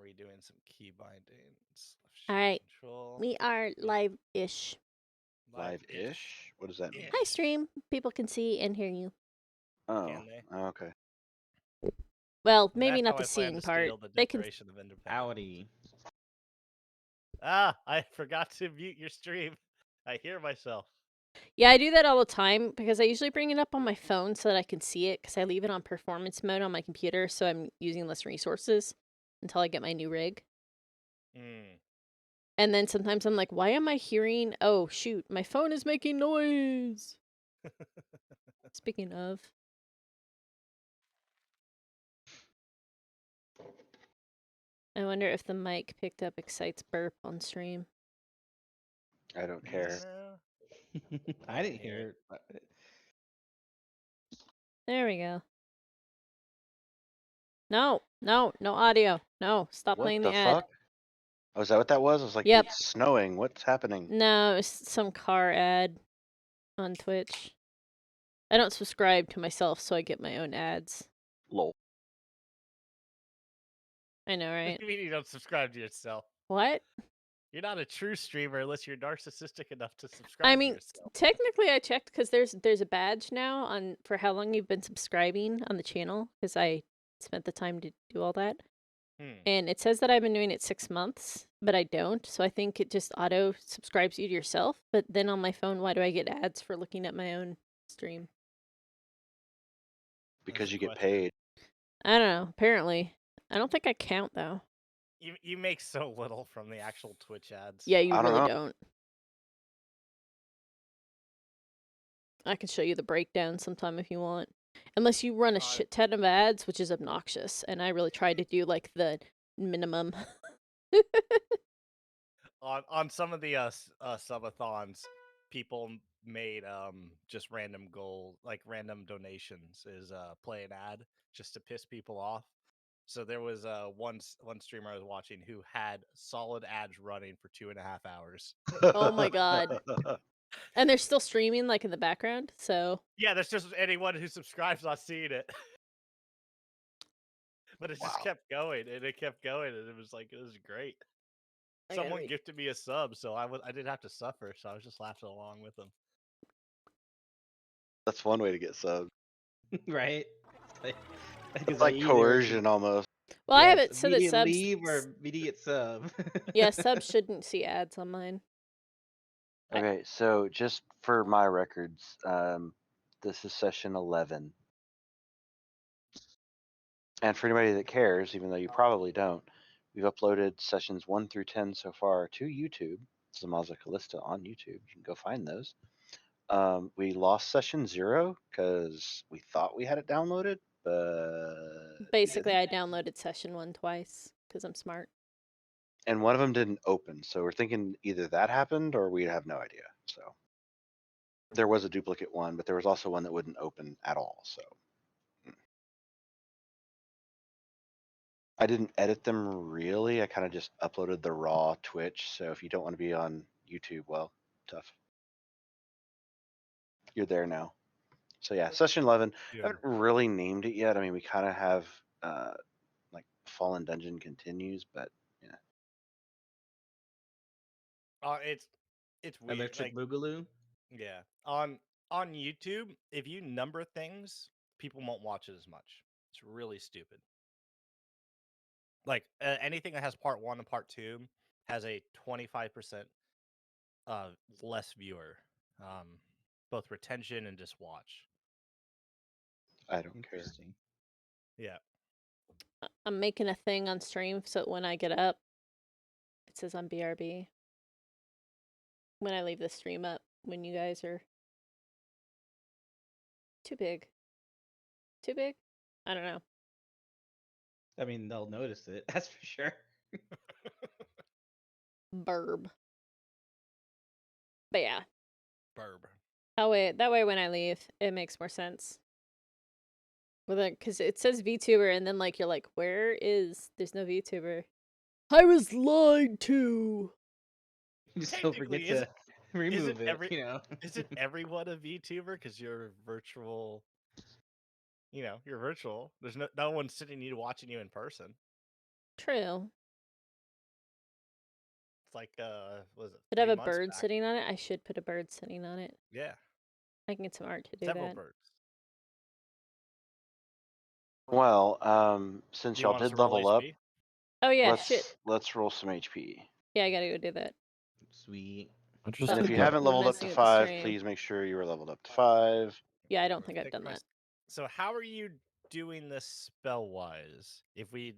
Redoing some key bindings. All right. Control. We are live-ish. Live-ish? What does that mean? Hi, stream. People can see and hear you. Oh, Can they? okay. Well, maybe That's not how the I plan seeing to part. steal the They can. Declaration of Independence. Howdy. Ah, I forgot to mute your stream. I hear myself. Yeah, I do that all the time because I usually bring it up on my phone so that I can see it because I leave it on performance mode on my computer, so I'm using less resources until I get my new rig. And then sometimes I'm like, why am I hearing? Oh, shoot, my phone is making noise. Speaking of. I wonder if the mic picked up Excite's burp on stream. I don't care. I didn't hear it. There we go. No audio. No, stop What playing the the ad. fuck? Oh, is that what that was? I was like, Yep. It's snowing. What's happening? No, it's some car ad on Twitch. I don't subscribe to myself, so I get my own ads. Lol. I know, right? What do you mean you don't subscribe to yourself? What? You're not a true streamer unless you're narcissistic enough to subscribe I mean, to yourself. technically I checked because there's a badge now on for how long you've been subscribing on the channel because I spent the time to do all that. And it says that I've been doing it 6 months, but I don't. So I think it just auto subscribes you to yourself. But then on my phone, why do I get ads for looking at my own stream? Because you get paid. I don't know. Apparently. I don't think I count, though. You make so little from the actual Twitch ads. Yeah, you I don't really know. don't. I can show you the breakdown sometime if you want. Unless you run a shit ton of ads, which is obnoxious. And I really try to do, like, the minimum. On some of the subathons, people made just random goal, like random donations is play an ad just to piss people off. So there was one streamer I was watching who had solid ads running for 2.5 hours. Oh my god. And they're still streaming like in the background, so yeah, there's just anyone who subscribes not seeing it. But it just Wow. kept going, and it kept going, and it was great. I gotta Someone read. gifted me a sub, so I didn't have to suffer, so I was just laughing along with them. That's one way to get subbed. Right? Like, It's like coercion almost. Well, I have Yes, it so that immediate subs. leave or immediate sub. Yeah, subs shouldn't see ads on mine. Okay, so just for my records, this is session 11. And for anybody that cares, even though you probably don't, we've uploaded sessions 1 through 10 so far to YouTube. Zamaza Callista on YouTube. You can go find those. We lost session 0 because we thought we had it downloaded, but Basically, I downloaded session 1 twice because I'm smart. and one of them didn't open. So we're thinking either that happened or we have no idea. So there was a duplicate one, but there was also one that wouldn't open at all. So I didn't edit them really. I kind of just uploaded the raw Twitch. So if you don't want to be on YouTube, well, tough. You're there now. So yeah, session 11. Yeah. I haven't really named it yet. I mean, we kind of have like Fallen Dungeon continues, but yeah. It's weird. Electric Like, Boogaloo. yeah, on YouTube, if you number things, people won't watch it as much. It's really stupid. Like anything that has part 1 and part 2 has a 25% less viewer, both retention and just watch. I don't care. Interesting. Yeah. I'm making a thing on stream so when I get up, it says I'm BRB. When I leave the stream up, when you guys are too big. Too big? I don't know. I mean, they'll notice it. That's for sure. Burb. But yeah, Burb. that way when I leave, it makes more sense. Because it says VTuber, and then like you're like, there's no VTuber. I was lied to. You just don't forget to remove it. Isn't everyone a VTuber because you're virtual? You're virtual. There's no one sitting you watching you in person. True. It's like was it? Should I have 3 a months bird back? sitting on it? I should put a bird sitting on it. Yeah. I can get some art to do Several that. birds. Well, since Do you y'all want us did to roll level up, HP? Oh yeah, shit. let's roll some HP. Yeah, I gotta go do that. Sweet. And Oh, if you we're haven't leveled up messing to with the 5, stream. please make sure you are leveled up to 5. Yeah, I don't think I've Take done my that. So how are you doing this spell wise? If we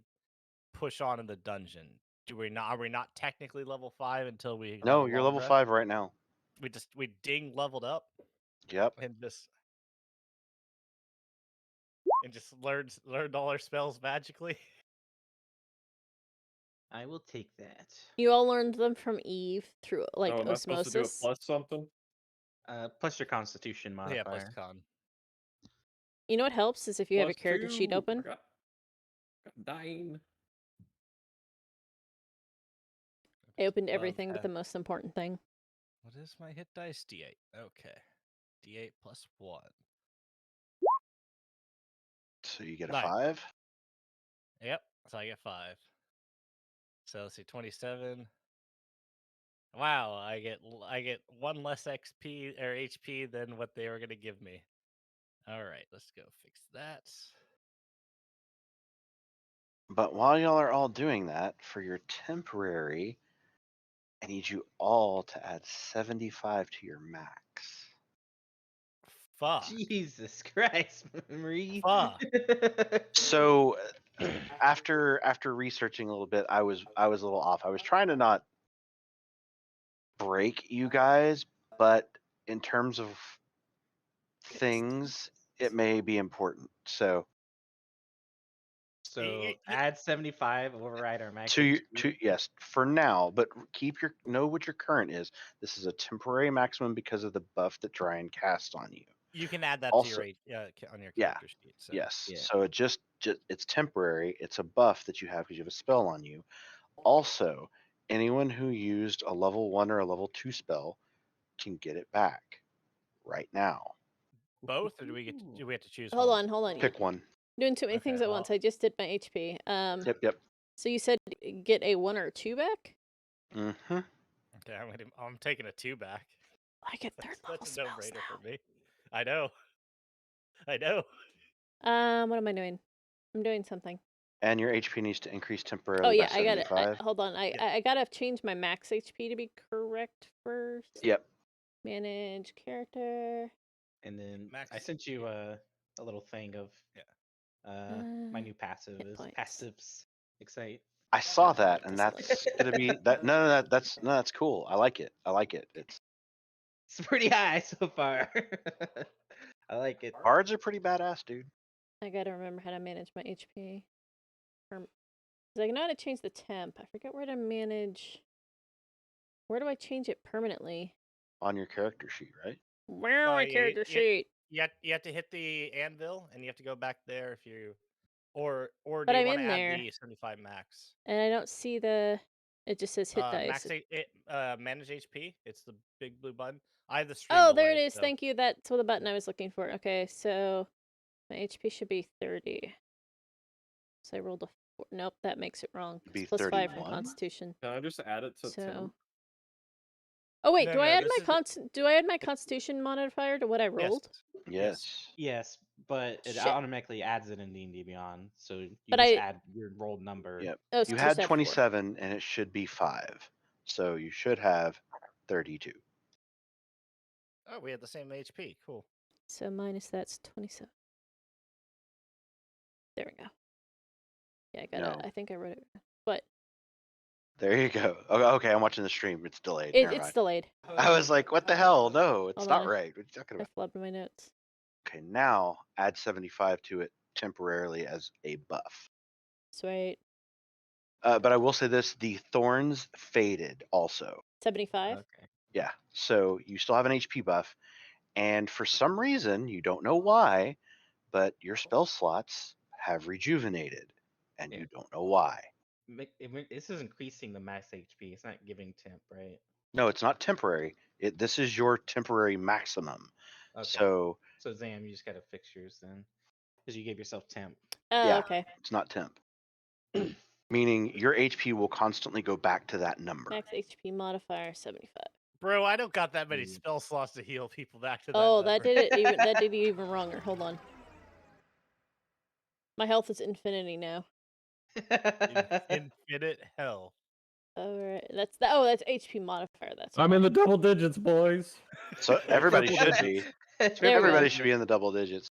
push on in the dungeon, are we not technically level 5 until we have No, a you're long level rest? 5 right now. We ding leveled up Yep. and just learned all our spells magically. I will take that. You all learned them from Eve through like am I supposed to do a osmosis. plus something? Plus your Constitution modifier. Yeah, plus con. You know what helps is if you have a Plus character sheet 2. open. I got 9. I opened Love everything but that. the most important thing. What is my hit dice? D8. Okay. D8 plus 1. So you get a 9. 5. Yep. So I get 5. So let's see, 27. Wow, I get 1 less XP or HP than what they were gonna give me. All right, let's go fix that. But while y'all are all doing that, for your temporary, I need you all to add 75 to your max. Fuck. Jesus Christ, Marie. Fuck. So after researching a little bit, I was a little off. I was trying to not break you guys, but in terms of things, it may be important. So Add 75, override our max. yes, for now, but know what your current is. This is a temporary maximum because of the buff that Dryan cast on you. You can add that Also, to your on your character sheet. So. Yes. Yeah. So it just it's temporary. It's a buff that you have because you have a spell on you. Also, anyone who used a level 1 or a level 2 spell can get it back right now. Both, or do we have to choose Hold one? on. Pick one. Doing too many Okay, things at well, once. I just did my HP. Yep. So you said get a 1 or a 2 back? Mm-hmm. okay, I'm taking a 2 back. I get third level That's a spells no-brainer for now. me. I know. I know. What am I doing? I'm doing something. And your HP needs to increase Oh temporarily by yeah, I got it. 75. Hold on. I Yeah. I gotta change my max HP to be correct first. Yep. Manage character. And then I Max. sent you a little thing of my new passive hit is points. passives excite. I saw I that, like and this a that's gonna be that. No, that's cool. I like it. It's It's pretty high so far. I like it. cards are pretty badass, dude. I gotta remember how to manage my HP. Cause I know how to change the temp. I forget where to manage. Where do I change it permanently? On your character sheet, right? Where on my character sheet? You have to hit the anvil, and you have to go back there if you, or do But you I'm want to in add there. the 75 max? And I don't see the. It just says hit dice. Manage HP. It's the big blue button. I have the stream Oh, there it delay, is. so- Thank you. That's what the button I was looking for. Okay, so my HP should be 30. So I rolled a 4. Nope, that makes it wrong. Be It's plus 5 from 31? Constitution. Can I just add it to So. temp? Oh wait, No, do I no, add this my is the- do I add my Constitution modifier to what I Yes. rolled? Yes. Yes, but it Shit. automatically adds it in D&D Beyond, so you But just I- add your rolled number. Yep. Oh, You so had just add 4. 27, and it should be 5. So you should have 32. Oh, we had the same HP. Cool. So minus that's 27. There we go. Yeah, I got No. it. I think I wrote it. But There you go. Okay, I'm watching the stream. It's delayed. Never it's mind. delayed. I was like, what the hell? No, it's Hold not on. right. What are you talking I about? flubbed my notes. Okay, now add 75 to it temporarily as a buff. Sweet. But I will say this, the thorns faded also. 75. Okay. Yeah, so you still have an HP buff, and for some reason, you don't know why, but your spell slots have rejuvenated, and Yeah. you don't know why. This is increasing the max HP. It's not giving temp, right? No, it's not temporary. This is your temporary maximum. Okay. So Zam, you just gotta fix yours then, because you gave yourself temp. Oh, Yeah. okay. it's not temp. Meaning your HP will constantly go back to that number. Max HP modifier 75. Bro, I don't got that many Mm. spell slots to heal people back to that. Oh, that number. did it even that did it even wronger. Hold on. My health is infinity now. Infinite hell. Alright. That's HP modifier, that's I'm why. in the double digits, boys. So everybody Triple should be. There we Everybody go. should be in the double digits.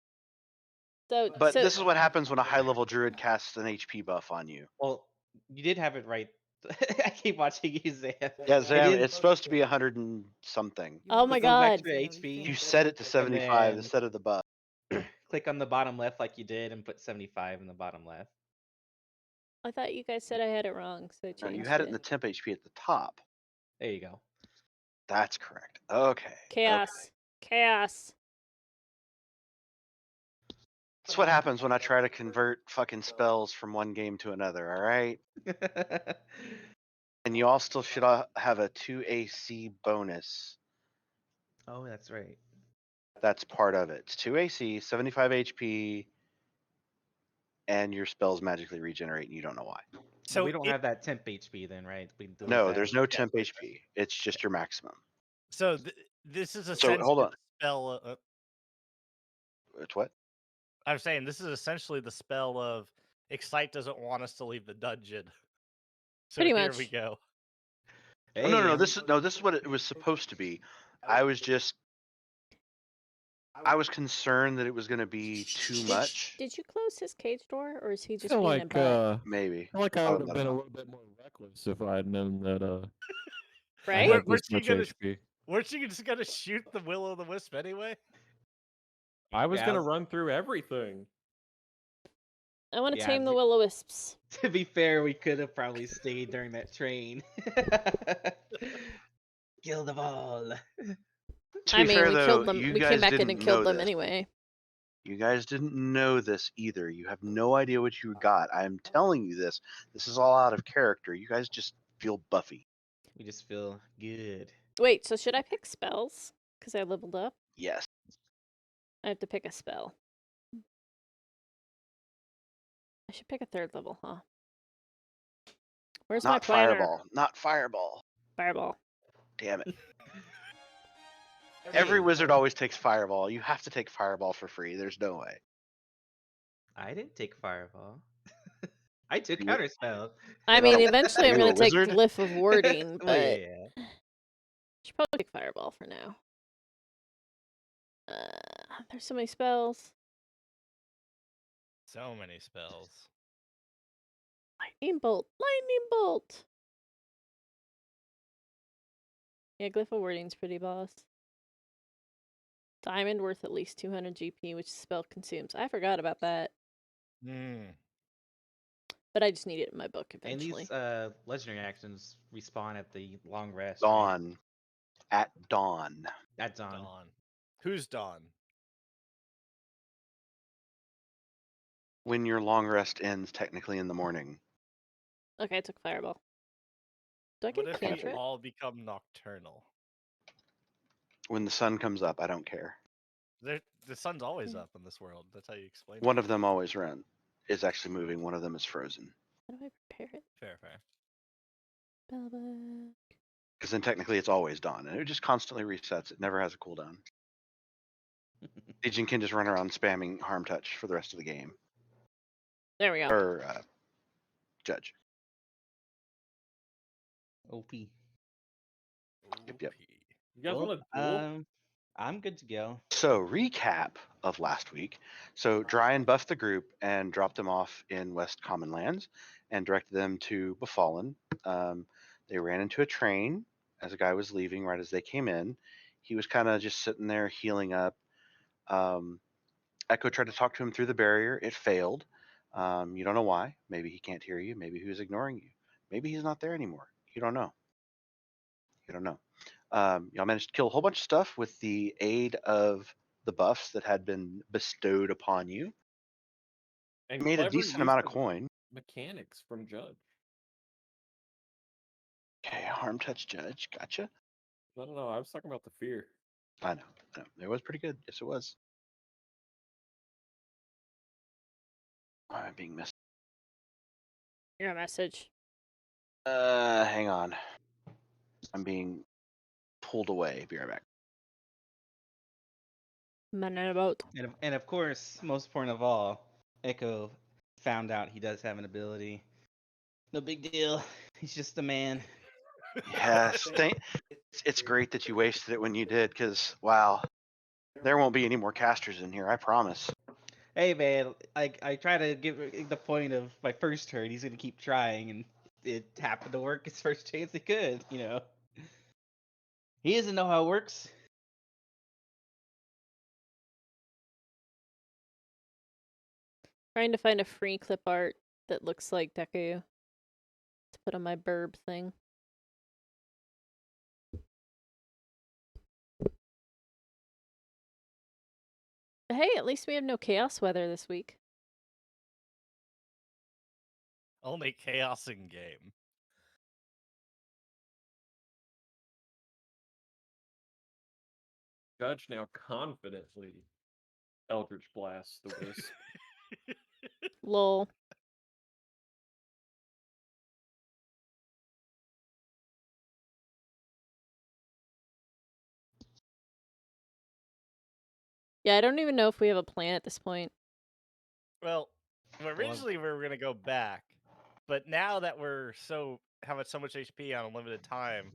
So But so this is what happens when a high level druid casts an HP buff on you. Well, you did have it right. I keep watching you, Zam. Yeah, Zam, did- it's supposed to be 100 and something. Oh my Go back god. to your HP. You set it to 75 then- instead of the buff. Click on the bottom left like you did and put 75 in the bottom left. I thought you guys said I had it wrong, so I No, changed you had it in the temp HP at the top. There you go. That's correct. Okay. Chaos. Chaos. That's what happens when I try to convert fucking spells from one game to another, alright? And you all still should have a 2 AC bonus. Oh, that's right. That's part of it. It's 2 AC, 75 HP, and your spells magically regenerate, and you don't know why. So we don't have that temp HP then, right? We delete No, that. there's no temp HP. It's just your maximum. So this is So essentially hold on. the spell. It's what? I was saying this is essentially the spell of Excite doesn't want us to leave the dungeon. So Pretty here much. we go. Oh, no, Hey, this is what it was supposed to be. I was concerned that it was going to be too much. Did you close his cage door, or is he just feel being a like butt? Maybe. I feel like I Oh, would have no, been no. a little bit more reckless if I had known that I Right? had Where's this she much gonna- HP. Weren't you just gonna shoot the will-o'-the-wisp anyway? I was Yeah, I gonna was- run through everything. I want to Yeah, tame the we- will-o'-wisps. to be fair, we could have probably stayed during that train. Kill them all. To I be mean, fair, we though, killed them. you We guys came back in didn't and killed know them this. anyway. You guys didn't know this either. You have no idea what you got. I am telling you this. This is all out of character. You guys just feel Buffy. We just feel good. Wait, so should I pick spells? Because I leveled up? Yes. I have to pick a spell. I should pick a 3rd level, huh? Where's my Not planner? fireball. Not fireball. Fireball. Damn it. I Every mean, wizard always takes fireball. You have to take fireball for free. There's no way. I didn't take fireball. I took You were- counterspell. I You're not mean, a- eventually I'm you're gonna a take wizard? Glyph of Warding, Well, but yeah. I should probably take Fireball for now. There's so many spells. So many spells. Lightning Bolt! Lightning Bolt! Yeah, Glyph of Warding's pretty boss. Diamond worth at least 200 GP, which the spell consumes. I forgot about that, but I just need it in my book And eventually. these legendary actions respawn at the long rest. Right? Dawn. At dawn. That's on. Dawn. Who's Dawn? When your long rest ends, technically in the morning. Okay, I took Fireball. Do I What get if we cantrip? all become nocturnal? When the sun comes up, I don't care. The sun's always Hmm. up in this world. That's how you explain One it. of them always is actually moving. One of them is frozen. How do I prepare it? Fair. Spell book. Because then technically it's always dawn, and it just constantly resets. It never has a cooldown. Agent can just run around spamming harm touch for the rest of the game. There we go. Or judge. OP. Yep. You guys Well, want to duel? I'm good to go. So recap of last week. So Dryan buffed the group and dropped them off in West Common Lands and directed them to Befallen. They ran into a train as a guy was leaving right as they came in. He was kind of just sitting there healing up. Echo tried to talk to him through the barrier. It failed. You don't know why. Maybe he can't hear you. Maybe he was ignoring you. Maybe he's not there anymore. You don't know. You don't know. Y'all managed to kill a whole bunch of stuff with the aid of the buffs that had been bestowed upon you. And Made a clever decent use amount of of coin. mechanics from Judge. Okay, harm touch judge. Gotcha. No, I was talking about the fear. I know. It was pretty good. Yes, it was. I'm being missed. Your message. Hang on. I'm being pulled away. Be right back. Minute about. And of course, most important of all, Echo found out he does have an ability. No big deal. He's just a man. Yes, it's great that you wasted it when you did, because wow, there won't be any more casters in here. I promise. Hey man, I try to give the point of my first turn. He's gonna keep trying, and it happened to work his first chance it could. You know, he doesn't know how it works. Trying to find a free clip art that looks like Deku to put on my burb thing. But hey, at least we have no chaos weather this week. Only chaos in game. Judge now confidently Eldritch Blast the Wisp. Lol. Yeah, I don't even know if we have a plan at this point. Well, originally we were gonna go back, but now that we're having so much HP on a limited time,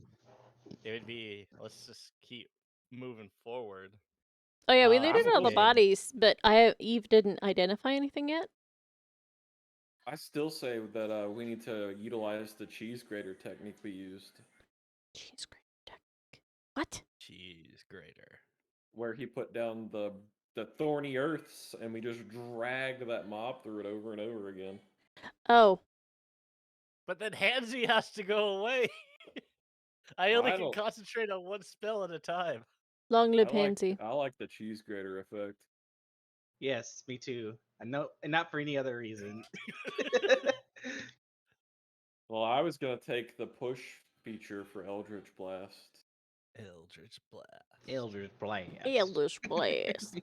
it would be let's just keep moving forward. Oh yeah, we I'm looted all the pushing- bodies, but Eve didn't identify anything yet. I still say that we need to utilize the cheese grater technique we used, Cheese grater technique. What? Cheese grater. where he put down the thorny earths, and we just drag that mob through it over and over again. Oh, But then Hansi has to go away. I only I can don't- concentrate on one spell at a time. long live Pansy. I like the cheese grater effect. Yes, me too. I know, and not for any other reason. Well, I was gonna take the push feature for Eldritch Blast. Eldritch Blast. Eldritch Blast. Eldritch Blast.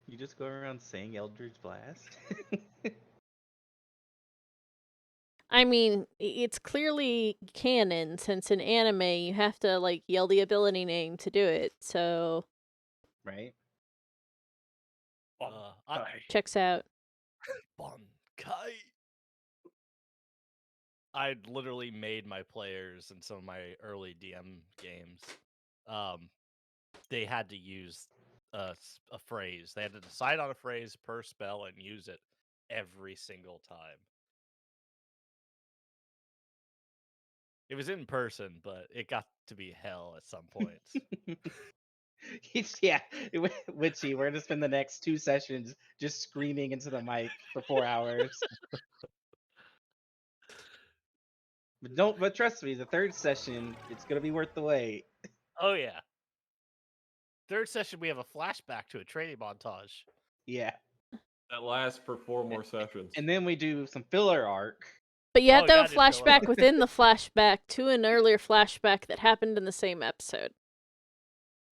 You just go around saying Eldritch Blast. I mean, it's clearly canon since in anime you have to like yell the ability name to do it. So Right? checks out. Bonkai. I'd literally made my players in some of my early DM games. They had to use a phrase. They had to decide on a phrase per spell and use it every single time. It was in person, but it got to be hell at some points. Yeah, Witchy, we're gonna spend the next 2 sessions just screaming into the mic for 4 hours. But trust me, the third session, it's gonna be worth the wait. Oh yeah. Third session, we have a flashback to a training montage. Yeah. That lasts for 4 more sessions. And then we do some filler arc. But you have Oh, to have a gotta fill it flashback out. within the flashback to an earlier flashback that happened in the same episode.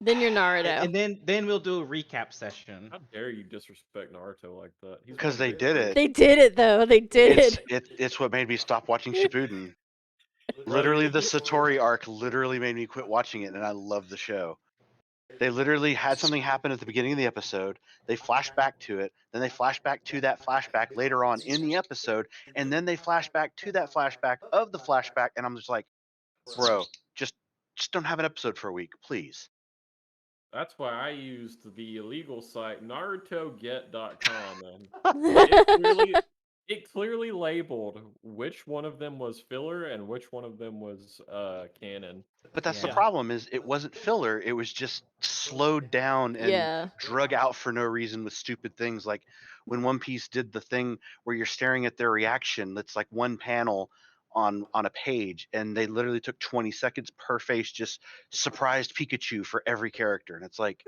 Then you're Naruto. And then we'll do a recap session. How dare you disrespect Naruto like that? He's 'Cause my they favorite. did it. They did it though. They did it. It's what made me stop watching Shippuden. Literally, the Satori arc literally made me quit watching it, and I love the show. They literally had something happen at the beginning of the episode. They flash back to it, then they flash back to that flashback later on in the episode, and then they flash back to that flashback of the flashback, and I'm just like, bro, just don't have an episode for a week, please. That's why I used the illegal site NarutoGet.com, and it clearly labeled which one of them was filler and which one of them was canon. But that's the Yeah. problem, is it wasn't filler, it was just slowed down and Yeah. drug out for no reason with stupid things. Like when One Piece did the thing where you're staring at their reaction, that's like one panel on a page, and they literally took 20 seconds per face, just surprised Pikachu for every character, and it's like,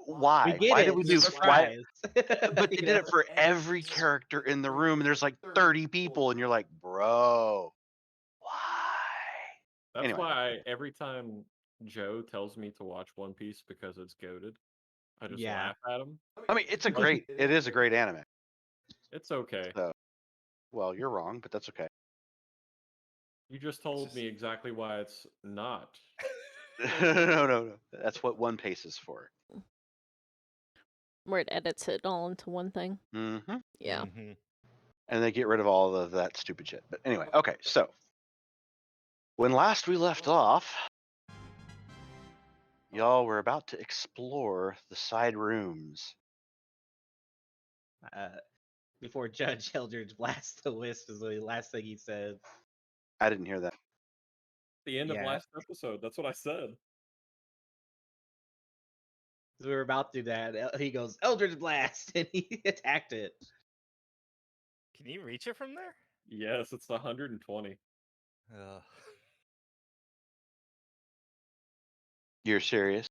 why? We get Why it. did we It's do a surprise. But they You did know? it for every character in the room, and there's like 30 people, and you're like, bro, why? That's Anyway. why every time Joe tells me to watch One Piece because it's goated, I just Yeah. laugh at him. I mean, it is a great anime. It's okay. So, well, you're wrong, but that's okay. You just told me exactly why it's not. No. That's what One Piece is for. Where it edits it all into one thing. Mm-hmm. Yeah. Mm-hmm. And they get rid of all of that stupid shit. But anyway, okay, so when last we left off, y'all were about to explore the side rooms. Before Judge Eldridge blasts the wisp is the last thing he said. I didn't hear that. The end of Yeah. last episode. That's what I said. We were about to do that. He goes, Eldridge Blast, and he attacked it. Can you reach it from there? Yes, it's 120. You're serious?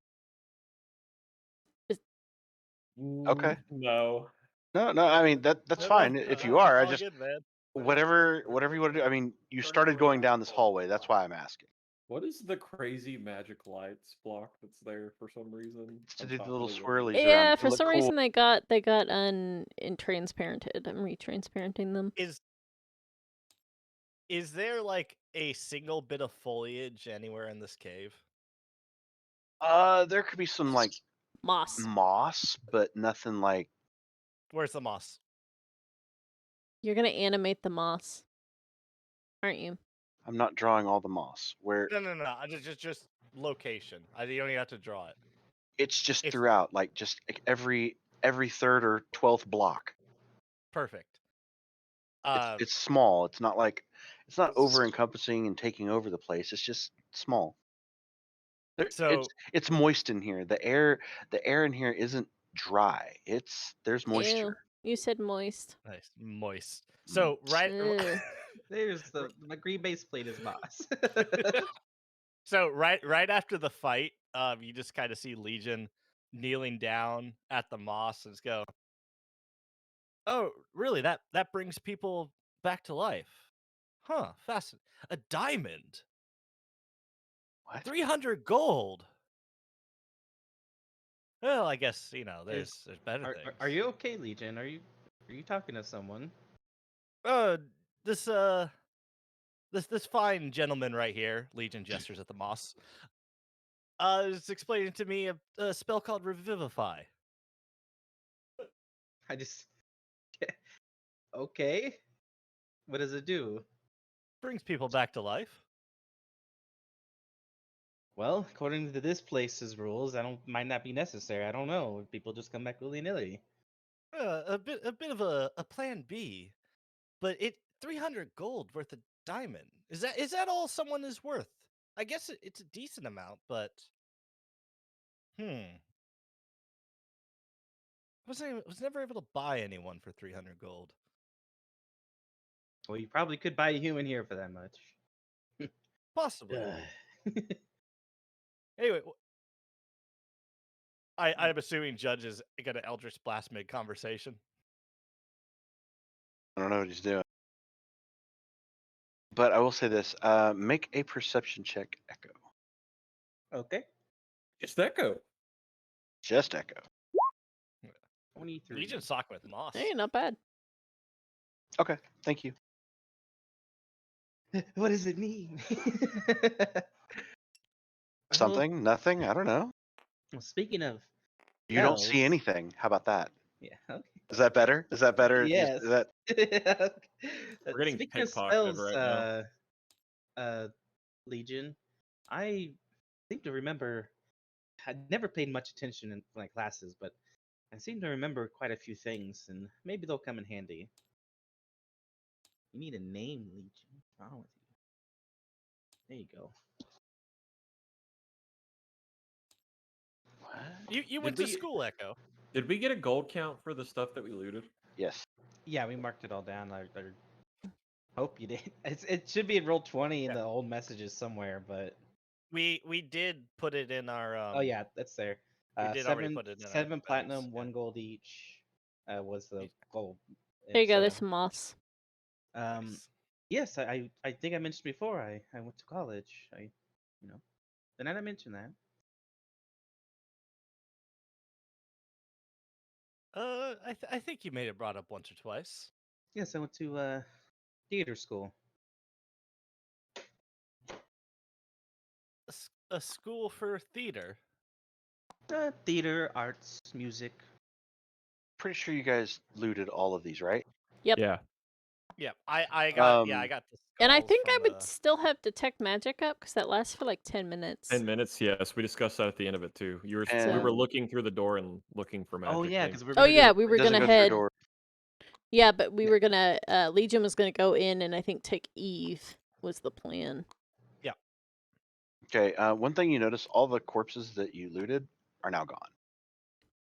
Okay. No. No. I mean that's fine if you are. I just good, man. whatever you want to do. I mean, you started going down this hallway. That's why I'm asking. What is the crazy magic lights block that's there for some reason? It's to on do the top little of the swirlies window? around. Yeah, It for look some cool. reason they got transparented. I'm retransparenting them. Is there like a single bit of foliage anywhere in this cave? There could be some like Moss. but nothing like. Where's the moss? You're gonna animate the moss, aren't you? I'm not drawing all the moss. Where No. Just location. You don't even have to draw it. it's just It's- throughout, like just like every third or 12th block. Perfect. It's small. It's not over encompassing and taking over the place. It's just small. It's moist in here. The air in here isn't dry. There's moisture. Ew, you said moist. Nice, moist. So right, there's my green base plate is moss. So right after the fight, you just kind of see Legion kneeling down at the moss and just go, "Oh, really? That brings people back to life, huh? Fascinating. A diamond. What? 300 gold. Well, I guess Is there's better are things. you okay, Legion? Are you talking to someone? Uh, this this fine gentleman right here, Legion gestures at the moss, is explaining to me a spell called Revivify. I just okay. What does it do? Brings people back to life. Well, according to this place's rules, might not be necessary. I don't know. People just come back willy nilly. A bit of a plan B, but 300 gold worth of diamond. Is that all someone is worth? I guess it's a decent amount, but hmm. Was never able to buy anyone for 300 gold. Well, you probably could buy a human here for that much. Possibly. Ugh. Anyway, I'm assuming Judge is gonna Eldritch Blast mid conversation. I don't know what he's doing. But I will say this: make a perception check, Echo. Okay. Just Echo. Just Echo. 23. Legion sock with moss. Hey, not bad. Okay, thank you. What does it mean? Something, nothing, I don't know. Well, speaking of You don't see spells, anything. How about that? yeah, okay. Is that better? Is that better? Yes. Is that We're getting Speaking of pickpocketed spells, right now. Legion, I seem to remember. I never paid much attention in my classes, but I seem to remember quite a few things, and maybe they'll come in handy. You need a name, Legion. What's wrong with you? There you go. what? You went Did to we school, Echo. did we get a gold count for the stuff that we looted? Yes. Yeah, we marked it all down. I hope you did. It should be in roll 20 in Yeah. the old messages somewhere, but We did put it in our oh yeah, that's there. we did already put it in our Seven bags. platinum, Yeah. 1 gold each. Was the goal. There you go. It's There's some moss. Nice. yes, I think I mentioned before I went to college. You know, did I mention that? I think you made it brought up once or twice. Yes, I went to theater school. A school for theater. Theater, arts, music. Pretty sure you guys looted all of these, right? Yep. Yeah. Yeah, I got I got the And I skulls think I from would the still have detect magic up because that lasts for like 10 minutes. 10 minutes, yes. We discussed that at the end of it too. We were And looking through the door and looking for magic Oh yeah, things. because we're Oh gonna yeah, do. we it were doesn't gonna go through head. door. Yeah, but we Yeah. were gonna. Legion was gonna go in and I think take Eve was the plan. Okay, one thing you notice: all the corpses that you looted are now gone.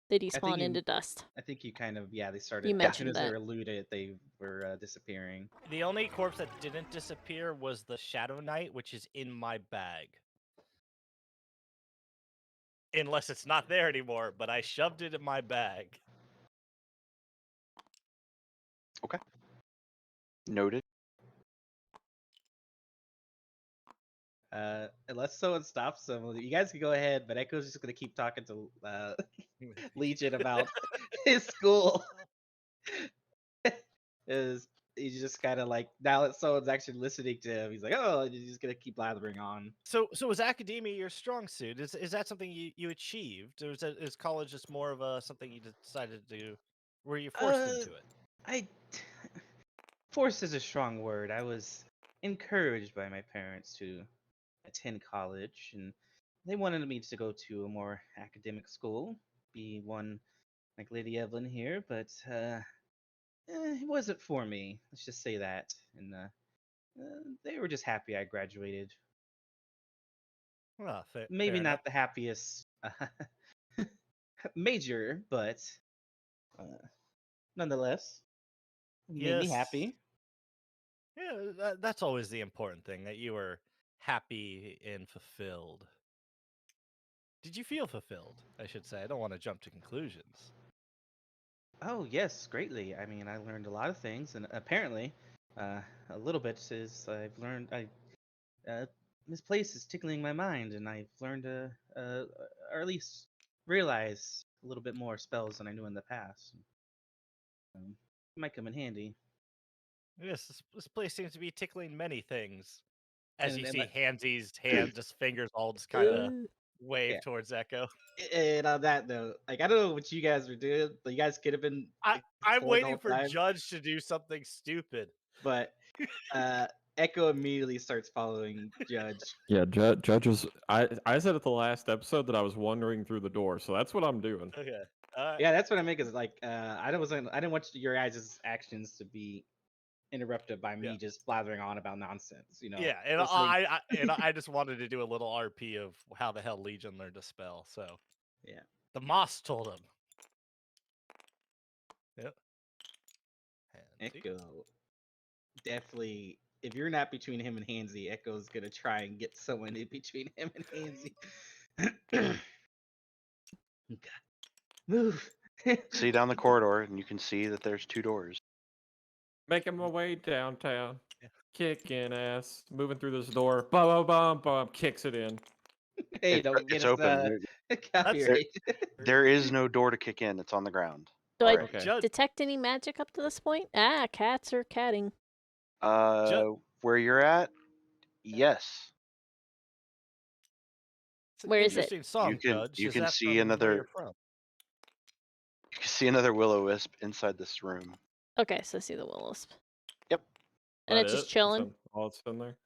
They I think despawn into dust. I think you kind of they started You as soon mentioned as they that. were looted, they were disappearing. The only corpse that didn't disappear was the Shadow Knight, which is in my bag. Unless it's not there anymore, but I shoved it in my bag. Okay. Noted. Unless someone stops them, you guys can go ahead. But Echo's just gonna keep talking to Legion about his school. Is he's just kind of like now that someone's actually listening to him, he's like, oh, he's just gonna keep blathering on. So is academia your strong suit? Is that something you achieved, or is college just more of a something you decided to do? Were you forced into it? I forced is a strong word. I was encouraged by my parents to attend college, and they wanted me to go to a more academic school, be one like Lady Evelyn here, but it wasn't for me. Let's just say that. And they were just happy I graduated. Well, Maybe fair enough. not the happiest major, but uh, nonetheless, it made me Yes. happy. Yeah, that's always the important thing, that you were happy and fulfilled. Did you feel fulfilled? I should say. I don't want to jump to conclusions. Oh yes, greatly. I mean, I learned a lot of things, and apparently, a little bit is I've learned. Uh, this place is tickling my mind, and I've learned or at least realize a little bit more spells than I knew in the past. It might come in handy. Yes, this place seems to be tickling many things. As you And see like, Hansy's hand, just fingers all just kind of Ugh. wave Yeah. towards Echo. and on that note, like I don't know what you guys were doing, but you guys could have been I'm exploring the waiting whole for time. Judge to do something stupid. But Echo immediately starts following Judge. Yeah, judges. I said at the last episode that I was wandering through the door, so that's what I'm doing. Okay. Yeah, that's what I mean. Is like I didn't want your guys' actions to be interrupted by me Yeah. just blathering on about nonsense. Yeah, and It's like, I just wanted to do a little RP of how the hell Legion learned to spell. So yeah, the Moss told him. Yep. Hansy. Echo definitely. If you're not between him and Hansy, Echo's gonna try and get someone in between him and Hansy. Okay. Move. See down the corridor, and you can see that there's 2 doors. Making my way downtown, Yeah. kicking ass, moving through this door. Bum bum bum, kicks it in. Hey, It's, don't get it's us open. copyright. There is no door to kick in. It's on the ground. Do I already. Okay. Judge, detect any magic up to this point? Ah, cats are catting. Where you're at, yes. it's an Where is it? interesting song, Judge. You Is can that see from where you're another from? you can see another will-o-wisp inside this room. Okay, so I see the will-o-wisp. Yep. And That it's just it? chilling. All it's in there.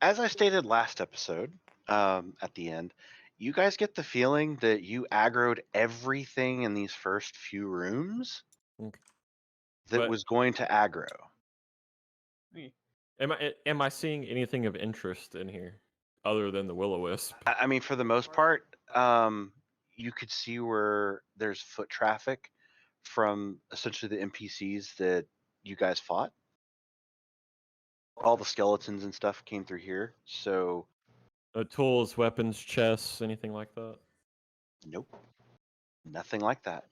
As I stated last episode, at the end, you guys get the feeling that you aggroed everything in these first few rooms Okay. that But- was going to aggro. Am I seeing anything of interest in here other than the will-o-wisp? I mean, for the most part, you could see where there's foot traffic from essentially the NPCs that you guys fought. All the skeletons and stuff came through here, so Tools, weapons, chests, anything like that? nope, nothing like that.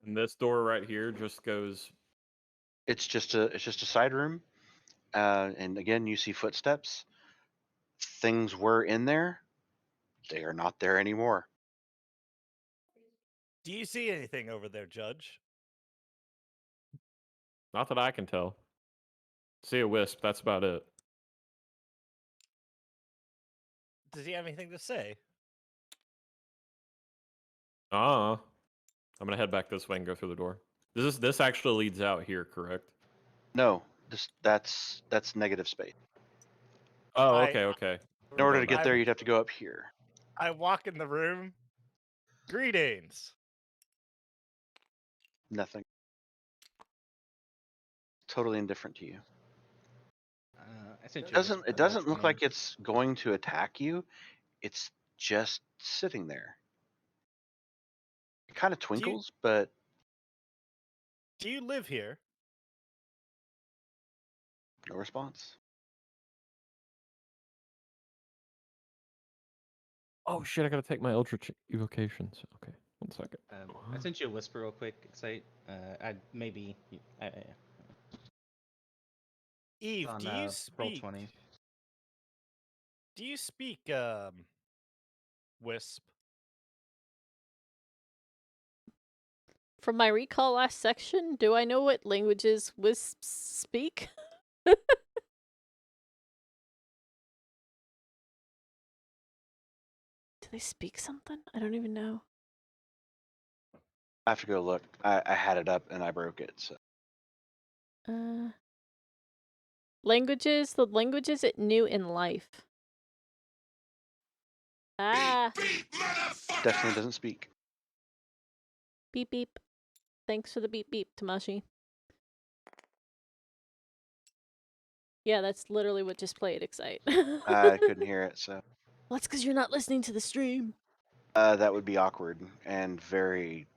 And this door right here just goes. It's just a side room, and again, you see footsteps. Things were in there; they are not there anymore. Do you see anything over there, Judge? Not that I can tell. See a wisp. That's about it. Does he have anything to say? I'm gonna head back this way and go through the door. This actually leads out here, correct? No, that's negative space. Oh, I- okay. In order to going get back. there, you'd have to go up here. I walk in the room. Greetings. Nothing. Totally indifferent to you. I sent It you a doesn't whisper look channel. like it's going to attack you. It's just sitting there. It kind of twinkles, but Do you live here? no response. Oh shit! I gotta take my Eldritch evocations. Okay, 1 second. I sent you a whisper real quick, Excite. Eve, on do you roll speak? 20. Do you speak Wisp? From my recall last section, do I know what languages wisps speak? Do they speak something? I don't even know. I have to go look. I had it up and I broke it. So Languages, the languages it knew in life. Ah, definitely doesn't speak. beep beep. Thanks for the beep beep, Tamashi. Yeah, that's literally what just played, Excite. I couldn't hear it, so Well, that's because you're not listening to the stream. that would be awkward and very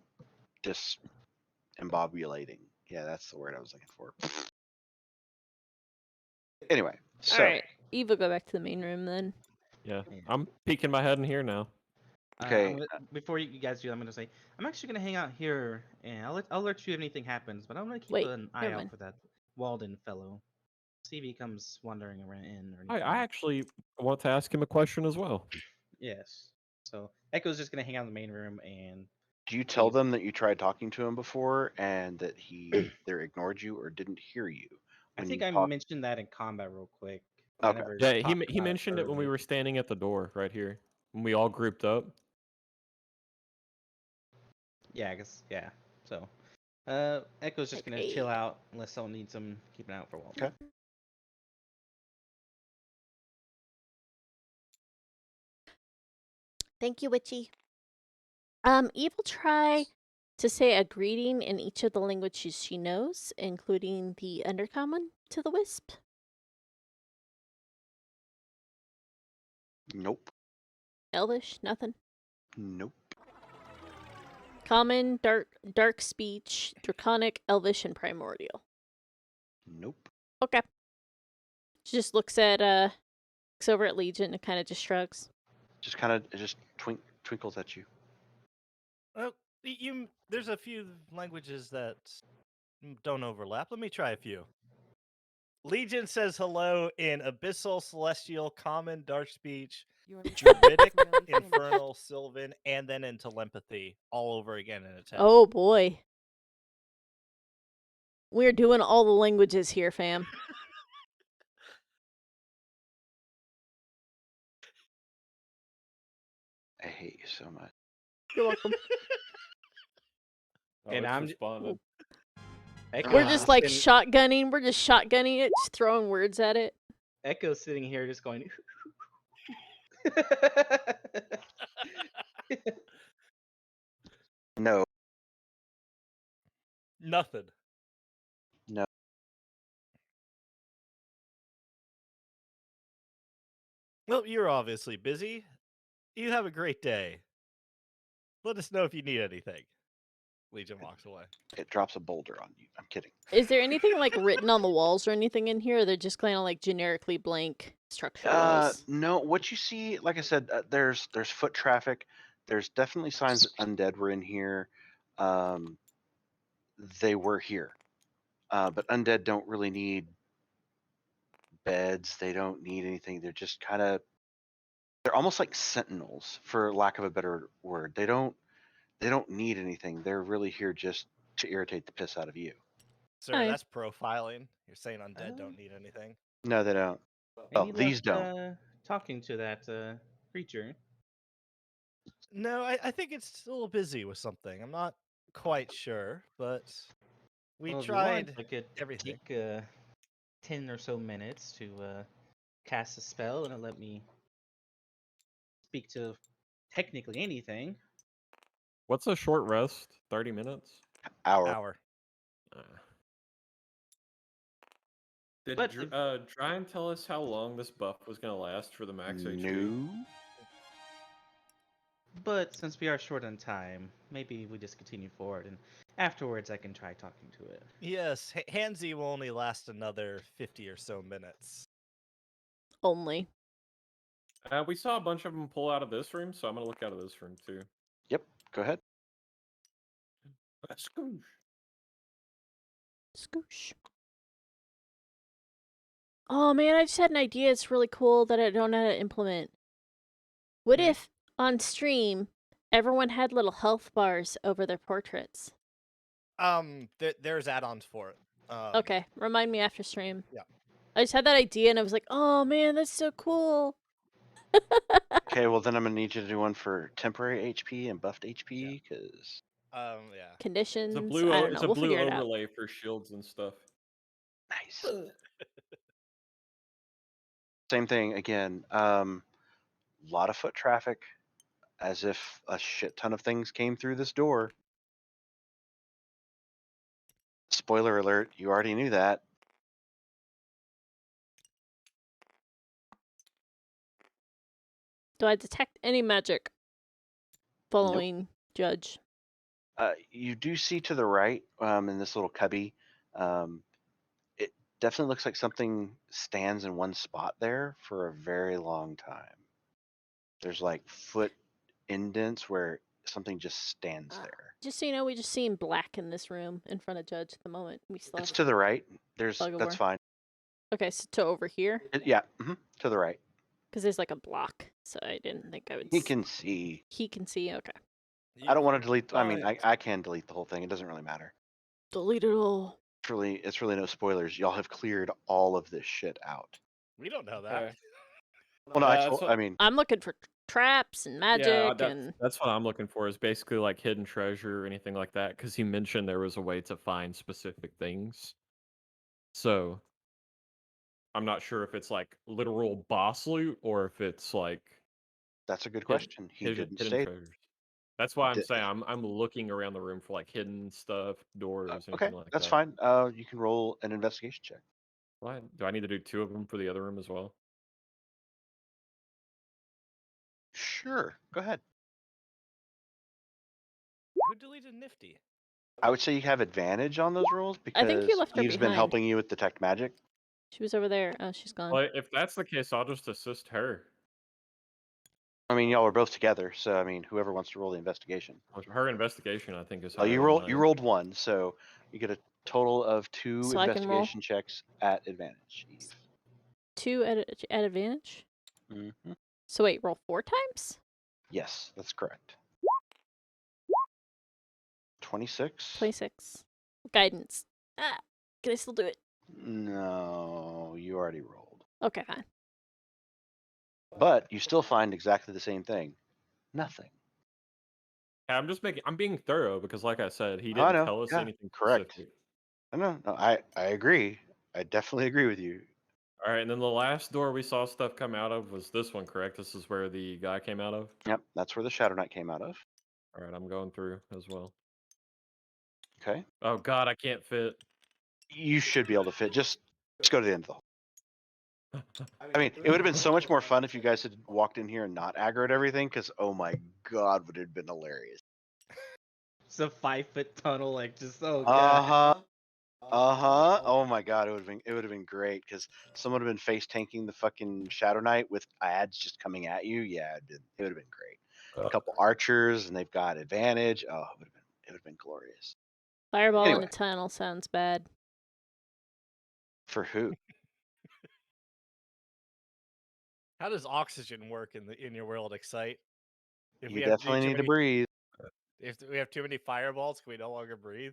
disembobulating. Yeah, that's the word I was looking for. Anyway, so Alright, Eva, go back to the main room then. Yeah, Yeah. I'm peeking my head in here now. Okay, Before you guys do, I'm gonna say I'm actually gonna hang out here, and I'll alert you if anything happens. But I'm gonna keep Wait, an eye never out mind. for that Walden fellow. See if he comes wandering around in or I anything. actually want to ask him a question as well. Yes. So Echo's just gonna hang out in the main room and Do you tell leave. them that you tried talking to him before and that he either ignored you or didn't hear you I when think you I talked? mentioned that in combat real quick. Okay. Whenever Yeah, he talking he about it mentioned it when we early. were standing at the door right here when we all grouped up. Yeah, I guess yeah. So Echo's just gonna chill Agreed. out unless someone needs him keeping out for a while. Okay. Thank you, Witchy. Eve will try to say a greeting in each of the languages she knows, including the Undercommon to the Wisp. Nope. Elvish, nothing. Nope. Common, dark speech, Draconic, Elvish, and Primordial. Nope. Okay. She just looks over at Legion and kind of just shrugs. Just kind of twinkles at you. Well, there's a few languages that don't overlap. Let me try a few. Legion says hello in Abyssal, Celestial, Common, Dark Speech, Druidic, Infernal, Sylvan, and then in Telepathy, all over again in a tell. Oh boy. We're doing all the languages here, fam. I hate you so much. You're welcome. Oh, And it's I'm responded. We're just like shotgunning. We're just shotgunning it, just throwing words at it. Echo's sitting here just going. No. Nothing. No. Well, you're obviously busy. You have a great day. Let us know if you need anything. Legion walks away. It drops a boulder on you. I'm kidding. Is there anything like written on the walls or anything in here? Or they're just kind of like generically blank structure walls. No. What you see, like I said, there's foot traffic. There's definitely signs that undead were in here. They were here, but undead don't really need beds. They don't need anything. They're just they're almost like sentinels, for lack of a better word. They don't need anything. They're really here just to irritate the piss out of you. Sir, Hi. that's profiling. You're saying undead don't need anything. No, they don't. Well, Any these luck, don't. talking to that creature? No, I think it's a little busy with something. I'm not quite sure, but we Well, if you want, tried I could everything. take 10 or so minutes to cast a spell, and it'll let me speak to technically anything. What's a short rest? 30 minutes? Hour. Did But Brian tell us how long this buff was going to last for the max HP? No. But since we are short on time, maybe we just continue forward, and afterwards I can try talking to it. Yes, Handsy will only last another 50 or so minutes. Only. We saw a bunch of them pull out of this room, so I'm going to look out of this room too. Yep. Go ahead. Scoosh. Scoosh. Oh man, I just had an idea. It's really cool that I don't know how to implement. What if on stream everyone had little health bars over their portraits? There's add-ons for it. Okay, remind me after stream. Yeah. I just had that idea and I was like, oh man, that's so cool. Okay, well then I'm gonna need you to do one for temporary HP and buffed HP, because yeah. Conditions. It's a blue, I don't it's know. a We'll blue figure it out. overlay for shields and stuff. nice. Same thing again. Lot of foot traffic, as if a shit ton of things came through this door. Spoiler alert, you already knew that. Do I detect any magic following Judge? You do see to the right, in this little cubby, it definitely looks like something stands in one spot there for a very long time. There's like foot indents where something just stands there. Just so you know, we just seen black in this room in front of Judge at the moment. We still It's have to the right. That's Bug-Over. fine. Okay, so to over here? Yeah, to the right. Because there's like a block, so I didn't think I would. He can see. He can see. Okay. I don't want to delete. I mean, Well, I can delete the whole thing. It doesn't really matter. Delete it all. It's really no spoilers. Y'all have cleared all of this shit out. we don't know that. Okay. Well, no, That's what, I mean, I'm looking for traps and magic that's what I'm looking for. Is basically like hidden treasure or anything like that. Because he mentioned there was a way to find specific things. So I'm not sure if it's like literal boss loot or if it's like that's a good hid- question. He didn't hidden state. treasures. That's why I'm Di- saying I'm looking around the room for like hidden stuff, doors, Okay, anything like that's that. fine. You can roll an investigation check. Why do I need to do 2 of them for the other room as well? Sure, go ahead. Who deleted Nifty? I would say you have advantage on those rolls I think you because left her Eve's been behind. helping you with detect magic. She was over there. Oh, she's gone. Well, if that's the case, I'll just assist her. I mean, y'all were both together, so I mean, whoever wants to roll the investigation. Her investigation, I think, is Oh, higher you than rolled. You mine. rolled 1, so you get a total of 2 So I can roll? investigation checks at advantage. Eve. 2 at advantage. Mhm. So wait, roll 4 times? Yes, that's correct. 26. 26. Guidance. Ah, can I still do it? No, you already rolled. Okay, fine. But you still find exactly the same thing. Nothing. Yeah, I'm being thorough because, like I said, he Oh, I didn't know. tell us Yeah, anything correct. specific. No, I agree. I definitely agree with you. All right, and then the last door we saw stuff come out of was this one, correct? This is where the guy came out of? Yep, that's where the Shadow Knight came out of. All right, I'm going through as well. Okay. Oh, God, I can't fit. You should be able to fit. Just go to the end of the hall. I mean, it would have been so much more fun if you guys had walked in here and not aggroed everything, because oh my god, would it have been hilarious. It's a 5-foot tunnel, like just oh Uh god. huh. Oh my god, it would have been great because someone would have been face tanking the fucking Shadow Knight with ads just coming at you. Yeah, it would have been great. A couple archers and they've got advantage. Oh, it would have been glorious. Fireball in Anyway. a tunnel sounds bad. For who? How does oxygen work in your world, Excite? If You we have definitely need to breathe. if we have too many fireballs, can we no longer breathe?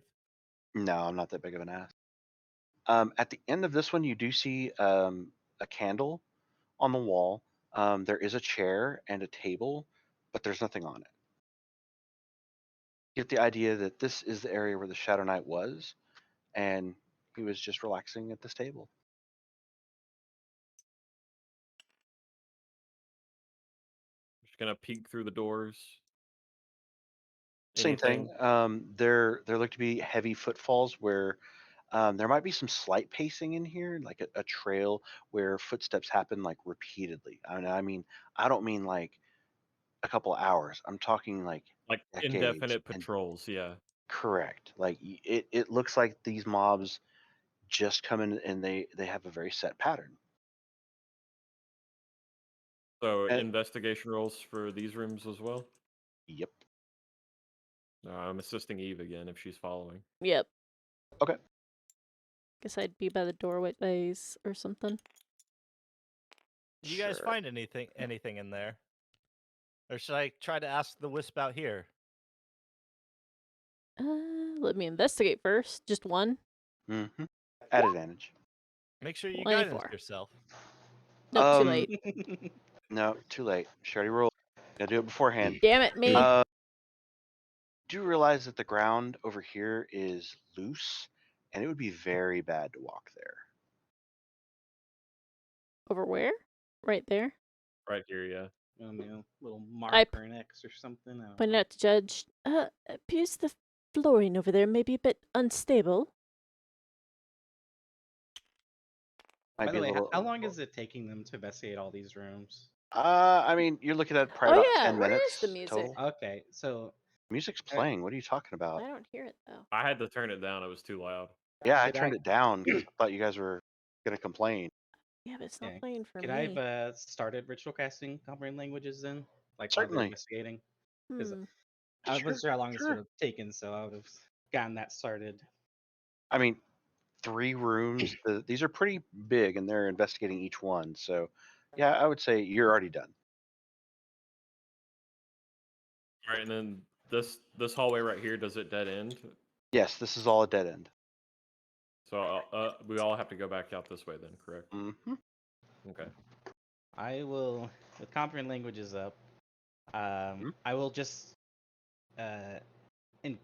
No, I'm not that big of an ass. At the end of this one, you do see a candle on the wall. There is a chair and a table, but there's nothing on it. Get the idea that this is the area where the Shadow Knight was, and he was just relaxing at this table. Just gonna peek through the doors. Same thing. There look to be heavy footfalls where there might be some slight pacing in here, like a trail where footsteps happen like repeatedly. I mean, I don't mean like a couple hours. I'm talking like Like decades. indefinite And patrols, yeah. correct. Like it looks like these mobs just come in and they have a very set pattern. So And, investigation rolls for these rooms as well. yep. I'm assisting Eve again if she's following. Yep. Okay. Guess I'd be by the doorways or something. Do you guys Sure. find anything in there? Or should I try to ask the wisp out here? Let me investigate first. Just one. Mm-hmm. At advantage. Make sure you 24. guidance yourself. Nope, too late. No, too late. She already rolled. Gotta do it beforehand. Damn it, me. Do realize that the ground over here is loose, and it would be very bad to walk there. Over where? Right there. Right here, yeah. Oh no, little marker an X or something. I don't Pointed know. out to Judge. Appears the flooring over there may be a bit unstable. Might By be the a way, little. how long is it taking them to investigate all these rooms? I mean, you're looking at probably Oh about yeah, 10 where minutes is the music? total. Okay, so Music's playing. What are you talking about? I don't hear it though. I had to turn it down. It was too loud. Yeah, I Could turned I- it down because I thought you guys were gonna complain. Yeah, but it's not Okay. playing for could me. I have started ritual casting comprehend languages then? Like while they're Certainly. investigating? Because Hmm. I wasn't sure how long this Sure. would have taken, so I would have gotten that started. I mean, 3 rooms. These are pretty big, and they're investigating each one. So, yeah, I would say you're already done. All right, and then this hallway right here, does it dead end? Yes, this is all a dead end. So we all have to go back out this way then, correct? Mm-hmm. Okay. I will, with comprehend languages up, I will just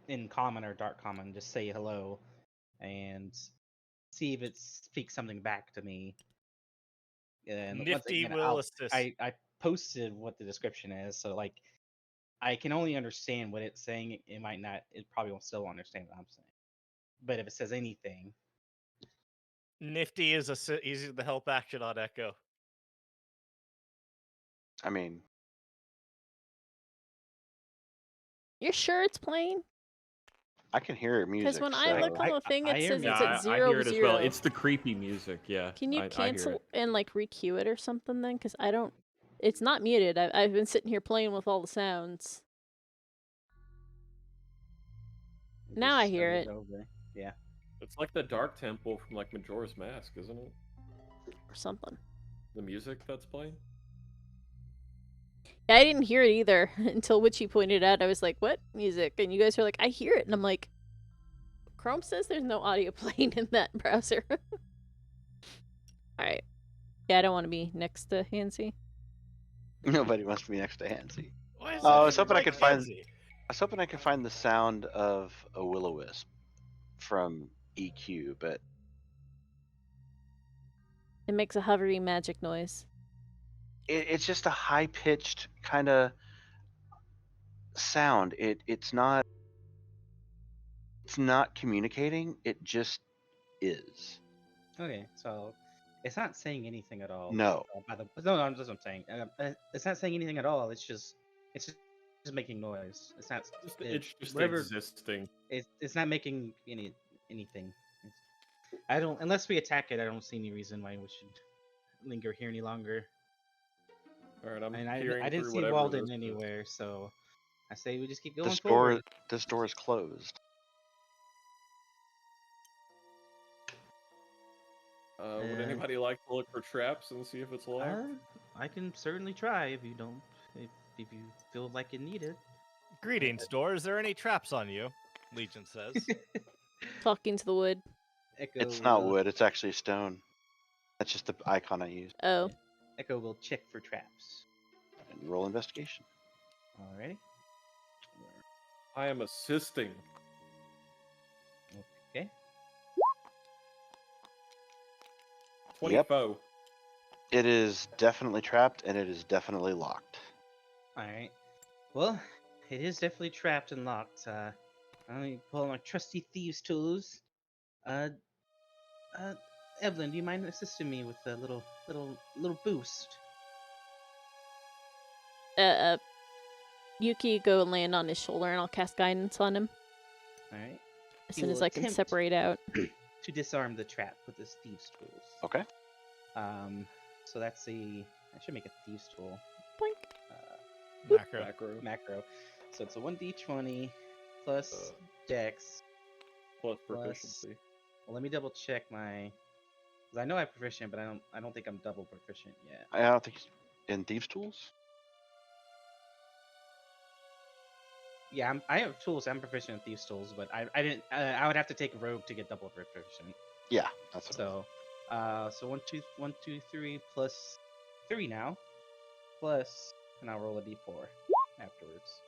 in common or dark common just say hello and see if it speaks something back to me. And once Nifty again, will assist. I posted what the description is, so like I can only understand what it's saying. It might not. It probably won't still understand what I'm saying. But if it says anything, Nifty is easy the help action on Echo. I mean, You're sure it's playing? I can hear music. Because when I look so- on the thing, I it hear says it's music. at I zero hear it as well. zero. It's the creepy music, yeah. Can you I hear cancel it. and like requeue it or something then? Because I don't. It's not muted. I've been sitting here playing with all the sounds. Now I just hear start it. over. Yeah. It's like the Dark Temple from like Majora's Mask, isn't it? Or something. The music that's playing. Yeah, I didn't hear it either until Witchy pointed it out. I was like, "What music?" And you guys were like, "I hear it," and I'm like, "Chrome says there's no audio playing in that browser." All right. Yeah, I don't want to be next to Hansy. Nobody wants to be next to Hansy. Why is Oh, I it was hoping I like could find. Hansi? I was hoping I could find the sound of a will-o-wisp from EQ, but It makes a hovery magic noise. it's just a high-pitched kind of sound. It's not communicating. It just is. Okay, so it's not saying anything at all. No. No, that's what I'm saying. It's not saying anything at all. It's just making noise. It's not. It's just whatever. existing. It's not making anything. I don't, unless we attack it. I don't see any reason why we should linger here any longer. All right, I'm And hearing I didn't through see whatever Walden this is. anywhere, so I say we just keep going This forward. door is closed. Would anybody like to look for traps and see if it's locked? I can certainly try if you don't, if you feel like you need it. Greetings, door. Is there any traps on you? Legion says. Talking to the wood. Echo. It's not wood. It's actually stone. That's just the icon I used. Oh. Echo will check for traps. And roll investigation. Alrighty. I am assisting. Okay. 24. It is definitely trapped, and it is definitely locked. Alright. Well, it is definitely trapped and locked. Let me pull my trusty thieves' tools. Evelyn, do you mind assisting me with a little boost? Yuki, go and land on his shoulder, and I'll cast guidance on him Alright. as He soon will as I can attempt separate out. to disarm the trap with his thieves' tools. Okay. So that's I should make a thieves' tool. Boink. Macro. So it's a 1d20 plus dex Plus plus- proficiency. Well, let me double check my. Because I know I'm proficient, but I don't think I'm double proficient yet. I don't think in Thieves' Tools. Yeah, I have tools. I'm proficient in thieves' tools, but I didn't. I would have to take rogue to get double proficient. Yeah, that's what So, so 1, 2, 3 plus 3 now, plus, and I'll roll a d4 afterwards.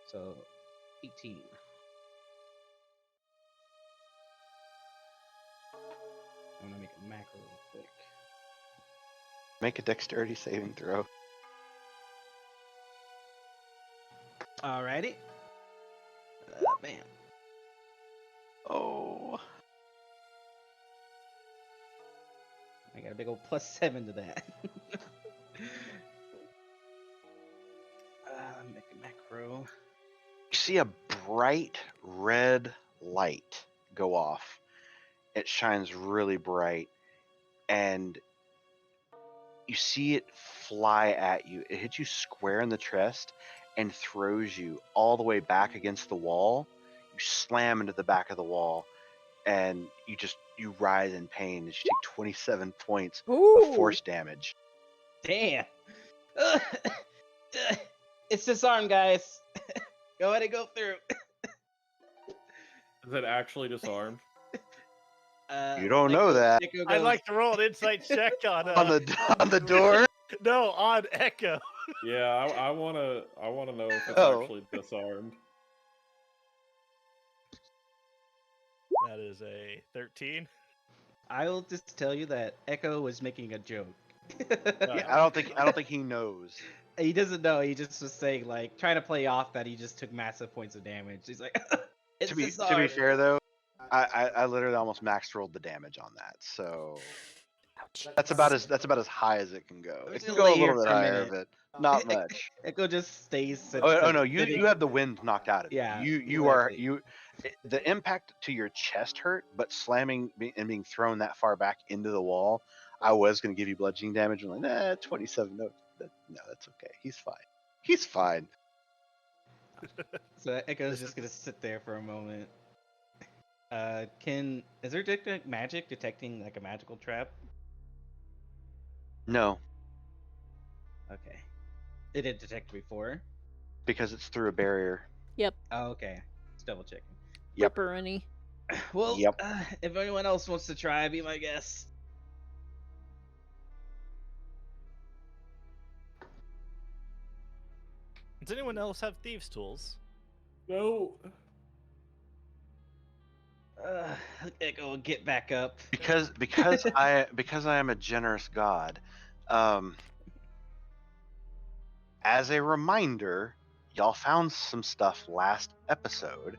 So, 18. I'm gonna make a macro real quick. Make a dexterity saving throw. Alrighty. Bam. Oh. I got a big old +7 to that. Make a macro. You see a bright red light go off. It shines really bright, and you see it fly at you. It hits you square in the chest and throws you all the way back against the wall. You slam into the back of the wall, and you writhe in pain as you take 27 points of Ooh. force damage. Damn. It's disarmed, guys. Go ahead and go through. Is it actually disarmed? You don't know that. Echo I'd goes, like to roll an insight check on On the door. No, on Echo. Yeah, I wanna know if it's Oh. actually disarmed. That is a 13. I will just tell you that Echo was making a joke. Yeah, I don't think he knows. He doesn't know. He just was saying, like, trying to play off that he just took massive points of damage. He's like, it's To be disarmed. fair though, I literally almost max rolled the damage on that, so Ouch. that's about as high as it can go. We're It just can gonna go a lay here little bit for a higher, minute. but not much. Echo just stays. Oh no, sitting. you have the wind knocked out of you. Yeah, You exactly. the impact to your chest hurt, but slamming and being thrown that far back into the wall, I was going to give you bludgeoning damage. I'm like, nah, 27. No, that's okay. He's fine. He's fine. So Echo's just gonna sit there for a moment. Is there magic detecting like a magical trap? No, Okay, it did detect before. because it's through a barrier. Yep. Oh, okay, just double checking. Yep. Ripperoni. Well, Yep. If anyone else wants to try, be my guest. Does anyone else have thieves' tools? No. Echo, get back up. Because I am a generous god. As a reminder, y'all found some stuff last episode.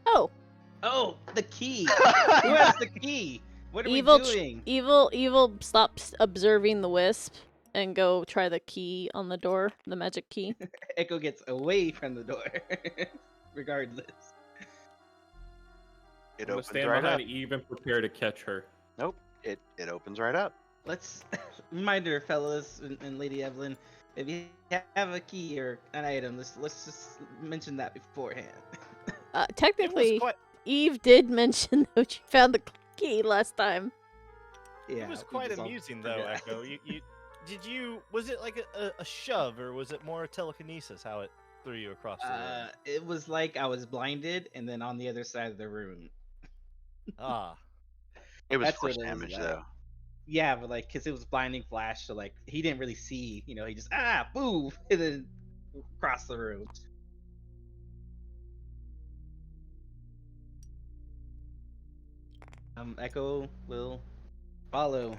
Oh, Oh, the key. Who has the key? What are evil, we doing? evil. Stop observing the wisp and go try the key on the door, the magic key. Echo gets away from the door. Regardless. It I'm gonna opens stand right up. behind Eve and prepare to catch her. Nope. It opens right up. Let's reminder, fellas and Lady Evelyn, if you have a key or an item, let's just mention that beforehand. Technically, Eve did mention that she found the key last time. Yeah, It was we quite just all amusing though, forgot. Echo. Was it like a shove or was it more telekinesis how it threw you across the room? It was like I was blinded and then on the other side of the room. Ah. It was That's force what it was damage like. though. Yeah, but like, cause it was blinding flash, so like he didn't really see. You know, he just boom, and then across the room. Echo will follow.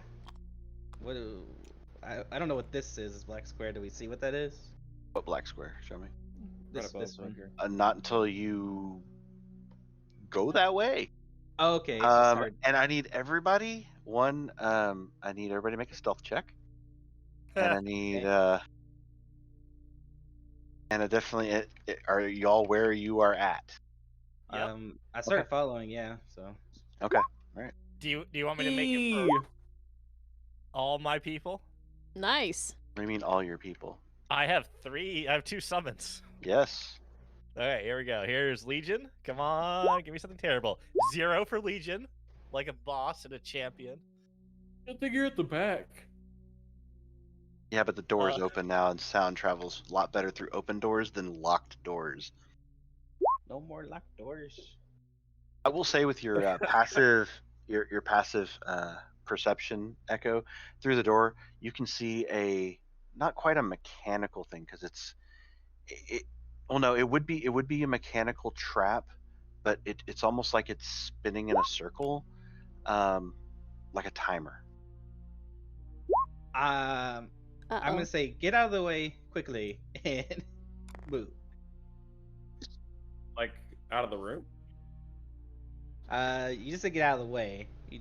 What? I don't know what this is. Black square. Do we see what that is? What black square? Show me. Right This above one. here. Not until you go that way. Oh, okay, so sorry. And I need everybody. I need everybody to make a stealth check. And I need and I definitely are y'all where you are at? Yep. I started following. Yeah, so. Okay. All right. Do you want me to make it for all my people? Nice. What do you mean all your people? I have 2 summons. Yes. Alright, here we go. Here's Legion. Come on, give me something terrible. 0 for Legion. Like a boss and a champion. Good thing you're at the back. Yeah, but the door is open now, and sound travels a lot better through open doors than locked doors. No more locked doors. I will say with your passive, your passive perception echo through the door, you can see a not quite a mechanical thing because it. Well, no, it would be a mechanical trap, but it's almost like it's spinning in a circle, like a timer. I'm gonna say get out of the way quickly and move. Like out of the room. You just say get out of the way. You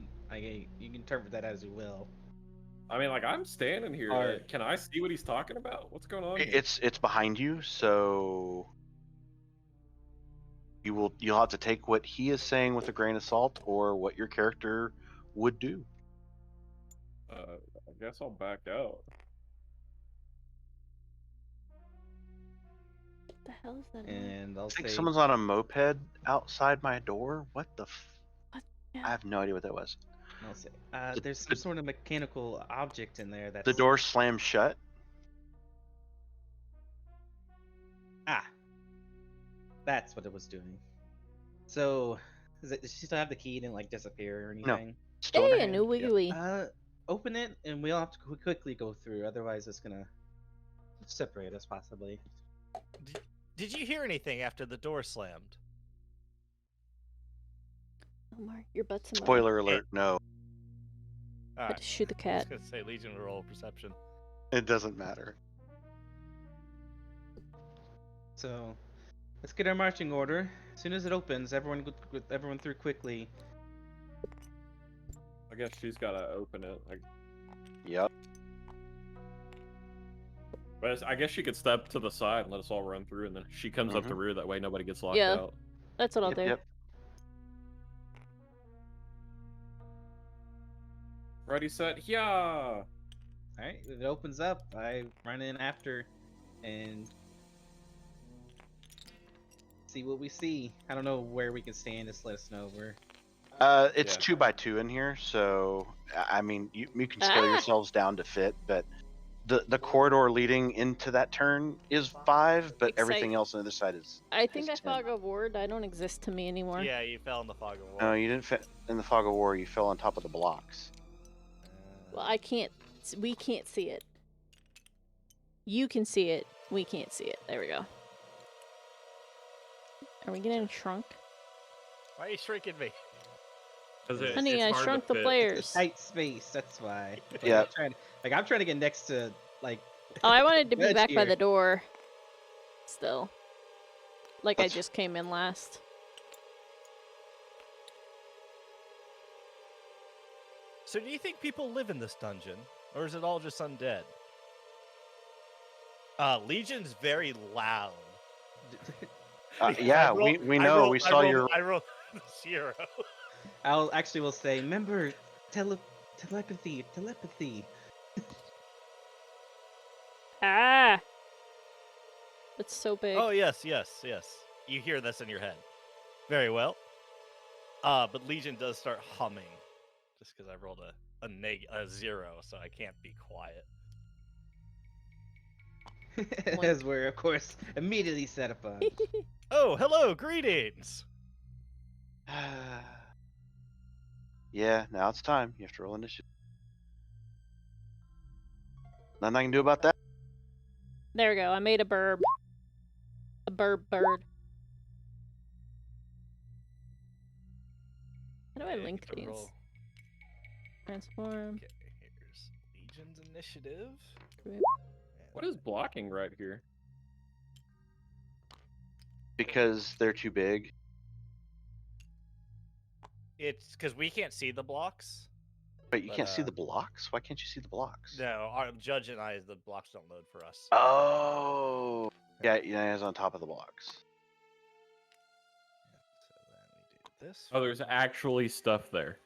can interpret that as you will. I mean, like I'm standing here. Or- Can I see what he's talking about? What's going on? Here? It's behind you, so you'll have to take what he is saying with a grain of salt, or what your character would do. I guess I'll back out. What the hell is that? and I'll I think say, someone's on a moped outside my door. What the? What? I have no idea what that was. I'll say, The- there's some the- sort of mechanical object in there that's The door slammed shut. ah, that's what it was doing. So, does she still have the key? It didn't like disappear or anything? Still in her Hey, a hand. new Yep. wiggly. Open it, and we'll have to quickly go through. Otherwise, it's gonna separate us possibly. Did you hear anything after the door slammed? Omar, your butt's in my way. Spoiler alert. No, All I right. just shoot the I cat. was gonna say Legion roll perception. it doesn't matter. So, let's get our marching order. As soon as it opens, everyone through quickly. I guess she's gotta open it. Like, Yep. but I guess she could step to the side and let us all run through, and then she comes up the rear. That way, nobody gets locked Yeah. out. That's what I'll Yep. do. Yep. Ready, set, yeah. All right, if it opens up, I run in after, and see what we see. I don't know where we can stand. Just let us know where. It's Yeah. 2 by 2 in here, so I mean, you can scale Ah! yourselves down to fit, but the corridor leading into that turn is 5, but everything else on the other side is. I think I 10. fog of ward. I don't exist to me anymore. Yeah, you fell in the fog of war. No, you didn't fit in the fog of war. You fell on top of the blocks. Well, I can't. We can't see it. You can see it. We can't see it. There we go. Are we getting shrunk? Why are you shrinking me? Honey, it's I hard to shrunk the fit. It's players. a tight space. That's why. Like, Yeah. I'm trying to get next to like. Oh, I wanted to be Edge back by here. the door. Still. Like I Let's- just came in last. So do you think people live in this dungeon? Or is it all just undead? Legion's very loud. Because yeah, I rolled- we I know. rolled- We I saw rolled- your. I rolled 0. Will say, remember telepathy. Ah! That's so big. Oh yes. You hear this in your head. Very well. But Legion does start humming, just because I rolled a 0, so I can't be quiet. As we're of course immediately set upon. Oh, hello, greetings. Yeah, now it's time. You have to roll initiative. Nothing I can do about that. There we go. I made a burb. A burb bird. How do I Okay, link get the these? roll. Transform. Okay, here's Legion's initiative. Group. What is blocking right here? Because they're too big. It's because we can't see the blocks. Wait, you But, can't see the blocks? Why can't you see the blocks? No, our judge and I, the blocks don't load for us. Oh. Yeah, it's on top of the blocks. So then we do this. Oh, there's actually stuff there.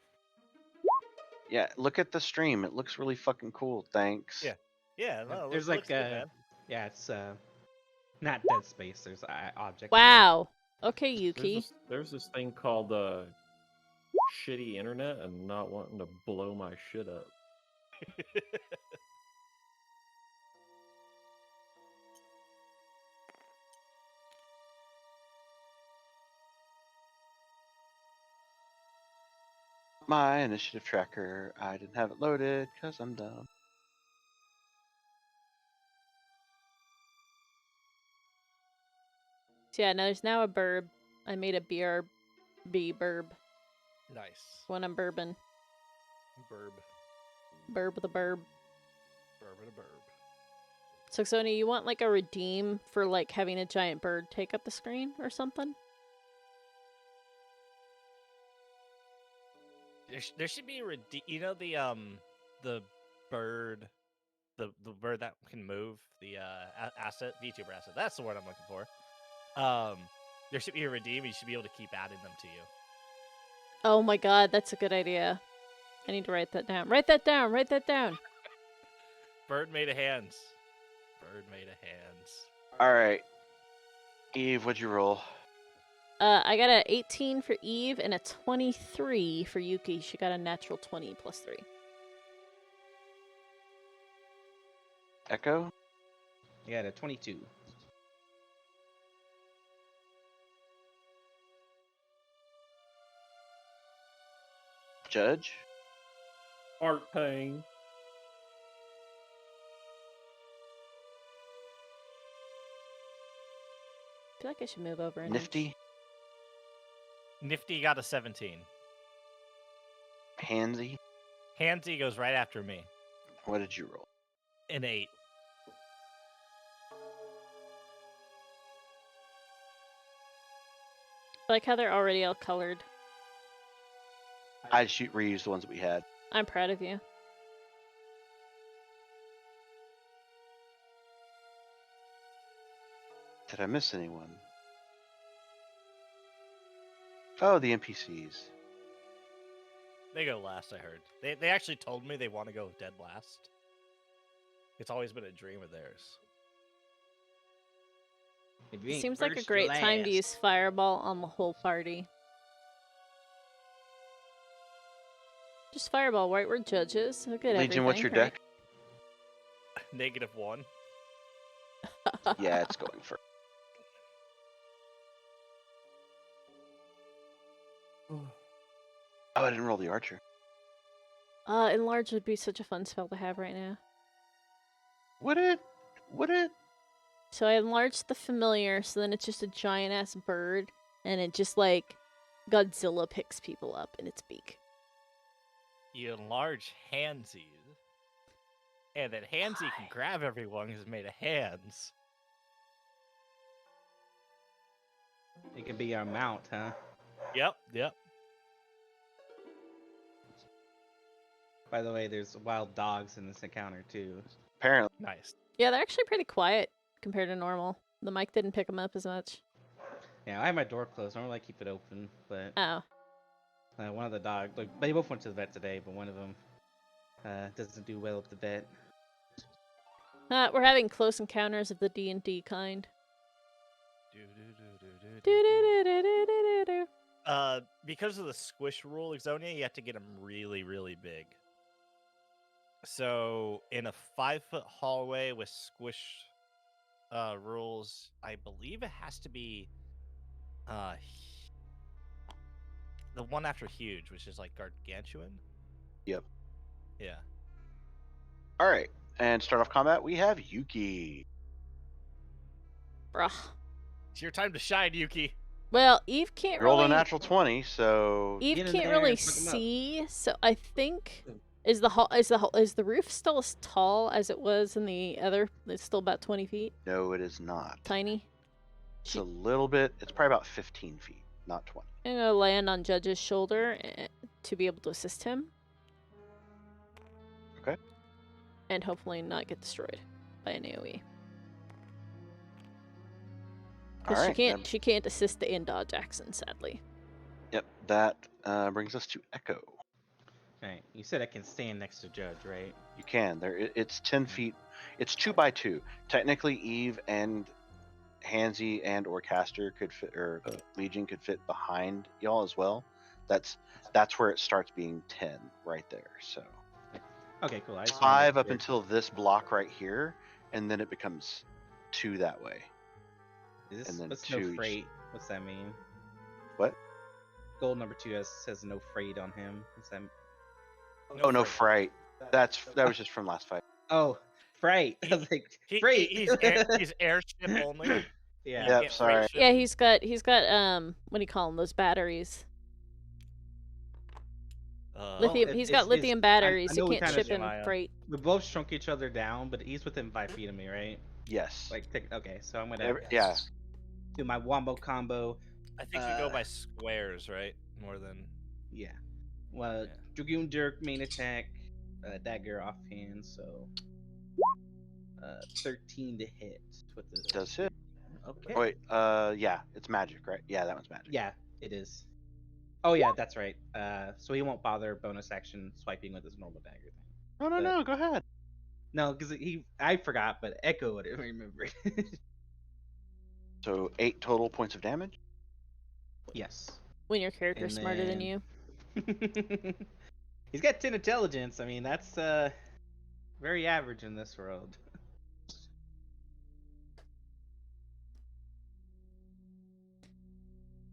Yeah, look at the stream. It looks really fucking cool. Thanks. Yeah. Yeah, no, There's looks like good, man. yeah, it's not dead space. There's objects. Wow. Okay, Yuki. There's this thing called shitty internet and not wanting to blow my shit up. My initiative tracker. I didn't have it loaded because I'm dumb. So yeah, there's now a burb. I made a BRB burb Nice. when I'm bourbon. Burb. Burb the burb. Burb and a burb. So Sony, you want like a redeem for like having a giant bird take up the screen or something? There should be a you know the bird, the bird that can move, the asset, VTuber asset. That's the word I'm looking for. There should be a redeem. You should be able to keep adding them to you. Oh my god, that's a good idea. I need to write that down. Write that down. Write that down. Bird made of hands. Bird made of hands. All right. Eve, what'd you roll? I got a 18 for Eve and a 23 for Yuki. She got a natural 20 plus 3. Echo? I got a 22. Judge? Heart pain. I feel like I should move over an Nifty? inch. Nifty got a 17. Handsy? Hansy goes right after me. What did you roll? An 8. I like how they're already all colored. I reused the ones that we had. I'm proud of you. Did I miss anyone? Oh, the NPCs. They go last, I heard. They actually told me they want to go dead last. It's always been a dream of theirs. If you It ain't seems like a first, you're great time to last. use Fireball on the whole party. Just Fireball, right? We're judges. Look at Legion, what's your everything, deck? -1. right? Yeah, it's going for. Oh, I didn't roll the archer. Enlarge would be such a fun spell to have right now. Would it? Would it? So I enlarged the familiar, so then it's just a giant ass bird, and it just like Godzilla picks people up in its beak. You enlarge Hansy. And that Hansy can grab everyone who's made of hands. It could be our mount, huh? Yep. By the way, there's wild dogs in this encounter too. Apparently. Nice. Yeah, they're actually pretty quiet compared to normal. The mic didn't pick them up as much. Yeah, I have my door closed. Normally I keep it open, but Oh. one of the dogs, like they both went to the vet today, but one of them doesn't do well at the vet. We're having close encounters of the D&D kind. Because of the squish rule, Exonia, you have to get them really, really big. So in a 5-foot hallway with squish rules, I believe it has to be the one after huge, which is like gargantuan. Yep. Yeah. All right. And start off combat, we have Yuki. Bruh. It's your time to shine, Yuki. Well, Eve can't Rolled really... a natural 20, so Eve Get in can't there really and fuck 'em up. see, so I think... Is the roof still as tall as it was in the other? It's still about 20 feet? no, it is not. Tiny? It's a little bit. It's probably about 15 feet, not 20. I'm gonna land on Judge's shoulder to be able to assist him. Okay. And hopefully not get destroyed by an AoE. All Because right. she can't assist the Indod Jackson, sadly. Yep. That brings us to Echo. Right. You said I can stand next to Judge, right? You can. It's 10 feet. It's 2 by 2. Technically, Eve and Hansy and or Caster could fit, or Legion could fit behind y'all as well. That's where it starts being 10 right there. So Okay, cool. I just wanted to 5 make up sure. until this block right here, and then it becomes 2 that way. Is this, and then what's 2 no each. freight? What's that mean? What? Goal number 2 says no freight on him. What's that? Oh, no fright. That was just from last fight. Oh, freight. I was like, freight. He's airship only. Yeah. Yep, Freight sorry. ship. Yeah, he's got what do you call them? Those batteries. Lithium. He's got lithium batteries. I You know we can't kinda ship him Maya. freight. We both shrunk each other down, but he's within 5 feet of me, right? Yes. Like, okay, so I'm gonna Yeah. do my wombo combo. I think you go by squares, right? More than Yeah. Well, Yeah. Dragoon Jerk main attack, dagger offhand, so 13 to hit with this. Does hit. Okay. Oh, wait. Yeah. It's magic, right? Yeah, that one's magic. Yeah, it is. Oh yeah, that's right. So he won't bother bonus action swiping with his normal dagger thing. No. Go ahead. No, because I forgot, but Echo would have remembered. So 8 total points of damage. Yes. When your character's And smarter than then- you. He's got 10 intelligence. I mean, that's very average in this world.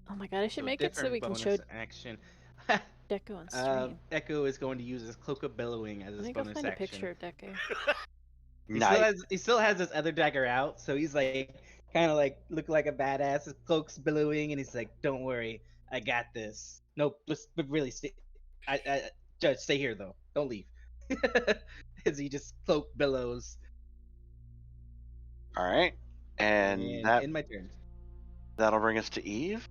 Oh my god, I should So make it so different we can bonus show action. Deco on stream. Echo is going to use his Cloak of Billowing as Let his me go bonus find a action. picture of Deco. Nice. He still has his other dagger out, so he's like kind of like look like a badass. His cloak's billowing, and he's like, "Don't worry, I got this." Nope, but really, Judge, stay here though. Don't leave. As he just cloak billows. All right, and In my turn. that'll bring us to Eve.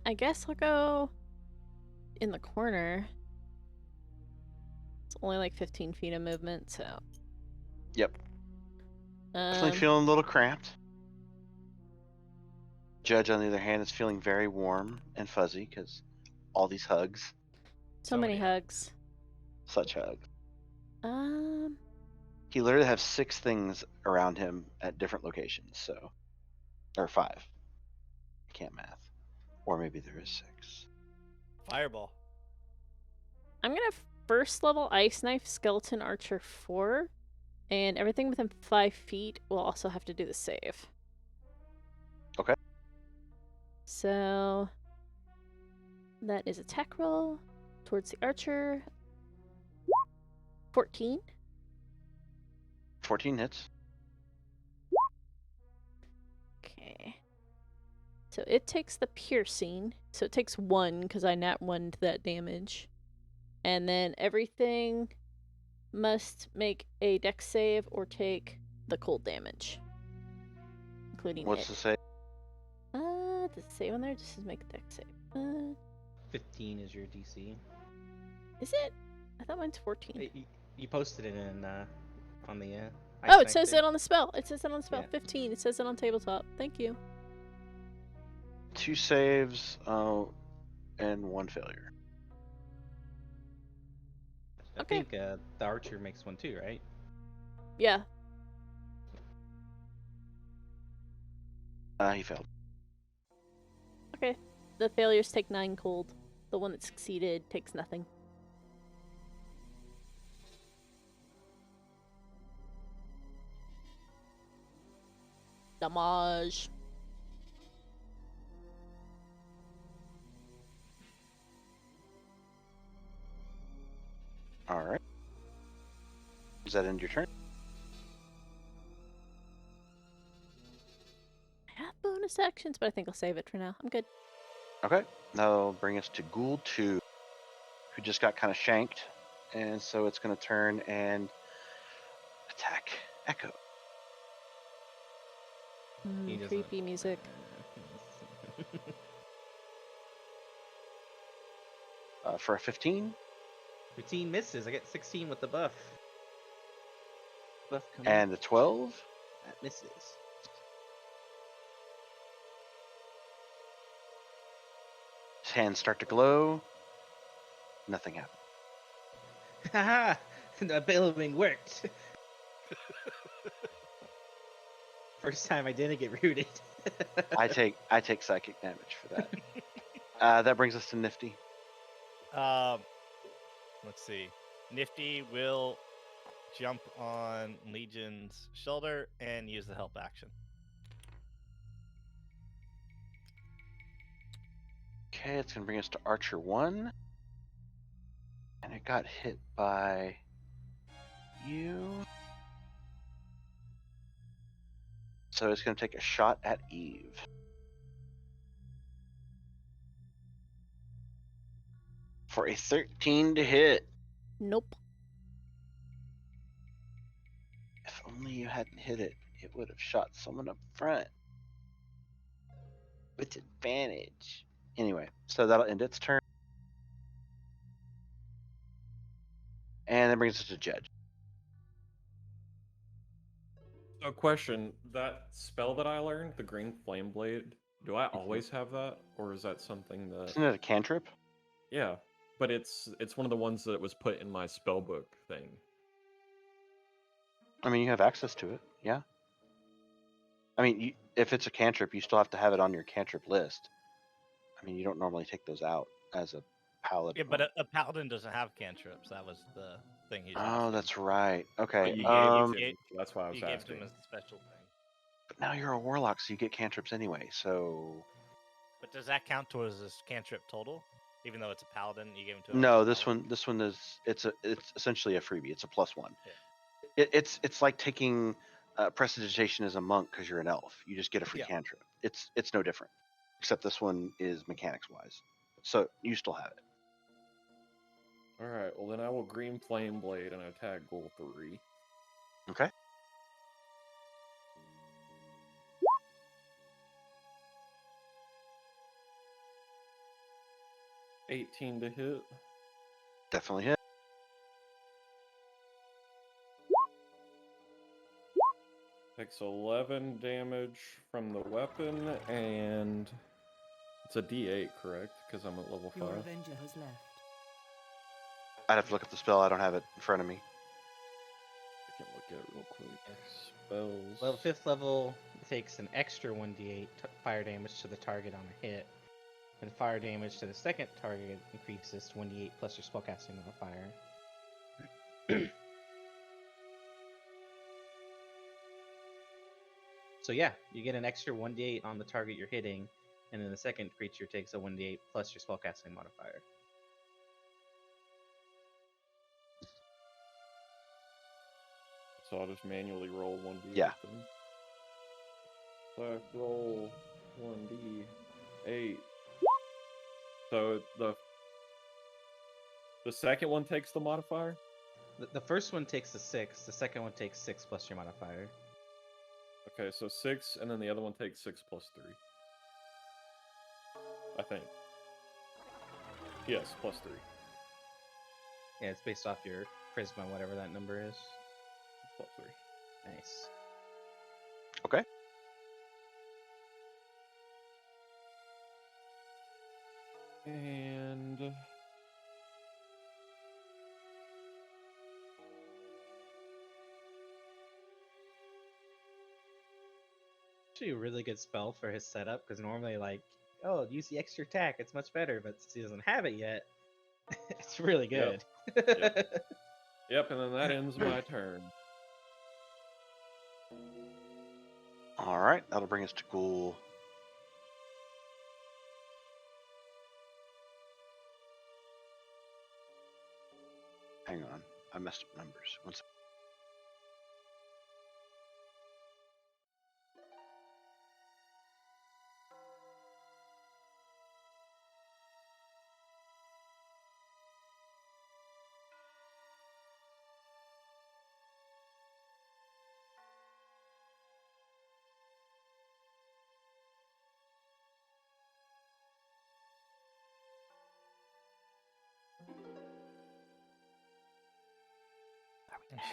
I guess I'll go in the corner. It's only like 15 feet of movement, so. Yep. Definitely feeling a little cramped. Judge, on the other hand, is feeling very warm and fuzzy because all these hugs. So many hugs. Such hugs. Um, He literally has 6 things around him at different locations, so. Or 5. I can't math. Or maybe there is 6. Fireball. I'm gonna first level Ice Knife Skeleton Archer 4, and everything within 5 feet will also have to do the save. Okay. So that is attack roll towards the archer. 14. 14 hits. Okay. So it takes the piercing. So it takes 1 because I nat 1 to that damage. And then everything must make a dex save or take the cold damage. Including What's it. the say? Does it say on there? Just says make a dex save. 15 is your DC. Is it? I thought mine's 14. You posted it in on the. Oh, it says it on the spell. It says it on the spell. Yeah. 15. It says it on tabletop. Thank you. 2 saves and 1 failure. I Okay. think the archer makes one too, right? Yeah. He failed. Okay. The failures take 9 cold. The one that succeeded takes nothing. Damage. All right. Does that end your turn? I have bonus actions, but I think I'll save it for now. I'm good. Okay. That'll bring us to Ghoul 2, who just got kind of shanked. And so it's going to turn and attack Echo. He doesn't- Creepy music. For a 15. 15 misses. I get 16 with the buff. Buff coming. And a 12. That misses. His hands start to glow. Nothing happens. Haha! The billowing worked. First time I didn't get rooted. I take psychic damage for that. That brings us to Nifty. Let's see. Nifty will jump on Legion's shoulder and use the help action. Okay, it's going to bring us to Archer 1. And it got hit by you. So it's going to take a shot at Eve. For a 13 to hit. Nope. If only you hadn't hit it, it would have shot someone up front. With advantage. Anyway, so that'll end its turn. And that brings us to Judge. So, question: that spell that I learned, the Green Flame Blade, do I always have that, or is that something that? Isn't it a cantrip? Yeah, but it's one of the ones that was put in my spellbook thing. I mean, you have access to it. Yeah. I mean, if it's a cantrip, you still have to have it on your cantrip list. I mean, you don't normally take those out as a paladin. Yeah, but a paladin doesn't have cantrips. That was the thing he's asking. Oh, that's right. But Okay. you gave it to Ga- him, so that's why I was You gave it to asking. him as a special thing. But now you're a warlock, so you get cantrips anyway. So But does that count towards his cantrip total? Even though it's a paladin, you gave him to him. no, as a this paladin? one is it's essentially a freebie. It's a +1. Yeah. It's like taking prestidigitation as a monk because you're an elf. You just get a free Yeah. cantrip. It's no different, except this one is mechanics wise. So you still have it. All right. Well, then I will green flame blade and attack goal 3. Okay. $18 to hit. Definitely hit. Takes 11 damage from the weapon, and it's a D8, correct? Because I'm at level 5. Your Avenger has left. I'd have to look up the spell. I don't have it in front of me. I can look at it real quick. Spells. Well, 5th level takes an extra 1d8 fire damage to the target on a hit. And fire damage to the second target increases to 1d8 plus your spellcasting modifier. So yeah, you get an extra 1d8 on the target you're hitting, and then the second creature takes a 1d8 plus your spellcasting modifier. So I'll just manually roll 1d8 Yeah. then. So I roll 1d8. So the second one takes the modifier? The first one takes the 6, the second one takes 6 plus your modifier. Okay, so 6, and then the other one takes 6 plus 3. I think. Yes, plus 3. Yeah, it's based off your Prisma, whatever that number is. Plus 3. Nice. Okay. And Actually a really good spell for his setup, because normally like, oh, use the extra attack, it's much better, but since he doesn't have it yet, it's really good. Yep, and then that ends my turn. All right. That'll bring us to Ghoul. Hang on. I messed up numbers. One second.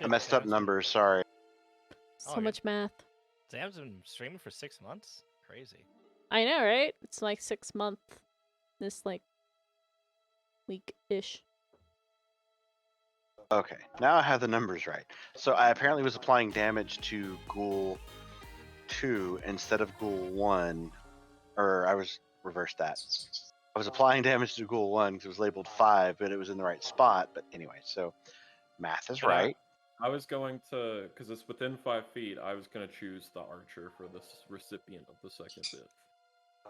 I messed up numbers. Sorry. So you're- much math. Sam's been streaming for 6 months. Crazy. I know, right? It's like 6 month. This like week-ish. Okay, now I have the numbers right. So I apparently was applying damage to Ghoul 2 instead of Ghoul 1, or I was reversed that. I was applying damage to Ghoul 1 because it was labeled 5, but it was in the right spot. But anyway, so math is And right. I was going to, because it's within 5 feet, I was going to choose the archer for this recipient of the second bit.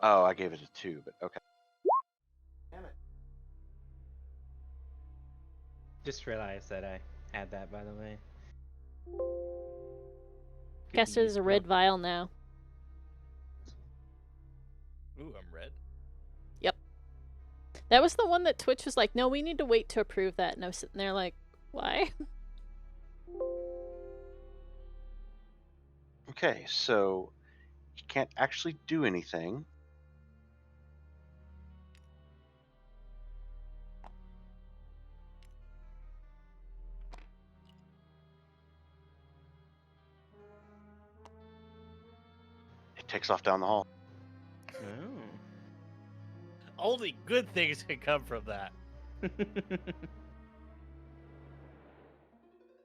Oh, I gave it a 2, but okay. Damn it. Just realized that I had that, by the way. Guess there's a red vial now. Ooh, I'm red. That was the one that Twitch was like, no, we need to wait to approve that. And I was sitting there like, why? Okay, so you can't actually do anything. It takes off down the hall. Oh. Only good things can come from that.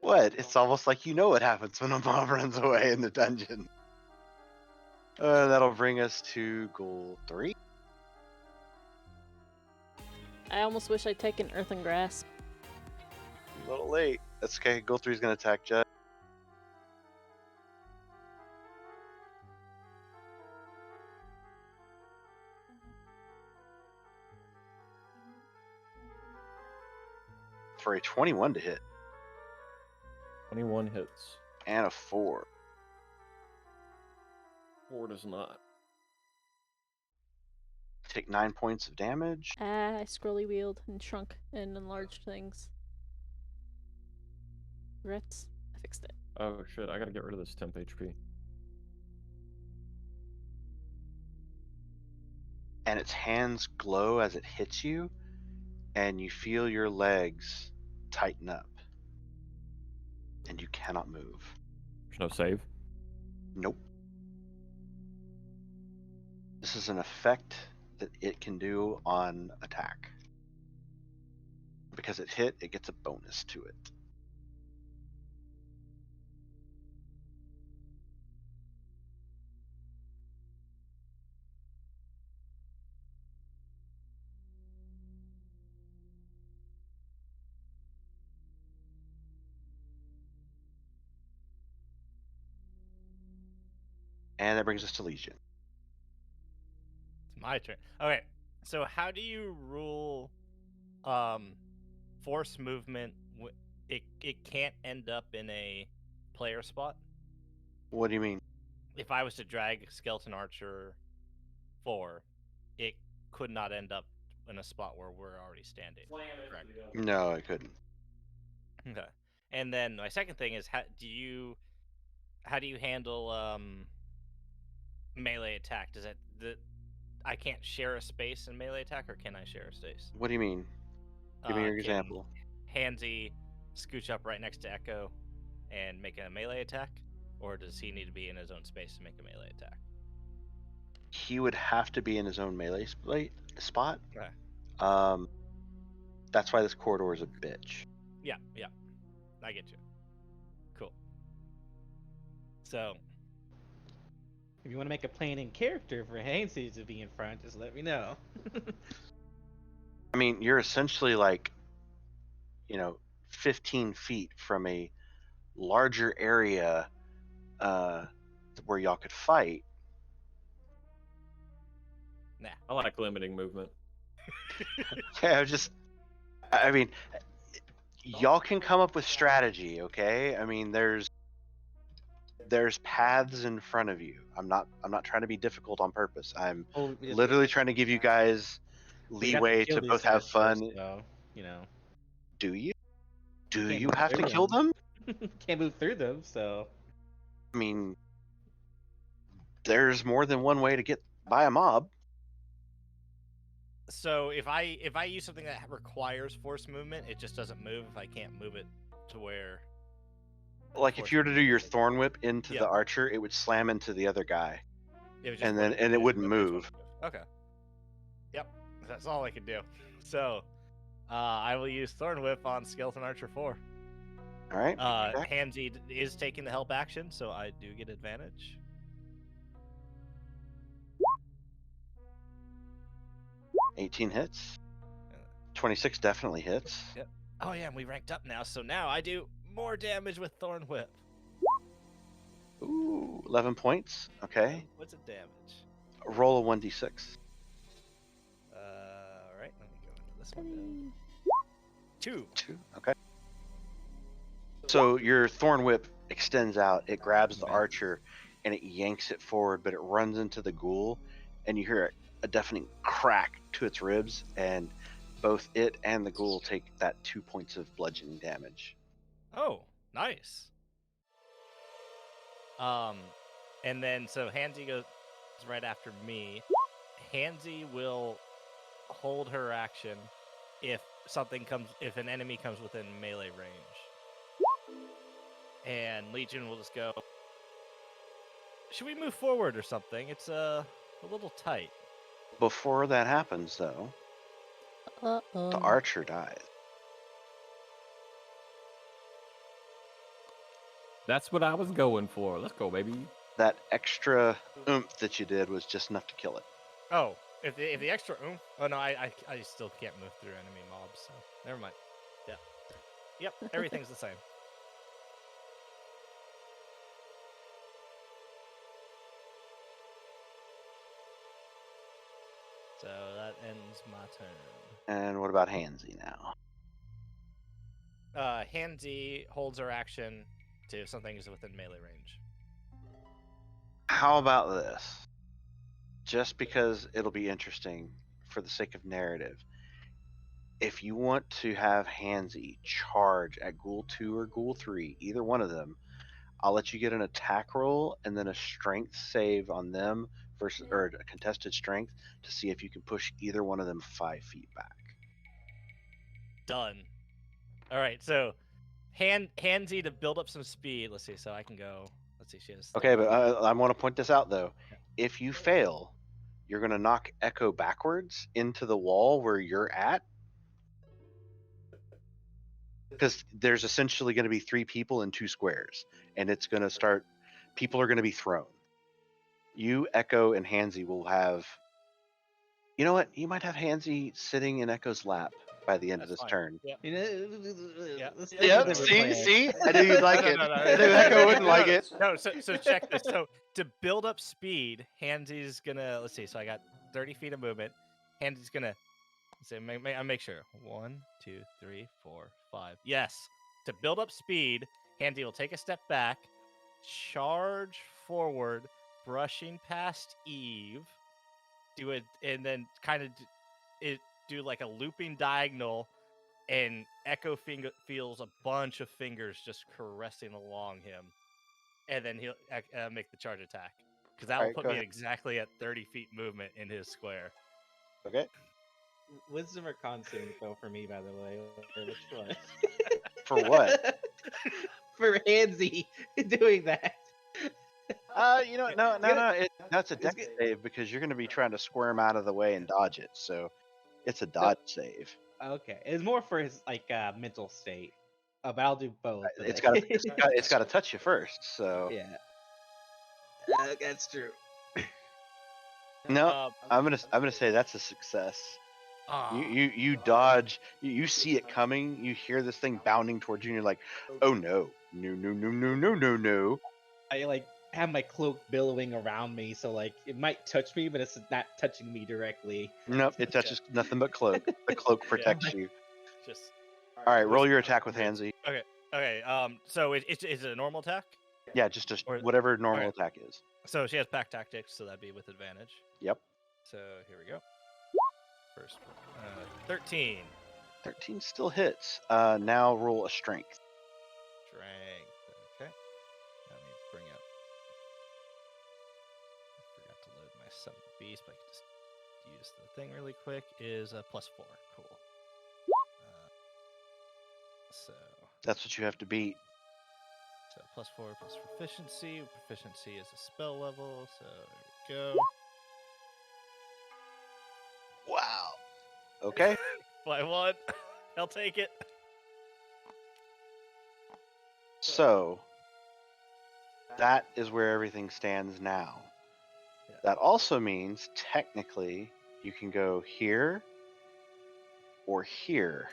Well, what? It's almost like you know what happens when a mob runs away in the dungeon. That'll bring us to goal 3. I almost wish I'd taken Earthen Grasp. A little late. That's okay. Goal 3 is going to attack Judd. For a 21 to hit. 21 hits. And a 4. 4 does not. Take 9 points of damage. I scrolly wheeled and shrunk and enlarged things. Regrets. I fixed it. Oh shit, I gotta get rid of this temp HP. And its hands glow as it hits you, and you feel your legs tighten up. And you cannot move. There's no save. Nope. This is an effect that it can do on attack. Because it hit, it gets a bonus to it. And that brings us to Legion. It's my turn. Okay, so how do you rule force movement? It can't end up in a player spot. What do you mean? If I was to drag Skeleton Archer 4, it could not end up in a spot where we're already standing. Correct. No, I couldn't. Okay. And then my second thing is how do you handle melee attack? Does it I can't share a space in melee attack, or can I share a space? What do you mean? Give me your Can example. Hansy scooch up right next to Echo and make a melee attack, or does he need to be in his own space to make a melee attack? He would have to be in his own melee spot. Okay. That's why this corridor is a bitch. Yeah, I get you. Cool. So, If you want to make a plan in character for Hainsey to be in front, just let me know. I mean, you're essentially like, 15 feet from a larger area where y'all could fight. nah. I like limiting movement. Yeah, I mean, y'all can come up with strategy, okay? I mean, there's paths in front of you. I'm not trying to be difficult on purpose. I'm literally trying to give you guys leeway to both have fun. First, though, Do you? Do Can't you move have to through kill them? Can't move through them, so. I mean, there's more than one way to get by a mob. So if I use something that requires force movement, it just doesn't move if I can't move it to where. Like if you were to do your thorn whip into Yeah. the archer, it would slam into the other guy, It and it wouldn't move. Okay. Yep, that's all I could do. So, I will use Thorn Whip on Skeleton Archer 4. All right. Hansy is taking the help action, so I do get advantage. $18 hits. 26 definitely hits. Yep. Oh yeah, and we ranked up now, so now I do more damage with Thorn Whip. Ooh, 11 points. Okay. What's the damage? Roll a 1d6. All right, let me go into this one. 2. 2. Okay. So your thorn whip extends out. It grabs the archer, and it yanks it forward, but it runs into the ghoul, and you hear a deafening crack to its ribs, and both it and the ghoul take that 2 points of bludgeoning damage. Oh, nice. And then so Hansy goes right after me. Hansy will hold her action if an enemy comes within melee range. And Legion will just go, should we move forward or something? It's a little tight. Before that happens, though, the archer dies. That's what I was going for. Let's go, baby. That extra oomph that you did was just enough to kill it. Oh, if the extra oomph. Oh no, I still can't move through enemy mobs. So never mind. Yeah. Yep. Everything's the same. So that ends my turn. And what about Hansy now? Handsy holds her action to something is within melee range. How about this? Just because it'll be interesting for the sake of narrative. If you want to have Hansy charge at Ghoul 2 or Ghoul 3, either one of them, I'll let you get an attack roll and then a strength save on them versus or a contested strength to see if you can push either one of them 5 feet back. Done. All right, so Handsy to build up some speed. Let's see. So I can go. Let's see. She has. Okay, but I want to point this out though. If you fail, you're going to knock Echo backwards into the wall where you're at. Because there's essentially going to be 3 people in 2 squares, and it's going to start. People are going to be thrown. You, Echo, and Hansy will have. You know what? You might have Hansy sitting in Echo's lap by the end of That's this fine. turn. Yep. You know, Yeah. let's Yeah, think yeah, of a different plan. See, I knew you'd like No, it. no, no, I knew Echo wouldn't like it. No, so check this. So to build up speed, Hansy's gonna let's see. So I got 30 feet of movement. Hansy's gonna say make sure 1, 2, 3, 4, 5. Yes. To build up speed, Hansy will take a step back, charge forward, brushing past Eve, do it, and then kind of do like a looping diagonal. And Echo feels a bunch of fingers just caressing along him, and then he'll make the charge attack because that will Alright, put go me ahead. exactly at 30 feet movement in his square. Okay. Wisdom or con saving throw for me, by the way. Or which one? For what? For Hansy doing that. You know, no. That's a It's dex good. save because you're going to be trying to squirm out of the way and dodge it. So it's a dodge save. Okay, it's more for his like mental state. But I'll do both. It's got to touch you first. So Yeah, that's true. no, I'm gonna say that's a success. Ah, You dodge. You see it coming. You hear this thing bounding towards you, and you're like, oh no, no. I like have my cloak billowing around me, so like it might touch me, but it's not touching me directly. Nope, it touches nothing but cloak. The cloak protects you. just All right, roll your attack with Hansy. okay. So is it a normal attack? Yeah, just Or- whatever normal okay. attack is. So she has pack tactics, so that'd be with advantage. Yep. So here we go. First, 13 13 still hits. Now roll a strength. strength. Okay. Let me bring up. I forgot to load my Summon Beast, but I can just use the thing really quick. Is a +4. Cool. So That's what you have to beat. +4 plus proficiency. Proficiency is a spell level. So there we go. Wow. Okay. By 1. I'll take it. So that is where everything stands now. Yeah. That also means technically you can go here or here.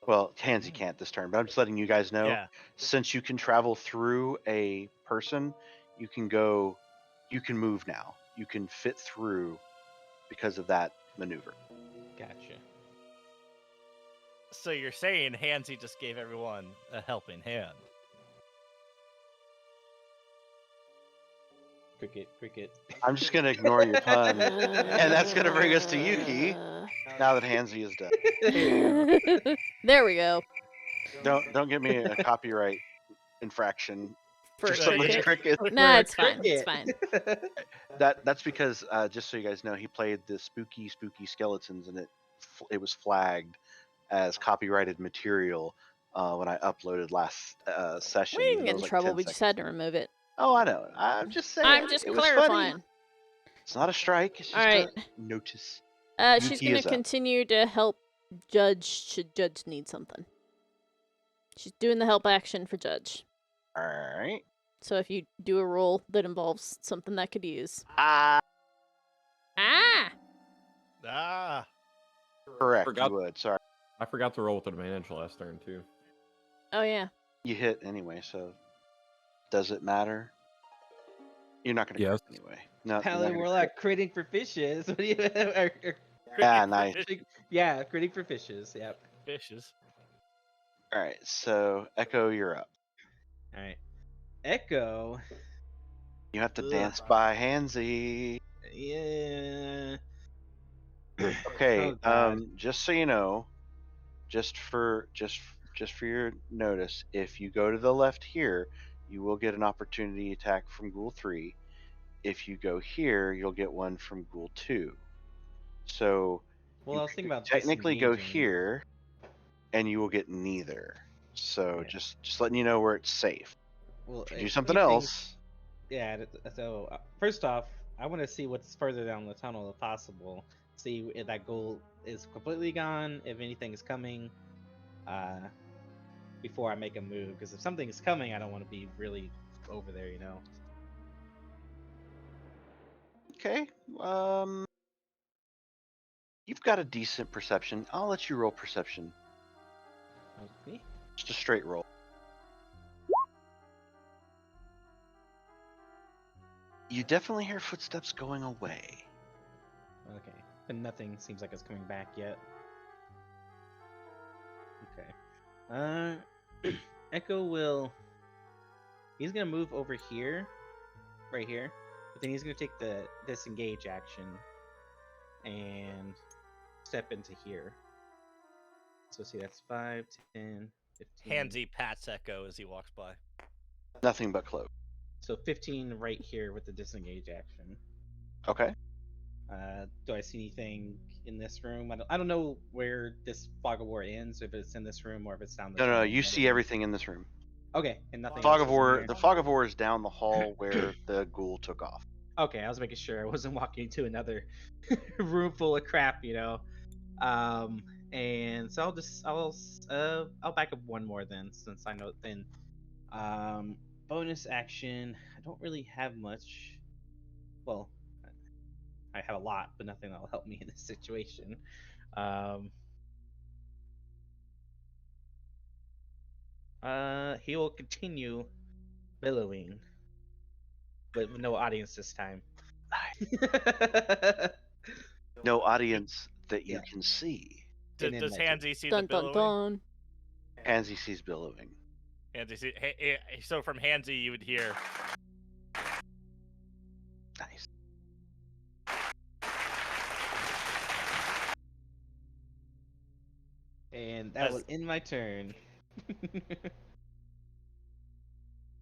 Well, Tansy can't this turn, but I'm just letting you guys know. Yeah. Since you can travel through a person, you can move now. You can fit through because of that maneuver. Gotcha. So you're saying Hansy just gave everyone a helping hand? Cricket. I'm just going to ignore your pun, and that's going to bring us to Yuki now that Hansy is done. There we go. Don't give me a copyright infraction For so much cricket. cricket. Nah, it's fine. It's fine. That's because just so you guys know, he played the spooky skeletons, and it was flagged as copyrighted material when I uploaded last session. We even didn't though get it in was like trouble. 10 We just seconds. had to remove it. Oh, I know. I'm just saying. I'm just it was funny. clarifying. It's not a strike. It's just All right. a notice. She's Yuki gonna is up. continue to help Judge should Judge need something. She's doing the help action for Judge. All right. So if you do a roll that involves something that could use. Ah, Ah. correct. Forgot- You would. Sorry, I forgot to roll with advantage last turn too. Oh, yeah. you hit anyway. So, does it matter? You're not gonna Yes. crit anyway. No, you're not Paladin gonna Warlock critting for fishes. What do you? crit. Yeah, nice. Yeah, critting for fishes. Yep. Fishes. All right. So, Echo, you're up. All right. Echo. You have to Ugh. dance by Hansy. Yeah. Okay. Oh, God. Just so you know, just for your notice, if you go to the left here, you will get an opportunity attack from Ghoul 3. If you go here, you'll get one from Ghoul 2. So Well, you I was thinking about technically go disengaging. here, and you will get neither. So Yeah. just letting you know where it's safe. Well, If you a do something few things- else, Yeah. So first off, I want to see what's further down the tunnel if possible. See if that goal is completely gone. If anything is coming, before I make a move. Because if something is coming, I don't want to be really over there. You know. okay. You've got a decent perception. I'll let you roll perception. Okay. Just a straight roll. You definitely hear footsteps going away. Okay. But nothing seems like it's coming back yet. Okay. Echo will. He's gonna move over here, right here. But then he's gonna take the disengage action and step into here. So see, that's 5, 10, 15. Handsy pats Echo as he walks by. Nothing but cloak. So 15 right here with the disengage action. Okay. Do I see anything in this room? I don't know where this fog of war ends. If it's in this room or if it's down this. No, room, you another see room. everything in this room. Okay, and nothing. Fog else of is in War. there? The Fog of War is down the hall where the ghoul took off. Okay, I was making sure I wasn't walking into another room full of crap, you know. And so I'll back up one more then, since I know then. Bonus action. I don't really have much. Well, I have a lot, but nothing that'll help me in this situation. He will continue billowing, but with no audience this time. No audience that you Yeah. can see. And then Does magic. Handsy see Dun the dun billowing? dun. Hansy sees billowing. Handsy see, so from Handsy you would hear. Nice. And that As- will end my turn.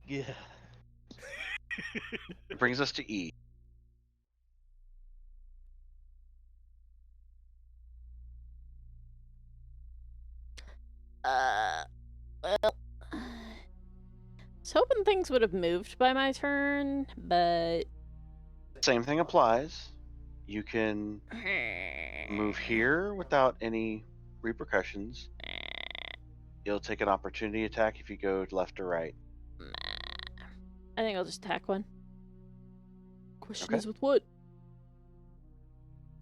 Yeah. It brings us to E. Well, I was hoping things would have moved by my turn, but Same thing applies. You can move here without any repercussions. You'll take an opportunity attack if you go left or right. I think I'll just attack one. Question Okay. is with what?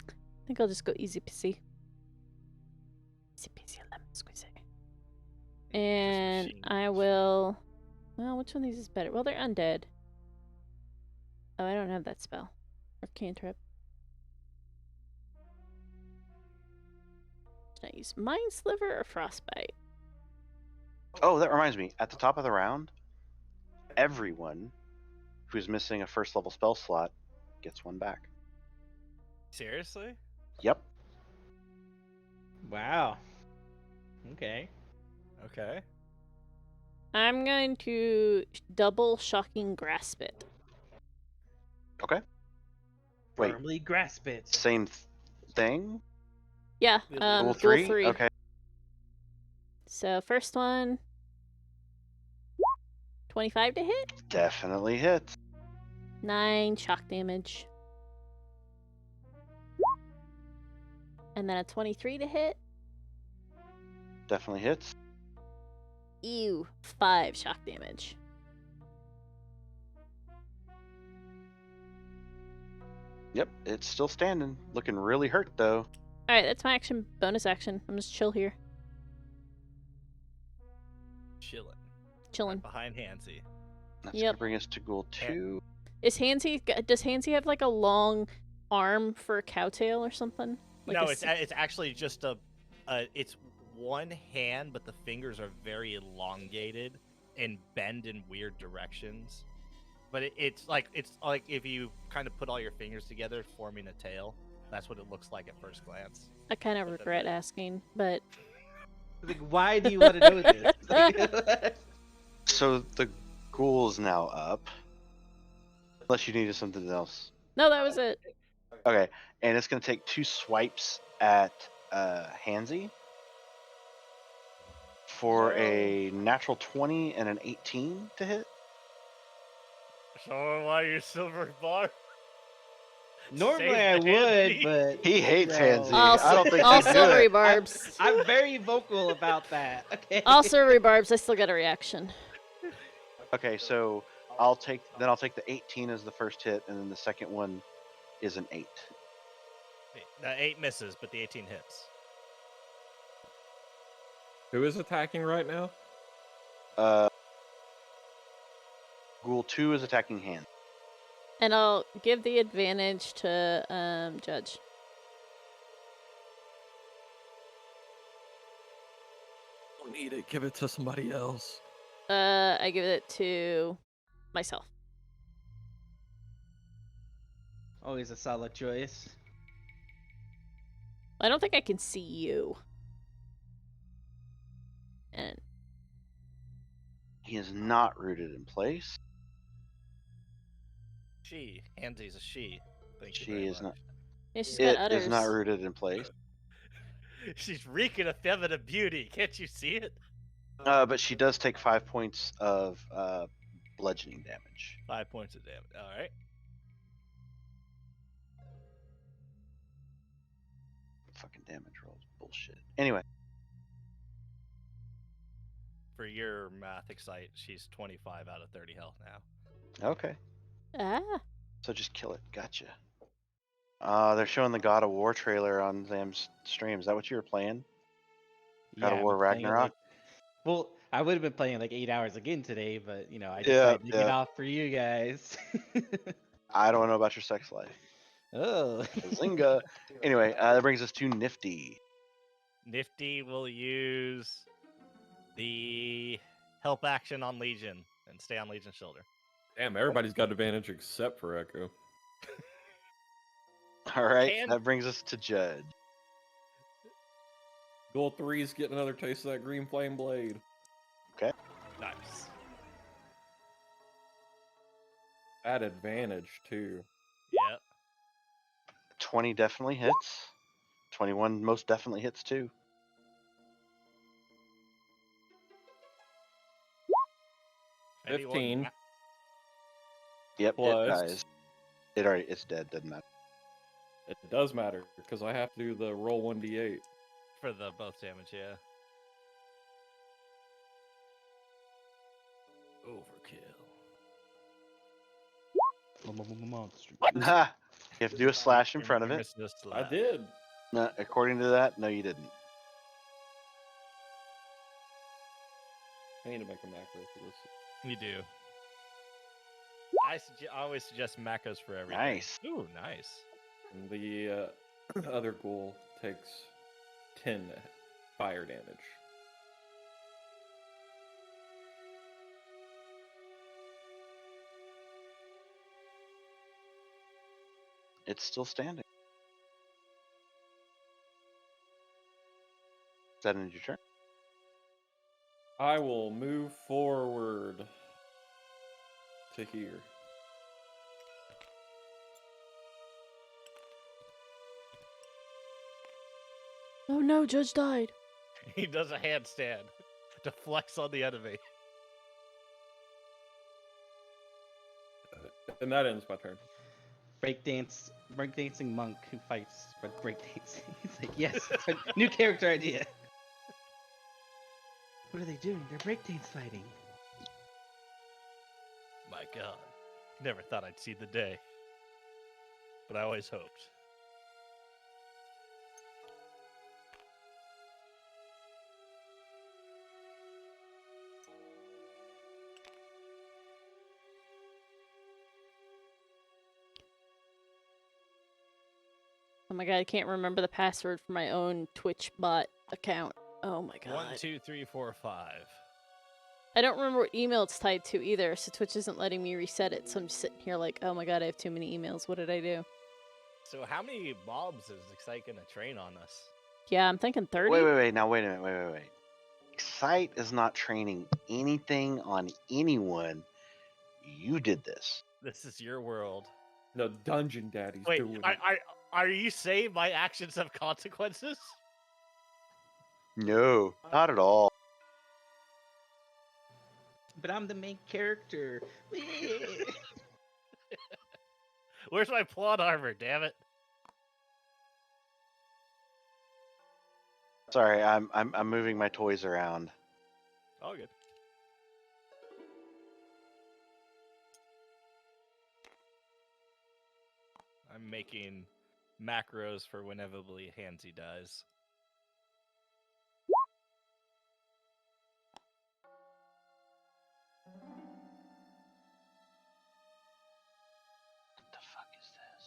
I think I'll just go easy peasy. Easy peasy lemon squeezy. And machine I will. Well, which one of these is better? Well, they're undead. Oh, I don't have that spell. Or cantrip. Should I use Mind Sliver or Frostbite? Oh, that reminds me. At the top of the round, everyone who's missing a first level spell slot gets one back. Seriously? Yep. Wow. Okay. Okay. I'm going to double Shocking Grasp it. Okay. Wait. Firmly grasp it. Same thing? Yeah, Ghoul Ghoul Ghoul 3? 3. Okay. So, first one. 25 to hit. Definitely hits. 9 shock damage. And then a 23 to hit. Definitely hits. Ew. 5 shock damage. Yep, it's still standing. Looking really hurt though. Alright, that's my action. Bonus action. I'm just chill here. Chilling. Chilling. Right behind Hansy. That's Yep. gonna bring us to goal 2. Does Hansy have like a long arm for a cowtail or something? Like No, a it's actually just it's one hand, but the fingers are very elongated and bend in weird directions. But it's like if you kind of put all your fingers together, forming a tail. That's what it looks like at first glance. I kind of regret asking, but Like, why do you want to know this? So the ghoul is now up. Unless you needed something else. no, that was it. Okay, and it's gonna take 2 swipes at Hansy for a natural 20 and an 18 to hit. So why your silver bar? Normally Save I the would, Hansy. but He hates no. Hansy. All, I don't think all he'd do silvery it. barbs. I'm very vocal about that. Okay. All silvery barbs. I still get a reaction. Okay, so I'll take the 18 as the first hit, and then the second one is an 8. The 8 misses, but the 18 hits. Who is attacking right now? Ghoul 2 is attacking Hand. And I'll give the advantage to Judge. Don't need it. Give it to somebody else. I give it to myself. Always a solid choice. I don't think I can see you. And He is not rooted in place. Hansy's a she. Thank you She very is much. yeah, she's It got udders. is not rooted in place. She's reeking of feminine beauty. Can't you see it? But she does take 5 points of bludgeoning damage. 5 points of damage. All right. Fucking damage rolls. Bullshit. Anyway, For your math excite, she's 25 out of 30 health now. okay. Ah. So just kill it. Gotcha. They're showing the God of War trailer on Zam's stream. Is that what you were playing? God of I've War been playing, Ragnarok? well, I would have been playing like 8 hours again today, but I Yeah, decided to get yeah. off for you guys. I don't know about your sex life. Oh. Zinga. Anyway, that brings us to Nifty. Nifty will use the help action on Legion and stay on Legion's shoulder. Damn, everybody's got advantage except for Echo. All right, Can- that brings us to Judge. Goal 3's getting another taste of that green flame blade. Nice. At advantage, too. Yep. 20 definitely hits. 21 most definitely hits too. Anyone 15. ma- Yep, Plus- it dies. It's dead, doesn't matter. It does matter, because I have to do the roll 1d8. for the both damage, yeah. Overkill. Monster. Ha! You have to do a slash in front of You're it. missing a I slash. did. No, according to that, no, you didn't. I need to make a macro for this. You do. I always suggest macros for everything. Nice. Ooh, nice. And the other ghoul takes 10 fire damage. It's still standing. Is that end your turn? I will move forward to here. Oh no, Judge died. He does a handstand to flex on the enemy. And that ends my turn. Breakdancing monk who fights for breakdancing. He's like, yes, it's a new character idea. What are they doing? They're breakdance fighting. My God, never thought I'd see the day, but I always hoped. Oh my god, I can't remember the password for my own Twitch bot account. Oh my god. 1, 2, 3, 4, 5. I don't remember what email it's tied to either, so Twitch isn't letting me reset it, so I'm just sitting here like, oh my god, I have too many emails. What did I do? So how many mobs is Excite gonna train on us? Yeah, I'm thinking 30. Wait. Now, wait a minute. Wait. Excite is not training anything on anyone. You did this. This is your world. No, Dungeon Daddy's Wait, doing it. are you saying my actions have consequences? No, not at all. But I'm the main character. Where's my plot armor, damn it? Sorry, I'm moving my toys around. All good. I'm making macros for whenever Hansy dies. What the fuck is this?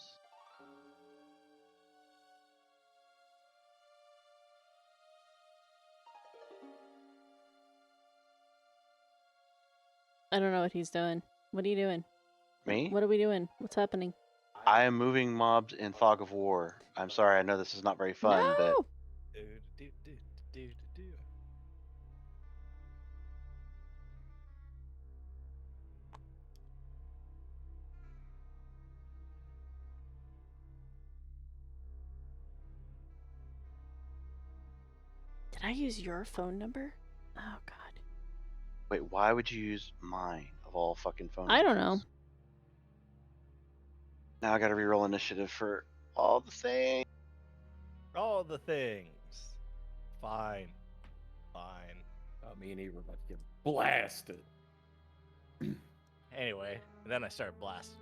I don't know what he's doing. What are you doing? Me? What are we doing? What's happening? I am moving mobs in Fog of War. I'm sorry, I know this is not very fun, but No! Did I use your phone number? Oh god. wait, why would you use mine of all fucking phone I don't know. numbers? Now I gotta reroll initiative for all the things. All the things. Fine. Me and Eve were about to get blasted. Anyway, then I started blasting.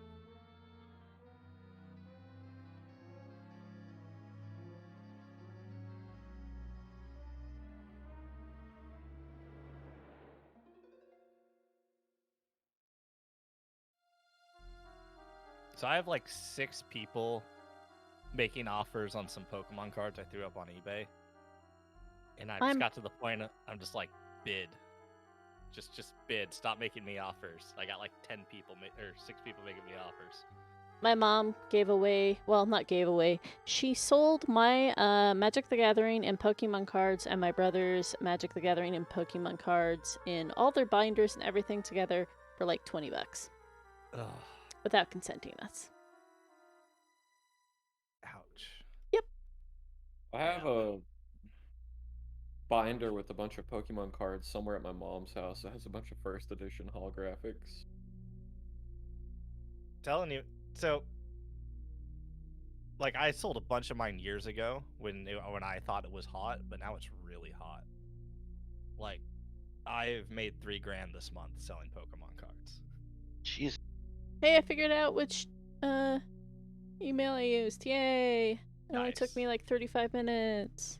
So I have like 6 people making offers on some Pokemon cards I threw up on eBay. And I just got to the point I'm just like, bid. Just bid. Stop making me offers. I got like 10 people or 6 people making me offers. My mom gave away, well, not gave away, she sold my Magic the Gathering and Pokemon cards and my brother's Magic the Gathering and Pokemon cards in all their binders and everything together for like $20. Ugh. Without consenting us. Ouch. Yep. I have a binder with a bunch of Pokemon cards somewhere at my mom's house that has a bunch of first edition holographics. Telling you. So, like, I sold a bunch of mine years ago when I thought it was hot, but now it's really hot. Like, I've made $3,000 this month selling Pokemon cards. Jeez. Hey, I figured out which email I used. Yay! It only took me like 35 minutes.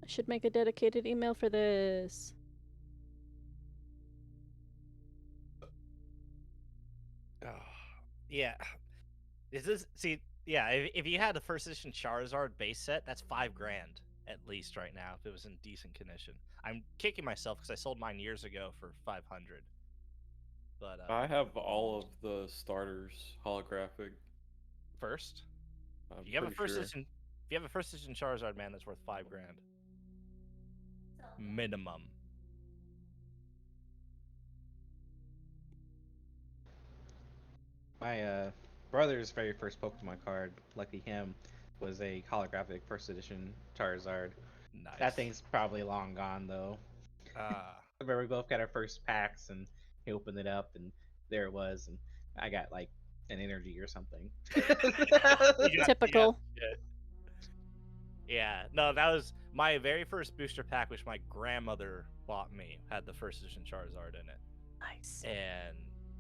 I should make a dedicated email for this. Oh, yeah. Is this yeah, if you had the first edition Charizard base set, that's $5,000 at least right now if it was in decent condition. I'm kicking myself because I sold mine years ago for 500. But I have all of the starters holographic. First, I'm if you have a pretty first sure. edition, if you have a first edition Charizard, man, that's worth $5,000 minimum. My brother's very first Pokemon card, lucky him, was a holographic first edition Charizard. Nice. That thing's probably long gone though. I remember we both got our first packs and he opened it up and there it was and I got like an energy or something. Typical. Yeah, no, that was my very first booster pack, which my grandmother bought me. Had the first edition Charizard in it, Nice. and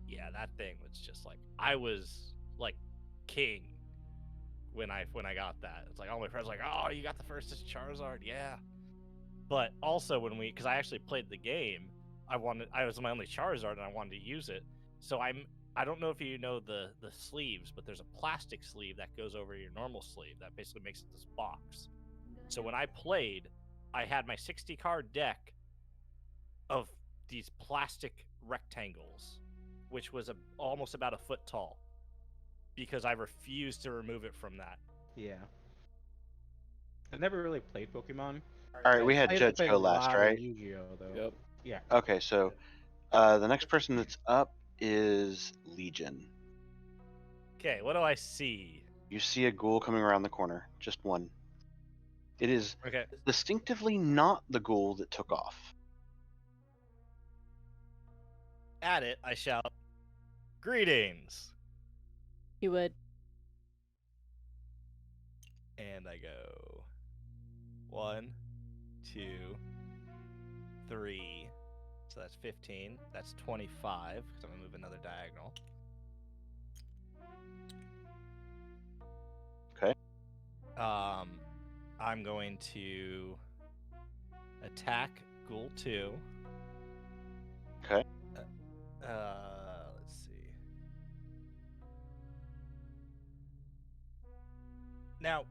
yeah, that thing was just like I was like king when I got that. It's like all my friends were like, oh, you got the first edition Charizard, yeah. But also because I actually played the game, I was my only Charizard and I wanted to use it, so I don't know if you know the sleeves, but there's a plastic sleeve that goes over your normal sleeve that basically makes it this box. So when I played, I had my 60 card deck of these plastic rectangles, which was almost about a foot tall, because I refused to remove it from that. Yeah. I've never really played Pokemon. All right, we I had played Judge a go last, lot of right? Yu-Gi-Oh though. Yep. Yeah. Okay, so the next person that's up is Legion. Okay, what do I see? You see a ghoul coming around the corner, just one. It is Okay, distinctively not the ghoul that took off. at it, I shout, "Greetings!" You would. And I go 1, 2, 3. So that's 15. That's 25 because I'm gonna move another diagonal. Okay. I'm going to attack Ghoul 2. Okay. Let's see. Now,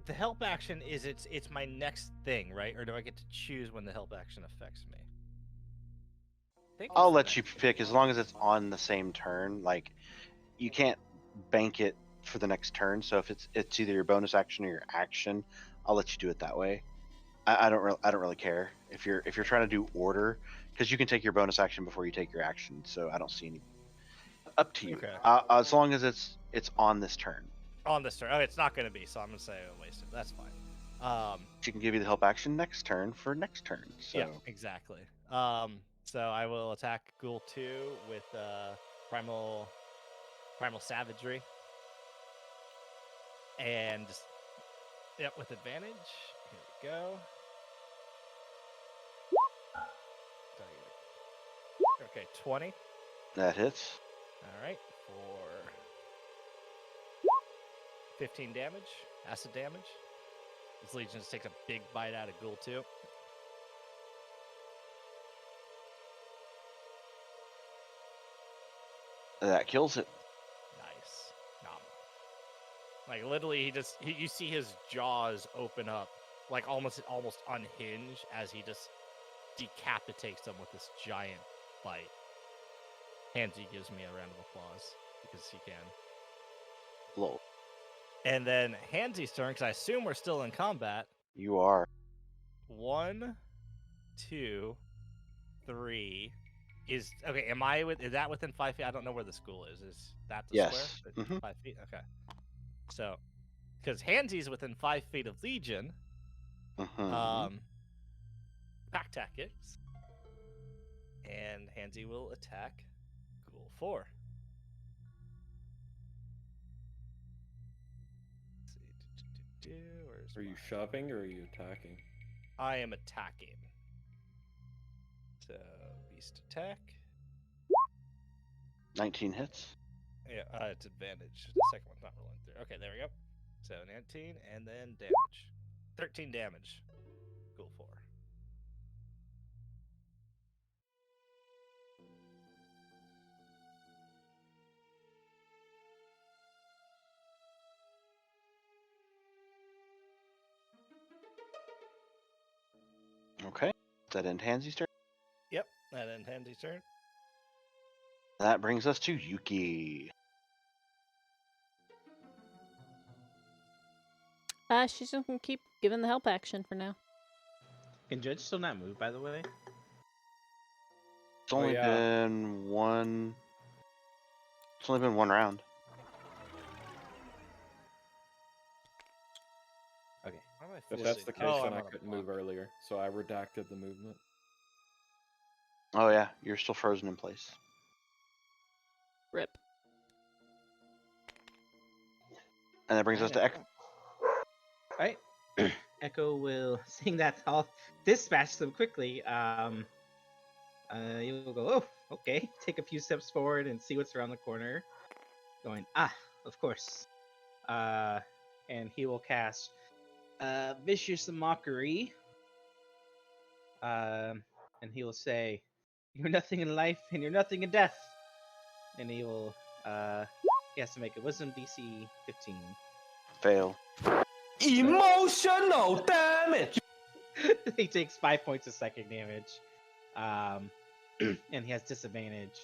the help action is it's my next thing, right? Or do I get to choose when the help action affects me? I think I'll it's the let you next pick as long as it's on the same turn. Like, you can't bank it for the next turn. So if it's either your bonus action or your action, I'll let you do it that way. I don't really care if you're trying to do order, because you can take your bonus action before you take your action. So I don't see any. Up to you. Okay. As long as it's on this turn. On this turn. Oh, it's not going to be, so I'm going to say I wasted. That's fine. She can give you the help action next turn for next turn. So Yeah, exactly. So I will attack Ghoul 2 with Primal Savagery. And just, yep, with advantage. Here we go. Okay, 20. that hits. All right, for 15 damage, acid damage. This Legion just takes a big bite out of Ghoul 2. That kills it. Nice. Like literally, you see his jaws open up, like almost unhinge as he just decapitates them with this giant bite. Hansy gives me a round of applause because he can. Lol. And then Hansy's turn, because I assume we're still in combat. You are. 1, 2, 3. Is that within 5 feet? I don't know where the school is. Is that the Yes. square? Mhm. 5 feet. Okay. So, because Hansy's within 5 feet of Legion, pack tactics, and Hansy will attack Ghoul 4. Let's see. Where's Are you my- shoving or are you attacking? I am attacking. So, beast attack. 19 hits. Yeah, it's advantage. The second one's not rolling through. Okay, there we go. So 19, and then damage. 13 damage. Ghoul 4. Okay. Does that end Hansy's turn? Yep, that ends Hansy's turn. That brings us to Yuki. She's just gonna keep giving the help action for now. Can Judge still not move, by the way? It's only yeah. been one. It's only been one round. Okay. Why am I If forcing- that's the case, Oh, then I'm I on a couldn't block. move earlier, so I redacted the movement. Oh yeah, you're still frozen in place. Rip. And that brings us to Ek. Alright. Echo will seeing that all dispatch them quickly. You will go, oh, okay. Take a few steps forward and see what's around the corner. Going, of course. And he will cast Vicious Mockery. And he will say, "You're nothing in life, and you're nothing in death." And he will, he has to make a Wisdom DC 15. Fail. Emotional damage. He takes 5 points of psychic damage. And he has disadvantage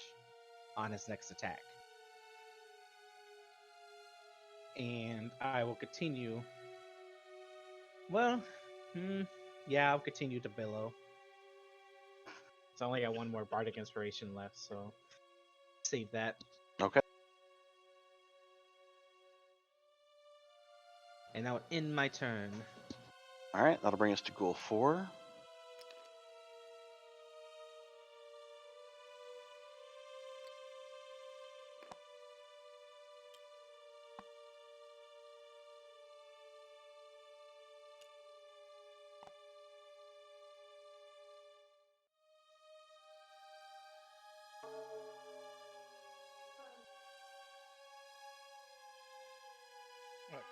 on his next attack. And I will continue. Well, yeah, I'll continue to billow. So I only got one more Bardic Inspiration left, so save that. Okay. And that would end my turn. All right, that'll bring us to Ghoul 4.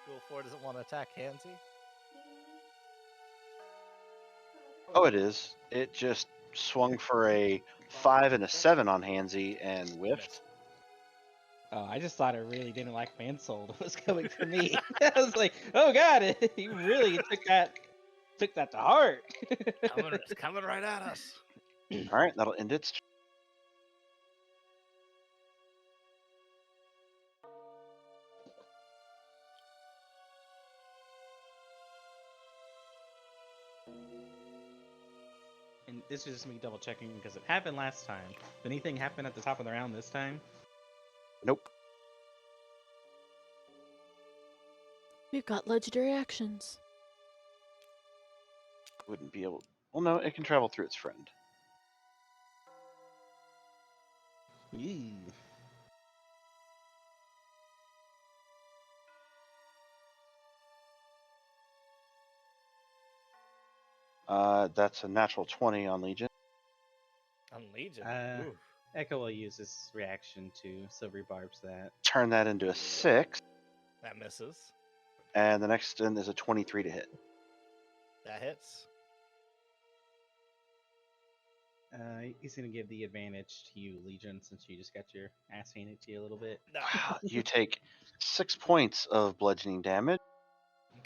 Ghoul 4 doesn't want to attack Hansy. Oh, it is. It just swung for a 5 and a 7 on Hansy and whiffed. Missed. Oh, I just thought it really didn't like Mansold was coming for me. I was like, oh god, he really took that to heart. It's coming right at us. All right, that'll end its turn. And this is just me double checking because it happened last time. Did anything happen at the top of the round this time? Nope. We've got legendary actions. Wouldn't be able. Well, no, it can travel through its friend. Eee. That's a natural 20 on Legion. On Legion. Oof. Echo will use his reaction to Silvery Barbs that. Turn that into a 6. That misses. And the next one is a 23 to hit. That hits. He's gonna give the advantage to you, Legion, since you just got your ass handed to you a little bit. No. Wow, you take 6 points of bludgeoning damage.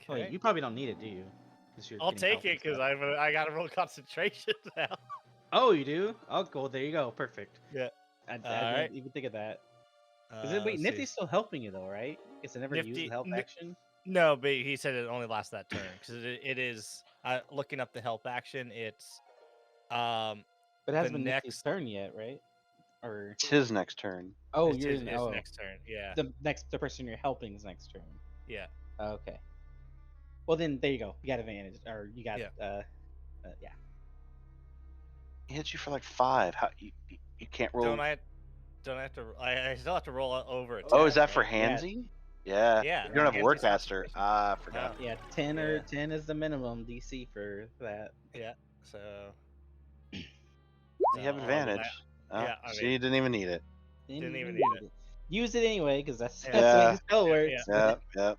Oh, Okay. you probably don't need it, do you? I'll take it because I got to roll concentration now. Oh, you do? Oh, cool. There you go. Perfect. Yeah. I Alright. didn't even think of that. Wait, let's Nifty's see. still helping you though, right? It's never used Nifty- the help Ni- action. No, but he said it only lasts that turn because it is. Looking up the help action, it's But it hasn't the been Nifty's next. turn yet, right? Or It's his next turn. oh, It's you're his oh, next turn. Yeah. the person you're helping's next turn. Yeah. Okay. Well, then there you go. You got advantage, or you got Yeah. yeah. He hits you for like 5. How you can't roll? Don't I have to? I still have to roll over attack. Oh, is that for right? Handsy? Yeah. Yeah. You don't have Hansy's Workmaster. concentration. Ah, I forgot. Oh. Yeah, 10 or Yeah. 10 is the minimum DC for that. Yeah. So. You have I'll do advantage. that. Oh, Yeah, I so mean- you didn't even need it. Didn't even need it. Use it anyway, because that's Yeah. the way Yeah. the spell works. Yep, yep.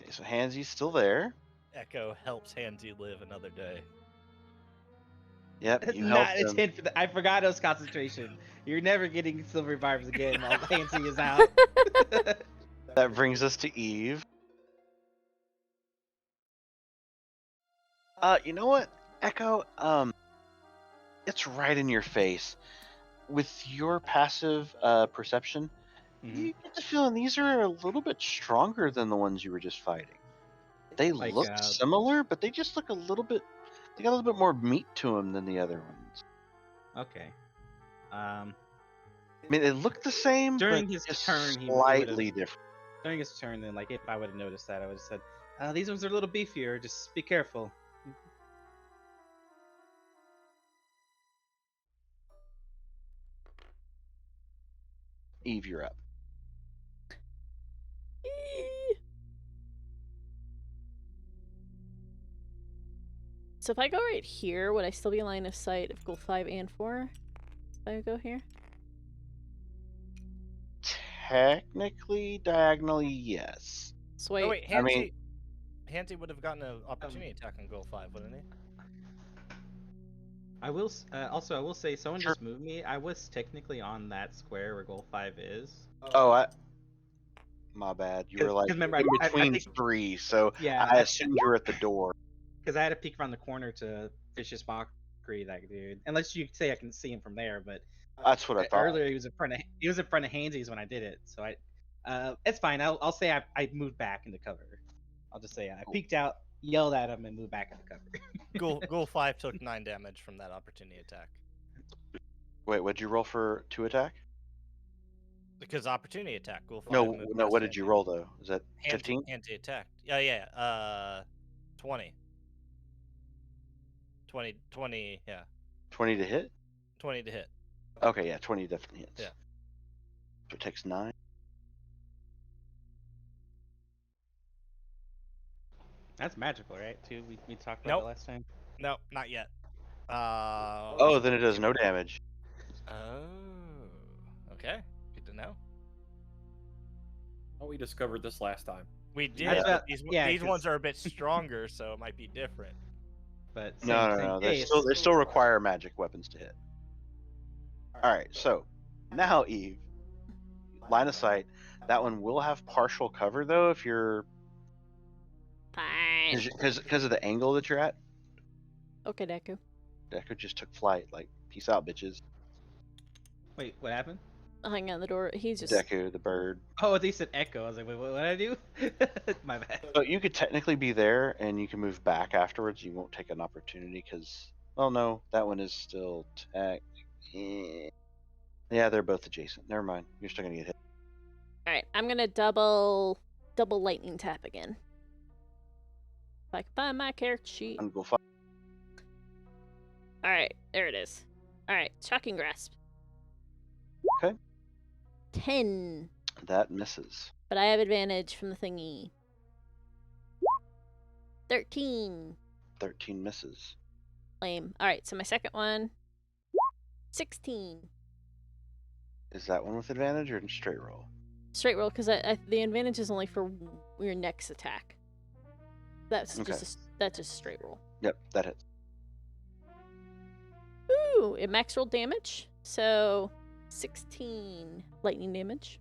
Okay, so Handsy's still there. Echo helps Hansy live another day. Yep, It's you not helped a him. 10 for the, I forgot it was concentration. You're never getting Silver Barbs again while Hansi is out. That brings us to Eve. You know what, Echo? It's right in your face. With your passive perception, you get the feeling these are a little bit stronger than the ones you were just fighting. They Like, look similar, but they just look a little bit. They got a little bit more meat to them than the other ones. Okay. I mean, they look the same, During but his just turn, he slightly would've- different. During his turn, then, like, if I would have noticed that, I would have said, these ones are a little beefier, just be careful. Eve, you're up. So if I go right here, would I still be in line of sight of goal 5 and 4? If I go here? Technically, diagonally, yes. So wait, Oh wait, I mean- Hanty would have gotten an opportunity attack on goal 5, wouldn't he? I will also I will say someone Sure. just moved me. I was technically on that square where goal 5 is. Oh, my bad. You were 'Cause like remember, in I between think- 3, so Yeah, I assumed you were at the door. because I had to peek around the corner to Vicious Mockery that dude. Unless you say I can see him from there, but That's what I thought. earlier he was in front of Handsy's when I did it. So it's fine. I'll say I moved back into cover. I'll just say I peeked out, yelled at him, and moved back into cover. Goal 5 took 9 damage from that opportunity attack. Wait, what'd you roll for 2 attack? Because opportunity attack, goal 5. No, moved no. past What did you Hanty. roll though? Is that 15? Hanty attacked. Yeah. 20. 20, yeah. 20 to hit? 20 to hit. Okay, yeah, 20 definitely hits. Yeah. So it takes 9. That's magical, right? Too. We talked about Nope. that last time. No, not yet. Oh, then it does no damage. Oh, okay. Good to know. Oh, we discovered this last time. We did, Yeah. but these Yeah, 'cause- ones are a bit stronger, so it might be different. But No. case. They still require magic weapons to hit. All right, so now Eve, line of sight. That one will have partial cover though if you're fine. because of the angle that you're at. Okay, Deku. Deku just took flight. Like, peace out, bitches. Wait, what happened? I'll hang on the door. He's just. Deku, the bird. Oh, they said echo. I was like, wait, what did I do? My bad. So you could technically be there, and you can move back afterwards. You won't take an opportunity because, well, no, that one is still tech. Yeah, they're both adjacent. Never mind. You're still gonna get hit. Alright, I'm gonna double lightning tap again. If I can find my character sheet. And go fight. Alright, there it is. Alright, shocking grasp. Okay. 10. That misses. But I have advantage from the thingy. 13. 13 misses. Lame. Alright, so my second one. 16. Is that one with advantage or straight roll? Straight roll, because the advantage is only for your next attack. That's Okay. that's just a straight roll. Yep, that hits. Ooh, it max rolled damage. So 16 lightning damage.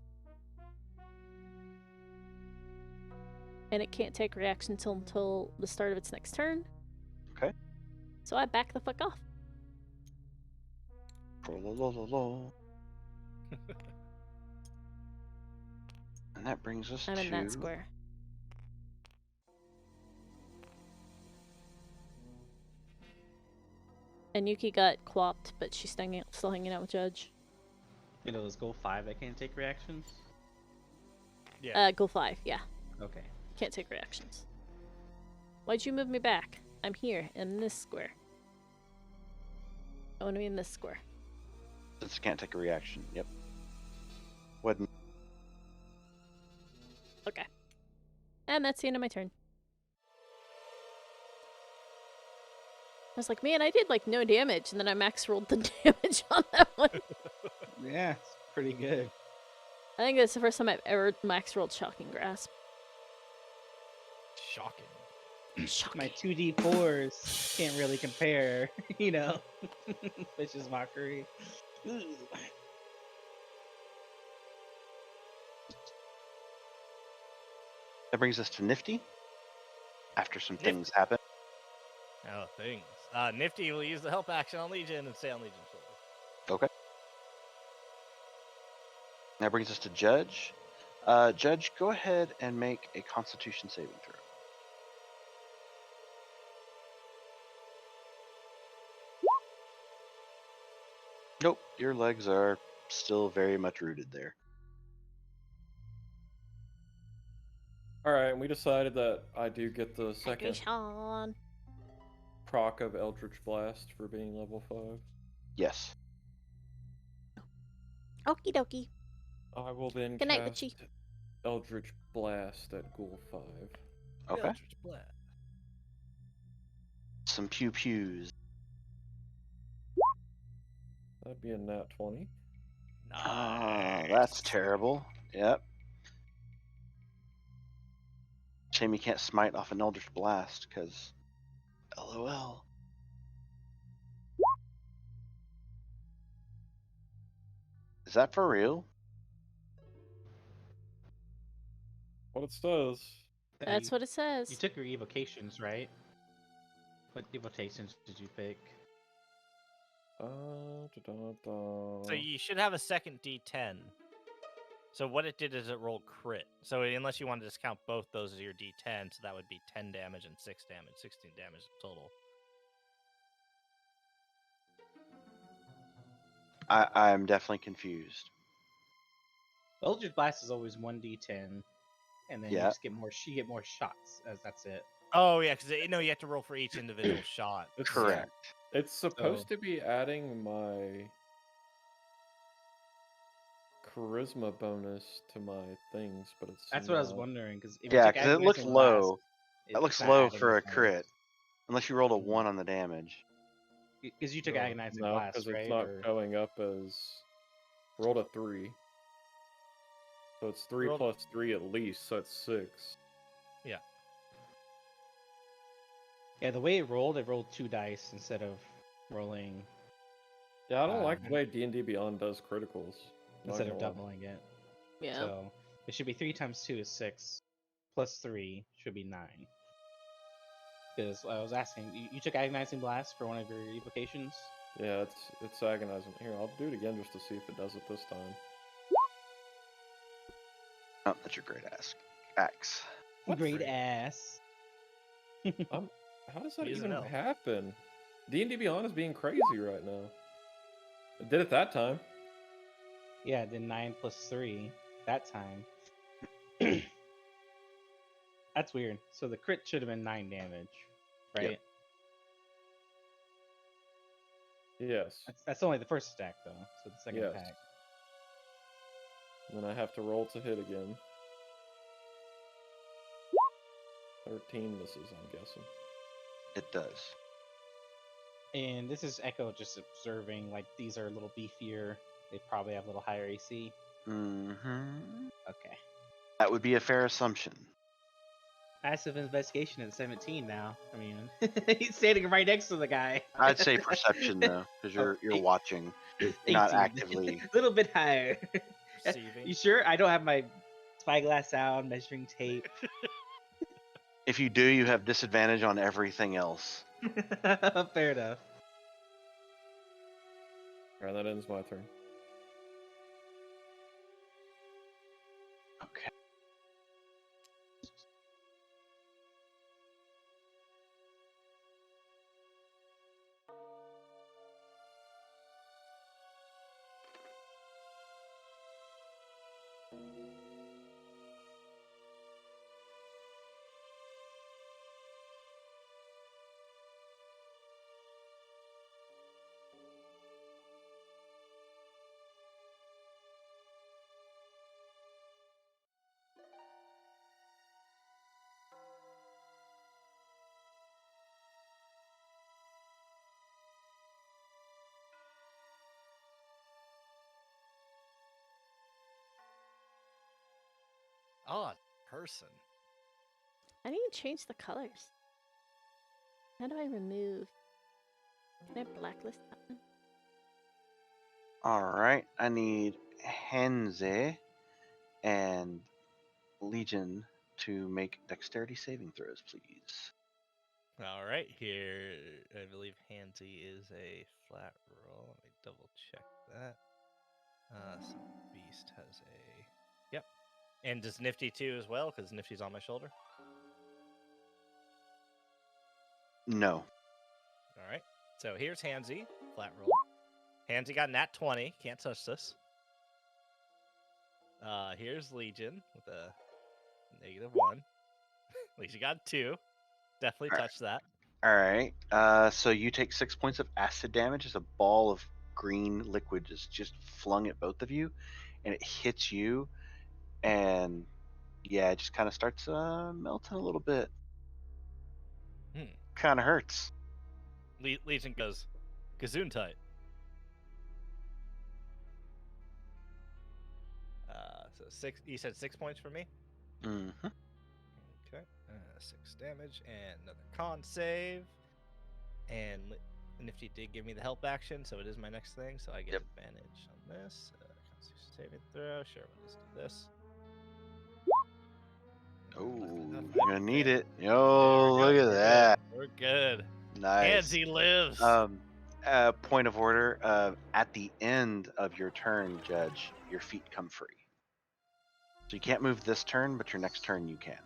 And it can't take reaction until the start of its next turn. Okay. So I back the fuck off. And that brings us I'm to in that square. And Yuki got quapped, but she's still hanging out with Judge. You know, those goal 5 that can't take reactions? Yeah. Goal 5, yeah. Okay. Can't take reactions. Why'd you move me back? I'm here, in this square. I want to be in this square. This can't take a reaction. Yep. Wouldn't. Okay. And that's the end of my turn. I was like, man, I did like no damage, and then I max rolled the damage on that one. Yeah, it's pretty good. I think that's the first time I've ever max rolled Shocking Grasp. Shocking. My 2d4s can't really compare, you know. Vicious Mockery. Ooh. That brings us to Nifty. After some Nifty. things happen. Oh, things. Nifty will use the help action on Legion and stay on Legion's shoulder. Okay. That brings us to Judge. Judge, go ahead and make a Constitution saving throw. Nope, your legs are still very much rooted there. All right, and we decided that I do get the Thank you, second Sean. proc of Eldritch Blast for being level 5. Yes. Okie dokie. I will then Good night, cast Richie. Eldritch Blast at Ghoul 5. Okay. Eldritch Blast. Some pew pews. That'd be a nat 20. Oh, that's terrible. Yep. Shame you can't smite off an Eldritch Blast, because LOL. Is that for real? What it says. That's what it says. You took your evocations, right? What evocations did you pick? So you should have a second D10. So what it did is it rolled crit. So unless you want to discount both those as your D10, so that would be 10 damage and 6 damage, 16 damage total. I'm definitely confused. Eldritch Blast is always 1d10, and then you Yeah. just get more. You get more shots, as that's it. Oh yeah, because you have to roll for each individual shot. It's, Correct. It's supposed So- to be adding my charisma bonus to my things, but it's That's what I was not. wondering, because Yeah, because it looks low. That looks low for a crit. Unless you rolled a 1 on the damage. Because you took Agonizing No, Blast, because right? it's not Or- showing up as rolled a 3. So it's 3 Rolled- plus 3 at least, so it's 6. Yeah, the way it rolled 2 dice instead of rolling Yeah, I don't like the way D&D Beyond does criticals. not instead of gonna lie. doubling it. Yeah. So it should be 3 times 2 is 6, plus 3 should be 9. Because I was asking, you took Agonizing Blast for one of your evocations? Yeah, it's agonizing. Here, I'll do it again just to see if it does it this time. Oh, that's your great axe. What Great freak? ass. How does that He is an even elf. happen? D&D Beyond is being crazy right now. It did it that time. Yeah, then 9 plus 3 that time. That's weird. So the crit should have been 9 damage, right? Yep. Yes. That's only the first attack, though. So the second Yes. attack. And then I have to roll to hit again. 13 misses, I'm guessing. It does. And this is Echo just observing, like, these are a little beefier. They probably have a little higher AC. Mm-hmm. Okay. That would be a fair assumption. Passive investigation at 17 now. I mean, he's standing right next to the guy. I'd say perception though, because you're eight- watching. You're not 18. actively. A little bit higher. Receiving. You sure? I don't have my spyglass out, measuring tape. If you do, you have disadvantage on everything else. Fair enough. Alright, that ends my turn. Okay. Oh, person. I need to change the colors. How do I remove? Can I blacklist that one? All right. I need Henze and Legion to make dexterity saving throws, please. All right, here I believe Handsy is a flat roll. Let me double check that. So Beast has a. Yep. And does Nifty too as well? Because Nifty's on my shoulder. No. All right. So here's Hansy, flat roll. Hansy got nat 20. Can't touch this. Here's Legion with a -1. Legion got 2. Definitely All right. touch that. All right. So you take 6 points of acid damage as a ball of green liquid is just flung at both of you, and it hits you, and yeah, it just kind of starts melting a little bit. Kind of hurts. Legion goes, Gesundheit. So 6. You said 6 points for me. Mm-hmm. Okay. 6 damage and another con save. And Nifty did give me the help action, so it is my next thing. So I get Yep. advantage on this. Constitution saving throw. Sure, let's do this. Oh, Enough, you're I gonna need fail. it. Oh, look at We're that. good. We're good. Nice. Handsy lives. Point of order. At the end of your turn, Judge, your feet come free. So you can't move this turn, but your next turn you can.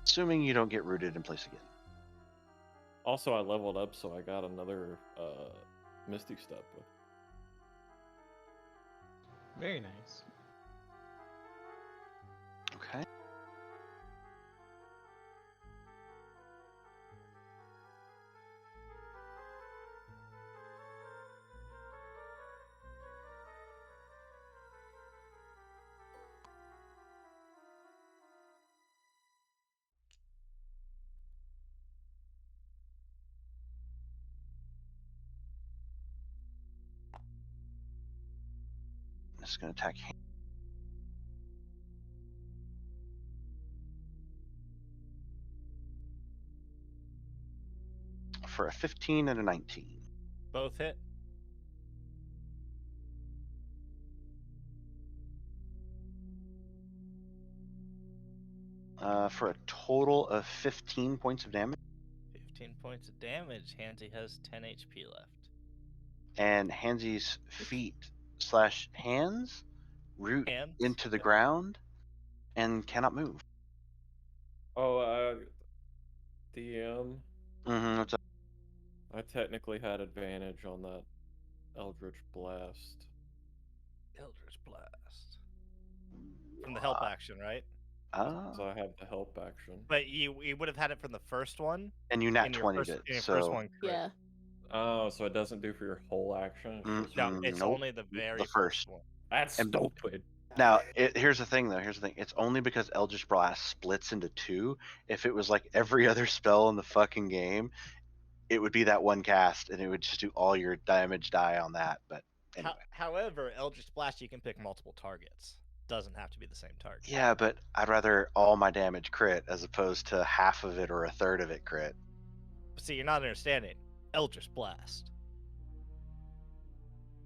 Assuming you don't get rooted in place again. Also, I leveled up, so I got another Misty Step. Very nice. Okay. This is going to attack him. For a 15 and a 19. Both hit. For a total of 15 points of damage. 15 points of damage. Handsy has 10 HP left. And Hansy's feet / hands root Hands? into the Yeah. ground and cannot move. Oh, DM. Mm-hmm. I technically had advantage on that Eldritch Blast. Eldritch Blast. From the help action, right? So I have the help action. But you would have had it from the first one. And you nat in your 20'd first, it, in your so... first one. Crit. Yeah. Oh, so it doesn't do for your whole action? It's just No, it's Nope. only the very The first. one. That's And- stupid. Now, here's the thing, though. Here's the thing. It's only because Eldritch Blast splits into 2. If it was like every other spell in the fucking game, it would be that one cast, and it would just do all your damage die on that. But anyway. However, Eldritch Blast, you can pick multiple targets. Doesn't have to be the same target. Yeah, but I'd rather all my damage crit as opposed to half of it or a third of it crit. See, you're not understanding. Eldritch Blast.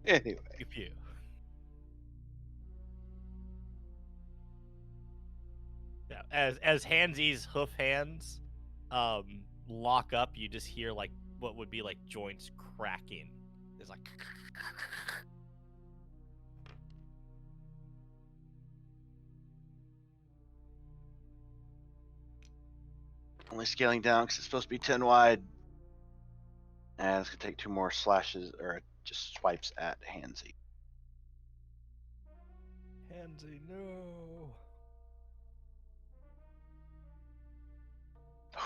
Anyway. If you. Yeah, as Handsy's hoof hands lock up, you just hear like what would be like joints cracking. It's like Only scaling down because it's supposed to be 10 wide. And it's going to take 2 more slashes, or just swipes at Handsy. Handsy, no.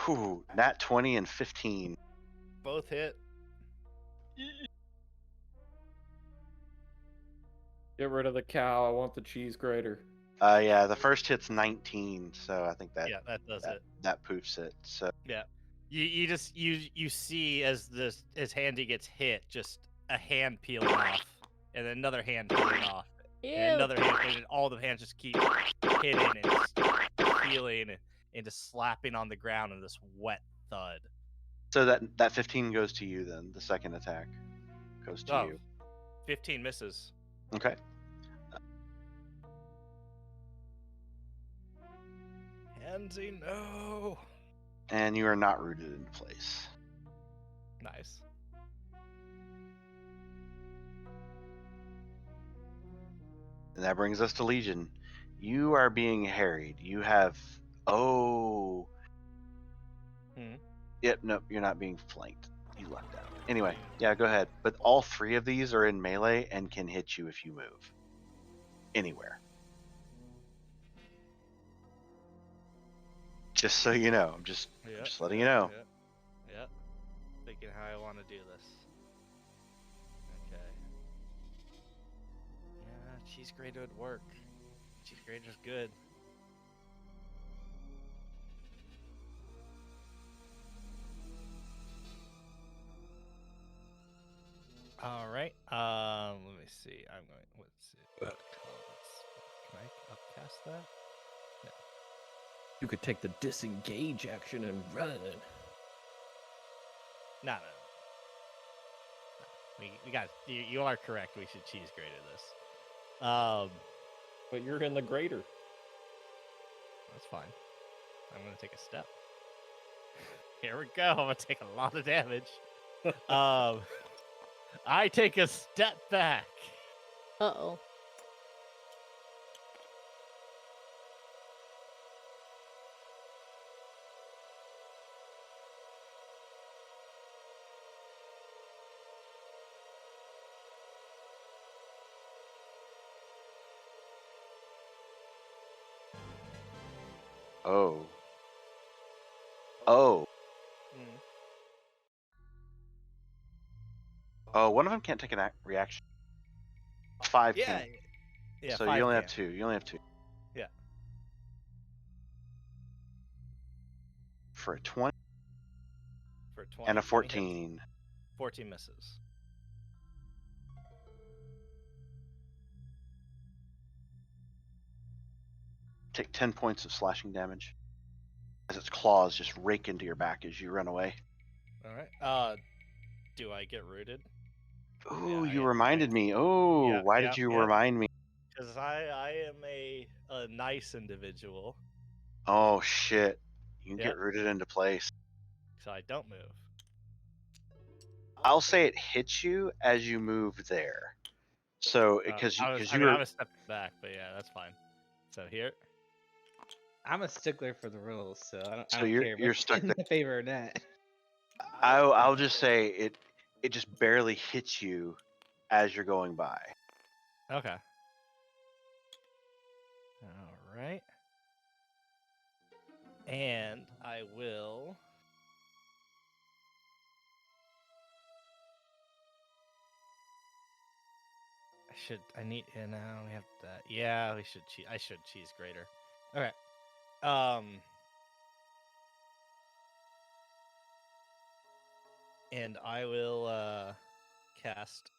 Ooh, nat 20 and 15. Both hit. Get rid of the cow. I want the cheese grater. Yeah, the first hit's 19, so I think that Yeah, that does it. that poofs it. So Yeah. You just you see as Handy gets hit, just a hand peeling off, and then another hand peeling off, Ew. and another hand, and all the hands just keep hitting and just peeling and just slapping on the ground in this wet thud. so that 15 goes to you then. The second attack goes to you. 15 misses. Okay. Handsy, no. And you are not rooted into place. Nice. And that brings us to Legion. You are being harried. You have Yep, nope, you're not being flanked. You lucked out. Anyway, yeah, go ahead. But all 3 of these are in melee and can hit you if you move. Anywhere. Just so you know. I'm just letting you know. Yeah. Thinking how I want to do this. Okay. Yeah, cheese grater would work. Cheese grater's good. I'm going. What's it? What can I upcast that? No. You could take the disengage action and run. No. We got. You are correct. We should cheese grater this. But you're in the greater. That's fine. I'm gonna take a step. Here we go. I'm gonna take a lot of damage. I take a step back. Uh-oh. Oh. Oh. Oh, one of them can't take an reaction. 5 Yeah. can. Yeah. So 5 you only can. have 2. You only have 2. Yeah. For a 20 For 20 and a 20 hits. 14. 14 misses. Take 10 points of slashing damage as its claws just rake into your back as you run away. All right. Do I get rooted? Oh, Yeah, you reminded me. Oh, Yep, why yep, did you yep. remind me? Because I am a nice individual, Oh, shit. You can Yep. get rooted into place. so I don't move. I'll say it hits you as you move there. So, because I you were. was stepping back, but yeah, that's fine. So here. I'm a stickler for the rules, so I So don't care. you're stuck in there. my favor or not. I'll just say it just barely hits you as you're going by. Okay. All right. And I will. I need. Yeah, now we have that. Yeah, we should. I should cheese grater. Okay. And I will cast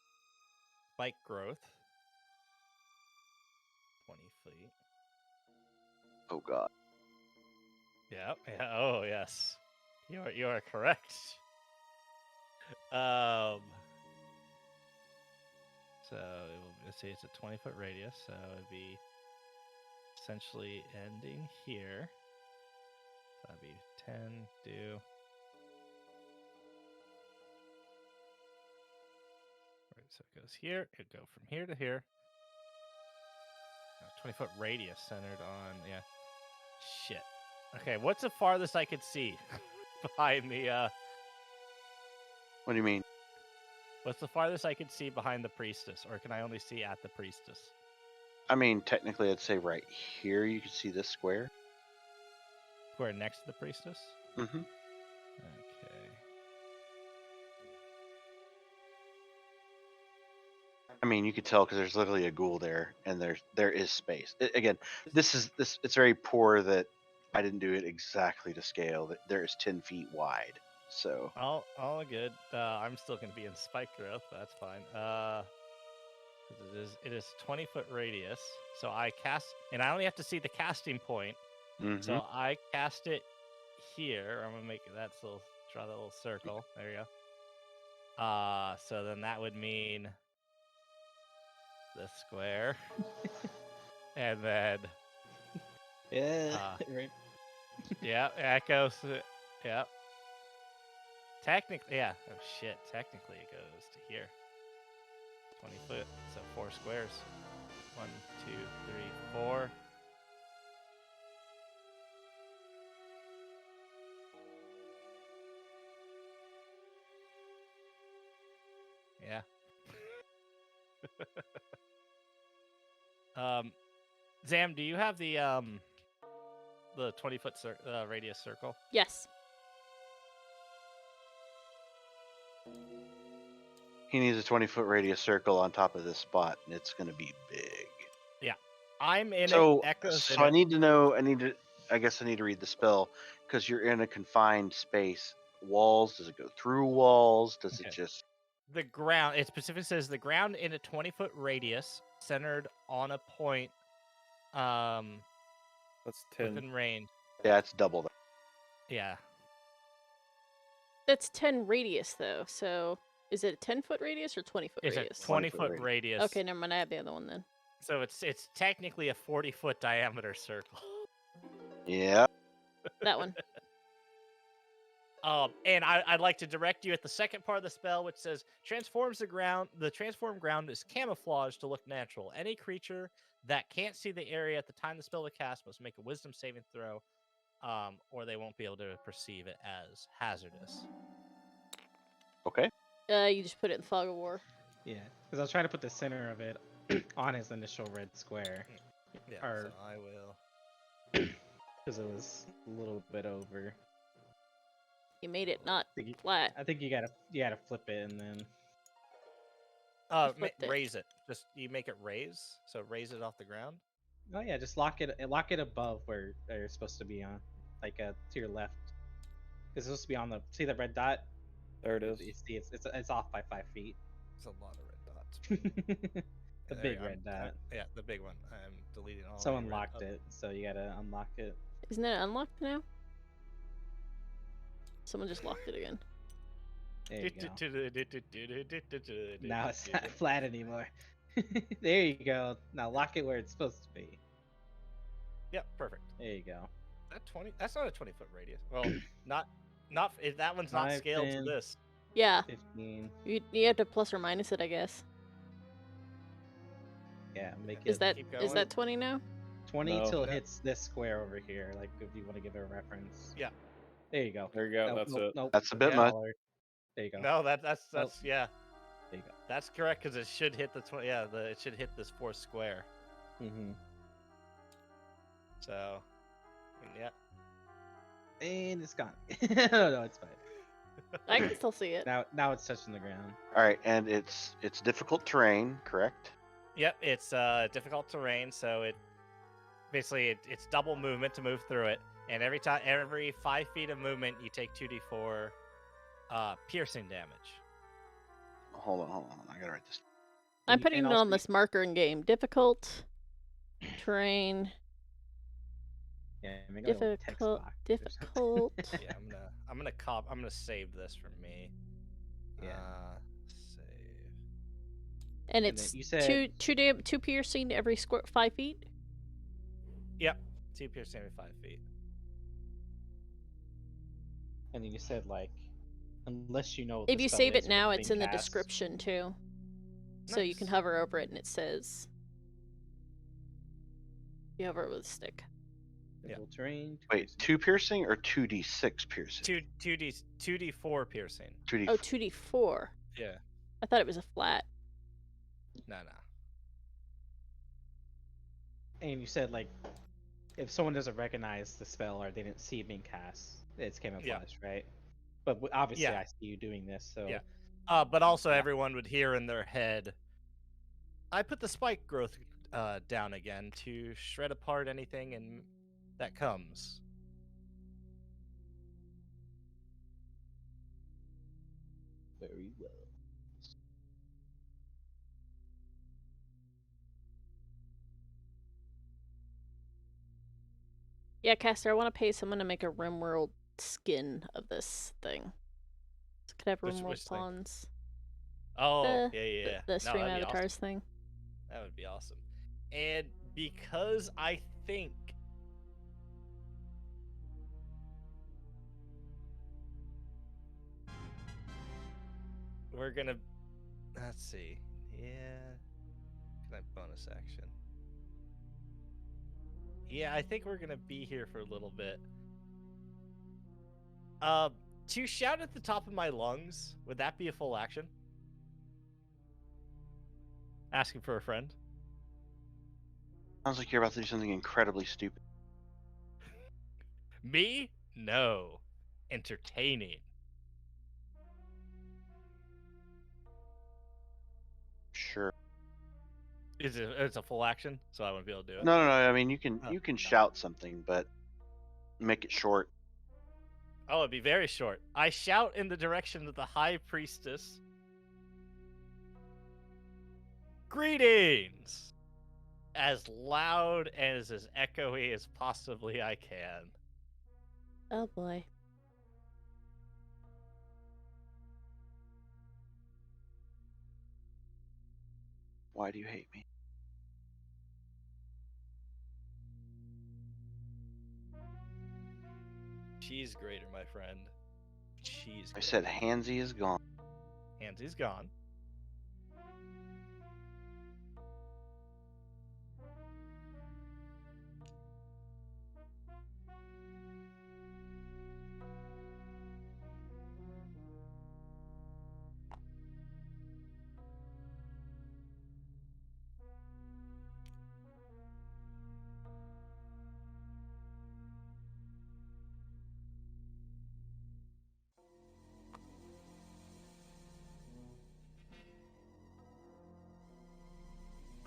Spike Growth. 20 feet. Oh god. Yeah. Oh yes. You are correct. So let's see, it's a 20-foot radius, so it'd be essentially ending here. So that'd be 10, do. Right, so it goes here. It'd go from here to here. 20-foot radius centered on, yeah. Shit. Okay, what's the farthest I could see behind the, What do you mean? What's the farthest I could see behind the priestess, or can I only see at the priestess? I mean, technically, I'd say right here you can see this square. Square next to the priestess? Mm-hmm. Okay. I mean, you could tell because there's literally a ghoul there, and there is space. Again, it's very poor that I didn't do it exactly to scale. That there is 10 feet wide. So All good. I'm still gonna be in spike growth, but that's fine. 'Cause it is 20-foot radius, so I cast, and I only have to see the casting point. mhm. So I cast it here. I'm gonna make that little, draw that little circle. There you go. So then that would mean this square, and then Yeah, right. yeah, that goes. Yeah. Technically, yeah. Oh shit. Technically, it goes to here. 20 foot. So 4 squares. 1, 2, 3, 4. Yeah. Zam, do you have the 20-foot radius circle? Yes. He needs a 20-foot radius circle on top of this spot, and it's going to be big. Yeah. I'm in So, it. Echoes so in I it. need to know. I guess I need to read the spell because you're in a confined space. Walls? Does it go through walls? Does it Okay. just? the ground. It specifically says the ground in a 20-foot radius, centered on a point, That's 10. within range. Yeah, it's double that. Yeah. That's 10 radius though. So is it a 10-foot radius or 20-foot It's radius? a 20-foot 20-foot radius. Okay, never mind. I have the other one then. So it's technically a 40-foot diameter circle. Yeah. That one. And I'd like to direct you at the second part of the spell, which says transforms the ground. The transformed ground is camouflaged to look natural. Any creature that can't see the area at the time the spell is cast must make a Wisdom saving throw, or they won't be able to perceive it as hazardous. Okay. You just put it in Fog of War. Yeah, because I was trying to put the center of it on his initial red square Yeah, Or- so I will. because it was a little bit over. You made it not I think you, flat. I think you gotta flip it and then. flipped it. Raise it. Just you make it raise. So raise it off the ground. Oh yeah, just lock it above where it's supposed to be on, like to your left. It's supposed to be on the the red dot. There it is. You see, it's off by 5 feet. It's a lot of red dots. The There big you go. red dot. Yeah, the big one. I'm deleting all. Someone the red locked dots. it, so you gotta unlock it. Isn't it unlocked now? Someone just locked it again. There you go. Now it's not flat anymore. There you go. Now lock it where it's supposed to be. Yep, perfect. There you go. That 20. That's not a 20-foot radius. Well, not. If that one's not 5, scaled 10. to this. Yeah, 15. you have to plus or minus it, I guess. Yeah, make Is it that Keep is going. that 20 now? 20 No. till it No. hits this square over here. Like if you want to give it a reference. Yeah. There you go. There you go. Nope, That's nope, it. Nope. That's a bit Yeah. much. Smaller. There you go. No, that's Nope. yeah. There you go. That's correct because it should hit the 20. Yeah, it should hit this fourth square. Mm-hmm. So, yeah. And it's gone. No, it's fine. I can still see it. Now it's touching the ground. All right, and it's difficult terrain, correct? Yep, it's difficult terrain, so it's double movement to move through it, and every 5 feet of movement you take 2d4 piercing damage. Hold on. I gotta write this. I'm And putting it also on this marker in game. Difficult terrain. Yeah, make a little text Difficult. box or Difficult. something. Yeah, I'm gonna save this for me. Yeah. Save. And And it's then you said- two piercing every 5 feet. Yep, 2 piercing every 5 feet. And then you said like, unless you know. What If the you spell save is it or now, it's it's being in the cast. description too. So you can Nice. hover over it and it says. You hover it with a stick. Yeah. Difficult terrain. Wait, 2 piercing or 2d6 piercing? 2d4 piercing. 2d. Oh, 2d4. Yeah. I thought it was a flat. No. And you said like, if someone doesn't recognize the spell or they didn't see it being cast, it's camouflage, right? But obviously, Yeah. I see you doing this, so Yeah. But also everyone would hear in their head, I put the spike growth down again to shred apart anything that comes. very well. Yeah, Caster, I want to pay someone to make a RimWorld skin of this thing. So could I have Which RimWorld thing? pawns. Oh, The- yeah. The No, stream that'd be avatars awesome. thing. That would be awesome. And because I think we're gonna, let's see, yeah, can I bonus action? Yeah, I think we're gonna be here for a little bit. To shout at the top of my lungs, would that be a full action? Asking for a friend? Sounds like you're about to do something incredibly stupid. Me? No. Entertaining. Sure. It's a full action, so I wouldn't be able to do it. No. I mean, you can Oh, you can no. shout something, but make it short. Oh, it'd be very short. I shout in the direction of the High Priestess, Greetings! As loud and as echoey as possibly I can. Oh boy. Why do you hate me? Cheese grater, my friend. Cheese I grater. said Hansy is gone. Hansy's gone.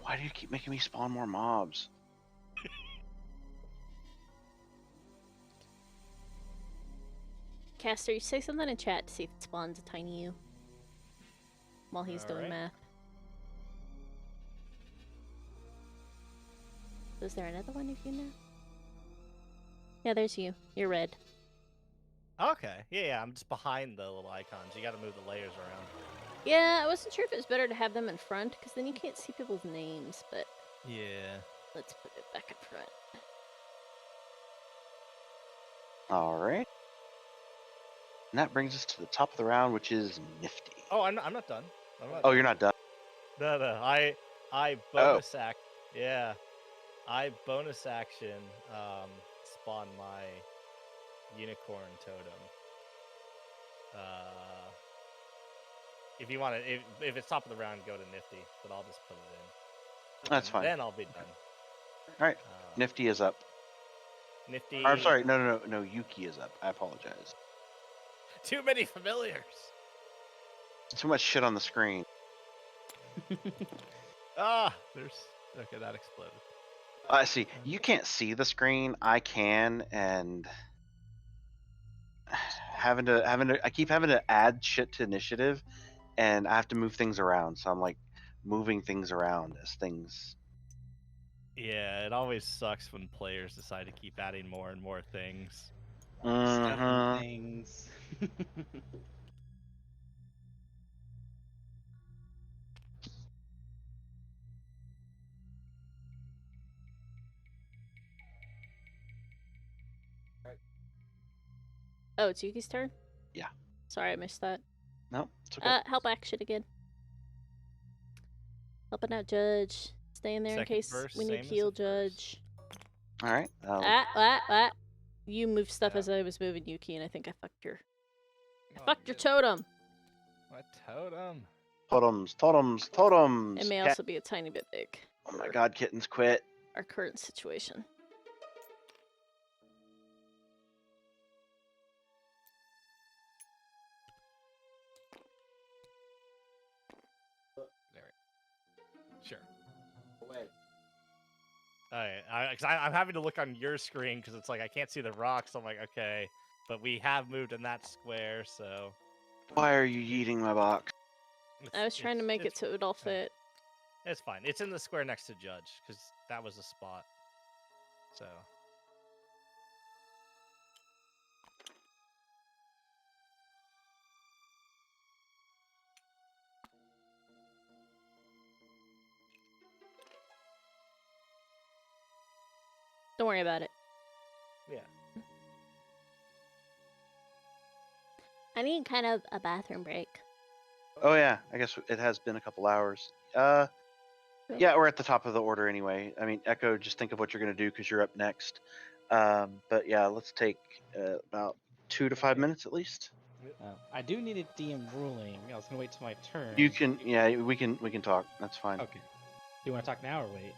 Why do you keep making me spawn more mobs? Caster, you say something in chat to see if it spawns a tiny you while he's doing Alright. math. Is there another one of you now? Yeah, there's you. You're red. Okay. Yeah, I'm just behind the little icons. You gotta move the layers around. Yeah, I wasn't sure if it was better to have them in front, because then you can't see people's names, but Yeah. let's put it back in front. All right. And that brings us to the top of the round, which is nifty. Oh, I'm not done. I'm not Oh, done. you're not done. No. I bonus act. Yeah. I bonus action spawn my unicorn totem. If you want to, if it's top of the round, go to nifty. But I'll just put it in. That's And fine. Then I'll be done. All right. Uh, Nifty is up. Nifty. Or, I'm sorry. No. Yuki is up. I apologize. Too many familiars. Too much shit on the screen. There's okay. That exploded. I see. You can't see the screen. I can, and I keep having to add shit to initiative, and I have to move things around. So I'm like moving things around as things. Yeah, it always sucks when players decide to keep adding more and more things. Stuff and Mhm. things. Oh, it's Yuki's turn? Yeah. Sorry, I missed that. No, it's okay. Help action again. Helping out Judge. Stay in there in Second case burst, we same need as heal the first. Judge. All right. You moved stuff Yeah. as I was moving Yuki, and I think I fucked your Oh, fucked your yeah. totem. My totem. Totems. It may Cat- also be a tiny bit big. Oh my for god, kittens quit. Our current situation. There. Sure. I'm having to look on your screen because it's like I can't see the rocks. I'm like, okay, but we have moved in that square, so Why are you eating my box? I was trying to make it so it would all fit. It's fine. It's in the square next to Judge because that was a spot. So Don't worry about it. yeah. I need kind of a bathroom break. Oh yeah, I guess it has been a couple hours. Yeah, we're at the top of the order anyway. I mean, Echo, just think of what you're gonna do because you're up next. But yeah, let's take about 2 to 5 minutes at least. I do need a DM ruling. I was gonna wait till my turn. You can, yeah, we can talk. That's fine. Okay. Do you want to talk now or wait?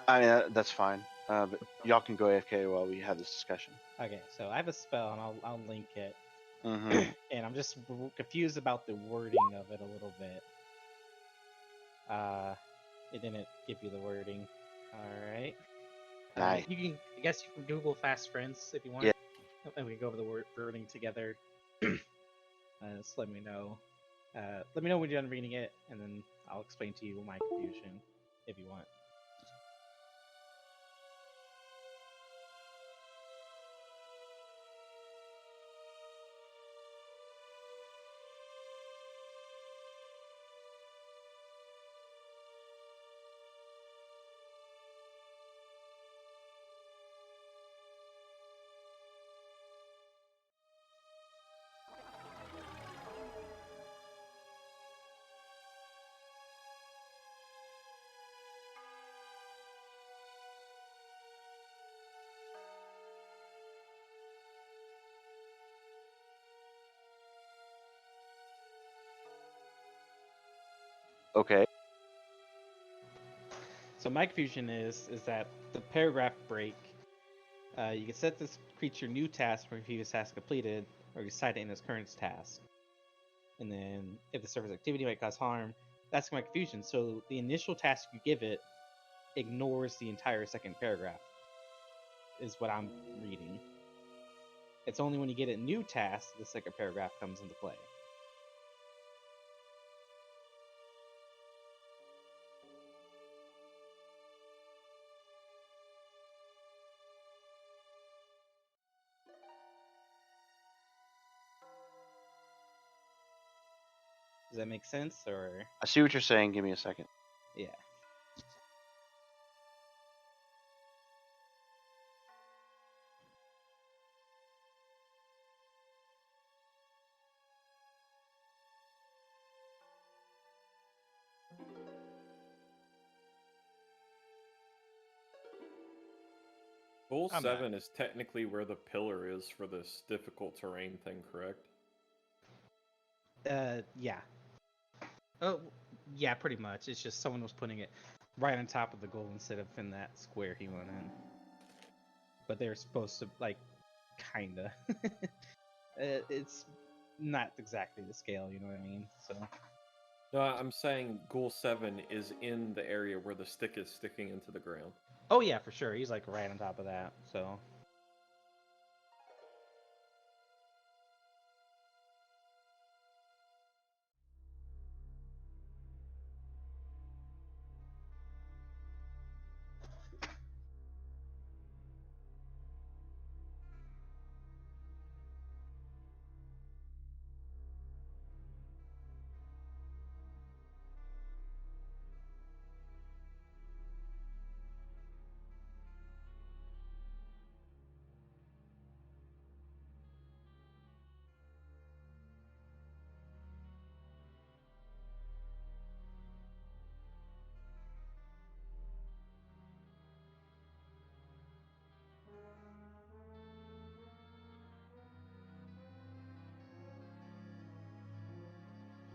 I mean, that's fine. But y'all can go AFK while we have this discussion. Okay, so I have a spell and I'll link it. Mm-hmm. And I'm just confused about the wording of it a little bit. It didn't give you the wording. All right. Nice. You can, I guess you can Google fast friends if you want. Yeah. And we can go over the wording together. Just let me know. Let me know when you're done reading it, and then I'll explain to you my confusion. if you want. Okay. So my confusion is that the paragraph break. You can set this creature new task for previous task completed, or you cite it in its current task. And then if the server's activity might cause harm, that's my confusion. So the initial task you give it ignores the entire second paragraph, is what I'm reading. It's only when you get a new task the second paragraph comes into play. Does that make sense? Or I see what you're saying. Give me a second. yeah. Goal I'm back. 7 is technically where the pillar is for this difficult terrain thing, correct? Yeah. Oh, yeah, pretty much. It's just someone was putting it right on top of the goal instead of in that square he went in. But they're supposed to, like, kinda. It's not exactly the scale, you know what I mean? So No, I'm saying goal 7 is in the area where the stick is sticking into the ground. oh yeah, for sure. He's like right on top of that. So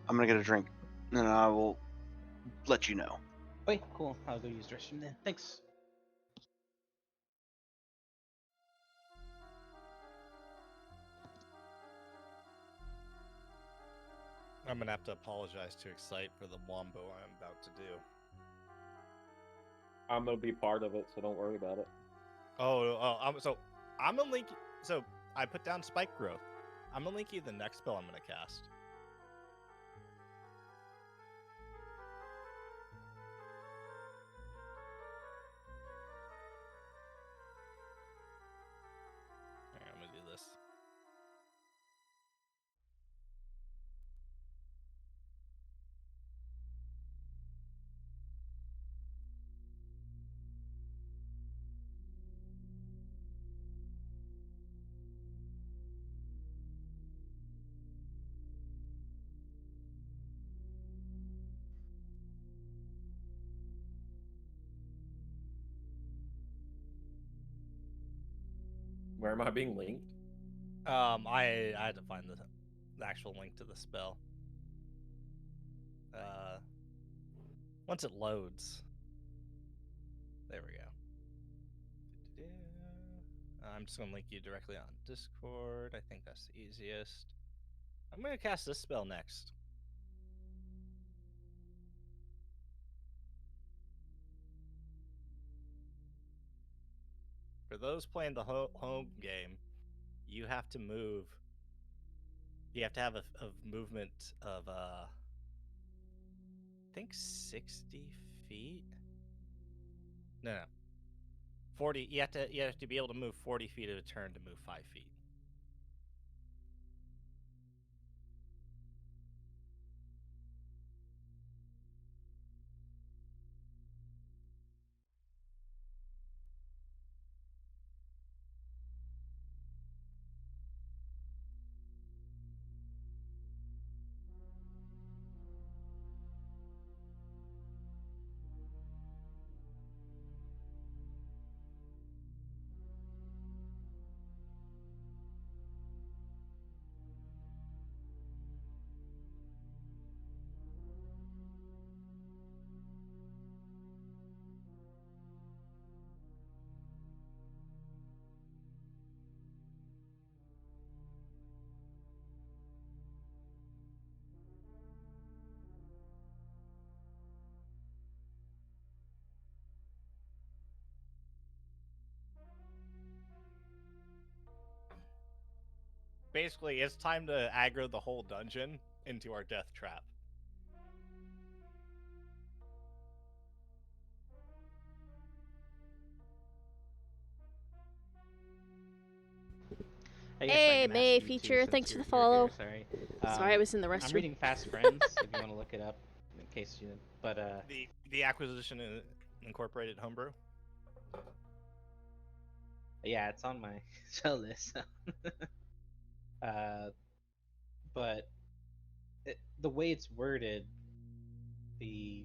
I'm gonna get a drink, and I will let you know. wait, cool. I'll go use the restroom then. Thanks. I'm gonna have to apologize to Excite for the wombo I'm about to do. I'm gonna be part of it, so don't worry about it. So I'm gonna link. So I put down Spike Growth. I'm gonna link you the next spell I'm gonna cast. Alright, I'm gonna do this. Where am I being linked? I had to find the actual link to the spell. Once it loads, there we go. I'm just gonna link you directly on Discord. I think that's the easiest. I'm gonna cast this spell next. For those playing the home game, you have to move. You have to have a movement of I think 60 feet. No. 40. You have to be able to move 40 feet at a turn to move 5 feet. Basically, it's time to aggro the whole dungeon into our death trap. I guess I Hey, can ask May you too, Feature, since thanks for the you're follow. here. Sorry. Sorry, I was in the I'm restroom. reading Fast Friends if you want to look it up in case you. But The Acquisition Incorporated homebrew. yeah, it's on my show list. But the way it's worded, the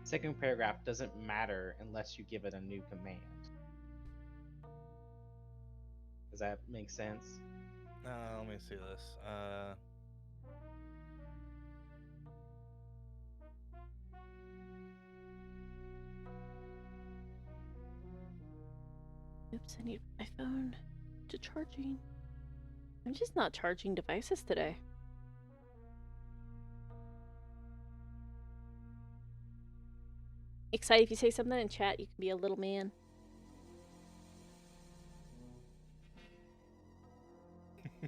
second paragraph doesn't matter unless you give it a new command. Does that make sense? Let me see this. Oops, I need my phone to charging. I'm just not charging devices today. Excited if you say something in chat, you can be a little man.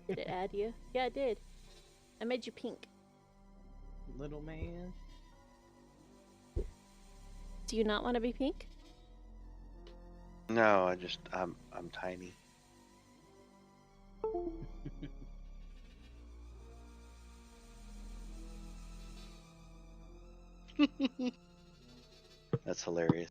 Did it add you? Yeah, it did. I made you pink. Little man. Do you not want to be pink? No, I'm tiny. That's hilarious.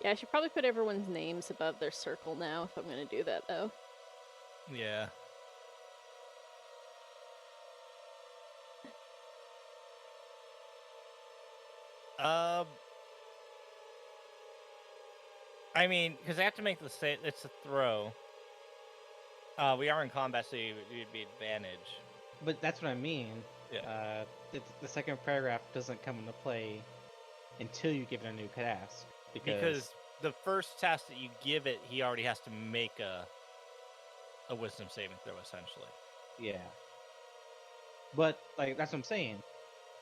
Yeah, I should probably put everyone's names above their circle now if I'm going to do that, though. Yeah. I mean, because they have to make the same. It's a throw. We are in combat, so you'd be advantage. But that's what I mean. Yeah. The second paragraph doesn't come into play until you give it a new task. Because the first task that you give it, he already has to make a wisdom saving throw, essentially. Yeah. But like that's what I'm saying.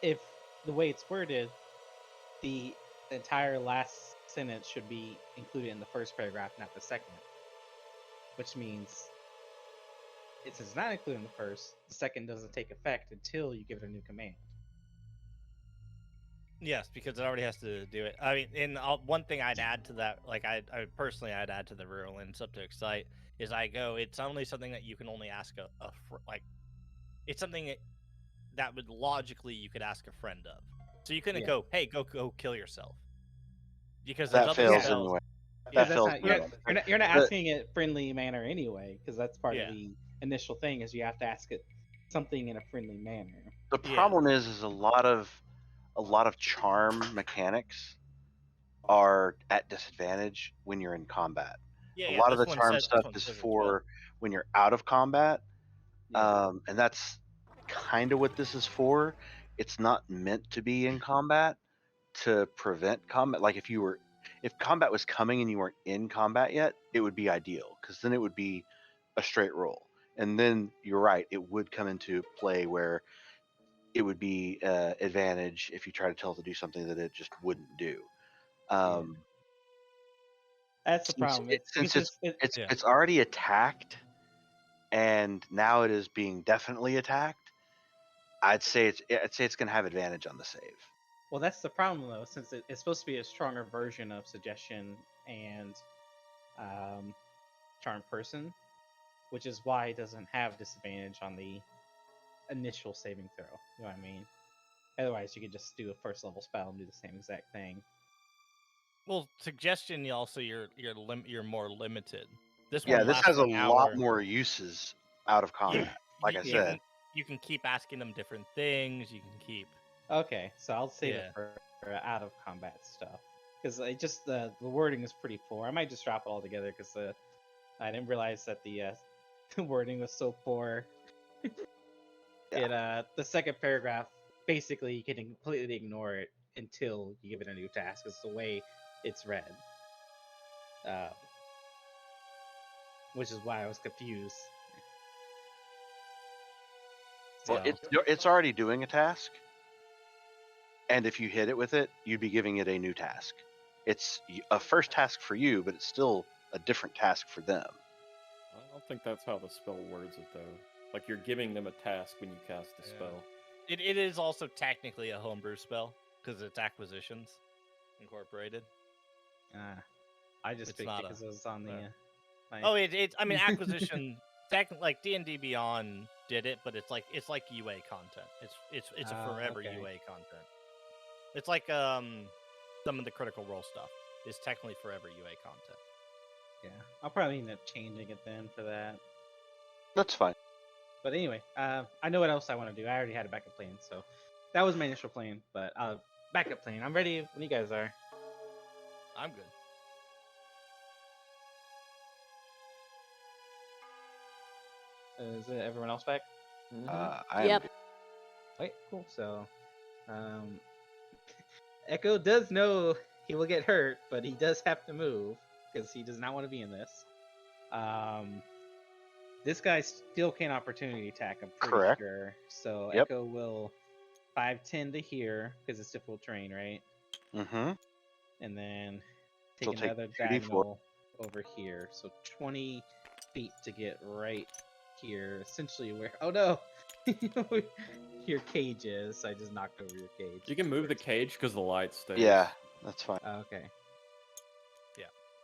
If the way it's worded, the entire last sentence should be included in the first paragraph, not the second. Which means since it's not included in the first, the second doesn't take effect until you give it a new command. Yes, because it already has to do it. I mean, and one thing I'd add to that, like I personally, I'd add to the rule, and it's up to Excite, is it's only something that you can only ask it's something that would logically you could ask a friend of. So you couldn't go, hey, go kill yourself. Because there's That other fails spells. anyway. Yeah, That that's fails not anyway. you're not asking it friendly manner anyway, because that's part Yeah. of the initial thing is you have to ask it something in a friendly manner. The problem is a lot of charm mechanics are at disadvantage when you're in combat. Yeah, A yeah. lot of the This one charm says stuff is for when you're out of combat, and that's kind of what this is for. It's not meant to be in combat to prevent combat. Like if combat was coming and you weren't in combat yet, it would be ideal because then it would be a straight roll. And then you're right, it would come into play where it would be advantage if you try to tell it to do something that it just wouldn't do. That's the problem. It's already attacked, and now it is being definitely attacked. I'd say it's going to have advantage on the save. Well, that's the problem though, since it's supposed to be a stronger version of suggestion and charm person, which is why it doesn't have disadvantage on the initial saving throw. You know what I mean? Otherwise, you could just do a first level spell and do the same exact thing. Well, suggestion. You're more limited. This Yeah, one this lasts has a an lot hour. more uses out of combat. Like I You said, you can keep asking them different things. You can keep. Okay, so I'll save it Yeah. for out of combat stuff because I just the wording is pretty poor. I might just drop it all together because I didn't realize that the wording was so poor. Yeah. It the second paragraph basically you can completely ignore it until you give it a new task. It's the way it's read, uh, which is why I was confused. well, So it's already doing a task, and if you hit it with it, you'd be giving it a new task. It's a first task for you, but it's still a different task for them. I don't think that's how the spell words it though. Like you're giving them a task when you cast the Yeah. spell. It is also technically a homebrew spell because it's acquisitions incorporated. I just It's picked it not a- because it was on the. My... Oh, I mean, acquisition. Like D&D Beyond did it, but it's like UA content. It's a forever okay. UA content. It's like some of the Critical Role stuff is technically forever UA content. Yeah, I'll probably end up changing it then for that. That's fine. But anyway, I know what else I want to do. I already had a backup plan, so that was my initial plan. But backup plan. I'm ready when you guys are. I'm good. Is everyone else back? I am Yep. good. Okay, cool. So, Echo does know he will get hurt, but he does have to move because he does not want to be in this. This guy still can opportunity attack. I'm pretty Correct. sure. So Yep. Echo will 5'10" to here because it's difficult terrain, right? Mm-hmm. And then take He'll take another 2d4. diagonal over here. So 20 feet to get right here. Essentially where... Oh no! Your cage is. I just knocked over your cage. You can move the cage because the light stays. Yeah, that's fine. Okay.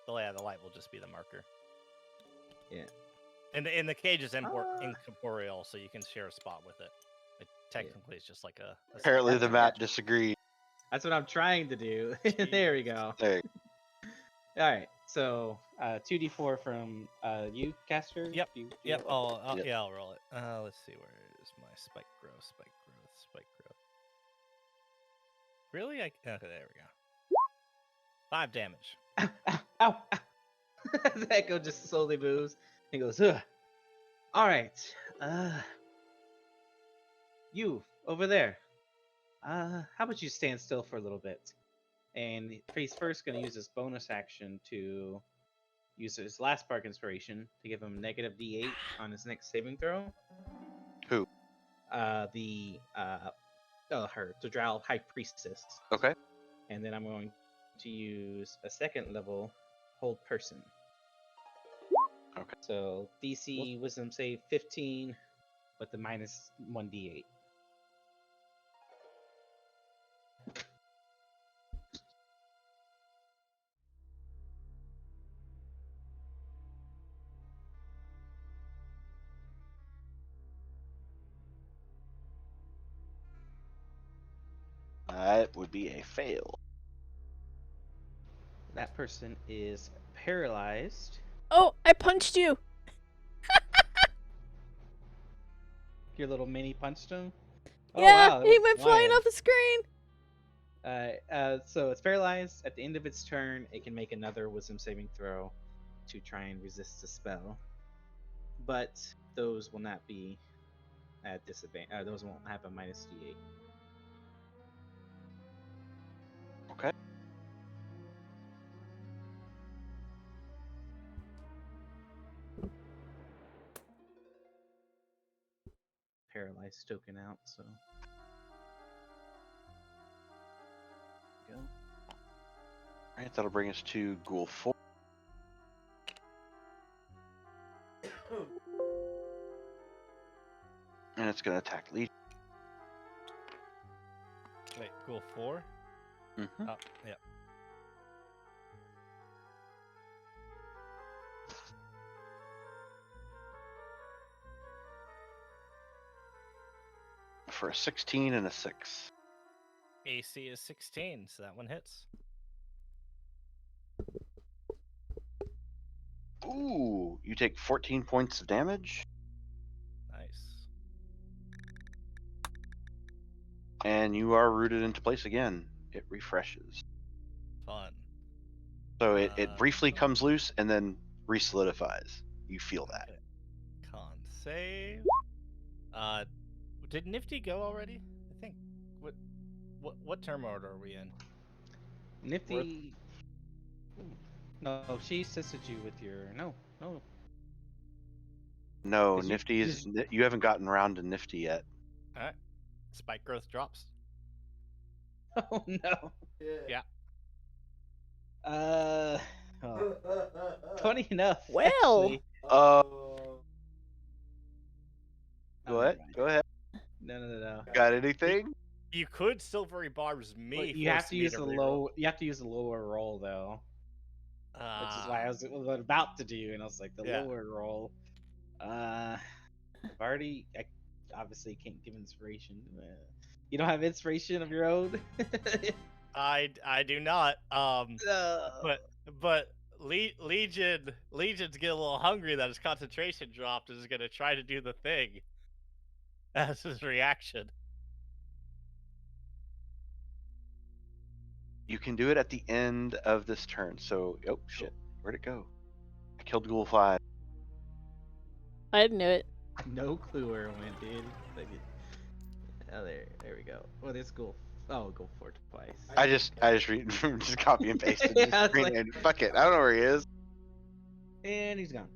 The light will just be the marker. Yeah. And the cage is incorporeal, so you can share a spot with it. Technically, it's just like a Apparently, the That's map okay. disagreed. That's what I'm trying to do. There we go. There. All right. So 2d4 from you, caster. Yep. You Yep. roll? Yep. Yeah, I'll roll it. Let's see, where is my spike growth? Spike growth. Really? Okay, there we go. 5 damage. Ow! Ow! Ow! The Echo just slowly moves. He goes, ugh. All right. You over there. How about you stand still for a little bit? And he's first going to use his bonus action to use his last spark inspiration to give him negative D8 on his next saving throw. Who? Her, the Drow High Priestess. Okay. And then I'm going to use a second level hold person. Okay. So DC Wisdom save 15 with the minus 1d8. That would be a fail. That person is paralyzed. Oh, I punched you. Your little mini punched him. Oh, Yeah, wow, that he was went flying flying. off the screen. So it's paralyzed. At the end of its turn, it can make another wisdom saving throw to try and resist the spell. But those will not be at disadvantage. Those won't have a minus d8. Okay. Paralyzed token out, so. Go. All right, that'll bring us to Ghoul 4. And it's going to attack Legion. Wait, Ghoul 4? Mhm. Oh, yeah. For a 16 and a 6. AC is 16, so that one hits. Ooh, you take 14 points of damage, Nice. and you are rooted into place again. It refreshes. Fun. So it briefly comes loose and then re-solidifies. You feel that. Okay. Con save. Did Nifty go already? I think. What term order are we in? Nifty. No, she assisted you with your no. No, 'Cause you Nifty is. just- You haven't gotten around to Nifty yet. All right. Spike growth drops. Oh no. Yeah. Oh. Funny enough, Well. actually. Go ahead. never mind. Go ahead. No. Got anything? You could silvery barbs me. Well, you have force to me use the reroll. low. You have to use the lower roll though, which is why I was about to do, and I was like the Yeah. lower roll. I've already. I obviously can't give inspiration. You don't have inspiration of your own. I do not. But Legion's get a little hungry that his concentration dropped and is gonna try to do the thing. That's his reaction. You can do it at the end of this turn. So, oh shit, where'd it go? I killed Ghoul 5. I didn't know it. No clue where it went, dude. Oh, there we go. Oh, this go. Oh, go for it twice. I just just copy and pasted. Yeah, Just I was like- rename- fuck it. I don't know where he is. And he's gone.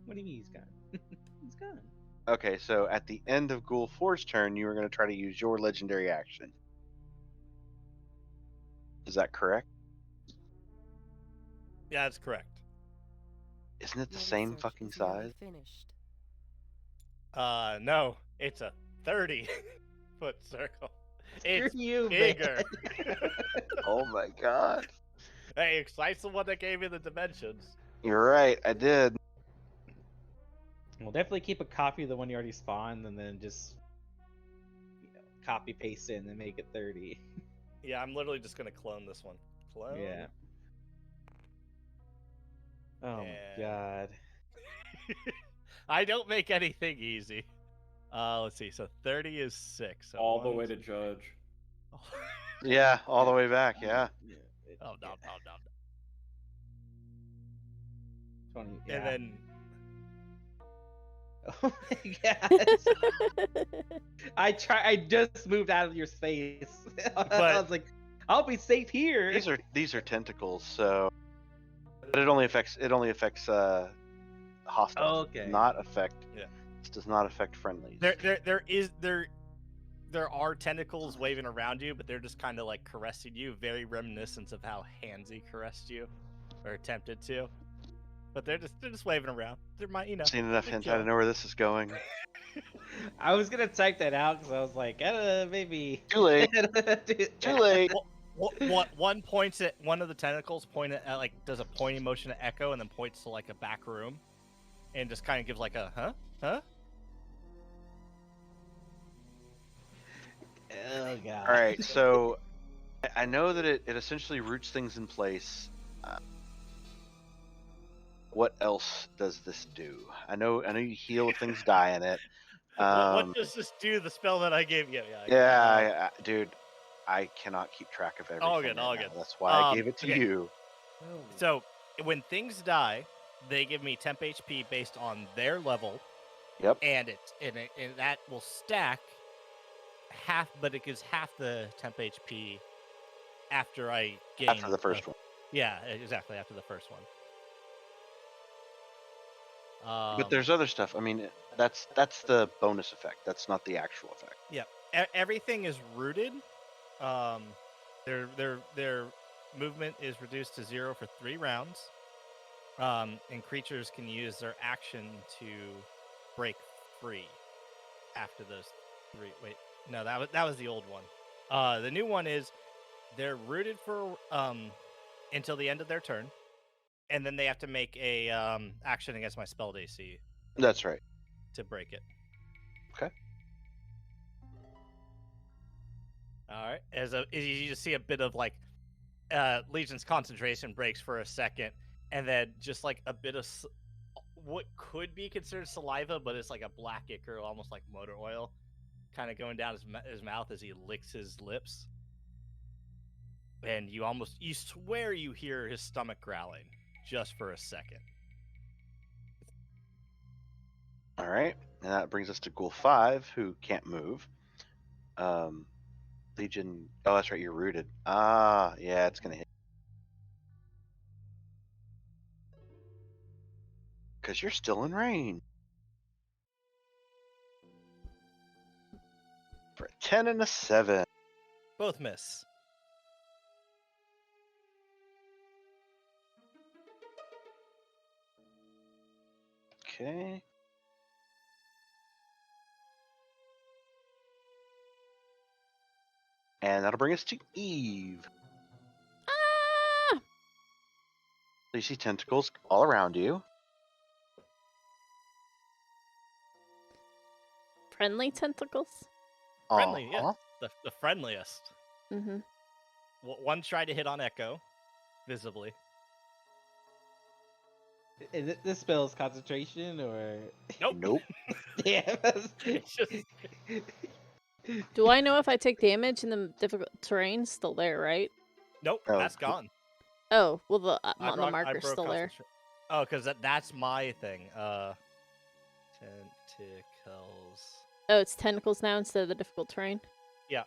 What do you mean he's gone? He's gone. Okay, so at the end of Ghoul 4's turn, you were going to try to use your legendary action. Is that correct? Yeah, that's correct. Isn't it the Your same research fucking is nearly size? Finished. No, it's a 30-foot circle. It's Screw you, bigger. man. Oh my god. Hey, Excite's the one that gave me the dimensions. You're right, I did. We'll definitely keep a copy of the one you already spawned, and then just copy paste it and then make it 30. Yeah, I'm literally just gonna clone this one. Clone. Yeah. Oh And- my god. I don't make anything easy. Let's see. So 30 is 6. So All the one, way to judge. Yeah, all the way back, yeah. Oh, no. 20. And Yeah. then Oh my god. I just moved out of your space. I was like, I'll be safe here. These are tentacles, so but it only affects hostiles. Oh, It does okay. not affect. Yeah. This does not affect friendlies. there are tentacles waving around you, but they're just kind of like caressing you, very reminiscent of how Hansy caressed you, or attempted to. But they're just waving around. They're Seen enough they're hentai to know where this is going. I was gonna type that out because I was like, maybe. Too late. Dude, Too late. One points at one of the tentacles, like does a pointing motion to Echo, and then points to like a back room, and just kind of gives like a huh. Oh god. All right, so I know that it essentially roots things in place. What else does this do? I know you heal if things die in it. What does this do? The spell that I gave you? Dude, I cannot keep track of everything. All good, right all now. good. That's why I gave it to Okay. you. So when things die, they give me temp HP based on their level. Yep. And that will stack half, but it gives half the temp HP after I gain After the first one. Yeah, exactly after the first one. But there's other stuff. I mean, that's the bonus effect. That's not the actual effect. Yeah, everything is rooted. Their movement is reduced to 0 for 3 rounds. And creatures can use their action to break free after those 3. Wait, no, that was the old one. The new one is They're rooted for until the end of their turn, and then they have to make a action against my spell DC That's right. to break it. Okay. All right. You just see a bit of like Legion's concentration breaks for a second, and then just like a bit of what could be considered saliva, but it's like a black ichor, almost like motor oil, kind of going down his mouth as he licks his lips. And you swear you hear his stomach growling just for a second. All right, and that brings us to Ghoul 5, who can't move. Legion. Oh, that's right. You're rooted. Ah, yeah, it's gonna hit. Because you're still in range. For a 10 and a 7. Both miss. Okay. And that'll bring us to Eve. Ah! So you see tentacles all around you. Friendly tentacles? Friendly, yeah. Aw. The friendliest. Mm-hmm. One tried to hit on Echo, visibly. This spell's concentration or Nope. Nope. damn. It's just Do I know if I take damage in the difficult terrain? Still there, right? nope. Oh, That's gone. Oh, well, the I the broke marker's still there. Oh, because that's my thing. Tentacles. Oh, it's tentacles now instead of the difficult terrain? Yeah.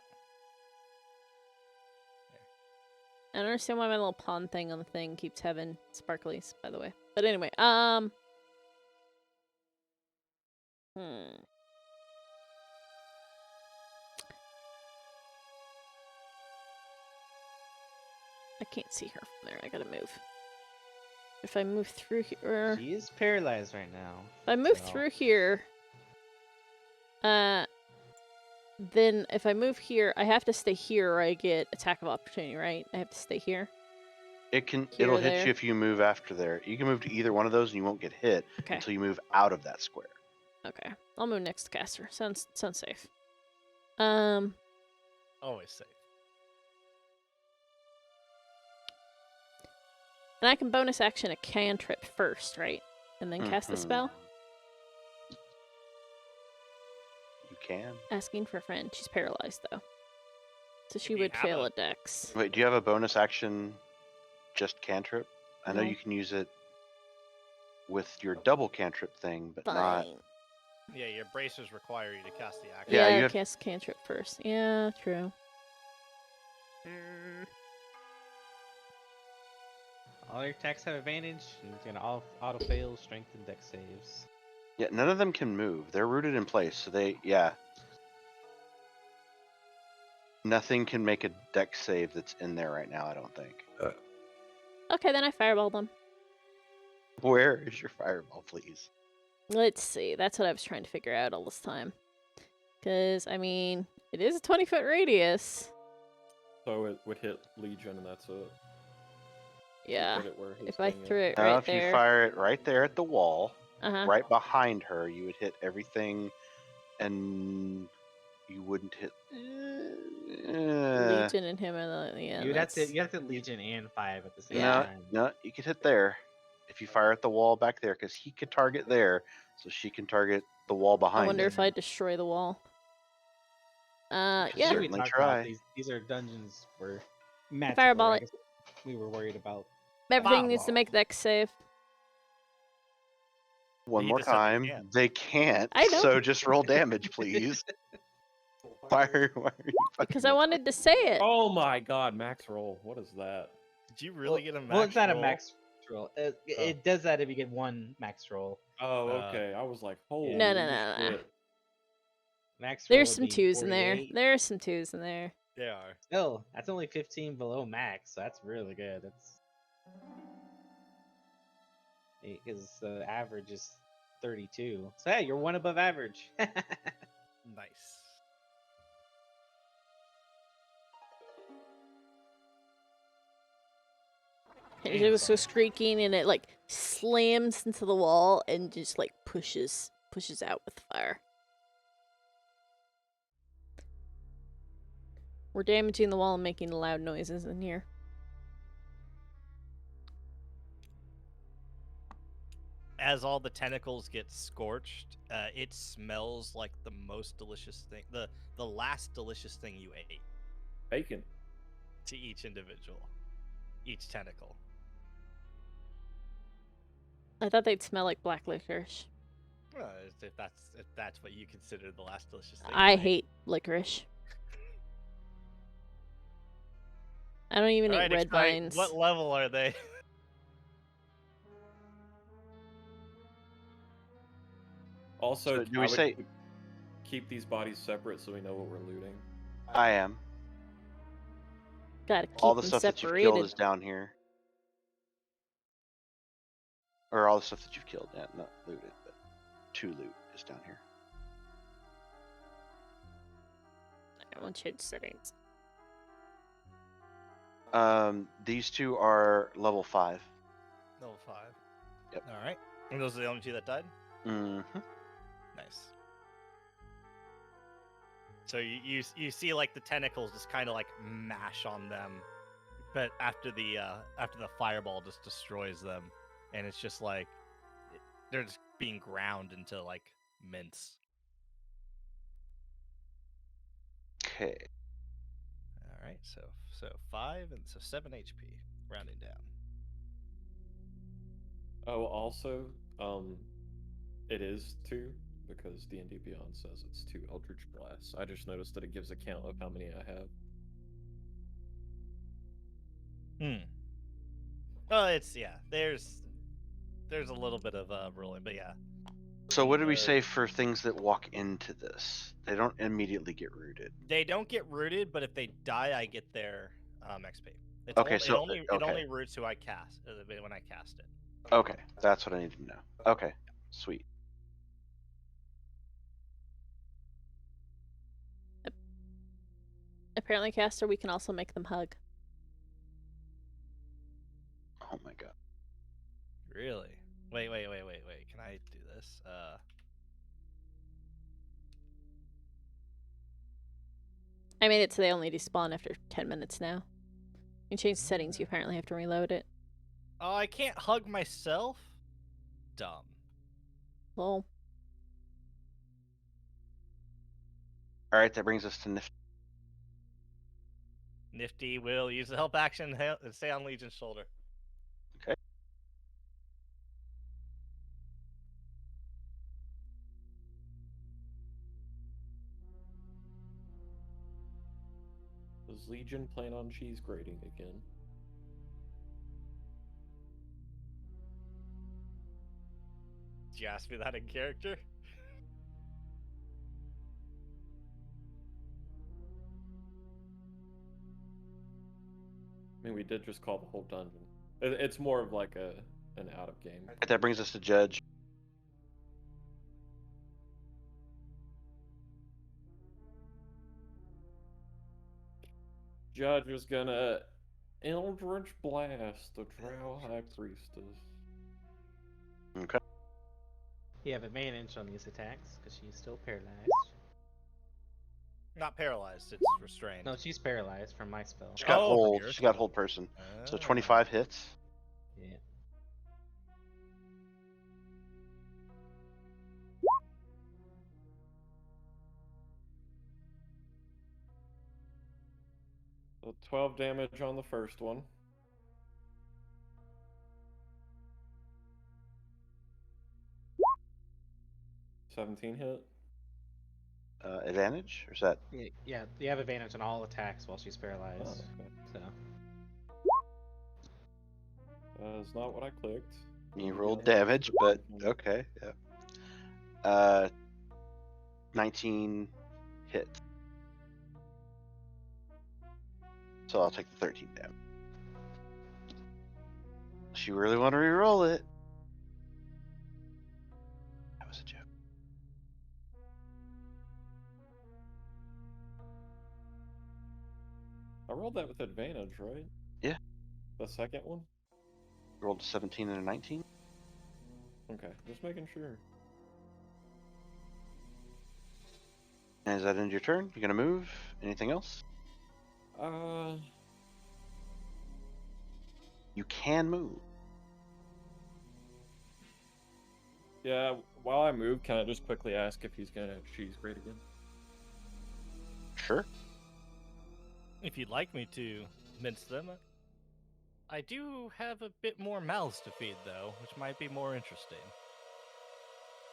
I don't understand why my little pawn thing on the thing keeps having sparklies, by the way. But anyway, I can't see her from there. I gotta move. If I move through here... She is paralyzed right now. If I move so- through here... Then if I move here, I have to stay here or I get attack of opportunity, right? I have to stay here. It'll Here or hit there? you if you move after there. You can move to either one of those and you won't get hit Okay. until you move out of that square. Okay. I'll move next to caster. Sounds safe. Always safe. And I can bonus action a cantrip first, right? And then cast the Mhm. spell? You can. Asking for a friend. She's paralyzed, though. So she you would have fail a- a dex. Wait, do you have a bonus action just cantrip? I know No. you can use it with your double cantrip thing, but not... Fine. Yeah, your bracers require you to cast the action. Yeah, Yeah, you have- cast cantrip first. Yeah, true. All your attacks have advantage, and it's gonna auto fail strength and dex saves. Yeah, none of them can move. They're rooted in place, so yeah. Nothing can make a dex save that's in there right now, I don't think. Okay, then I fireball them. Where is your fireball, please? Let's see. That's what I was trying to figure out all this time. Because, I mean, it is a 20-foot radius. So it would hit Legion, and that's it. You Yeah. put it where his If I thing is. threw it Now, right if you there. fire it right there at the wall, Uh-huh. right behind her, you would hit everything, and you wouldn't hit... Legion and him are the... Yeah, you have to that's... Legion and 5 at the same Yeah. time. No, you could hit there. If you fire at the wall back there, because he could target there, so she can target the wall I behind wonder it. if I destroy the wall. You Yeah. could We certainly talked try. about these are dungeons where magical. Fireball I it. guess we were worried about. Everything needs to Fireball. make dex save. One He more just said they time. can't. They can't. I know. So just roll damage, please. Why are you fucking Because I wanted to say it. Oh my god, max roll. What is that? Did you really get a max Well, it's not roll? a max roll. It does that if you get one max roll. Oh, Uh, okay. I was like, holy No, no, no, no. shit. Max roll There's would some be twos in there. 48. There's some twos in there. They are. Still, that's only 15 below max, so that's really good. That's because the average is 32. So hey, you're one above average. Nice. And it was so squeaking, and it like slams into the wall and just like pushes out with fire. We're damaging the wall and making loud noises in here. As all the tentacles get scorched, it smells like the most delicious thing, the last delicious thing you ate Bacon. to each individual, each tentacle. I thought they'd smell like black licorice. If that's what you consider the last delicious thing. I hate licorice. I don't even eat red Excite, vines. what level are they? Also, So do I we would say- keep these bodies separate so we know what we're looting. I am. Gotta keep All the them stuff that you've separated. killed is down here. Or all the stuff that you've killed, yeah, not looted, but to loot is down here. I want change settings. These two are level 5. Level 5. Yep. All right. And those are the only two that died. Mm-hmm. Nice. So you see like the tentacles just kind of like mash on them, but after the fireball just destroys them, and it's just like they're just being ground into like mince. Okay. All right. So 5 and so 7 HP, rounding down. Oh, also, it is 2 because D&D Beyond says it's 2 Eldritch Blasts. I just noticed that it gives a count of how many I have. Oh, it's there's a little bit of rolling, but yeah. So what did we say for things that walk into this? They don't immediately get rooted. They don't get rooted, but if they die, I get their XP. Okay, it only roots who I cast when I cast it. Okay, that's what I need to know. Okay, sweet. Apparently, Caster, we can also make them hug. Oh my god. Really? Wait. Can I do this? I made it so they only despawn after 10 minutes now. You change the settings, you apparently have to reload it. Oh, I can't hug myself? Dumb. Lol. Alright, that brings us to Nifty. Nifty will use the help action and stay on Legion's shoulder. Okay. Does Legion plan on cheese grating again? Did you ask me that in character? I mean, we did just call the whole dungeon. It's more of like an out of game. That brings us to Judge. Judge is gonna Eldritch Blast the Drow High Priestess. Okay. You have advantage on these attacks because she's still paralyzed. Not paralyzed, it's restrained. No, she's paralyzed from my spell. She's got Oh, hold. yours. She's got hold person. So Ah. 25 hits. Yeah. So 12 damage on the first one. $17 hit. Advantage? Or is that? Yeah, you have advantage on all attacks while she's paralyzed. Oh, okay. So That's not what I clicked. You rolled damage, but okay. Yeah. 19 hits. So I'll take the 13 damage. Unless you really want to re-roll it. That was a joke. I rolled that with advantage, right? Yeah. The second one? Rolled a 17 and a 19. Okay, just making sure. And is that end your turn? You gonna move? Anything else? You can move. Yeah, while I move, can I just quickly ask if he's gonna cheese grate again? Sure. If you'd like me to mince them, I do have a bit more mouths to feed, though, which might be more interesting.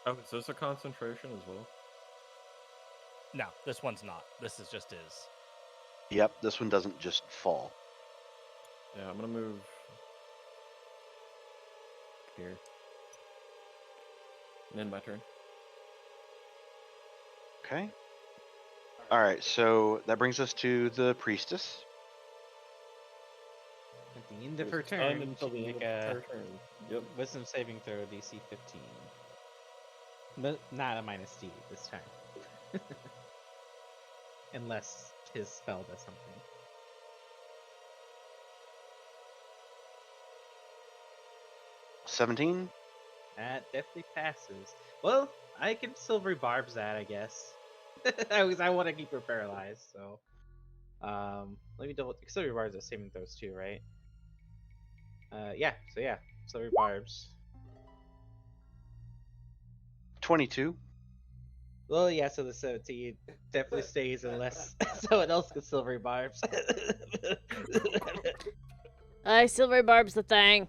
Oh, is this a concentration as well? No, this one's not. This is just his. Yep, this one doesn't just fall. Yeah, I'm gonna move here. And then my turn. Okay. All right, so that brings us to the priestess. At the end of It's her done turn, until she the can end make of a her turn. Yep. wisdom saving throw DC 15. But not a -D this time. Unless his spell does something. 17. That definitely passes. Well, I can silvery barbs that, I guess. Because I want to keep her paralyzed, so. Let me double. Silvery barbs are saving throws too, right? Yeah. So yeah, silvery barbs. 22. Well, yeah. So the 17 definitely stays unless someone else gets silvery barbs. Silver Barb's the thing.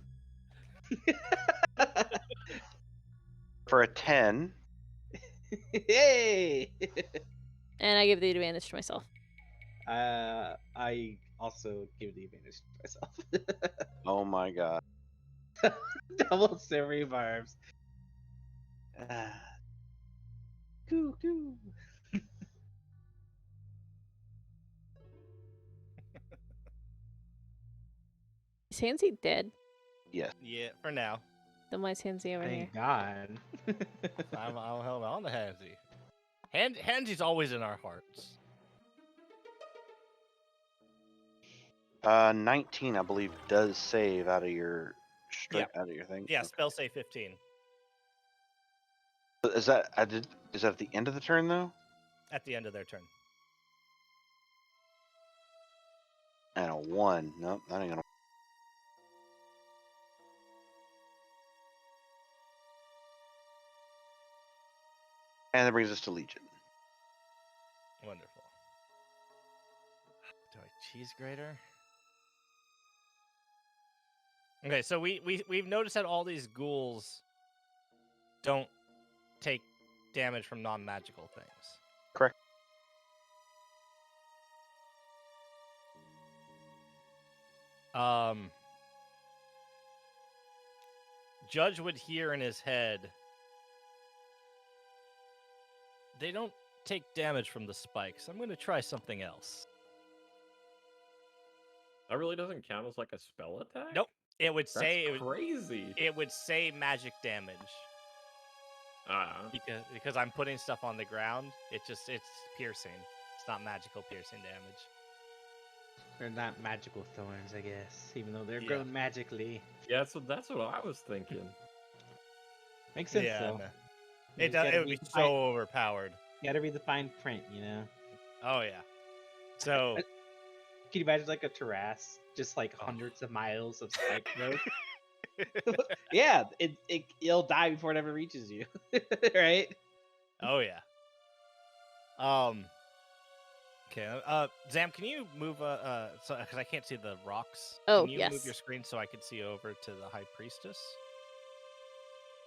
For a 10. Yay! And I give the advantage to myself. I also give the advantage to myself. Oh my god. Double silvery barbs. Coo coo. Is Hansy dead? Yes. Yeah, for now. Then why is Hansy over here? Thank God. I'm held on to Hansy. Hansy's always in our hearts. 19, I believe, does save out of your out of your thing. Yeah, Okay. spell save 15 Is that Is that at the end of the turn though? at the end of their turn. And a 1. Nope, that ain't gonna. And that brings us to Legion. Wonderful. Do I cheese grater? Okay, so we've noticed that all these ghouls don't take damage from non-magical things. Correct. Judge would hear in his head, they don't take damage from the spikes. I'm going to try something else. That really doesn't count as like a spell attack? Nope. It would That's say crazy. it would say magic damage. Because I'm putting stuff on the ground. It's piercing. It's not magical piercing damage. They're not magical thorns, I guess, even though they're Yeah. grown magically. Yeah, so that's what I was thinking. Makes sense Yeah, though. no. You It gotta would be read the so fine- overpowered. You gotta read the fine print, you know. Oh yeah. So Can you imagine like a terrace, just like hundreds of miles of spike growth? Yeah, it'll die before it ever reaches you, right? oh yeah. Okay. Zam, can you move? So because I can't see the rocks. Oh, Can you move yes. your screen so I can see over to the high priestess?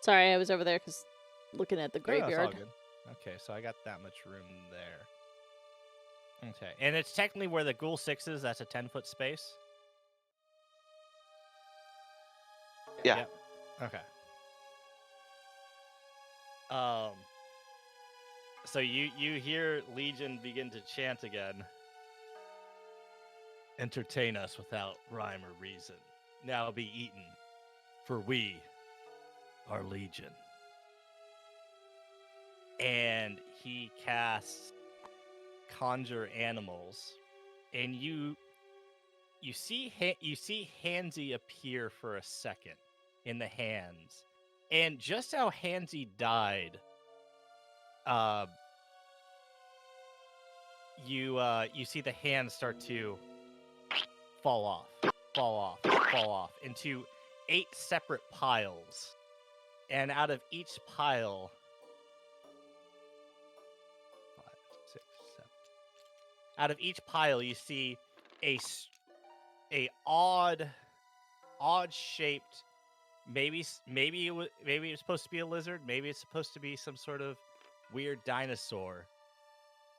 Sorry, I was over there because looking at the No, it's all graveyard. good. Okay, so I got that much room there. Okay, and it's technically where the ghoul 6 is. That's a 10-foot space. Yeah. Yep. Okay. So you hear Legion begin to chant again. Entertain us without rhyme or reason. Now be eaten, for we are Legion. And he casts Conjure Animals, and you you see Hansy appear for a second in the hands, and just how Hansy died, you see the hands start to fall off into 8 separate piles, and out of each pile, 5, 6, 7. Out of each pile, you see a odd shaped. Maybe it was supposed to be a lizard. Maybe it's supposed to be some sort of weird dinosaur.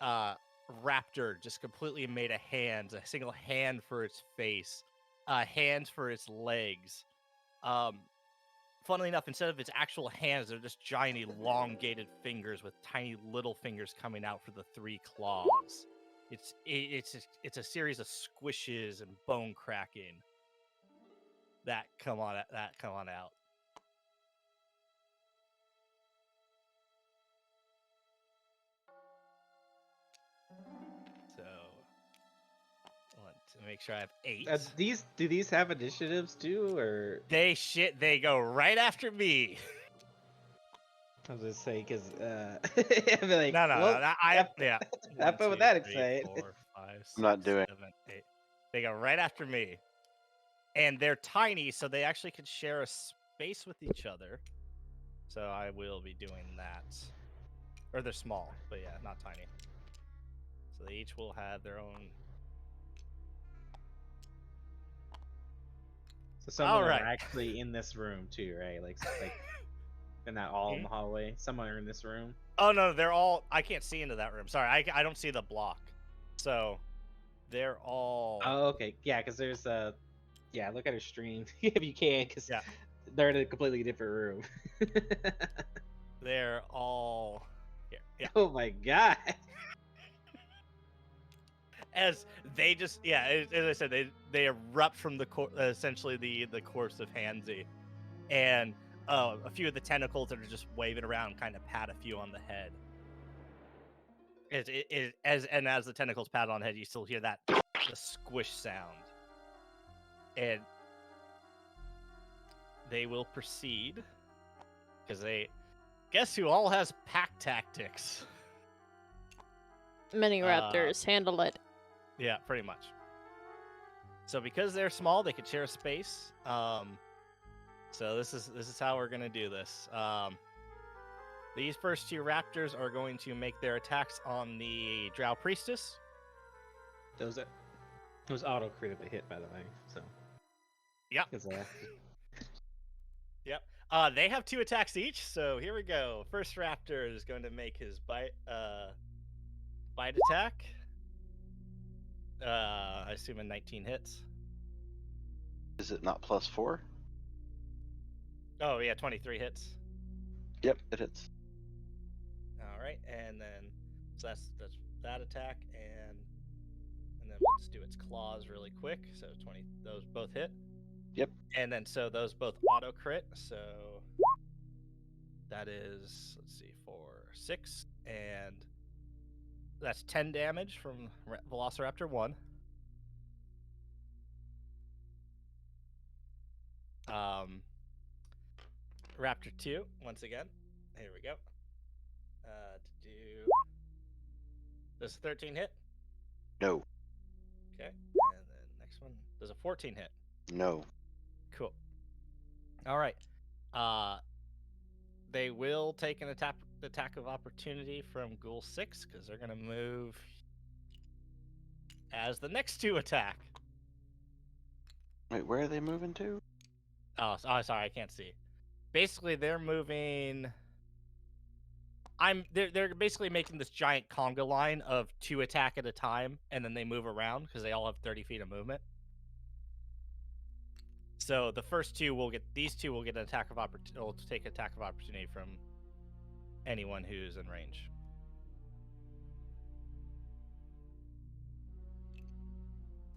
Raptor, just completely made of hands. A single hand for its face, hands for its legs. Funnily enough, instead of its actual hands, they're just giant elongated fingers with tiny little fingers coming out for the 3 claws. It's a series of squishes and bone cracking that come on out. So, I want to make sure I have 8. Do these have initiatives too, or They go right after me. I was gonna say because I'd be like, No, well, yeah. have 1, fun 2, with that 3, excited. 4, 5, 6, I'm not doing 7, 8. They go right after me, and they're tiny, so they actually could share a space with each other. So I will be doing that. Or they're small, but yeah, not tiny. So they each will have their own. So some All of them right. are actually in this room too, right? Like they're not all in the hallway. Some are in this room. Oh no, they're all. I can't see into that room. Sorry, I don't see the block. So they're all. Oh, okay, yeah, because there's yeah, look at her stream if you can, because Yeah. they're in a completely different room. They're all. Here. Yeah. Oh my god. As they just as I said, they erupt from the essentially the corpse of Hansy, and a few of the tentacles that are just waving around kind of pat a few on the head. As the tentacles pat on the head, you still hear the squish sound, and they will proceed because they guess who all has pack tactics. Many raptors handle it. Yeah, pretty much. So because they're small, they could share space. So this is how we're gonna do this. These first 2 raptors are going to make their attacks on the Drow Priestess. Those auto critically hit, by the way. So Yep. Yep. They have 2 attacks each. So here we go. First raptor is going to make his bite attack. I assume a 19 hits. Is it not +4? Oh yeah, 23 hits. Yep, it hits. All right, and then so that's that attack, and then we'll just do its claws really quick. So 20, those both hit. Yep. And then so those both auto crit. So that is, let's see, 4, 6, and that's 10 damage from Velociraptor 1. Raptor 2, once again. Here we go. Does a 13 hit? No. Okay. And then next one. Does a 14 hit? No. Cool. All right. They will take an attack of opportunity from Ghoul 6 because they're going to move as the next 2 attack. Wait, where are they moving to? Oh, sorry, I can't see. Basically, they're moving. They're basically making this giant conga line of 2 attack at a time, and then they move around because they all have 30 feet of movement. So the first 2 will get an attack of opportunity. Will take attack of opportunity from anyone who's in range.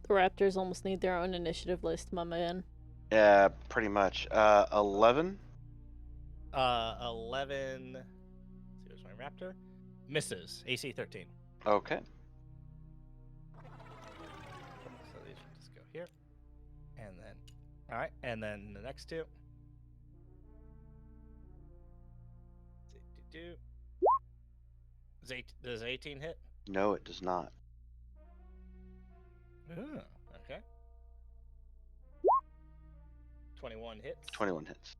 The raptors almost need their own initiative list, my man. Yeah, pretty much. 11. 11. Let's see, where's my raptor? Misses. AC 13. Okay. So these will just go here. And then, all right, and then the next two. Does 18 hit? No, it does not. Ooh, okay. 21 hits. 21 hits.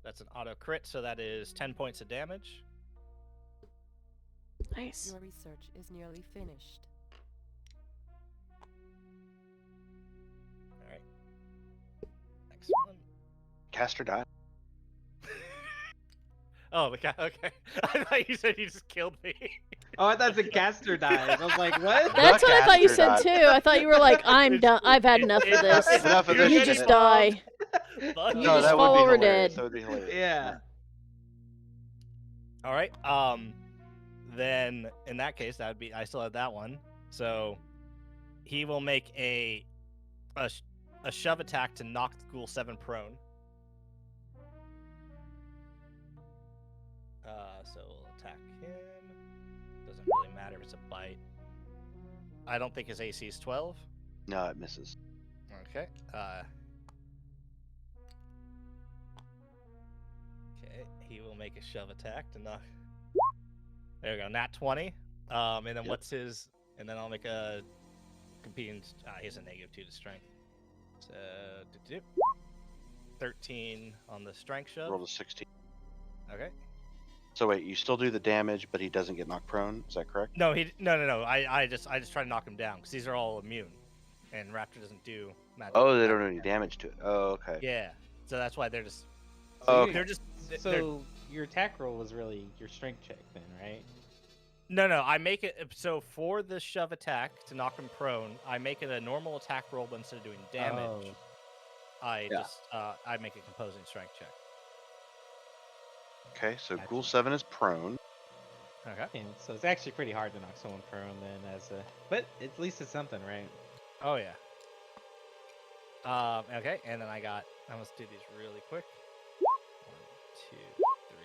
That's an auto crit, so that is 10 points of damage. Nice. Your research is nearly finished. All right. Next one. Caster die. Oh, the guy. Okay. I thought you said you just killed me. Oh, I thought the caster died. I was like, what? That's what I thought you said caster too. I thought you were like, I'm done. I've had enough of this. Enough of You're this You shit. just die. Fuck You you. just that fall would be over hilarious. dead. That would be hilarious. Yeah. All right. Then in that case, that would be. I still have that one. So he will make a shove attack to knock Ghoul 7 prone. So we'll attack him. Doesn't really matter if it's a bite. I don't think his AC is 12. No, it misses. Okay. Okay. He will make a shove attack to knock. There we go. Nat 20. And then Yep. what's his? And then I'll make a competing. He has a -2 to strength. So 13 on the strength shove. Roll a 16. Okay. So wait, you still do the damage, but he doesn't get knocked prone. Is that correct? No, no. I just try to knock him down because these are all immune, and Raptor doesn't do magic. Oh, they don't do any damage to it. Oh, okay. Yeah. So that's why they're just. Oh, you- They're just. So they're, your attack roll was really your strength check then, right? No, I make it so for the shove attack to knock him prone. I make it a normal attack roll, but instead of doing damage, I make a composing strength check. Okay, so Gotcha. Ghoul 7 is prone. Okay. And so it's actually pretty hard to knock someone prone then but at least it's something, right? Oh yeah. Okay, and then I must do these really quick. 1, 2, 3,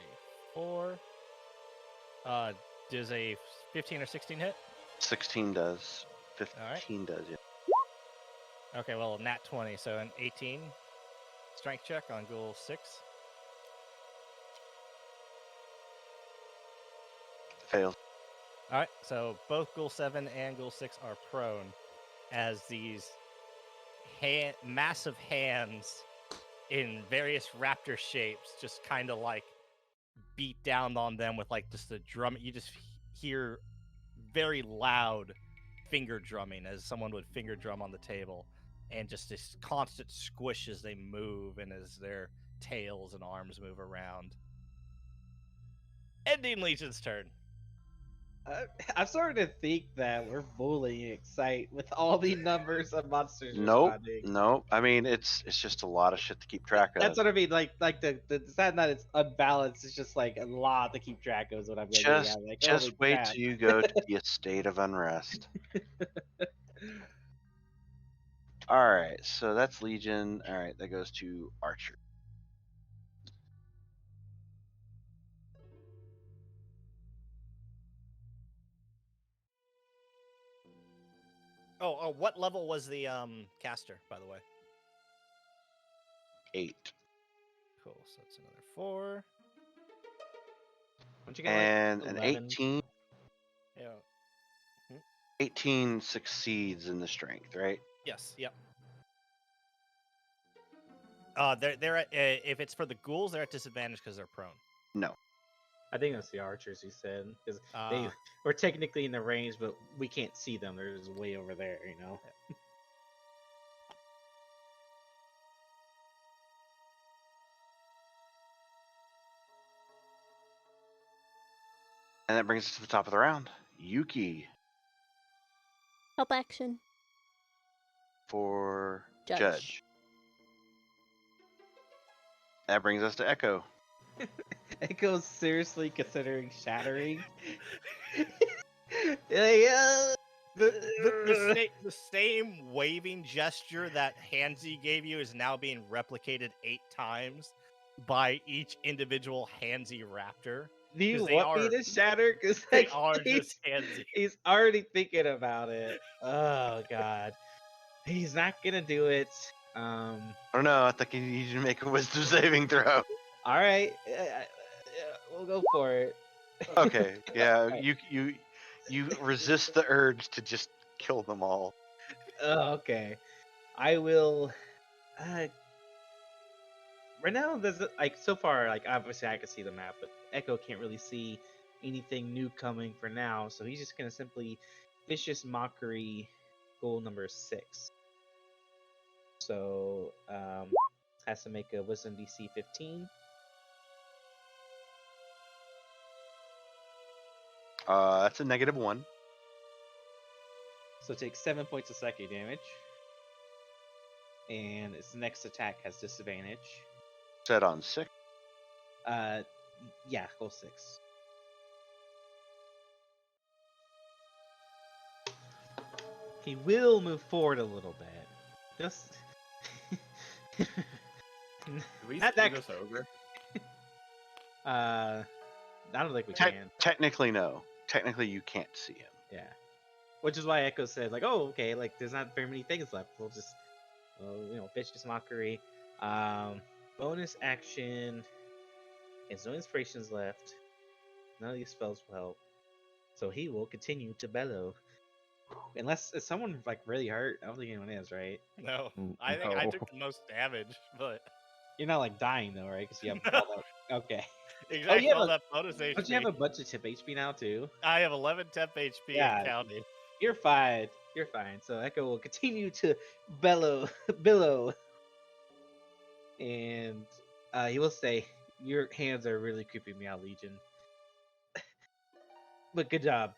4. Does a 15 or 16 hit? 16 does. Alright. 15 does, yeah. Okay, well, nat 20, so an 18 strength check on Ghoul 6. Fails. All right, so both Ghoul 7 and Ghoul 6 are prone as these massive hands in various raptor shapes just kind of like beat down on them with like just the drum. You just hear very loud finger drumming as someone would finger drum on the table, and just this constant squish as they move and as their tails and arms move around. Ending Legion's turn. I'm starting to think that we're bullying Excite with all the numbers of monsters Nope. responding. Nope. I mean, it's just a lot of shit to keep track of. That's what I mean. Like the it's not that it's unbalanced. It's just like a lot to keep track of. Is what I'm getting at. Like, Just holy wait crap. till you go to the Estate of Unrest. All right, so that's Legion. All right, that goes to Archer. Oh, what level was the caster, by the way? 8. Cool, so that's another 4. Don't you get And like an 11? 18. Yeah. 18 succeeds in the strength, right? Yes. Yep. They're at, if it's for the ghouls, they're at disadvantage because they're prone. No. I think that's the archers you said because Uh, we're technically in the range, but we can't see them. They're just way over there, you know. And that brings us to the top of the round. Yuki Help action. for Judge. Judge. That brings us to Echo. Echo's seriously considering shattering. Yeah. the same waving gesture that Hansi gave you is now being replicated 8 times by each individual Hansi raptor. Do you 'Cause they want me are- to shatter? Because They are just Hansi. he's already thinking about it. Oh god, he's not gonna do it. Um. I don't know. I think you need to make a wisdom saving throw. All right. We'll go for it. Okay. Yeah. Alright. You resist the urge to just kill them all. Okay. I will. Uh, right now, there's like so far, like obviously I can see the map, but Echo can't really see anything new coming for now. So he's just gonna simply vicious mockery goal number 6. So has to make a wisdom DC 15. That's a -1. So it takes 7 points of psychic damage. And its next attack has disadvantage. Set on 6. Yeah, goal 6. He will move forward a little bit. Just Do we Not see that- this ogre? I don't think we can. Technically, no. Technically, you can't see him. Yeah. Which is why Echo said, like, oh, okay, like, there's not very many things left. We'll just, vicious mockery. Bonus action. There's no inspirations left. None of these spells will help. So he will continue to bellow. Unless is someone like really hurt. I don't think anyone is, right? No, I think I No. took the most damage, but You're not like dying though, right? Because you have No. all that. Okay. exactly yeah, all but that bonus HP. Don't you have a bunch of tip HP now too? I have 11 temp HP Yeah. and counting. You're fine. You're fine. So Echo will continue to billow, and he will say, "Your hands are really creeping me out, Legion." But good job,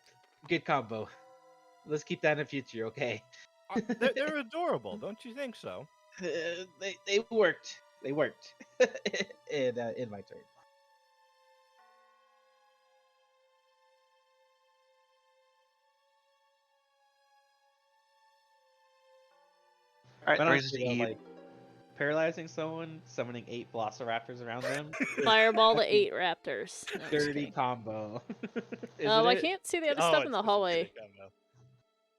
good combo. Let's keep that in the future, okay? They're adorable, don't you think so? They worked. They worked. in my turn. All right, But brings us honestly, to though, Eve. like paralyzing someone, summoning 8 velociraptors around them. Fireball the 8 raptors. No, just Dirty kidding. combo. I Isn't it? can't see the other Oh, stuff in it's the just a hallway. shitty combo.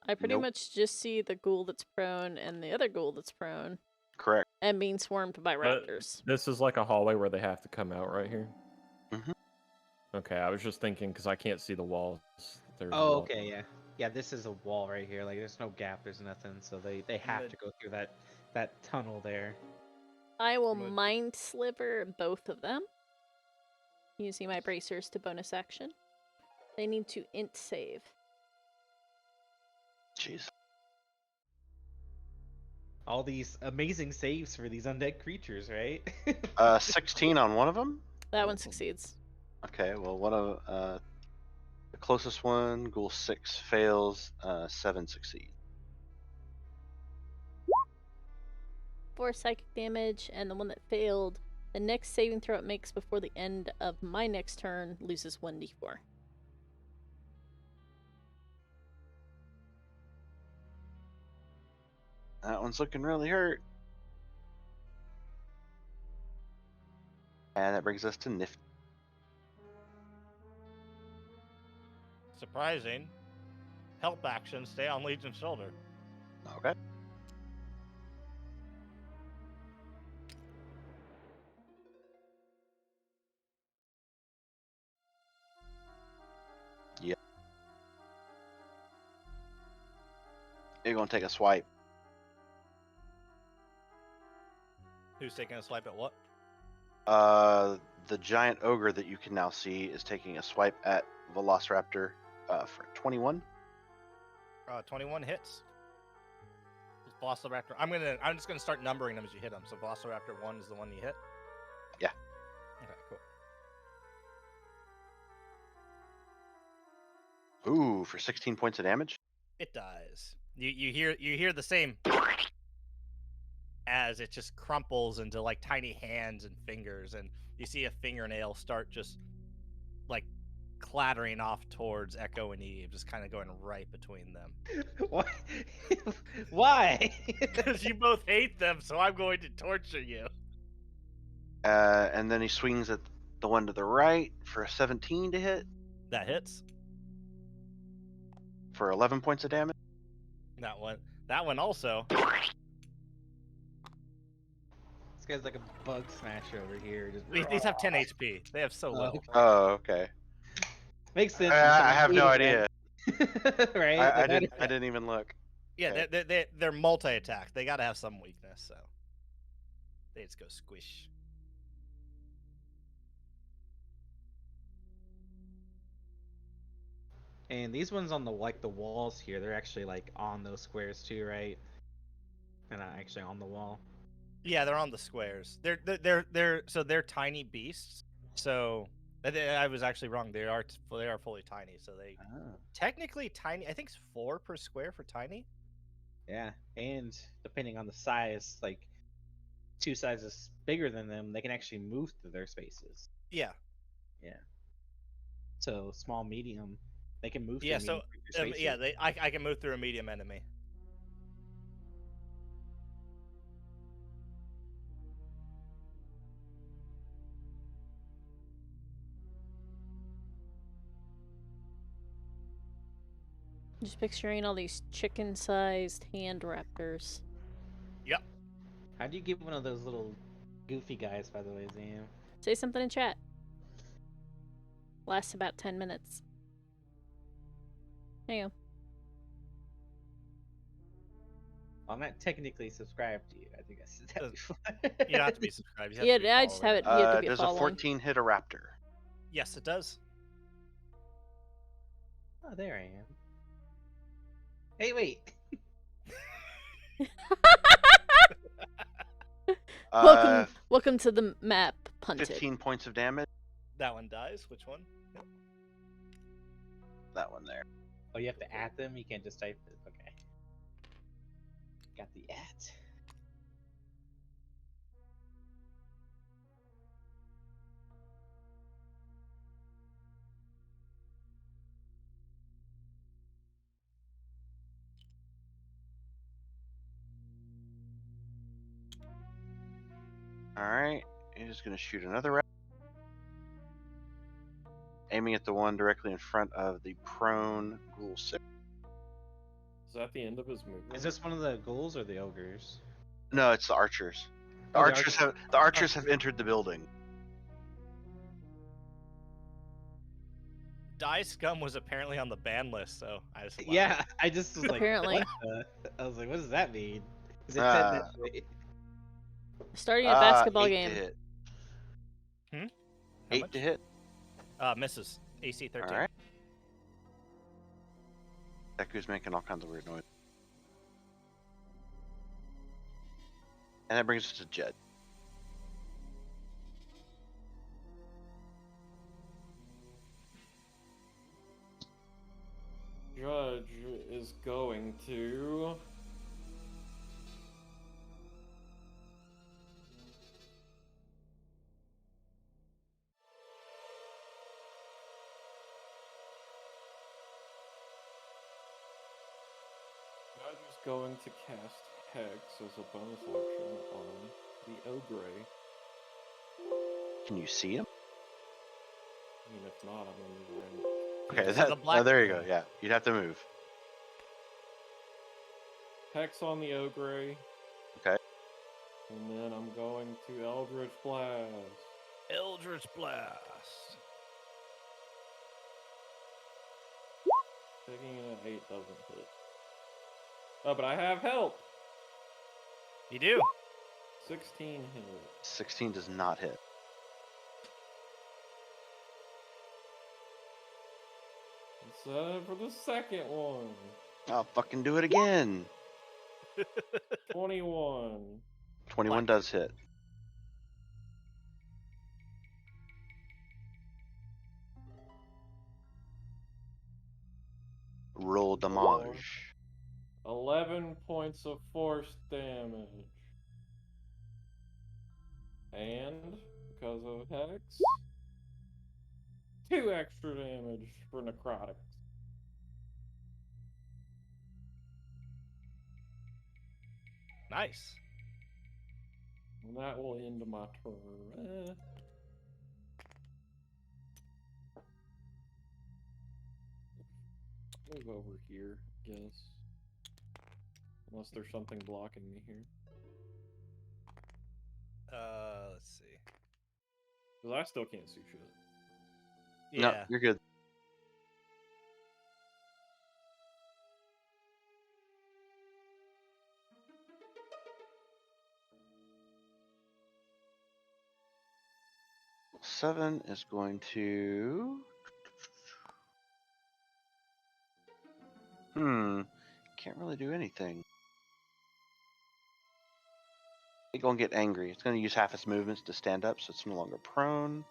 I pretty Nope. much just see the ghoul that's prone and the other ghoul that's prone Correct. and being swarmed by But raptors. this is like a hallway where they have to come out right here. Mhm. Okay, I was just thinking because I can't see the walls. There's a Oh, wall. okay, yeah. Yeah, this is a wall right here. Like, there's no gap, there's nothing. So they have the- to go through that tunnel there. I will Would- mind sliver both of them using my bracers to bonus action. They need to int save. Jeez. All these amazing saves for these undead creatures, right? 16 on one of them. That one succeeds. Okay. Well, one of the closest one, Ghoul 6 fails. 7 succeed. 4 psychic damage, and the one that failed, the next saving throw it makes before the end of my next turn loses 1d4. That one's looking really hurt. And that brings us to Nifty. Surprising. Help action, stay on Legion's shoulder. Okay. Yep. You're gonna take a swipe. Who's taking a swipe at what? The giant ogre that you can now see is taking a swipe at Velociraptor for 21. 21 hits. Velociraptor. I'm just gonna start numbering them as you hit them. So Velociraptor 1 is the one you hit. Yeah. Okay, cool. Ooh, for 16 points of damage. It dies. You hear the same as it just crumples into like tiny hands and fingers, and you see a fingernail start just like clattering off towards Echo and Eve, just kind of going right between them. Why? Why? Because you both hate them, so I'm going to torture you. And then he swings at the one to the right for a 17 to hit That hits. for 11 points of damage. That one also. guy's like a bug smasher over here. Just These have 10 HP. They have so low. okay. Oh, okay. Makes sense. I have no idea. Right? I didn't even look. Yeah, Okay. they're multi-attack. They gotta have some weakness, so they just go squish. And these ones on the the walls here, they're actually like on those squares too, right? They're not actually on the wall. Yeah, they're on the squares. They're tiny beasts. So I was actually wrong. They are fully tiny. So they Oh. technically tiny. I think it's 4 per square for tiny. Yeah, and depending on the size, like 2 sizes bigger than them, they can actually move through their spaces. Yeah. Yeah. So small, medium, they can move Yeah. through So medium spaces. yeah, I can move through a medium enemy. Just picturing all these chicken-sized hand raptors. Yep. How do you get one of those little goofy guys, by the way, Zam? Say something in chat. Lasts about 10 minutes. There you go. I'm not technically subscribed to you. I think I said that before. You don't have to be subscribed. You have Yeah, to be I just have following. it. You have to be Does a following. 14 hit a raptor? Yes, it does. Oh, there I am. Hey, wait. Welcome to the map, Punted. 15 points of damage. That one dies. Which one? That one there. Oh, you have to add them? You can't just type it? Okay. Got the at. Alright. He's going to shoot another round. Aiming at the one directly in front of the prone ghoul 6. Is that the end of his movement? Is this one of the ghouls or the ogres? No, it's the archers. The Oh, the archers have entered the building. Die Scum was apparently on the ban list, so I just allowed Yeah, it. I just was like, Apparently. I was like, what does that mean? 'Cause it said Ah. that way. Starting a basketball 8 game. to hit. How 8 much? to hit. Misses. AC 13. Alright. Deku's making all kinds of weird noise. And that brings us to Jed. Judge is going to... Judge is going to cast Hex as a bonus action on the Ogre. Can you see him? I mean, if not, I'm in the range. Okay, So the black- there you go. Yeah, you'd have to move. Hex on the Ogre. Okay. And then I'm going to Eldritch Blast. Eldritch Blast. Taking an 8 doesn't hit. Oh, but I have help! You do. 16 hit. 16 does not hit. So for the second one. I'll fucking do it again. 21. 21 Black. does hit. Roll damage. 11 points of force damage. And, because of Hex, 2 extra damage for necrotics. Nice. And that will end my turn. Move over here, I guess. Unless there's something blocking me here. Because I still can't see shit. Yeah. No, you're good. Seven is going to. Can't really do anything. It's gonna get angry. It's gonna use half its movements to stand up, so it's no longer prone.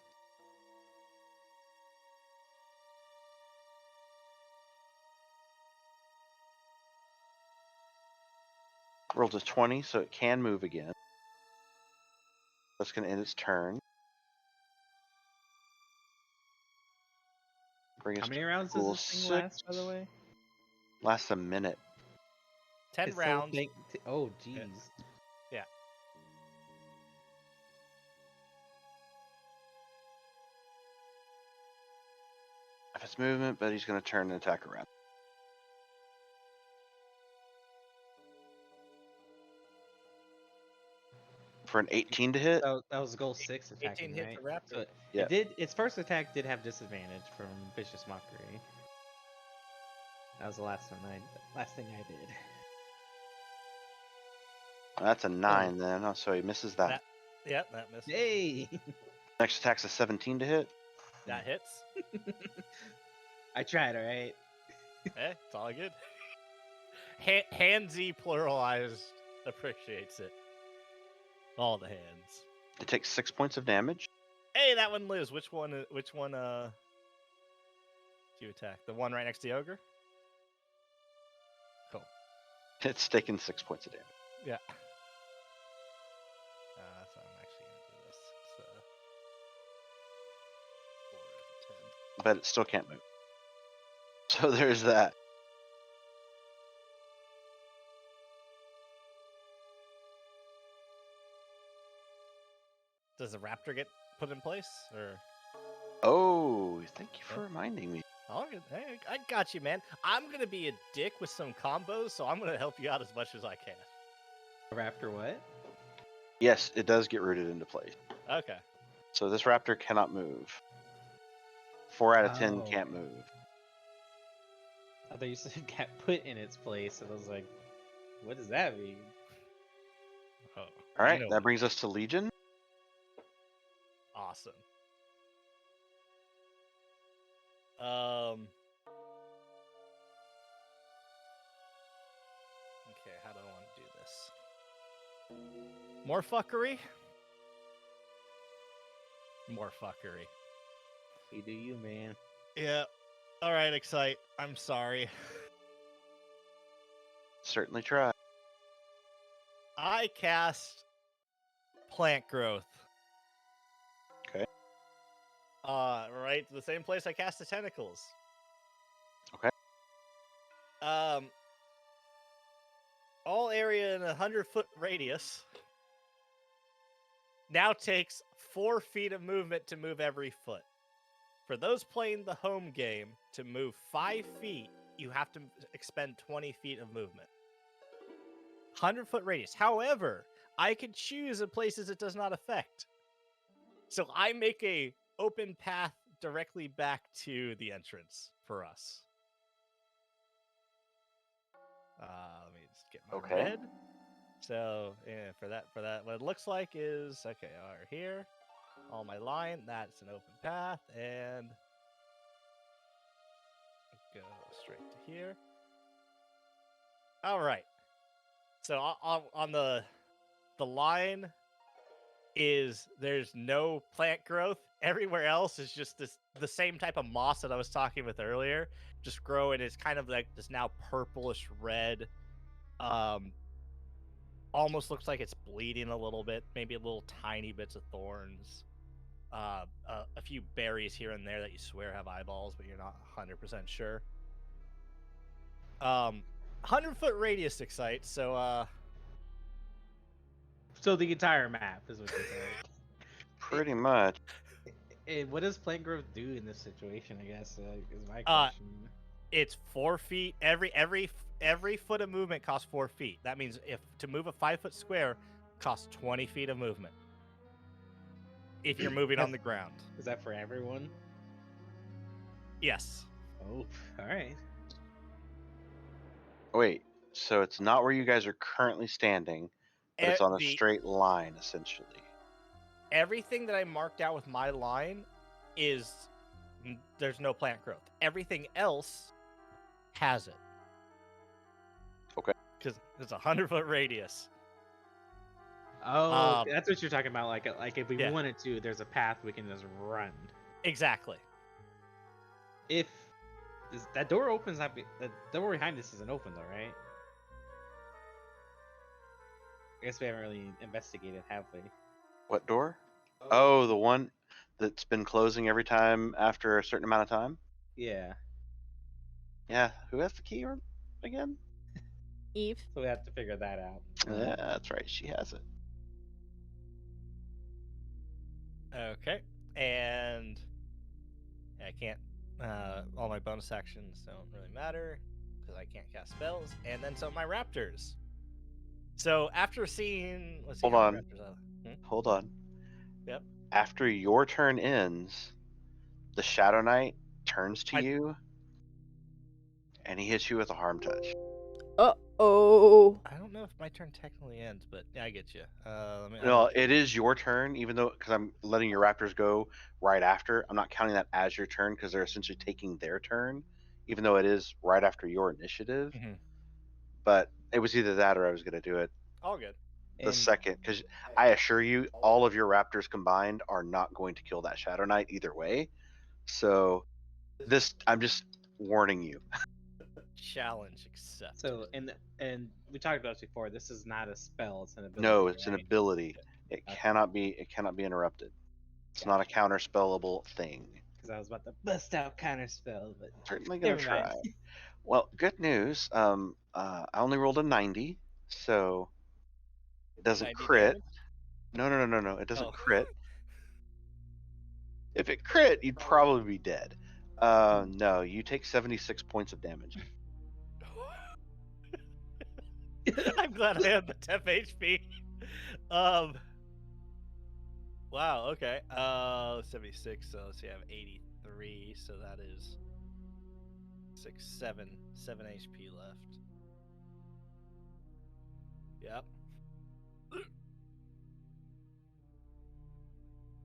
Rolled a 20, so it can move again. That's gonna end its turn. Bring us How many to rounds does pool this thing 6. last, by the way? Lasts a minute. 10 It's rounds. Oh, jeez. Yeah. Half its movement, but he's gonna turn and attack around. For an 18 to hit. That was goal 6 attacking, 18 hit right? the raptor. So Yeah. it did. Its first attack did have disadvantage from vicious mockery. That was the last thing I did. That's a 9 then. Oh, so he misses that. Yeah, that misses. Yay! Next attack's a 17 to hit. That hits. I tried, alright? It's all good. Handsy pluralized appreciates it. All the hands. It takes 6 points of damage. Hey, that one lives. Which one? Do you attack? The one right next to the ogre? Cool. It's taken 6 points of damage. Yeah. So I'm actually gonna do this. It's 4 out of 10. But it still can't move. So there's that. Does the raptor get put in place, or? Oh, thank you for reminding me. Oh, hey, I got you, man. I'm gonna be a dick with some combos, so I'm gonna help you out as much as I can. Raptor what? Yes, it does get rooted into place. Okay. So this raptor cannot move. 4 out of 10 Oh. can't move. I thought you said it got put in its place, and I was like, what does that mean? Oh. All right, know that brings us to Legion. Awesome. Okay, how do I want to do this? More fuckery? More fuckery. You do you, man. Yeah. Alright, Excite. I'm sorry. Certainly try. I cast Plant Growth. Okay. Right? The same place I cast the Tentacles. Okay. All area in a 100-foot radius now takes 4 feet of movement to move every foot. For those playing the home game, to move 5 feet, you have to expend 20 feet of movement. 100-foot radius. However, I can choose the places it does not affect. So I make a open path directly back to the entrance for us. Let me just get my Okay. red. So yeah, for that, what it looks like is okay. All right, here, all my line. That's an open path, and go straight to here. All right. So on the line is there's no plant growth. Everywhere else is just the same type of moss that I was talking with earlier, just growing. It's kind of like this now purplish red. Almost looks like it's bleeding a little bit. Maybe a little tiny bits of thorns. A few berries here and there that you swear have eyeballs, but you're not 100% sure. 100-foot radius Excite. So So the entire map is what you're saying. Pretty much. What does plant growth do in this situation? I guess is my question. It's 4 feet. Every foot of movement costs 4 feet. That means if to move a 5-foot square costs 20 feet of movement. if you're moving on the ground. Is that for everyone? Yes. Oh, all right. Wait, so it's not where you guys are currently standing, but it's on a straight line, essentially. Everything that I marked out with my line is there's no plant growth. Everything else has it. Okay. Because it's a 100-foot radius. Oh, that's what you're talking about. Like if we Yeah. wanted to, there's a path we can just run. Exactly. If that door opens up, the door behind us isn't open though, right? I guess we haven't really investigated, have we? What door? Oh, the one that's been closing every time after a certain amount of time? Yeah. Yeah, who has the key again? Eve. So we have to figure that out. Yeah, that's right, she has it. Okay. And I can't. All my bonus actions don't really matter because I can't cast spells. And then some of my raptors. So after seeing, let's see. Hold how on. many raptors are. Hold on. Yep. After your turn ends, the Shadow Knight turns to you, and he hits you with a harm touch. Uh-oh. I don't know if my turn technically ends, but yeah, I get you. No, it is your turn, even though because I'm letting your raptors go right after. I'm not counting that as your turn because they're essentially taking their turn, even though it is right after your initiative. Mm-hmm. But it was either that or I was going to do it All good. the second, because I assure you, all of your raptors combined are not going to kill that Shadow Knight either way. So I'm just warning you. Challenge accepted. So and we talked about this before. This is not a spell; it's an ability. No, it's an right? ability. It cannot be interrupted. It's not a counterspellable thing. Because I was about to bust out counter spell, but Certainly gonna never mind. try. Well, good news. I only rolled a 90, so it doesn't 90 crit. damage? No. It doesn't Oh. crit. If it crit, you'd probably be dead. No, you take 76 points of damage. I'm glad I had the 10 HP. Wow, okay. 76, so let's see, I have 83, so that is 7 HP left. Yep.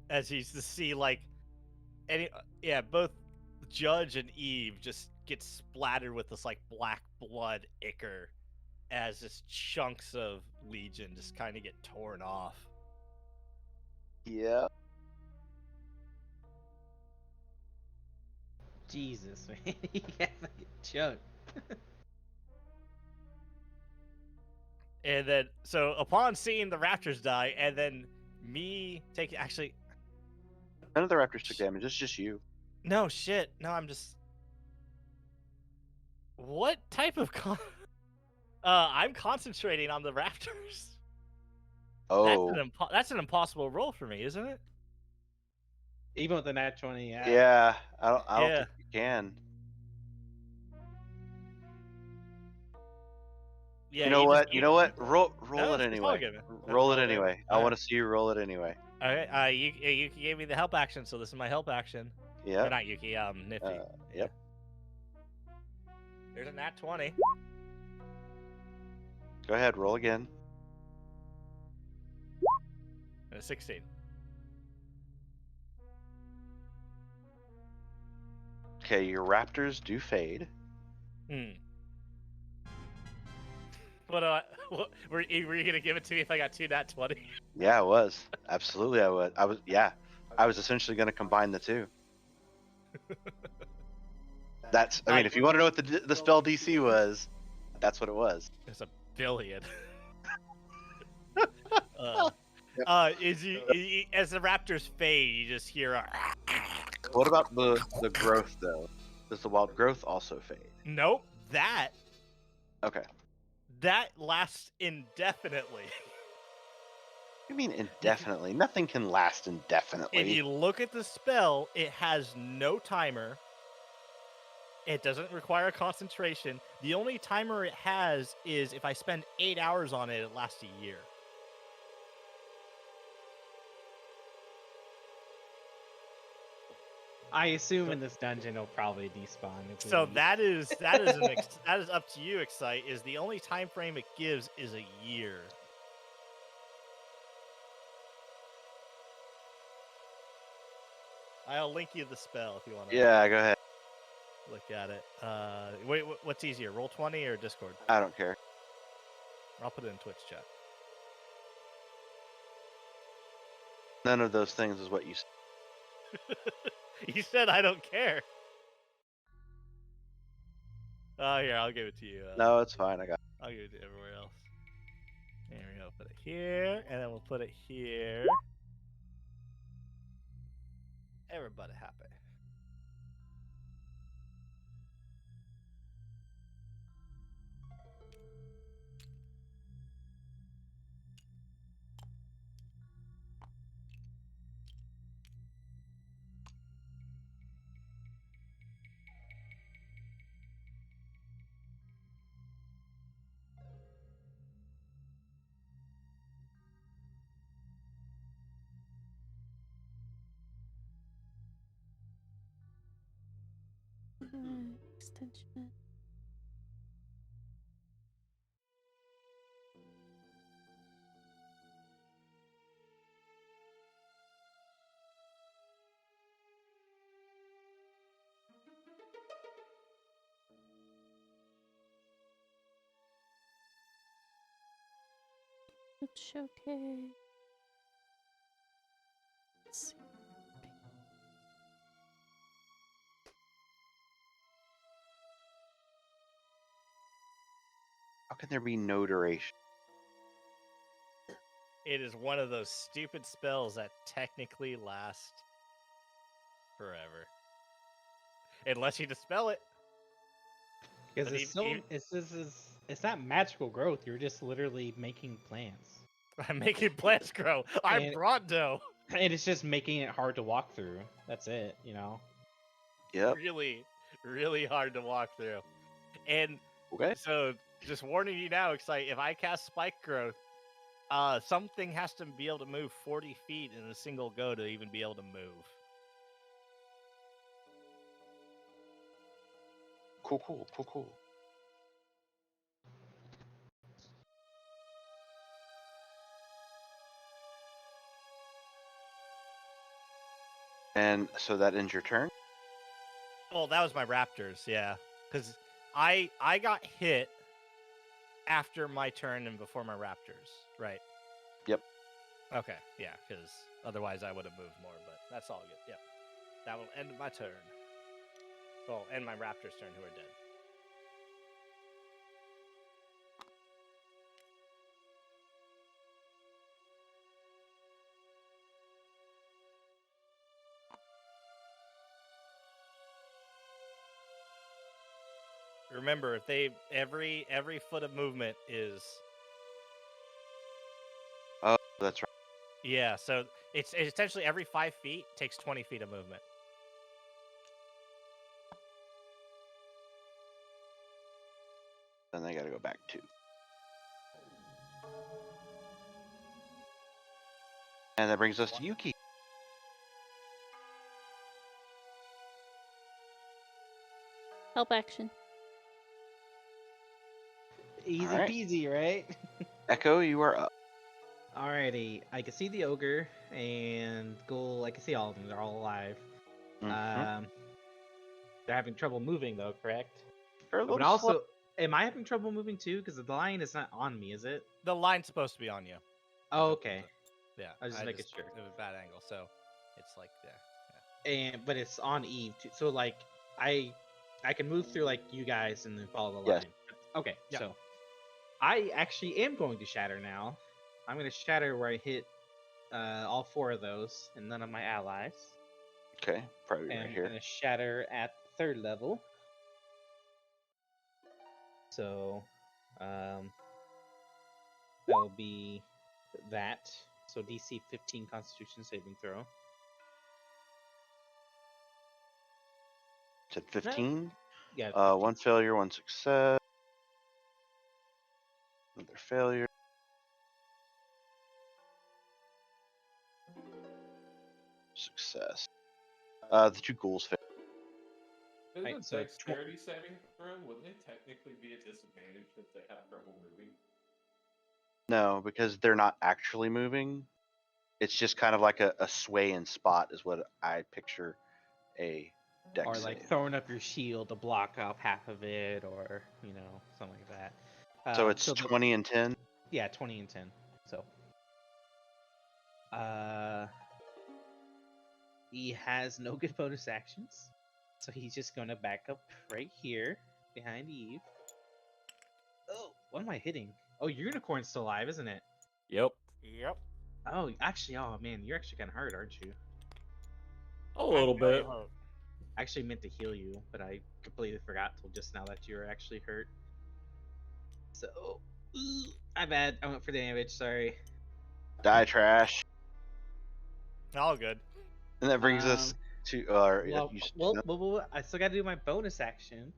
As you see, like, both Judge and Eve just get splattered with this, like, black blood ichor as just chunks of Legion just kind of get torn off. Yeah. Jesus, man, you got like a chunk. And then, so upon seeing the raptors die, and then me taking, actually, None of the raptors took damage. It's just you. no shit, no, I'm just, what type of I'm concentrating on the raptors. Oh. That's an impossible roll for me, isn't it? Even with the nat 20, Yeah, I don't think you can. Yeah, You know what? Roll No, it it's all anyway. good, man. Roll it anyway. I Alright. want to see you roll it anyway. Okay, you gave me the help action, so this is my help action. Yeah. Or not Yuki, Nifty. Yep. There's a nat 20. Go ahead, roll again. And a 16. Okay, your raptors do fade. Were you gonna give it to me if I got 2 nat 20? Yeah, I was. Absolutely, I would. I was essentially going to combine the two. I mean, if you want to know what the spell DC was, that's what it was. It's a billion. As the raptors fade, you just hear a... What about the growth, though? Does the wild growth also fade? Nope, that Okay. lasts indefinitely. You mean indefinitely? Nothing can last indefinitely. If you look at the spell, it has no timer. It doesn't require concentration. The only timer it has is if I spend 8 hours on it, it lasts a year. I assume in this dungeon it'll probably despawn. If we So leave. that is that is up to you, Excite. Is the only time frame it gives is a year. I'll link you the spell if you want to Yeah, go ahead. look at it. Wait, what's easier, Roll20 or Discord? I don't care. I'll put it in Twitch chat. None of those things is what you said. You said I don't care. Oh, here, I'll give it to you. No, it's fine. I got. I'll give it to everywhere else. Here we go. Put it here, and then we'll put it here. Everybody happy. Extension. Showcase. Let's see. How can there be no duration? It is one of those stupid spells that technically last forever. Unless you dispel it. Because But it's not magical growth. You're just literally making plants, I'm making plants grow. I'm And- Bronto. and it's just making it hard to walk through. That's it. Yep. Really, really hard to walk through. And Okay. so, just warning you now, Excite, if I cast Spike Growth, something has to be able to move 40 feet in a single go to even be able to move. Cool. And so that ends your turn? Well, that was my Raptors, yeah. Because I got hit after my turn and before my Raptors, right? Yep. Okay, yeah, because otherwise I would have moved more, but that's all good. Yep. That will end my turn. Well, end my Raptors' turn, who are dead. Remember, if they every foot of movement is Oh, that's right. yeah, so it's essentially every 5 feet takes 20 feet of movement. Then they got to go back too. And that brings us to Yuki. Help action. Easy Alright. peasy, right? Echo, you are up. Alrighty, I can see the ogre and Ghoul. I can see all of them. They're all alive. Mhm. They're having trouble moving, though, correct? You're a But little slow. also, am I having trouble moving too? Because the lion is not on me, is it? The line's supposed to be on you. Oh, okay. Yeah. I was just making sure. It was a bad angle, so it's like there. But it's on Eve too. So like, I can move through like you guys and then follow the Yes. line. Okay, Yeah. so I actually am going to shatter now. I'm going to shatter where I hit all 4 of those and none of my allies. Okay, probably And right I'm here. going to shatter at 3rd level. So that'll be that. So DC 15 Constitution saving throw. Said 15. Yeah. 1 failure, 1 success. Another failure. Success. The two ghouls fail. Isn't Right, a so dexterity saving throw? Wouldn't it technically be a disadvantage if they have trouble moving? No, because they're not actually moving. It's just kind of like a sway and spot is what I picture a dex or save. like throwing up your shield to block off half of it, or something like that. So it's the- 20 and 10. Yeah, 20 and 10. So, he has no good bonus actions, so he's just gonna back up right here behind Eve. Oh, what am I hitting? Oh, Unicorn's still alive, isn't it? Yep. Yep. Oh, actually, oh man, you're actually kind of hurt, aren't you? A little bit. I actually meant to heal you, but I completely forgot till just now that you were actually hurt. So, my bad. I went for damage. Sorry. Die trash. All good. And that brings us to. I still got to do my bonus action.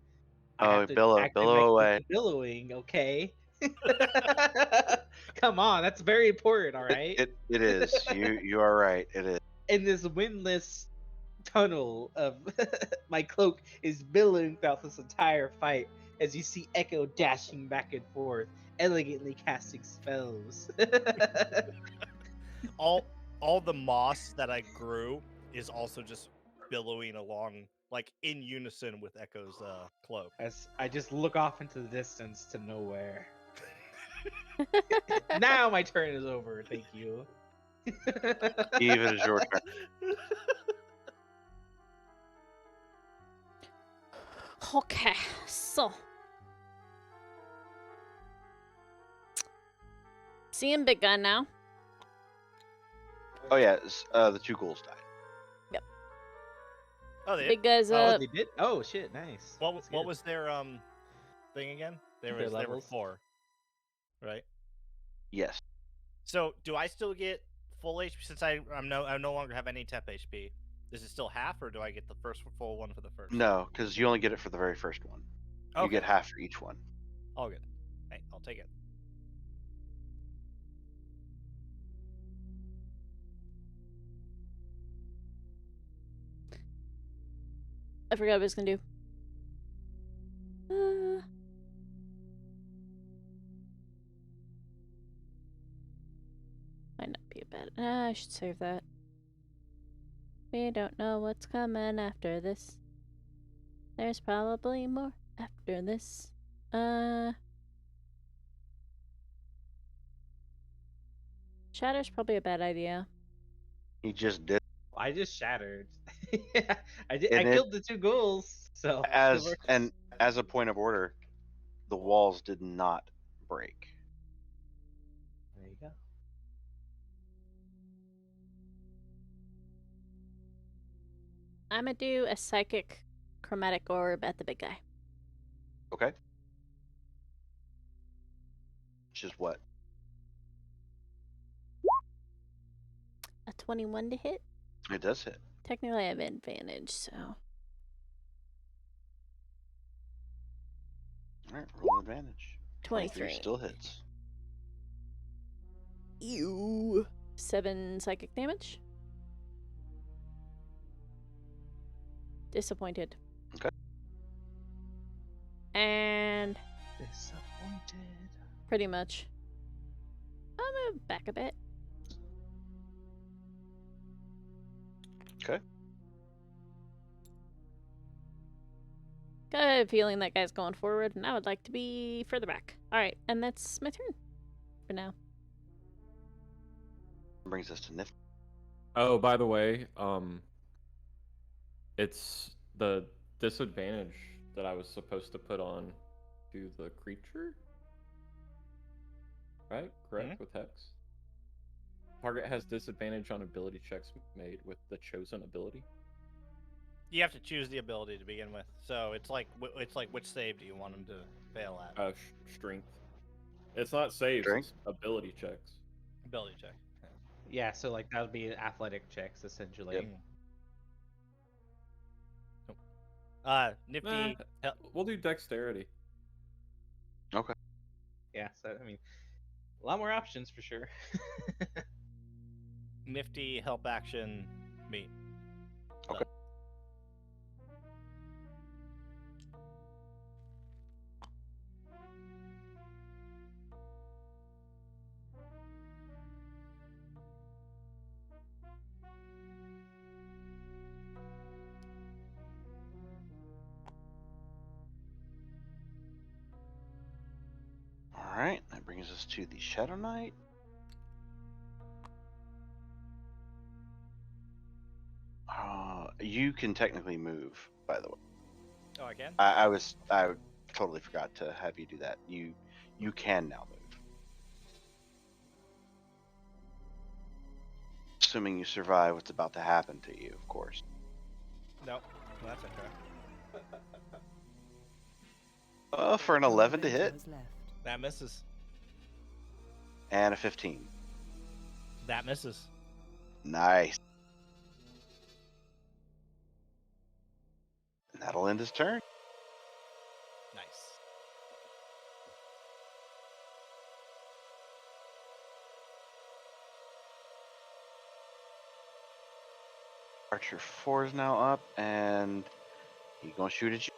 I Oh, have to billow activate my away. billowing. Okay. Come on, that's very important. All right. It is. You are right. It is. In this windless tunnel of my cloak is billowing throughout this entire fight as you see Echo dashing back and forth, elegantly casting spells. All the moss that I grew is also just billowing along, like in unison with Echo's cloak. As I just look off into the distance to nowhere. Now my turn is over. Thank you. Eve, it is your turn. Okay, so seeing big guy now. Oh yeah, the two ghouls died. Oh, they Big guy's Oh, up. they did? Oh shit, nice. What That's what good. was their thing again? There Their were levels? 4, right? Yes. So do I still get full HP since I no longer have any temp HP? Is it still half, or do I get the first full one for the first? No, because you only get it for the very first one. You Okay. get half for each one. All good. Hey, I'll take it. I forgot what I was gonna do. Might not be a bad. I should save that. We don't know what's coming after this. There's probably more after this. Shatter's probably a bad idea. He just did. I just shattered. I did. And I killed the two ghouls. So as a point of order, the walls did not break. there you go. I'm gonna do a psychic chromatic orb at the big guy. Okay. Which is what? A 21 to hit. It does hit. Technically, I have advantage, so. All right, roll advantage. 23. Still hits. Ew. 7 psychic damage. Disappointed. Okay. And Disappointed. pretty much. I'm gonna back a bit. Okay. Got a feeling that guy's going forward, and I would like to be further back. Alright, and that's my turn for now. Brings us to Nifty. Oh, by the way, it's the disadvantage that I was supposed to put on to the creature. Right? Correct with Hex. Target has disadvantage on ability checks made with the chosen ability. You have to choose the ability to begin with. So it's like which save do you want him to fail at? Strength. It's not saves, Strength? it's ability checks. Ability check. Yeah, so like that would be athletic checks essentially. Yep. Nifty. We'll do dexterity. Okay. Yeah, so I mean, a lot more options for sure. Nifty help action me. Okay. brings us to the Shadow Knight. You can technically move, by the way. Oh, I can. I totally forgot to have you do that. You can now move, assuming you survive what's about to happen to you, of course. Nope. Well, that's okay. For an 11 to hit That misses. and a 15. That misses. Nice. And that'll end his turn. Nice. Archer 4 is now up, and he's gonna shoot at you.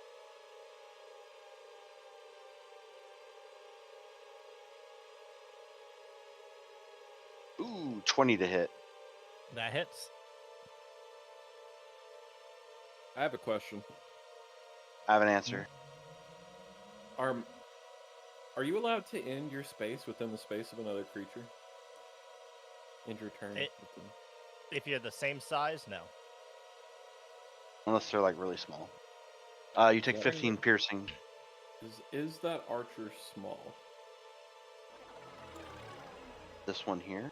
Ooh, 20 to hit. That hits. I have a question. I have an answer. Are you allowed to end your space within the space of another creature? End your turn. If you're the same size, no. Unless they're like really small. You take Yeah. 15 piercing. Is that archer small? This one here?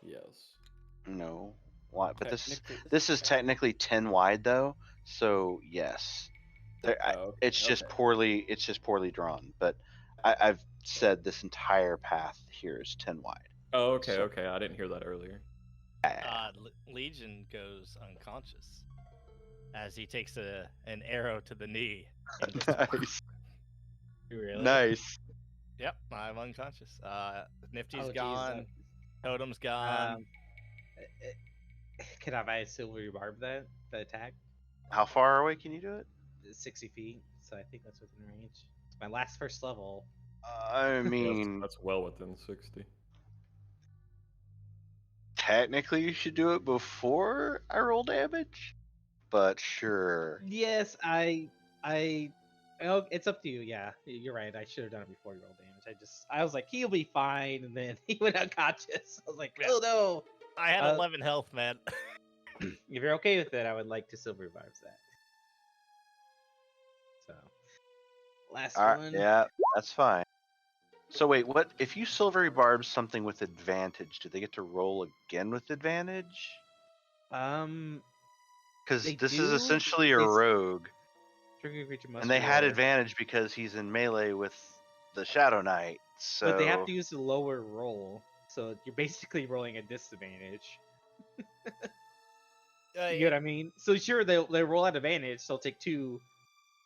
Yes. No. Why? But this Technically- is technically 10 wide though, so yes. okay, It's just poorly drawn. But I've said this entire path here is 10 wide. Oh, okay, So- okay. I didn't hear that earlier. Legion goes unconscious as he takes an arrow to the knee. And just, Nice. Really? Nice. Yep, I'm unconscious. Nifty's Oh, geez, gone. Totem's gone. Can I buy a silvery barb that attack? How far away can you do it? 60 feet, so I think that's within range. It's my last first level. I mean, That's well within 60. technically you should do it before I roll damage, but sure. Yes, it's up to you. Yeah, you're right. I should have done it before you roll damage. I was like, he'll be fine, and then he went unconscious. I was like, Yeah. oh no. I had 11 health, man. If you're okay with it, I would like to silver barbs that. So, last All right, one. yeah, that's fine. So wait, what if you silvery barb something with advantage? Do they get to roll again with advantage? Because They this is do. essentially a It's- rogue, Trigger creature must and they had roll. advantage because he's in melee with the Shadow Knight. So But they have to use the lower roll, so you're basically rolling a disadvantage. You get what I mean? So sure, they roll at advantage, so they'll take 2,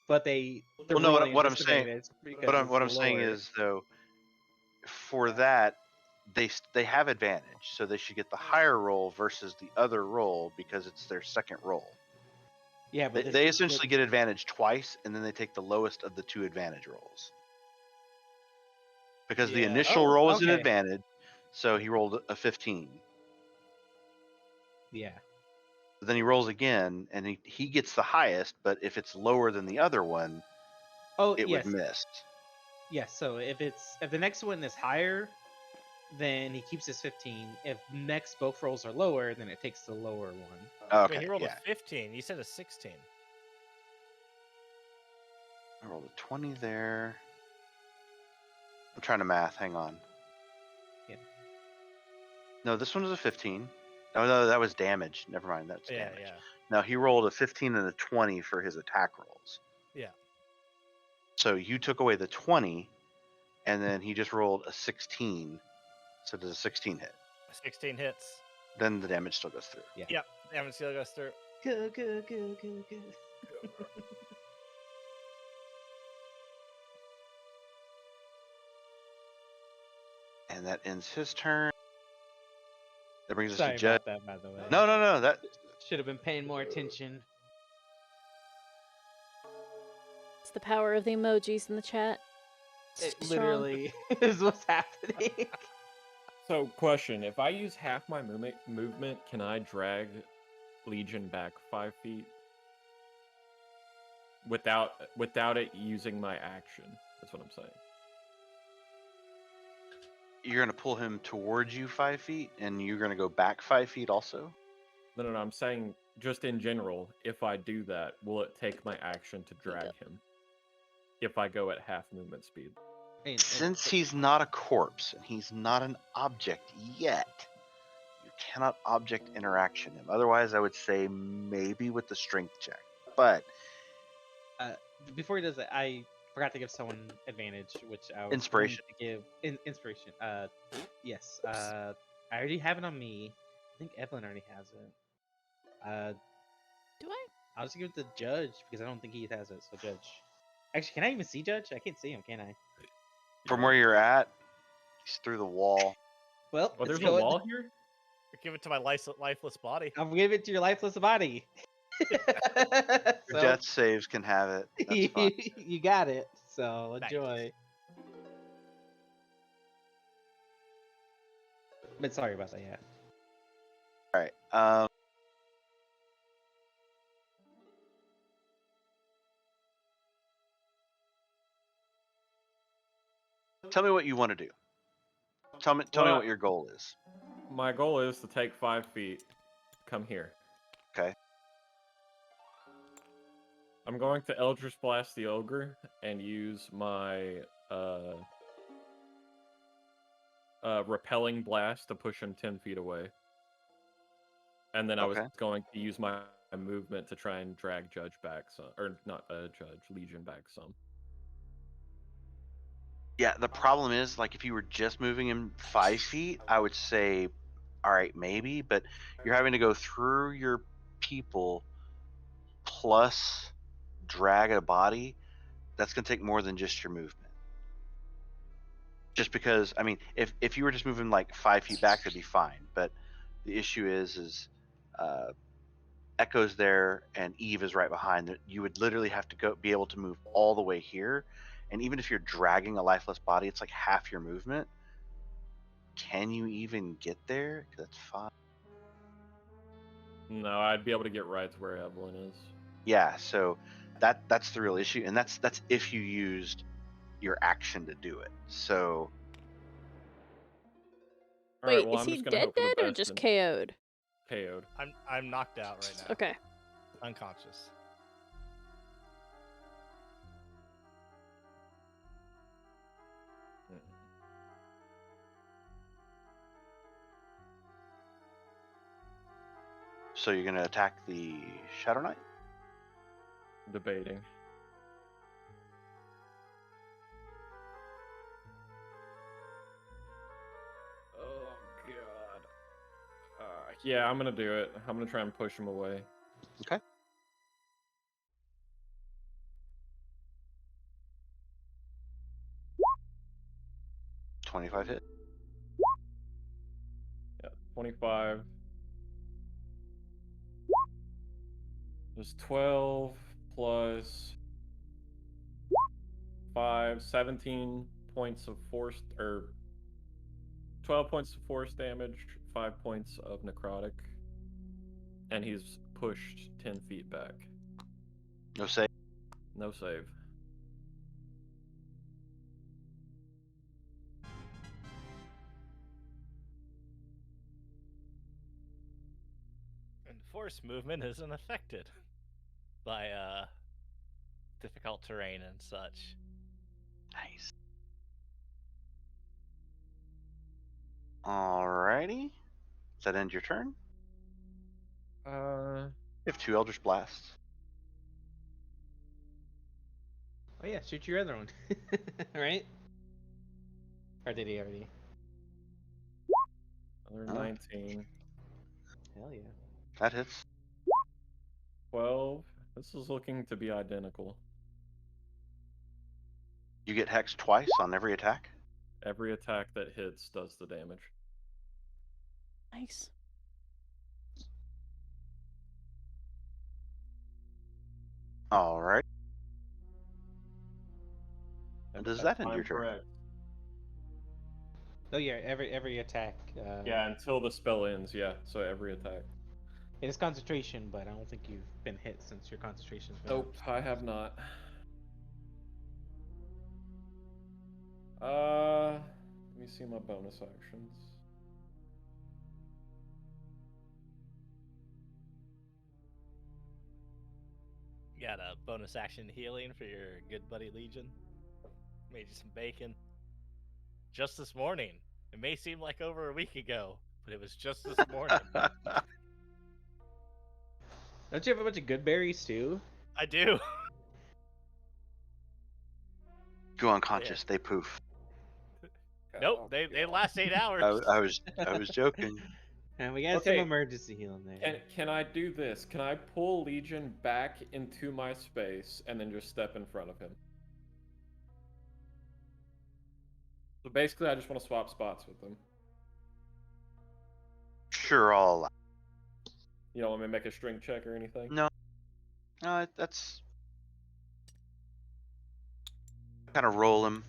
but they're Well, no, rolling what a I'm saying- disadvantage because what I'm it's saying lower. is though, for that they have advantage, so they should get the higher roll versus the other roll because it's their second roll. Yeah, but They essentially get advantage twice, and then they take the lowest of the 2 advantage rolls. Because the Yeah. initial Oh, roll was an okay. advantage, so he rolled a 15. Yeah. But then he rolls again, and he gets the highest, but if it's lower than the other one, Oh, it yes. would miss. Yes. So if the next one is higher, then he keeps his 15. If next both rolls are lower, then it takes the lower one. Okay, Wait, he rolled yeah. a 15. You said a 16. I rolled a 20 there. I'm trying to math. Hang on. Yeah. No, this one was a 15. Oh, no, that was damage. Never mind. That's Yeah, damage. yeah. No, he rolled a 15 and a 20 for his attack rolls. Yeah. So you took away the 20, and then he just rolled a 16. So does a 16 hit? 16 hits. Then the damage still goes through. Yeah. Yep. Damage still goes through. Good. And that ends his turn. That brings us Sorry to Judge. about that, by the way. No. That Should have been paying more attention. It's the power of the emojis in the chat. It Strong. literally is what's happening. So, question: if I use half my movement, can I drag Legion back 5 feet without it using my action? That's what I'm saying. You're gonna pull him towards you 5 feet, and you're gonna go back 5 feet also. No, I'm saying just in general, if I do that, will it take my action to drag him? If I go at half movement speed. Since he's not a corpse and he's not an object yet, you cannot object interaction him. Otherwise, I would say maybe with the strength check. But Before he does that, I forgot to give someone advantage, which I was Inspiration. going to give inspiration. Yes. I already have it on me. I think Evelyn already has it. Do I? I'll just give it to Judge because I don't think he has it. So Judge. Actually, can I even see Judge? I can't see him, can I? from where you're at, he's through the wall. Well, Oh, it's there's a going- wall here? Give it to my lifeless body. I'll give it to your lifeless body. Your death saves can have it. That's fine. You got it. So Nice. enjoy. But sorry about that. Yeah. All right. Tell me what you want to do. Tell me Well, what your goal is. My goal is to take 5 feet. Come here. Okay. I'm going to Eldritch Blast the Ogre and use my repelling blast to push him 10 feet away. And then I was Okay. going to use my movement to try and drag Judge back some, or not Judge, Legion back some. Yeah, the problem is, like, if you were just moving him 5 feet, I would say, all right, maybe, but you're having to go through your people plus drag a body. That's going to take more than just your movement. Just because, I mean, if you were just moving like 5 feet back, that'd be fine. But the issue is Echo's there and Eve is right behind. You would literally have to be able to move all the way here. And even if you're dragging a lifeless body, it's like half your movement. Can you even get there? 'Cause that's fine. No, I'd be able to get right to where Evelyn is. Yeah, so that's the real issue, and that's if you used your action to do it. So All right, Wait, well, is I'm he just gonna dead hope for the dead or best just and KO'd? KO'd. I'm knocked out right now. Okay. Unconscious. so you're gonna attack the Shadow Knight? Debating. Oh god. Yeah, I'm gonna do it. I'm gonna try and push him away. Okay. $25 hit. Yeah, 25. There's 12 plus 5, 17 points of force, or 12 points of force damage, 5 points of necrotic, and he's pushed 10 feet back. No save. No save. And force movement isn't affected by difficult terrain and such. Nice. Alrighty. Does that end your turn? You have 2 Eldritch Blasts. Oh yeah, shoot your other one. Right? Or did he already? Another Oh. 19. Hell yeah. That hits. 12. This is looking to be identical. You get hexed twice on every attack. Every attack that hits does the damage. Nice. Alright. And does that end I'm your turn? correct. Oh yeah, every attack. Yeah, until the spell ends, yeah. So every attack. It is concentration, but I don't think you've been hit since your concentration's been. Nope, I have not. Let me see my bonus actions. Got a bonus action healing for your good buddy Legion. Made you some bacon. Just this morning. It may seem like over a week ago, but it was just this morning. Don't you have a bunch of good berries too? I do. Go unconscious. They poof. Nope, Oh, they God. last 8 hours. I was joking. And we got Okay. some emergency healing there. Can I do this? Can I pull Legion back into my space and then just step in front of him? So basically, I just want to swap spots with them. Sure, I'll allow. You don't want me to make a strength check or anything? No, that's kind of roll him.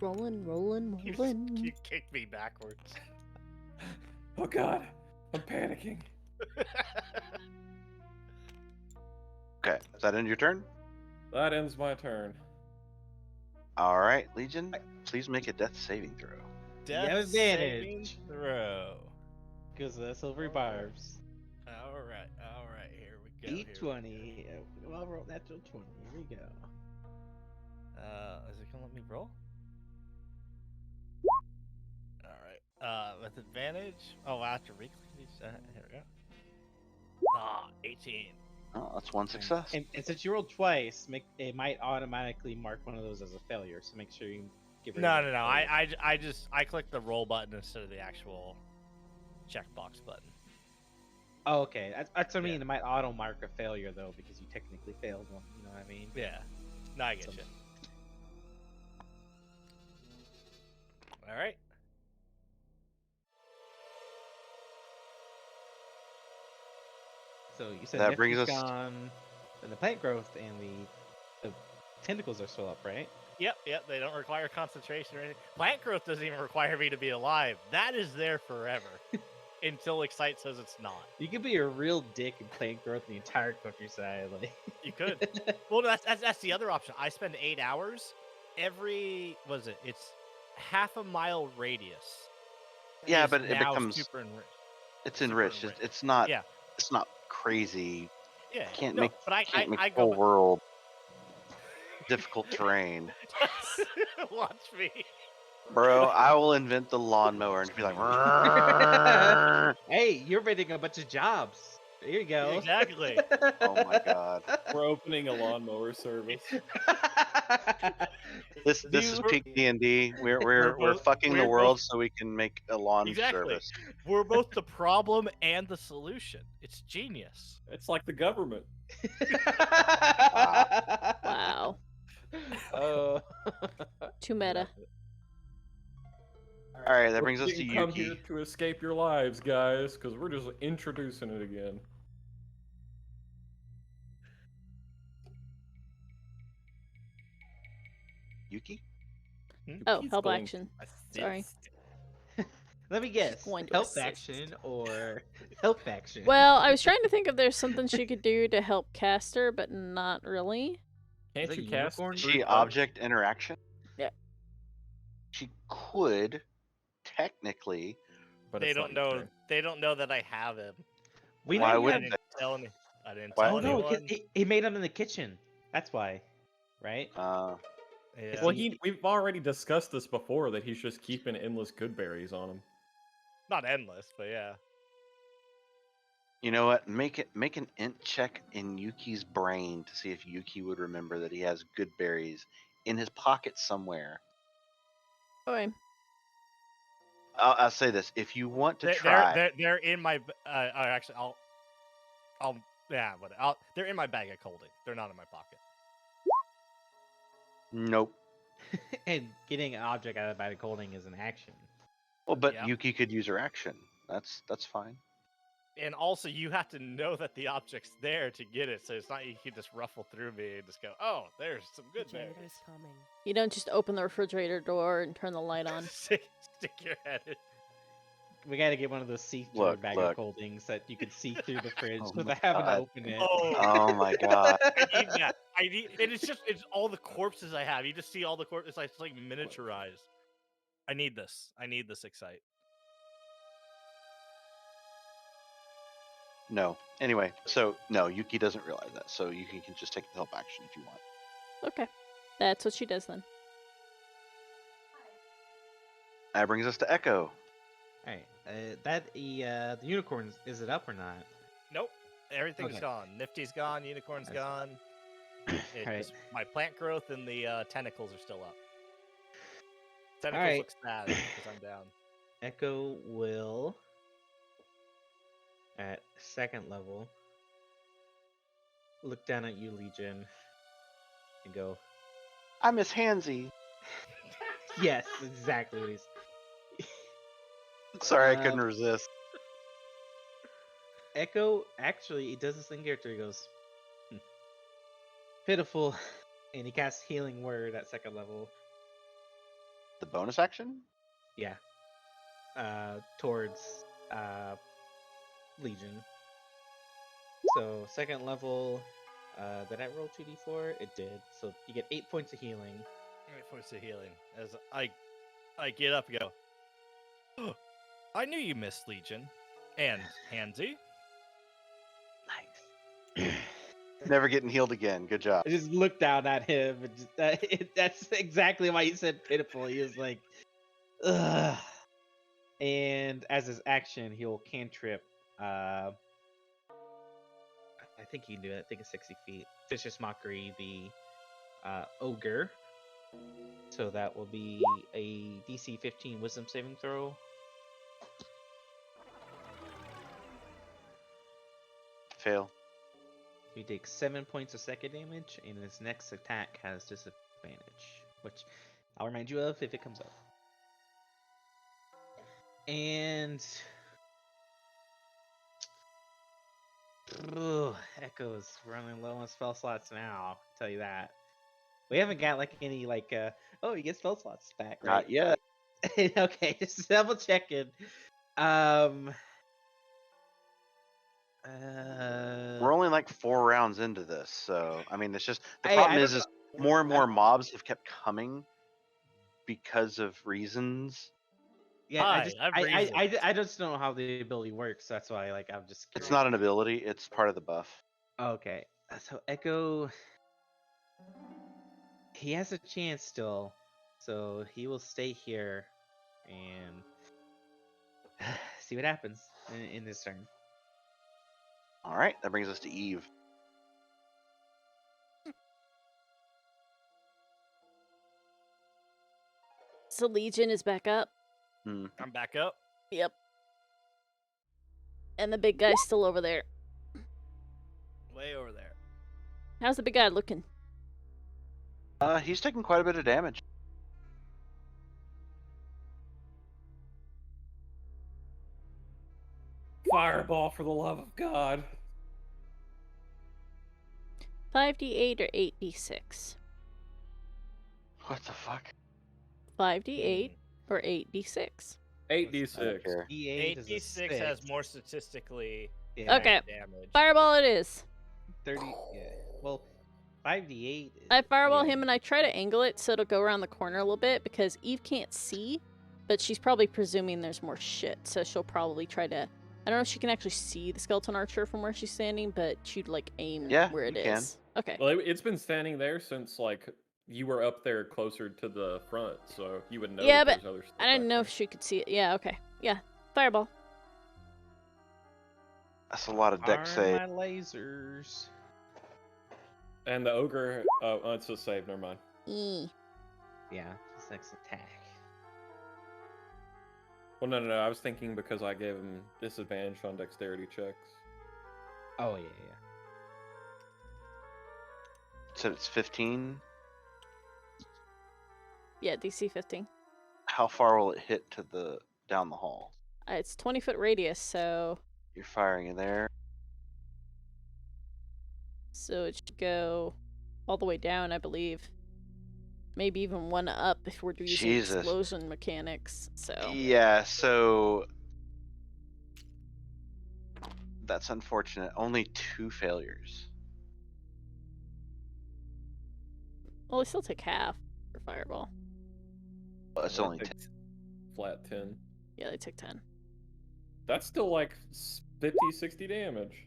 Rolling, rolling, You rolling. kicked me backwards. Oh God, I'm panicking. Okay, is that end your turn? That ends my turn. All right, Legion, please make a death saving throw. Death have saving advantage. throw. Because of the silvery barbs. All right. Here we go. D20. Well, roll natural 20. Here we go. Is it gonna let me roll? All right. With advantage. Oh, after reclaim. Here we go. 18. Oh, that's one success. And since you rolled twice, it might automatically mark one of those as a failure. So make sure you give. No. I clicked the roll button instead of the actual checkbox button. Oh, okay. That's what I mean. Yeah. It might auto mark a failure though, because you technically failed one. You know what I mean? Yeah. No, I get you. All right. So you said That brings Nifty's us- gone, and the plant growth and the tentacles are still up, right? Yep. They don't require concentration or anything. Plant growth doesn't even require me to be alive. That is there forever until Excite says it's not. You could be a real dick and plant growth the entire countryside, like. You could. Well, that's the other option. I spend 8 hours every. It's half a mile radius. Yeah, is but it now becomes super enriched. it's super enriched. enriched. It's not. Yeah. It's not crazy. Yeah. Can't no, make but I can't make I full go. world difficult terrain, Watch me. bro. I will invent the lawnmower and be like, Hey, you're inventing a bunch of jobs. There you go. Exactly. oh my god. We're opening a lawnmower service. This is Dude. peak D&D. We're both- fucking the we're world both- so we can make a lawn Exactly. service. We're both the problem and the solution. It's genius. It's like the government. Wow. Oh. Too meta. All right, that We brings us to didn't come here Yuki. to escape your lives, guys, because we're just introducing it again. Yuki? Oh, He's help going action. to Sorry. assist. Let me guess. Going to Help assist. action or help action? Well, I was trying to think if there's something she could do to help cast her, but not really. Can't Is you that cast unicorn? through She touch? object interaction? Yeah. She could technically. But They it's don't not your know. turn. They don't know that I have him. We Why know you I would have- didn't tell any. I didn't Why- tell Oh no, anyone. he made them in the kitchen. That's why, right? Yeah. Well, we've already discussed this before that he's just keeping endless good berries on him. Not endless, but yeah. You know what? Make an int check in Yuki's brain to see if Yuki would remember that he has good berries in his pocket somewhere. Okay. I'll say this: if you want to They're, try, they're in my. Actually, they're in my bag of holding. They're not in my pocket. nope. And getting an object out of the bag of holding is an action. Well, but Yeah. Yuki could use her action. That's fine. And also, you have to know that the object's there to get it, so it's not you can just ruffle through me and just go, "Oh, there's some The good berries." janitor's coming. You don't just open the refrigerator door and turn the light on. stick your head in. We got to get one of those see-through Look, bag look. of holdings that you can see through the fridge Oh without my having to God. open it. Oh my god. I need that. And it's all the corpses I have. You just see all the corpses. It's like miniaturized. I need this. I need this excite. No. Anyway, so no, Yuki doesn't realize that. So Yuki can just take the help action if you want. Okay. That's what she does then. That brings us to Echo. Alright. The unicorn, is it up or not? Nope. Everything's Okay. gone. Nifty's gone. Unicorn's That's- gone. Alright. My plant growth and the tentacles are still up. Tentacles Alright. look sad because I'm down. Echo will, at second level, look down at you, Legion, and go, I miss Hansy. yes, exactly what he's. Sorry, I couldn't resist. Echo, actually, he does this thing character. He goes, pitiful, and he casts Healing Word at second level. The bonus action? Yeah. Towards Legion. So second level, did I roll 2d4? It did. So you get 8 points of healing. 8 points of healing. As I get up and go, I knew you missed Legion. And Hansy. Nice. Never getting healed again. Good job. I just looked down at him, and that's exactly why he said pitiful. He was like, ugh. And as his action, he'll cantrip. I think he can do it. I think it's 60 feet. Vicious Mockery, the ogre. So that will be a DC 15 Wisdom saving throw. Fail. He takes 7 points of second damage, and his next attack has disadvantage, which I'll remind you of if it comes up. And Echo's running low on spell slots now. I'll tell you that. We haven't got like any oh, you get spell slots back, right? Not yet. Okay, just double checking. We're only like 4 rounds into this, so I mean, it's just the I problem don't is more and more mobs have kept coming because of reasons. Yeah, Hi, I've I just don't know how the ability works. That's why, I'm just curious. It's not an ability; it's part of the buff. Okay, so Echo, he has a chance still, so he will stay here and see what happens in this turn. All right, that brings us to Eve. So Legion is back up. Hmm. I'm back up. Yep. And the big guy's still over there. Way over there. How's the big guy looking? He's taking quite a bit of damage. Fireball, for the love of God. 5d8 or 8d6? What the fuck? 5d8 or 8d6? 8d6. D8 is a 8d6 has 6. more statistically Yeah, Okay. damage. Fireball it is. 30. Yeah. Well, 5d8. I fireball yeah. him and I try to angle it so it'll go around the corner a little bit because Eve can't see, but she's probably presuming there's more shit, so she'll probably try to. I don't know if she can actually see the skeleton archer from where she's standing, but she'd aim Yeah, where it you can. is. Okay. Well, it's been standing there since you were up there closer to the front, so you would know. Yeah, that but there's other stuff I didn't back know there. if she could see it. Yeah, okay. Yeah. Fireball. That's a lot of deck Are save. my lasers. And the ogre. Oh, it's a save. Never mind. Yeah, his next attack. Well, no. I was thinking because I gave him disadvantage on dexterity checks. Oh, yeah. Said it's 15. Yeah, DC 15. How far will it hit to the down the hall? It's 20-foot radius, so You're firing in there. it should go all the way down, I believe. Maybe even one up if we're using Jesus. explosion mechanics. So Yeah, so that's unfortunate. Only 2 failures. well, we still take half for fireball. Well, it's Well, only it's 10. flat 10. Yeah, they took 10. That's still like 50, 60 damage.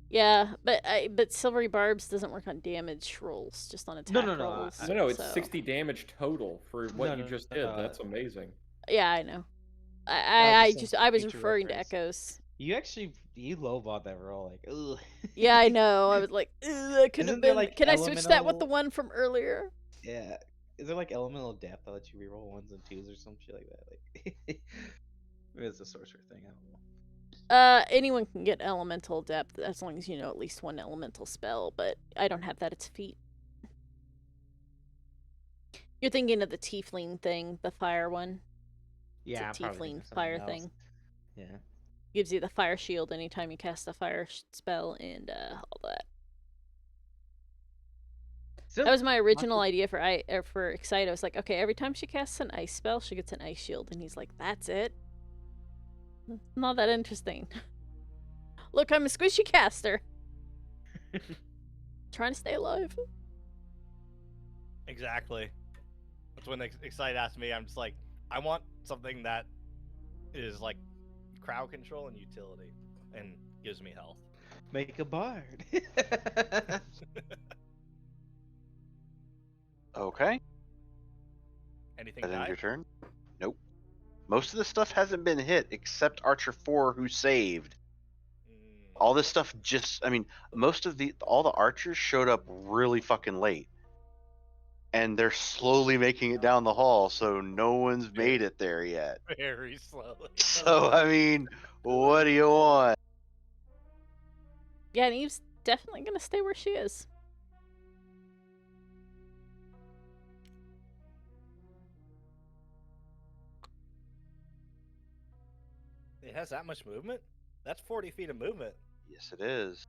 Yeah, but Silvery Barbs doesn't work on damage rolls, just on attack no, rolls. No, it's so... 60 damage total for what No, you no, just did. no. That's amazing. Yeah, I know. That was just some I was future referring to reference. Echoes. You lowballed that roll, like, ugh. Yeah, I know. I was like, that could have Isn't there, been. like, Can I switch that with the elemental- one from earlier? Yeah. Is there like elemental depth that lets you reroll 1s and 2s or some shit like that? Like, maybe it's a sorcerer thing. I don't know. Anyone can get elemental depth as long as you know at least one elemental spell, but I don't have that at feet. You're thinking of the tiefling thing, the fire one. Yeah, I'm It's a probably tiefling thinking of something fire else. thing. Yeah. Gives you the fire shield anytime you cast a fire spell and all that. Still, That was my original Monster- idea for Excite. I was like, okay, every time she casts an ice spell, she gets an ice shield, and he's like, that's it. Not that interesting. Look, I'm a squishy caster. Trying to stay alive. Exactly. That's when Excite asked me. I'm just like, I want something that is like crowd control and utility, and gives me health. Make a bard. Okay. Anything That ends your died? turn? Nope. Most of the stuff hasn't been hit except Archer 4 who saved. All this stuff most of all the archers showed up really fucking late. And they're slowly making it down the hall, so no one's made it there yet. Very slowly. So, what do you want? Yeah, and Eve's definitely gonna stay where she is. It has that much movement? That's 40 feet of movement. Yes, it is.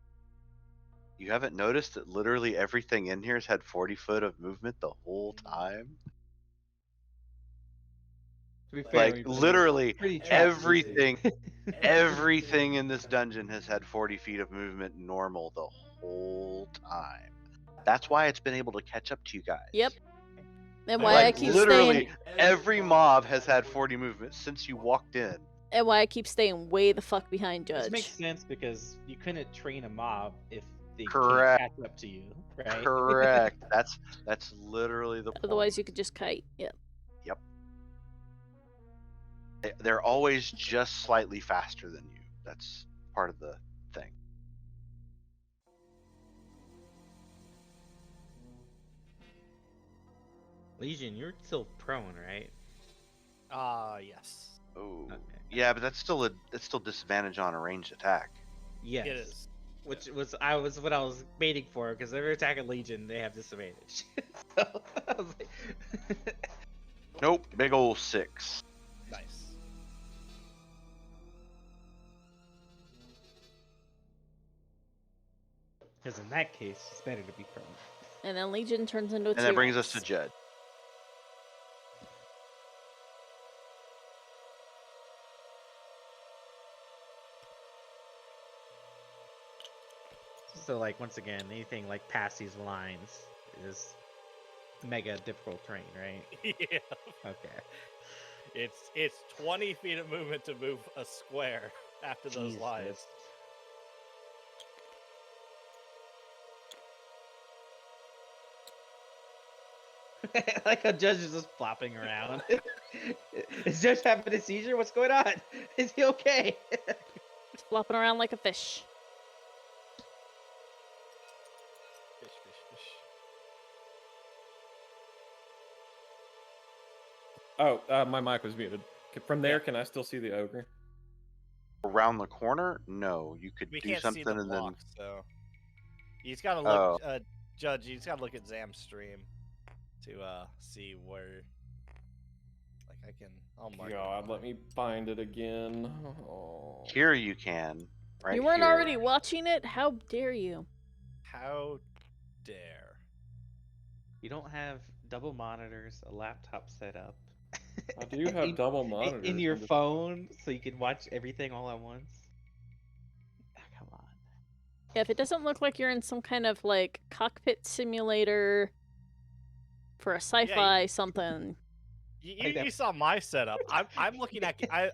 You haven't noticed that literally everything in here has had 40 foot of movement the whole time? To be fair, Like, literally, pretty trapped everything everything in this dungeon has had 40 feet of movement normal the whole time. That's why it's been able to catch up to you guys. Yep. And why Like, I keep literally, staying every mob has had 40 movement since you walked in. and why I keep staying way the fuck behind Judge. Which makes sense because you couldn't train a mob if they Correct. can't catch up to you, right? Correct. That's literally the point. Otherwise, you could just kite. Yep. Yep. They're always just slightly faster than you. That's part of the thing. Legion, you're still prone, right? Yes. Oh. Okay. Yeah, but that's still disadvantage on a ranged attack. Yes. It is. Which was what I was baiting for because every attack of Legion they have disadvantage. So I was like, Nope, big ol' 6. Nice. because in that case it's better to be prone. And then Legion turns into a And that brings us T-Rex. to Jed. So like once again, anything like past these lines is mega difficult terrain, right? Yeah. Okay. It's 20 feet of movement to move a square after those Jesus. lines. Like a judge is just flopping around. Is Judge having a seizure? What's going on? Is he okay? He's flopping around like a fish. Fish, fish, fish. Oh, my mic was muted. From there, can I still see the ogre? Around the corner? No, you could We do can't something see the and block, so he's got to Oh. look. Judge, he's got to look at Zam's stream to see where. Like I'll mark. God, let me find it again. Oh. then here you can. Right You weren't here. already watching it? How dare you? How dare? You don't have double monitors, a laptop set up. I do have double monitors. in your phone, so you can watch everything all at once. Ah, come on. Yeah, if it doesn't look like you're in some kind of like cockpit simulator for a sci-fi something. You saw my setup. I'm looking at The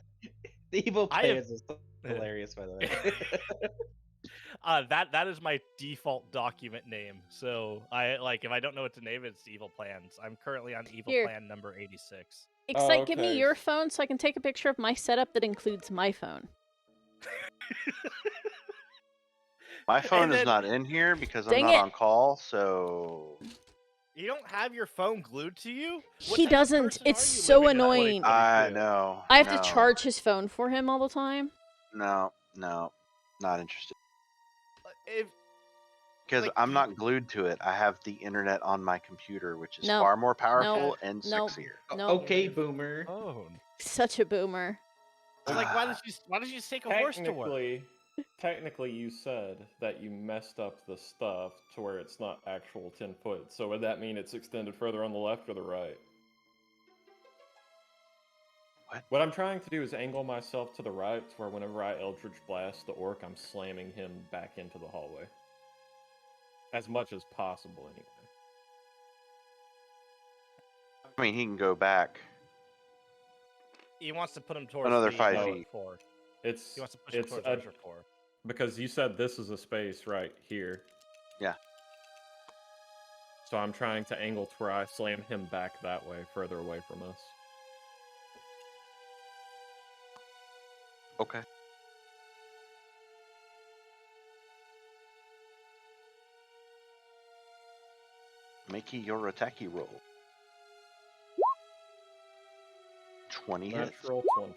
evil I have- players is hilarious, by the way. that is my default document name. So if I don't know what to name it, it's Evil Plans. I'm currently on Evil Here. Plan number 86. Excite, give me okay. your phone so I can take a picture of my setup that includes my phone. My phone And is then- not in here because I'm Dang not it. on call, so You don't have your phone glued to you? What He type of doesn't. person It's are you so living in annoying. 2022? no. I have to no, charge his phone for him all the time. No, not interested. If Because Like, I'm not glued to it. I have the internet on my computer, which is No, far more powerful no, and no. sexier. No, Okay, boomer. phone. such a boomer. Like, why did you just take a horse to work? Technically, you said that you messed up the stuff to where it's not actual 10 foot. So would that mean it's extended further on the left or the right? What I'm trying to do is angle myself to the right, to where whenever I Eldritch Blast the orc, I'm slamming him back into the hallway. As much as possible, anyway. I mean, he can go back. He wants to put him towards Another the 5 uh, feet. core. It's He wants to push him towards Treasure Core. because you said this is a space right here. Yeah. So I'm trying to angle to where I slam him back that way, further away from us. Okay. Make your attacky roll. 20 hits. Natural 20.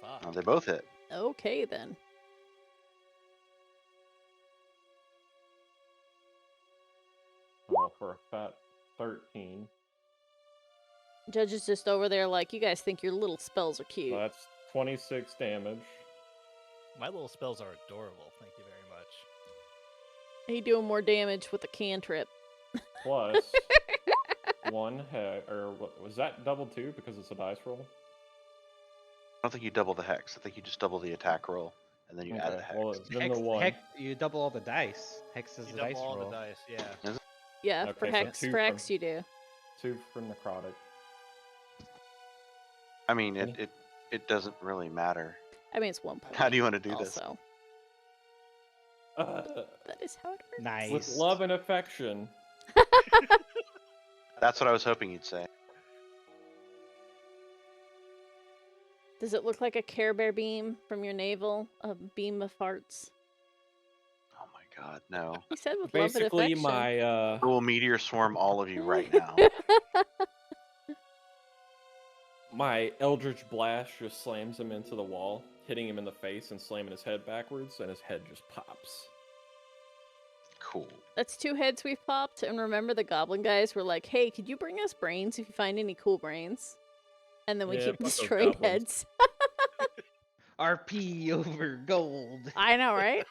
Oh, Fuck. they both hit. Okay, then. Oh, for a fat 13. Judge is just over there like, you guys think your little spells are cute. So that's 26 damage. My little spells are adorable. Thank you very much. He doing more damage with a cantrip. Plus one hex, or what, was that double two because it's a dice roll? I don't think you double the hex. I think you just double the attack roll, and then you add the hex. Well, then Hex, the one. hex, you double all the dice. Hex is You the dice double all roll. the dice, yeah. Yeah, Okay, for so Hex, two for from- Hex you do. 2 for necrotic. I mean, it doesn't really matter. I mean, it's 1 point. How do you want to do this? Also, that is how it works. Nice. With love and affection. That's what I was hoping you'd say. Does it look like a Care Bear beam from your navel? A beam of farts? Oh my god, no. He said with Basically, love and affection. my I will meteor swarm all of you right now. my Eldritch Blast just slams him into the wall, hitting him in the face and slamming his head backwards, and his head just pops. Cool. That's 2 heads we've popped, and remember the goblin guys were like, hey, could you bring us brains if you find any cool brains? And then we Yeah, keep fuck those destroying goblins. heads. RP over gold. I know, right?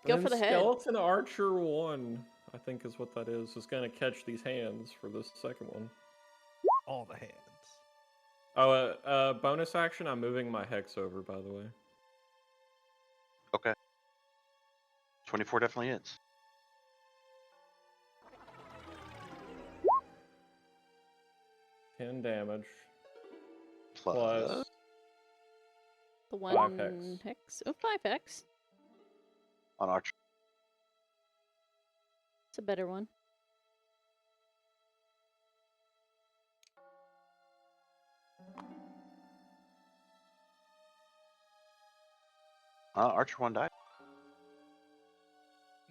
Go And for the head. Skeleton Archer 1, I think is what that is going to catch these hands for this second one. All the hands. Oh, bonus action, I'm moving my hex over, by the way. Okay. 24 definitely hits. Ten damage. Plus. The 5 one hex. hex. Oh, 5 hex. On Archer. It's a better one. Archer 1 died.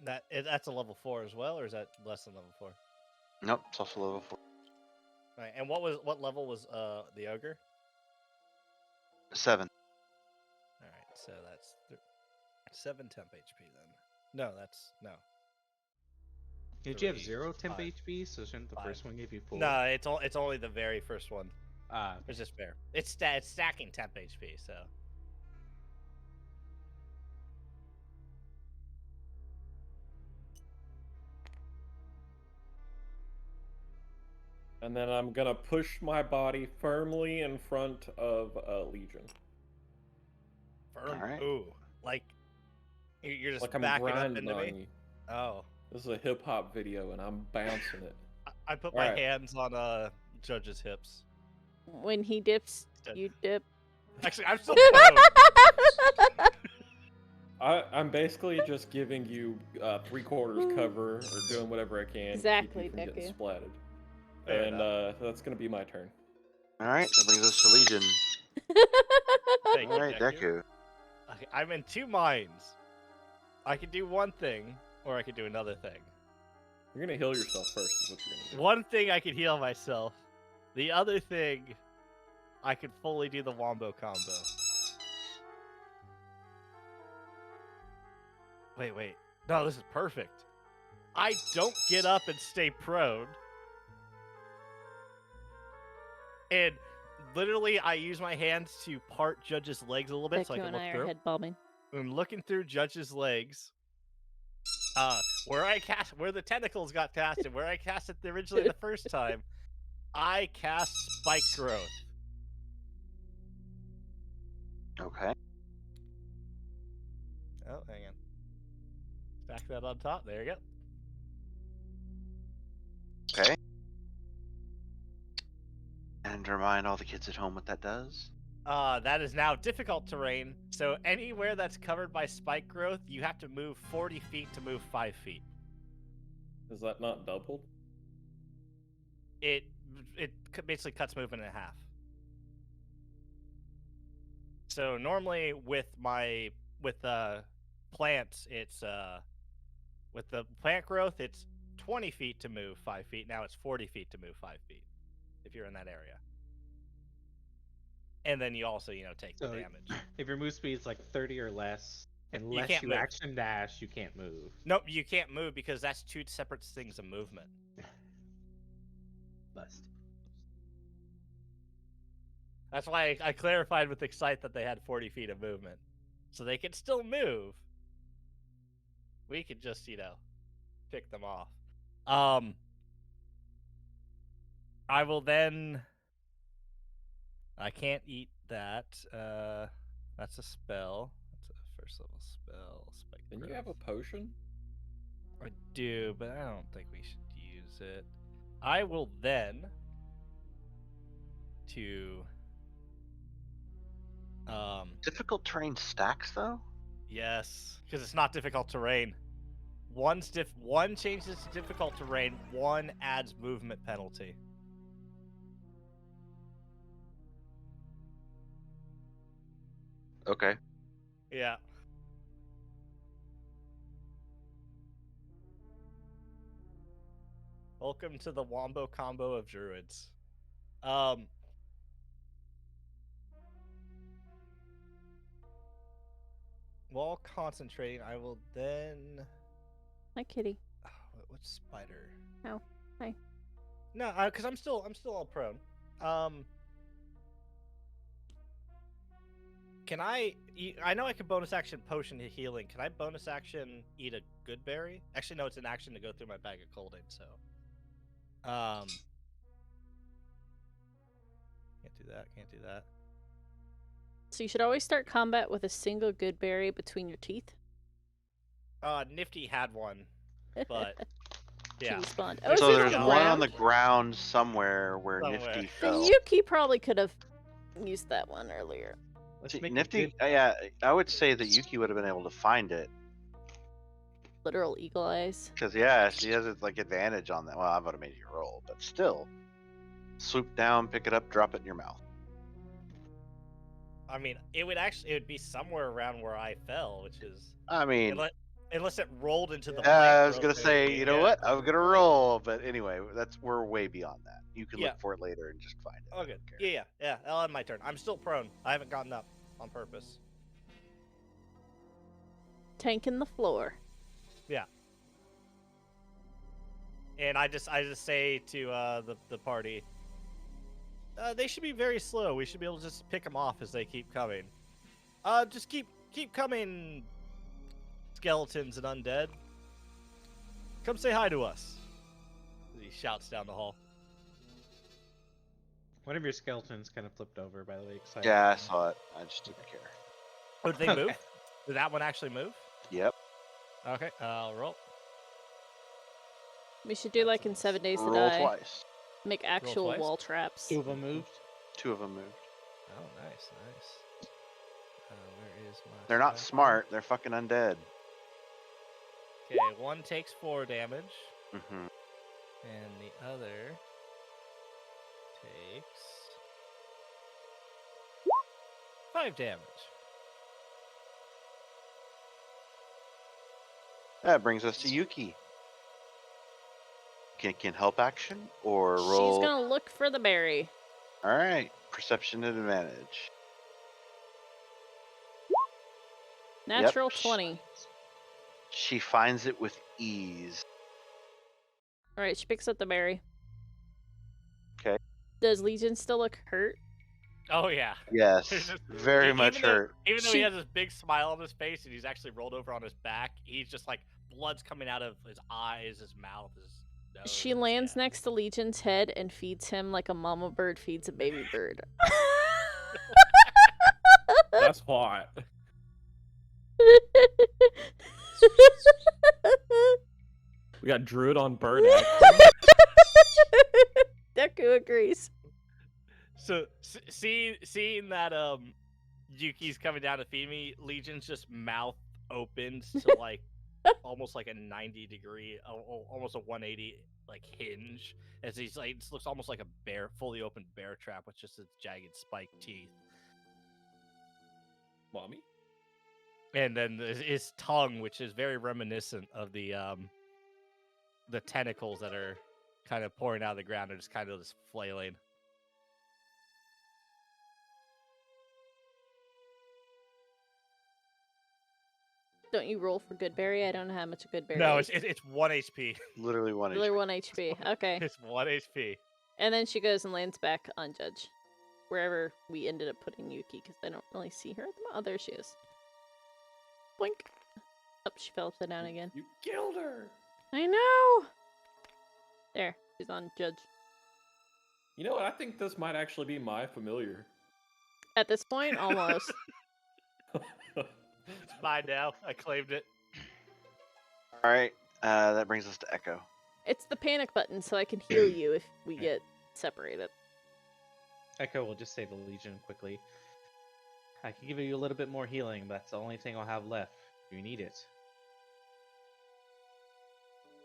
That's a level 4 as well, or is that less than level 4? Nope, it's also level 4. Right. And what level was the ogre? 7. All right, so that's 7 temp HP then. No, that's no. Did you have 3, 0 temp 5, HP? So shouldn't the 5. first one give you 4? No, it's only the very first one. Ah, It's just fair. It's stacking temp HP, so. And then I'm gonna push my body firmly in front of Legion. Firm. Alright. Ooh, like you're just Like I'm backing up grinding into on me. you. Oh, This is a hip hop video and I'm bouncing it. I put All my right. hands on Judge's hips. When he dips, Instead. you dip. Actually, I'm still prone. I'm basically just giving you 3/4 cover or doing whatever I can Exactly, to keep you from getting Deku. splatted. Fair And enough. that's gonna be my turn. All right, that brings us to Legion. Thank All you, right, Deku. Okay, I'm in two minds. I could do one thing, or I could do another thing. You're gonna heal yourself first, is what you're gonna do. One thing I could heal myself. The other thing, I could fully do the wombo combo. Wait. No, this is perfect. I don't get up and stay prone. And literally, I use my hands to part Judge's legs a little bit so I Deku can and look I are through. head bobbing. I'm looking through Judge's legs. Where the tentacles got casted, where I cast it originally the first time, I cast Spike Growth. Okay. Oh, hang on. Stack that on top. There you go. Okay. And remind all the kids at home what that does. That is now difficult terrain. So anywhere that's covered by Spike Growth, you have to move 40 feet to move 5 feet. Is that not doubled? It basically cuts movement in half. So normally with plants, it's with the plant growth, it's 20 feet to move 5 feet. Now it's 40 feet to move 5 feet if you're in that area. And then you also, take the So damage. if your move speed is like 30 or less, unless can't you move. action dash, you can't move. Nope, you can't move because that's two separate things of movement. Bust. That's why I clarified with Excite that they had 40 feet of movement. So they could still move. We could just, pick them off. I will then... I can't eat that. That's a spell. That's a first level spell. Spike And you growth. have a potion? I do, but I don't think we should use it. I will then... Difficult terrain stacks, though? Yes, because it's not difficult terrain. One changes to difficult terrain, one adds movement penalty. Okay. Yeah. Welcome to the wombo combo of druids. While concentrating, I will then... Hi, kitty. What spider? Oh, hi. No, because I'm still all prone. Can I eat... I know I can bonus action potion healing. Can I bonus action eat a good berry? Actually, no, it's an action to go through my bag of cold aid, so... Can't do that. So you should always start combat with a single good berry between your teeth. Nifty had one, but... yeah. She respawned. Oh, is So it there's on the one on ground? the ground somewhere where Somewhere. Nifty Then fell. Yuki probably could have used that one earlier. Let's See, make Nifty, yeah, I would say that Yuki would have been able to find it. Literal eagle eyes. Because, yeah, she has like advantage on that. Well, I would have made you roll, but still. Swoop down, pick it up, drop it in your mouth. I mean, it would be somewhere around where I fell, which is... I mean, Unless it rolled into the I was plant gonna growth say, area, you know yeah. what? I'm gonna roll, but anyway, we're way beyond that. You can Yeah. look for it later and just find it. Oh, good. Yeah. I'll have my turn. I'm still prone. I haven't gotten up on purpose. Tanking the floor. Yeah. And I just say to the party, they should be very slow. We should be able to just pick them off as they keep coming. Just keep coming, skeletons and undead. Come say hi to us. He shouts down the hall. One of your skeletons kind of flipped over, by the way. Excited. Yeah, I saw it. I just didn't care. Oh, did they Okay. move? Did that one actually move? Yep. Okay, I'll roll. We should do like in That's 7 Days to Roll Die. twice. Make actual twice? wall traps. 2 of them moved. 2 of them moved. Oh, nice. Where is my? They're not spike? smart. They're fucking undead. Okay, one takes 4 damage, Mm-hmm. and the other takes 5 damage. That brings us to Yuki. Can help action or She's roll? gonna look for the berry. All right, perception advantage. Natural 20. She finds it with ease. All right, she picks up the berry. Okay. Does Legion still look hurt? Oh yeah. Yes, It's just- very much even though- hurt. Even though She- he has this big smile on his face and he's actually rolled over on his back, he's just like blood's coming out of his eyes, his mouth, his nose. She lands next to Legion's head and feeds him like a mama bird feeds a baby bird. That's hot. We got Druid on bird action. Deku agrees. So seeing that Yuki's coming down to feed me, Legion's just mouth opens to like almost like a 90-degree, almost a 180 like hinge, as he's like it looks almost like a bear, fully open bear trap with just its jagged spiked teeth. Mommy? And then his tongue, which is very reminiscent of the tentacles that are kind of pouring out of the ground, are just kind of just flailing. Don't you roll for good berry? I don't know how much a good berry No, is. it's 1 HP. Literally one. Really HP. 1 HP. Okay. It's 1 HP. And then she goes and lands back on Judge. Wherever we ended up putting Yuki, because I don't really see her at the moment. Oh, there she is. Boink. Oh, she fell upside down again. You killed her! I know! There. She's on Judge. You know what? I think this might actually be my familiar. At this point, almost. It's mine now. I claimed it. All right, that brings us to Echo. It's the panic button, so I can heal you if we get separated. Echo will just save the Legion quickly. I can give you a little bit more healing, but that's the only thing I'll have left. You need it.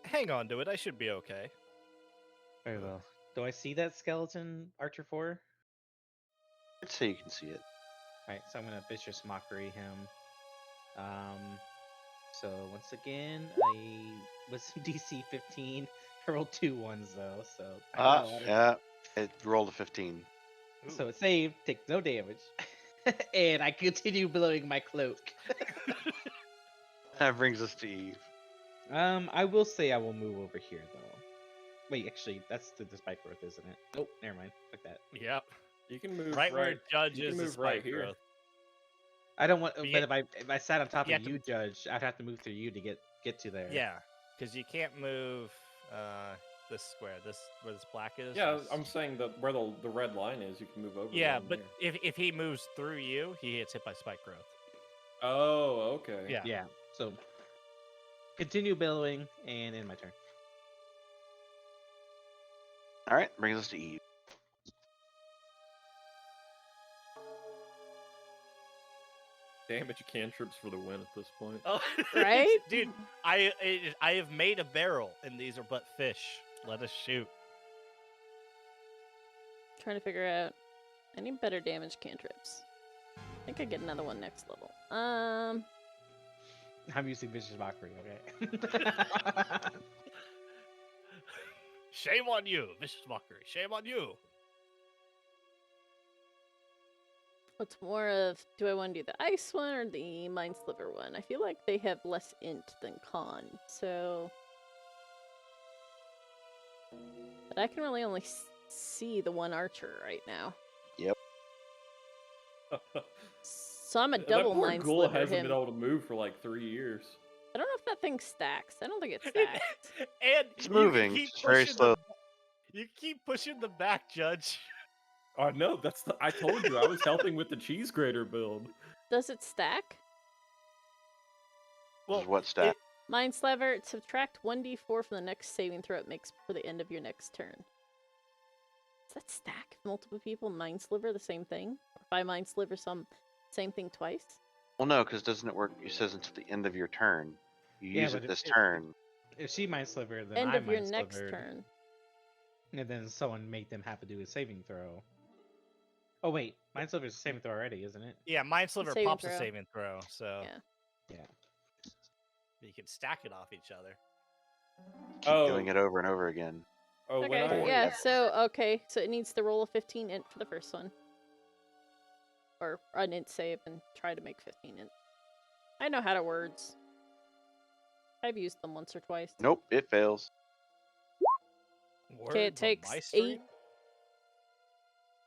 Hang on to it. I should be okay. Very well. Do I see that skeleton, Archer 4? I'd say you can see it. Alright, so I'm gonna Vicious Mockery him. So once again, I was DC 15. I rolled 2 1s though, so I got a lot of- Yeah, it rolled a 15. So it saved, takes no damage, and I continue blowing my cloak. That brings us to Eve. I will say I will move over here though. Wait, actually, that's the spike growth, isn't it? Nope, never mind. Fuck that. Yep. You can move Right where Judge you is can the move right spike here. growth. I don't want, But but if I sat on top you of have to- you, Judge, I'd have to move through you to get to there. Yeah, because you can't move this square. This where this black is. Yeah, is- I'm saying that where the red line is, you can move over. Yeah, down but here. if he moves through you, he gets hit by spike growth. Oh, okay. Yeah. Yeah. So continue billowing, and in my turn. All right, brings us to Eve. Damage cantrips for the win at this point. Oh, Right? dude. I have made a barrel, and these are but fish. Let us shoot. Trying to figure out. I need better damage cantrips. I think I get another one next level. I'm using Vicious Mockery, okay? Shame on you, vicious mockery. Shame on you. What's more of, do I want to do the ice one or the mind sliver one? I feel like they have less int than con, so. But I can really only see the one archer right now. So I'm a double that poor mind ghoul sliver hasn't him. been able to move for like 3 years. I don't know if that thing stacks. I don't think it stacks. And It's you can moving, keep just very pushing slow. You keep pushing the back, Judge. Oh no, I told you I was helping with the cheese grater build. Does it stack? This is what stat? Mind-Slaver, subtract 1d4 from the next saving throw it makes for the end of your next turn. Does that stack if multiple people Mind-Sliver the same thing? Or if I Mind-Sliver same thing twice? Well, no, because doesn't it work? It says until the end of your turn. You Yeah, use but it this turn. If she mind slivered, then End I of your mind next slivered, turn. and then someone make them have to do a saving throw. Oh wait, mind sliver's a saving throw already, isn't it? Yeah, Mind Sliver Saving pops a throw. saving throw, so Yeah. Yeah. you can stack it off each other. Keep doing it over and over again. Oh, when Okay, I yeah, so it needs to roll a 15 int for the first one. Or an int save and try to make 15 int. I know how to words. I've used them once or twice. Nope, it fails. Okay, it Word takes Meistery? 8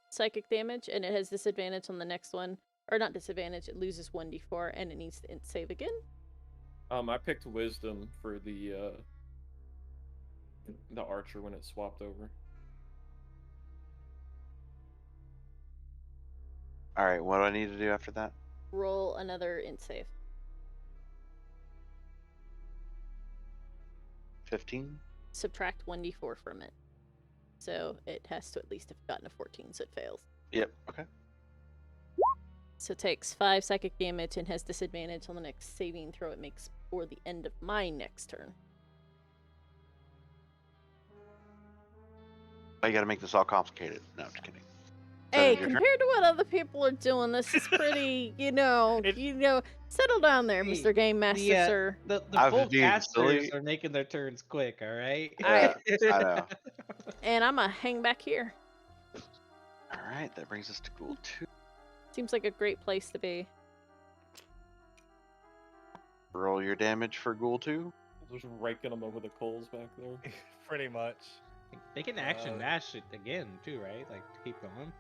psychic damage, and it has disadvantage on the next one. Or not disadvantage, it loses 1d4, and it needs to int save again. I picked wisdom for the archer when it swapped over. All right, what do I need to do after that? Roll another int save. 15. Subtract 1d4 from it. So it has to at least have gotten a 14, so it fails. Yep. Okay. So it takes 5 psychic damage and has disadvantage on the next saving throw it makes for the end of my next turn. Oh, you got to make this all complicated. No, I'm just kidding. Hey, your turn? compared to what other people are doing, this is pretty, settle down there, Hey, Mr. Game Master, sir. The I was full being casters silly. are making their turns quick, all right? Yeah, I know. And I'm gonna hang back here. All right, that brings us to Ghoul 2. Seems like a great place to be. Roll your damage for Ghoul 2. Just raking them over the coals back there. Pretty much. They can action dash it again too, right? Like to keep going.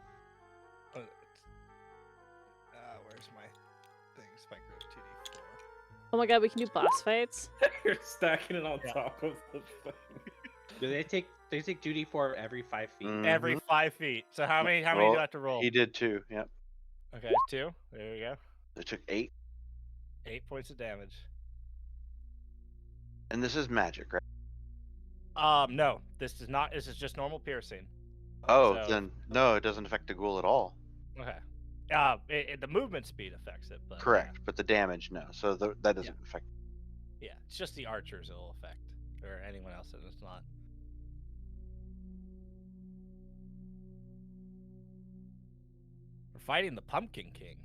Where's my thing? Spike growth 2d4. Oh my god, we can do boss fights? You're stacking it on Yeah. top of the thing. Do they take 2d4 every 5 feet? Every 5 feet. So how many do Roll- you have to roll? He did 2. Yep. Okay, 2. There we go. It took 8. 8 points of damage. And this is magic, right? No, this is not. This is just normal piercing. Oh, So- then no, it doesn't affect the Ghoul at all. Okay. The movement speed affects it, but Correct, but the damage, no. So that doesn't affect. Yeah, it's just the archers it'll affect, or anyone else that it's not. We're fighting the Pumpkin King.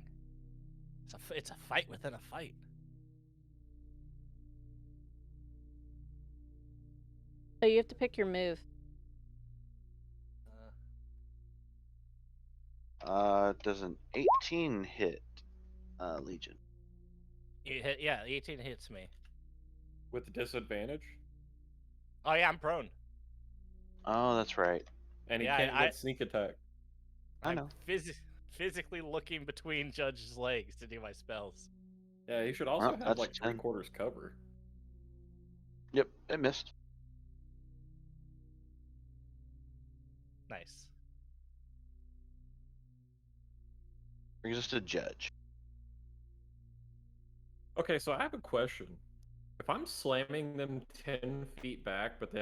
It's a fight within a fight. Oh, you have to pick your move. Does an 18 hit Legion? Yeah, 18 hits me. With disadvantage? Oh yeah, I'm prone. Oh, that's right. And he Yeah, can't I- get sneak attack. I know. Physically looking between Judge's legs to do my spells. Yeah, he should also Well, have that's like 10. 3/4 cover. Yep, it missed. Nice. Brings us to Judge. Okay, so I have a question. If I'm slamming them 10 feet back, but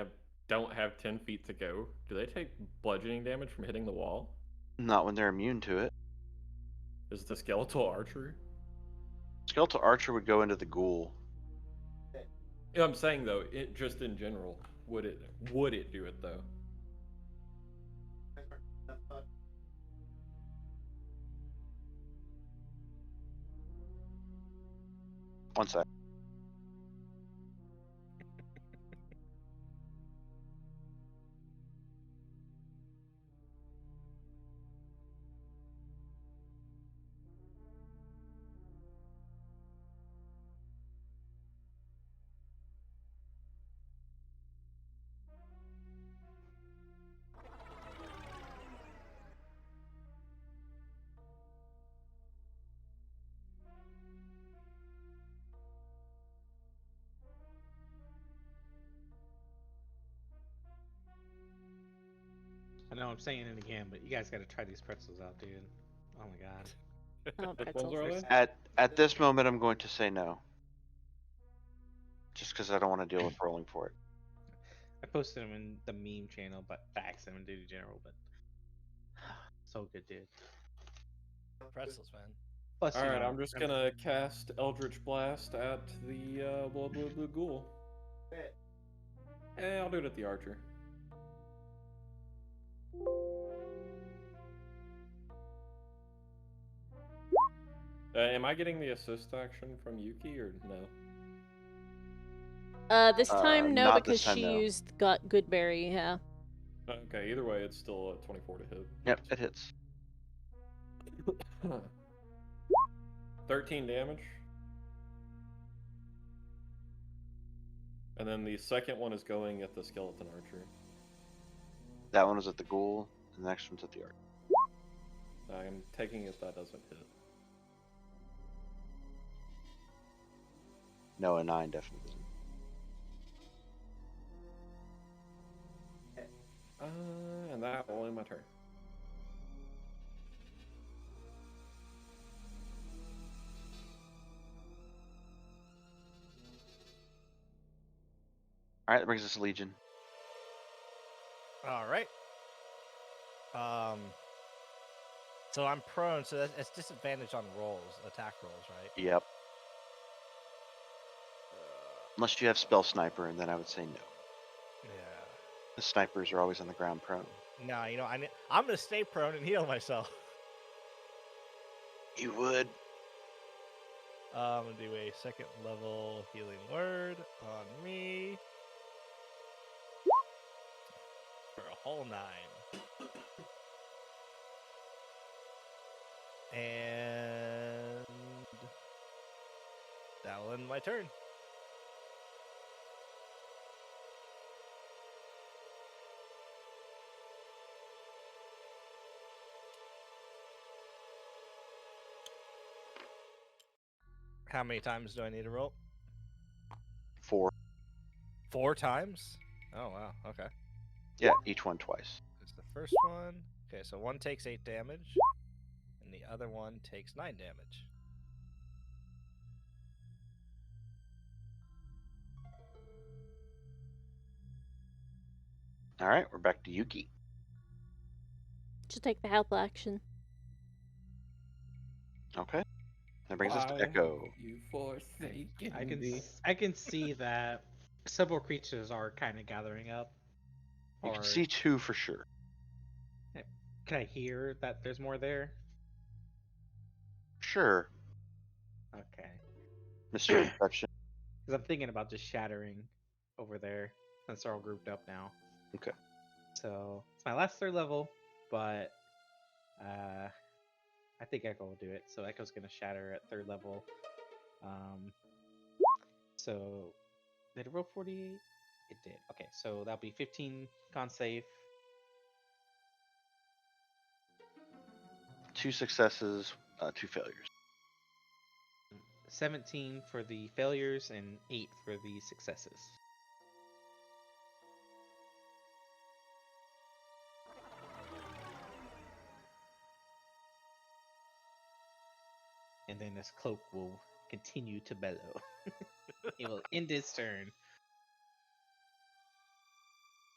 don't have 10 feet to go, do they take bludgeoning damage from hitting the wall? Not when they're immune to it. Is the skeletal archer? Skeletal Archer would go into the Ghoul. Yeah, I'm saying though, it just in general, would it do it though? One sec. I know I'm saying it again, but you guys got to try these pretzels out, dude. Oh my god. Oh, Which pretzels. ones are they? At this moment, I'm going to say no. just because I don't want to deal with rolling for it. I posted them in the meme channel, but facts them in Duty General, but so good, dude. Pretzels, man. Plus, you Alright, know, I'm just gonna cast Eldritch Blast at the Blood Blue Ghoul. I'll do it at the archer. Am I getting the assist action from Yuki or no? This time, no, not because this time, she no. used got Goodberry, yeah. Okay, either way, it's still 24 to hit. Yep, it hits. 13 damage. And then the second one is going at the skeleton archer. That one was at the ghoul, and the next one's at the archer. I'm taking it that doesn't hit. No, a 9 definitely doesn't. And that will end my turn. All right, that brings us to Legion. All right. So I'm prone, so it's disadvantage on rolls, attack rolls, right? Yep. Unless you have spell sniper, and then I would say no. Yeah. The snipers are always on the ground prone. No, you know, I'm gonna stay prone and heal myself. You would. I'm gonna do a second level healing word on me for a whole 9. And that will end my turn. How many times do I need to roll? 4. 4 times? Oh, wow. Okay. Yeah, each one twice. It's the first one. Okay, so one takes 8 damage, and the other one takes 9 damage. All right, we're back to Yuki. Just take the help action. Okay. That brings us to Why Echo. You forsaken me. I can see that several creatures are kind of gathering up. You Or can see 2 for sure. can I hear that there's more there? Sure. Okay. Mr. Perception. Because I'm thinking about just shattering over there since they're all grouped up now. Okay. So it's my last third level, but I think Echo will do it. So Echo's gonna shatter at third level. So did it roll 48? It did. Okay, so that'll be 15 con save. 2 successes, 2 failures. 17 for the failures and 8 for the successes. And then this cloak will continue to bellow. It will end its turn.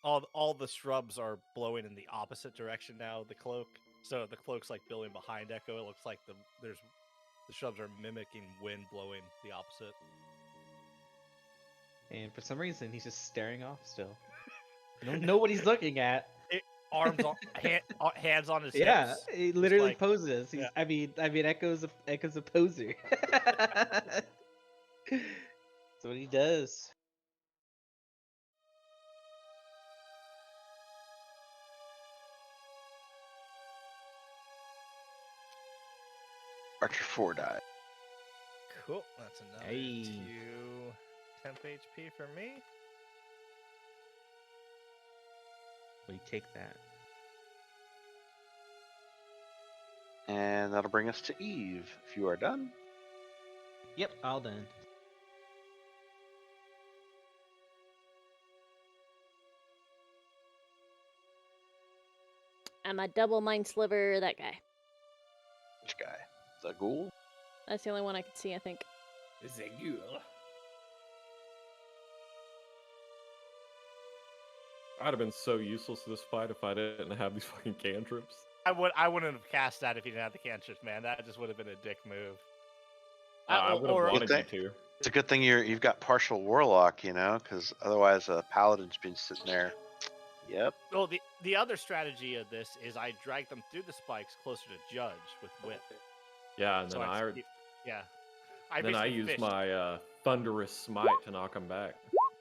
All the shrubs are blowing in the opposite direction now, the cloak. So the cloak's like blowing behind Echo. It looks like the shrubs are mimicking wind blowing the opposite. And for some reason, he's just staring off still. I don't know what he's looking at. Arms on hands on his Yeah, hips. he literally like- poses. He's, yeah. I mean, Echo's a poser. That's what he does. Archer 4 die. Cool. That's another Hey. 2 temp HP for me. We take that. And that'll bring us to Eve, if you are done. Yep, all done. I'm a double mind sliver, that guy. Which guy? The ghoul? That's the only one I could see, I think. Is it you? I'd have been so useless to this fight if I didn't have these fucking cantrips. I wouldn't have cast that if you didn't have the cantrips, man. That just would have been a dick move. I would have Or- wanted you think- to. It's a good thing you've got partial warlock, you know, because otherwise a paladin's been sitting there. Yep. Well, the other strategy of this is I drag them through the spikes closer to Judge with whip. Yeah, and So then I I basically use fished my thunderous smite to knock him back.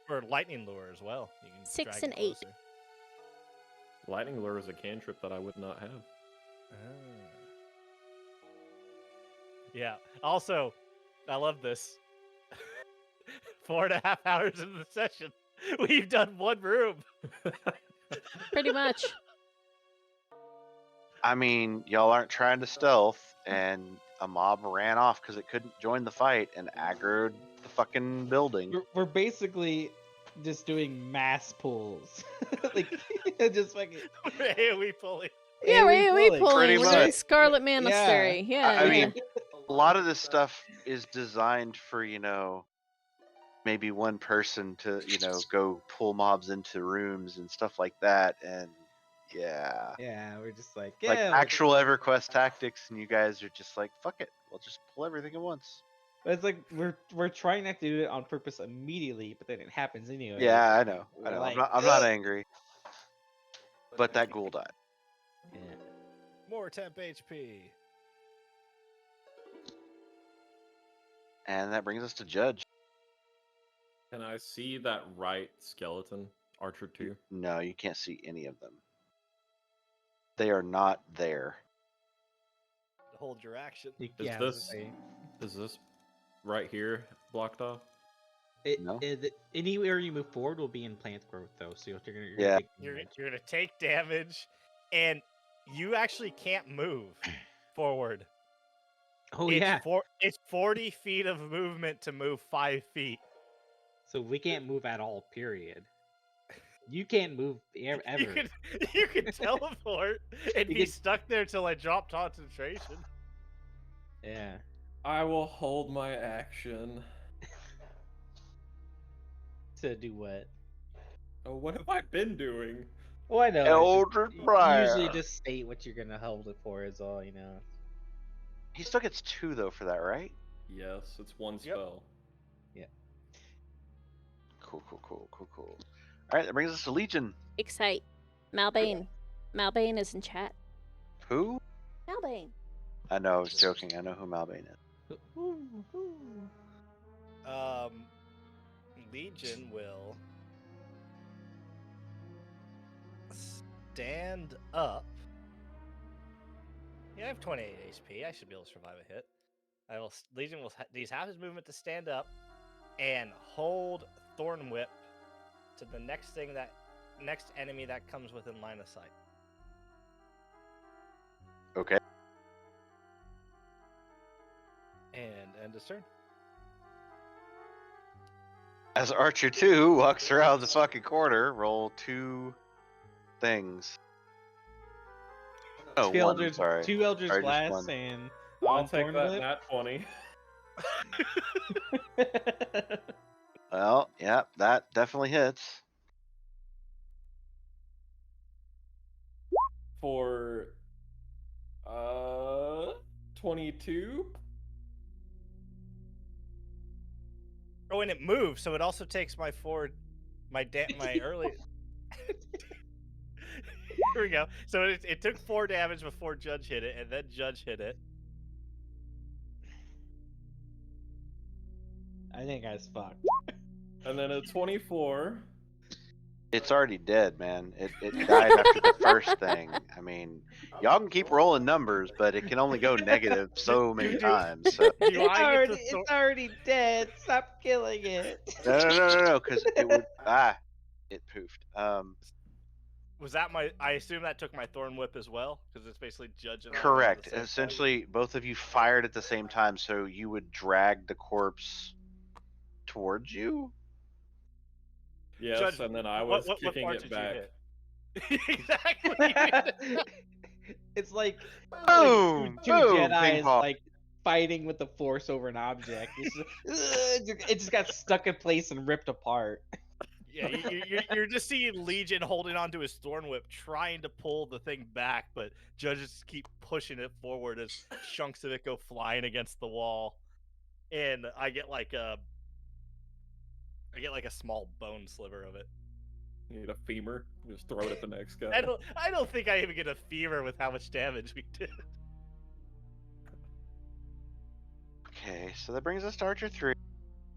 for lightning lure as well. You can 6 drag and it 8. closer. Lightning lure is a cantrip that I would not have. Yeah. Also, I love this. 4.5 hours into the session, we've done one room. Pretty much. I mean, y'all aren't trying to stealth, and a mob ran off because it couldn't join the fight and aggroed the fucking building. We're basically just doing mass pulls. Like, just fucking. AoE pulling. Yeah, we're AoE AoE pulling. Pretty We're doing much. Scarlet Monastery. Yeah. I mean, a lot of this stuff is designed for, you know, maybe one person to, you know, go pull mobs into rooms and stuff like that. And yeah, Yeah, we're just like, like yeah. actual EverQuest tactics, and you guys are just like, fuck it, we'll just pull everything at once. But it's like we're trying not to do it on purpose immediately, but then it happens anyway. Yeah, I know. I We're know. like, I'm not "Ugh." angry, but that ghoul died. Yeah. More temp HP. And that brings us to Judge. Can I see that right skeleton, Archer 2? No, you can't see any of them. They are not there. Hold your action. You- Is yeah, I was this- gonna say. Is this right here blocked off? No. Anywhere you move forward will be in plant growth, though. So you're gonna Yeah. take You're damage. gonna take damage, and you actually can't move forward. Oh it's yeah. It's 40 feet of movement to move 5 feet. So we can't move at all. Period. You can't move ever. You can teleport and You be can- stuck there till I drop concentration. Yeah. I will hold my action. To do what? Oh, what have I been doing? Oh, I know. Eldritch You Briar. usually just state what you're gonna hold it for, is all, you know. He still gets 2 though for that, right? Yes, it's one Yep. spell. Cool. All right, that brings us to Legion. Excite. Malbane. Malbane is in chat. Who? Malbane. I know, I was joking. I know who Malbane is. Legion will stand up. Yeah, I have 28 HP. I should be able to survive a hit. Legion will use half his movement to stand up and hold Thorn Whip to the next enemy that comes within line of sight. Okay. And end his turn. As Archer 2 walks around the fucking corner, roll 2 things. Oh, Two one, Eldritch, sorry. two Eldritch Sorry, just Blasts one. and I'll one take Thorn that Whip. nat 20. Well, yeah, that definitely hits. For 22. Oh, and it moves, so it also takes my my early. Here we go. So it took 4 damage before Judge hit it, and then Judge hit it. I think I was fucked. And then a 24. It's already dead, man. It died after the first thing. I mean, y'all can keep rolling numbers, but it can only go negative so many times. So. Do I get to It's already dead. Stop killing it. No, because it would it poofed. Was that I assume that took my Thorn Whip as well, because it's basically Judge and I Correct. at the same time. Essentially, both of you fired at the same time, so you would drag the corpse towards you. Yes, Judge, and then I what was kicking part it did you back. hit? Exactly. It's like Boom! two Boom! Jedi's Ping pong. like fighting with the Force over an object. It just got stuck in place and ripped apart. Yeah, you're just seeing Legion holding onto his thorn whip, trying to pull the thing back, but judges keep pushing it forward as chunks of it go flying against the wall, and I get like a small bone sliver of it. You need a femur. Just throw it at the next guy. I don't think I even get a fever with how much damage we did. Okay, so that brings us to Archer 3.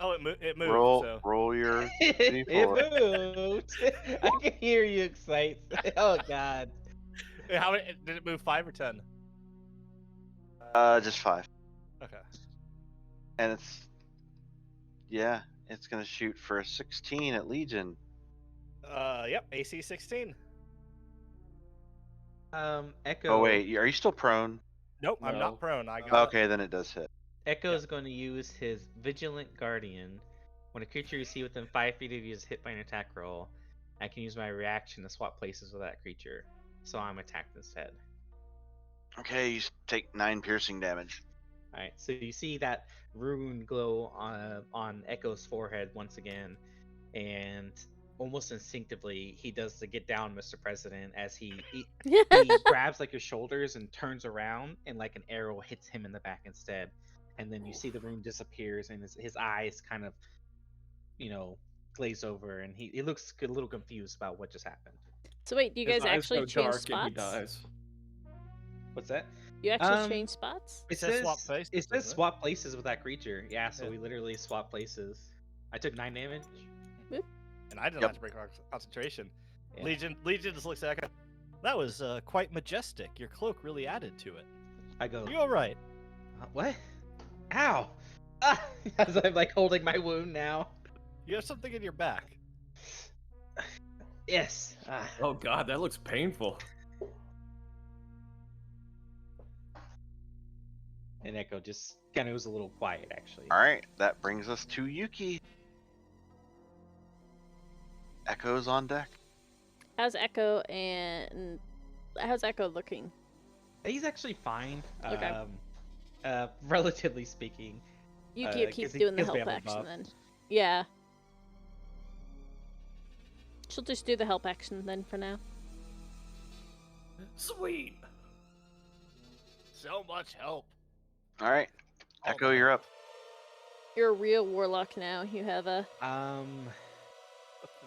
Oh, it moved. Roll, So roll your It d4. moved. I can hear you excite. Oh God. how did it move? 5 or 10? Just 5. Okay. And it's gonna shoot for a 16 at Legion. Yep. AC 16. Echo. Oh wait, are you still prone? Nope, I'm No. not prone. I got Okay, then it does hit. Echo Yep. is going to use his Vigilant Guardian. When a creature you see within 5 feet of you is hit by an attack roll, I can use my reaction to swap places with that creature. So I'm attacked instead. Okay, you take 9 piercing damage. Alright, so you see that rune glow on Echo's forehead once again, and almost instinctively he does the get down, Mr. President, as he grabs like your shoulders and turns around, and like an arrow hits him in the back instead. And then you see the rune disappears, and his eyes kind of, glaze over, and he looks a little confused about what just happened. So wait, do you His guys eyes actually go change dark and he spots? dies. What's that? You actually Um, change spots? It says swap places, It says doesn't it? swap places with that creature. Yeah, so Yeah. we literally swap places. I took 9 damage. and I didn't Yep. have to break our concentration. Yeah. Legion just looks at Echo. That was quite majestic. Your cloak really added to it. I go, You all right? what? Ow! Ah! As I'm like holding my wound now. You have something in your back. Yes. Ah. Oh god, that looks painful. And Echo just kind of was a little quiet, actually. Alright, that brings us to Yuki. Echo's on deck. How's Echo looking? He's actually fine. Okay. Relatively speaking. Yuki 'cause keeps he- doing the 'cause we help have a action buff. then. Yeah. She'll just do the help action then for now. Sweet. So much help. Alright, All Echo, the you're help. up. You're a real warlock now. You have a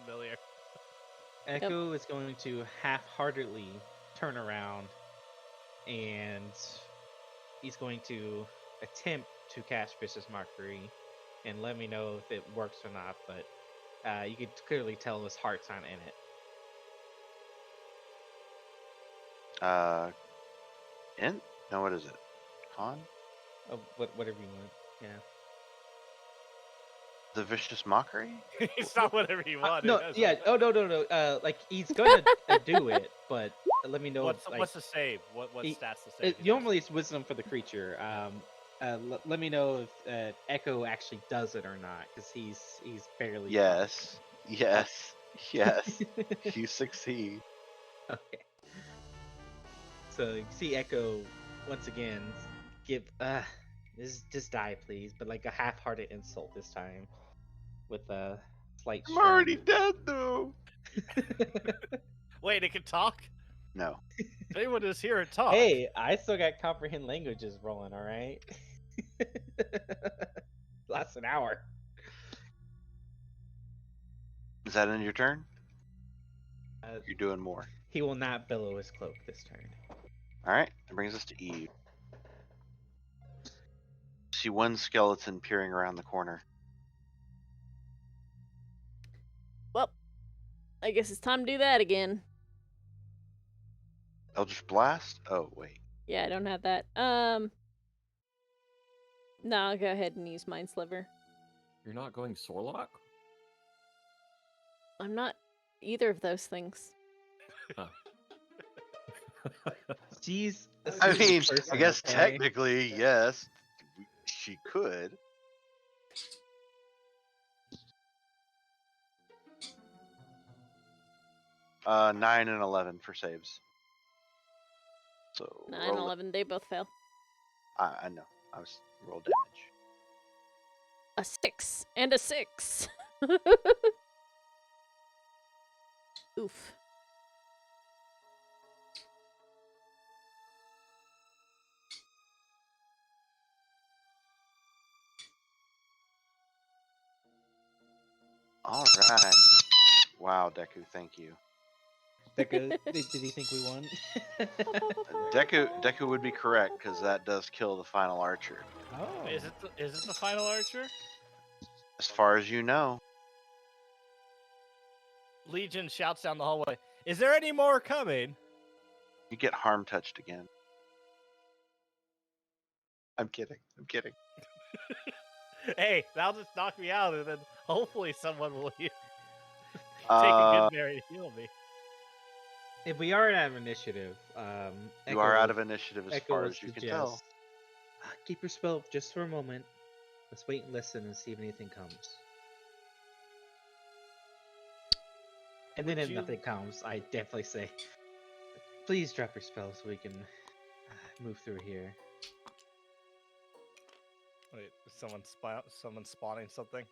Familiar. Echo is going to half-heartedly turn around, and he's going to attempt to cast Vicious Mockery, and let me know if it works or not. But you could clearly tell his heart's not in it. Int? No, what is it? Con? Oh, whatever you want. Yeah. The Vicious Mockery? It's not whatever you want. No, yeah. Oh no. Like he's gonna do it, but let me know. What's the save? What he- stats the save? Normally it's wisdom for the creature. Let me know if Echo actually does it or not, because he's barely. Yes. Yes. Yes. You succeed. Okay. So you see Echo once again give just die please, but like a half-hearted insult this time with a slight. I'm already dead though. Wait, it can talk? No. If anyone is here and talk. Hey, I still got comprehend languages rolling. All right. Lasts an hour. Is that in your turn? Uh, You're doing more. he will not billow his cloak this turn. Alright, that brings us to Eve. See one skeleton peering around the corner. Well, I guess it's time to do that again. Eldritch Blast? Oh, wait. Yeah, I don't have that. No, I'll go ahead and use Mind Sliver. You're not going Sorlock? I'm not either of those things. She's. a I sweet mean, person, I guess okay? technically, yes. She could. Uh, 9 and 11 for saves. So 9 and 11, they both fail. I know. I was roll damage. A 6 and a 6. Oof. All right. Wow, Deku, thank you. Deku, did he think we won? Deku would be correct because that does kill the final archer, Oh. Is it the final archer? as far as you know. Legion shouts down the hallway. Is there any more coming? You get harm touched again. I'm kidding. I'm kidding. Hey, that'll just knock me out, and then hopefully someone will take a Uh, good berry to heal me. If we are out of initiative, you are out of initiative as Echo far would as you can tell. suggest, keep your spell up just for a moment. Let's wait and listen and see if anything comes. And then Would if you- nothing comes, I definitely say, please drop your spell so we can move through here. Wait, is someone spawning something?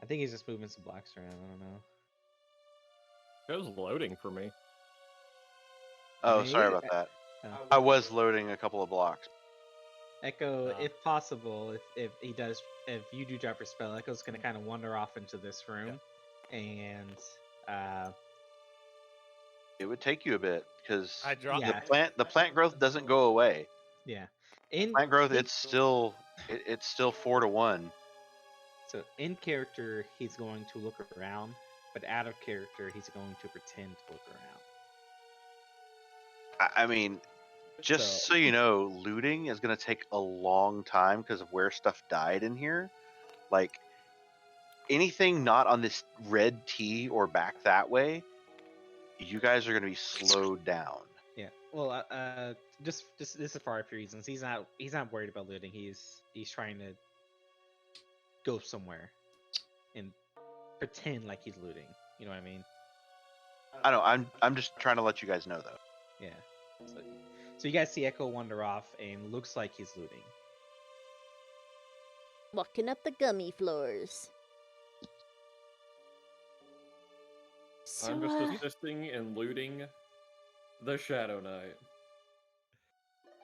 I think he's just moving some blocks around. I don't know. It was loading for me. Oh, sorry Me? about that. Oh. I was loading a couple of blocks. Echo, Ah. if possible, if you do drop your spell, Echo's gonna kind of wander off into this room, and It would take you a bit because I dropped. Yeah. the plant growth doesn't go away. yeah, in Plant growth, in- it's still 4-to-1. so in character he's going to look around, but out of character he's going to pretend to look around. I mean, just so you know, looting is going to take a long time because of where stuff died in here. Like, anything not on this red T or back that way, you guys are going to be slowed down. Yeah. Well, just this is for a few reasons. He's not worried about looting. He's trying to go somewhere and pretend like he's looting. You know what I mean? I know. I'm just trying to let you guys know though. Yeah. So you guys see Echo wander off and looks like he's looting. Walking up the gummy floors. So, I'm just assisting in looting the Shadow Knight.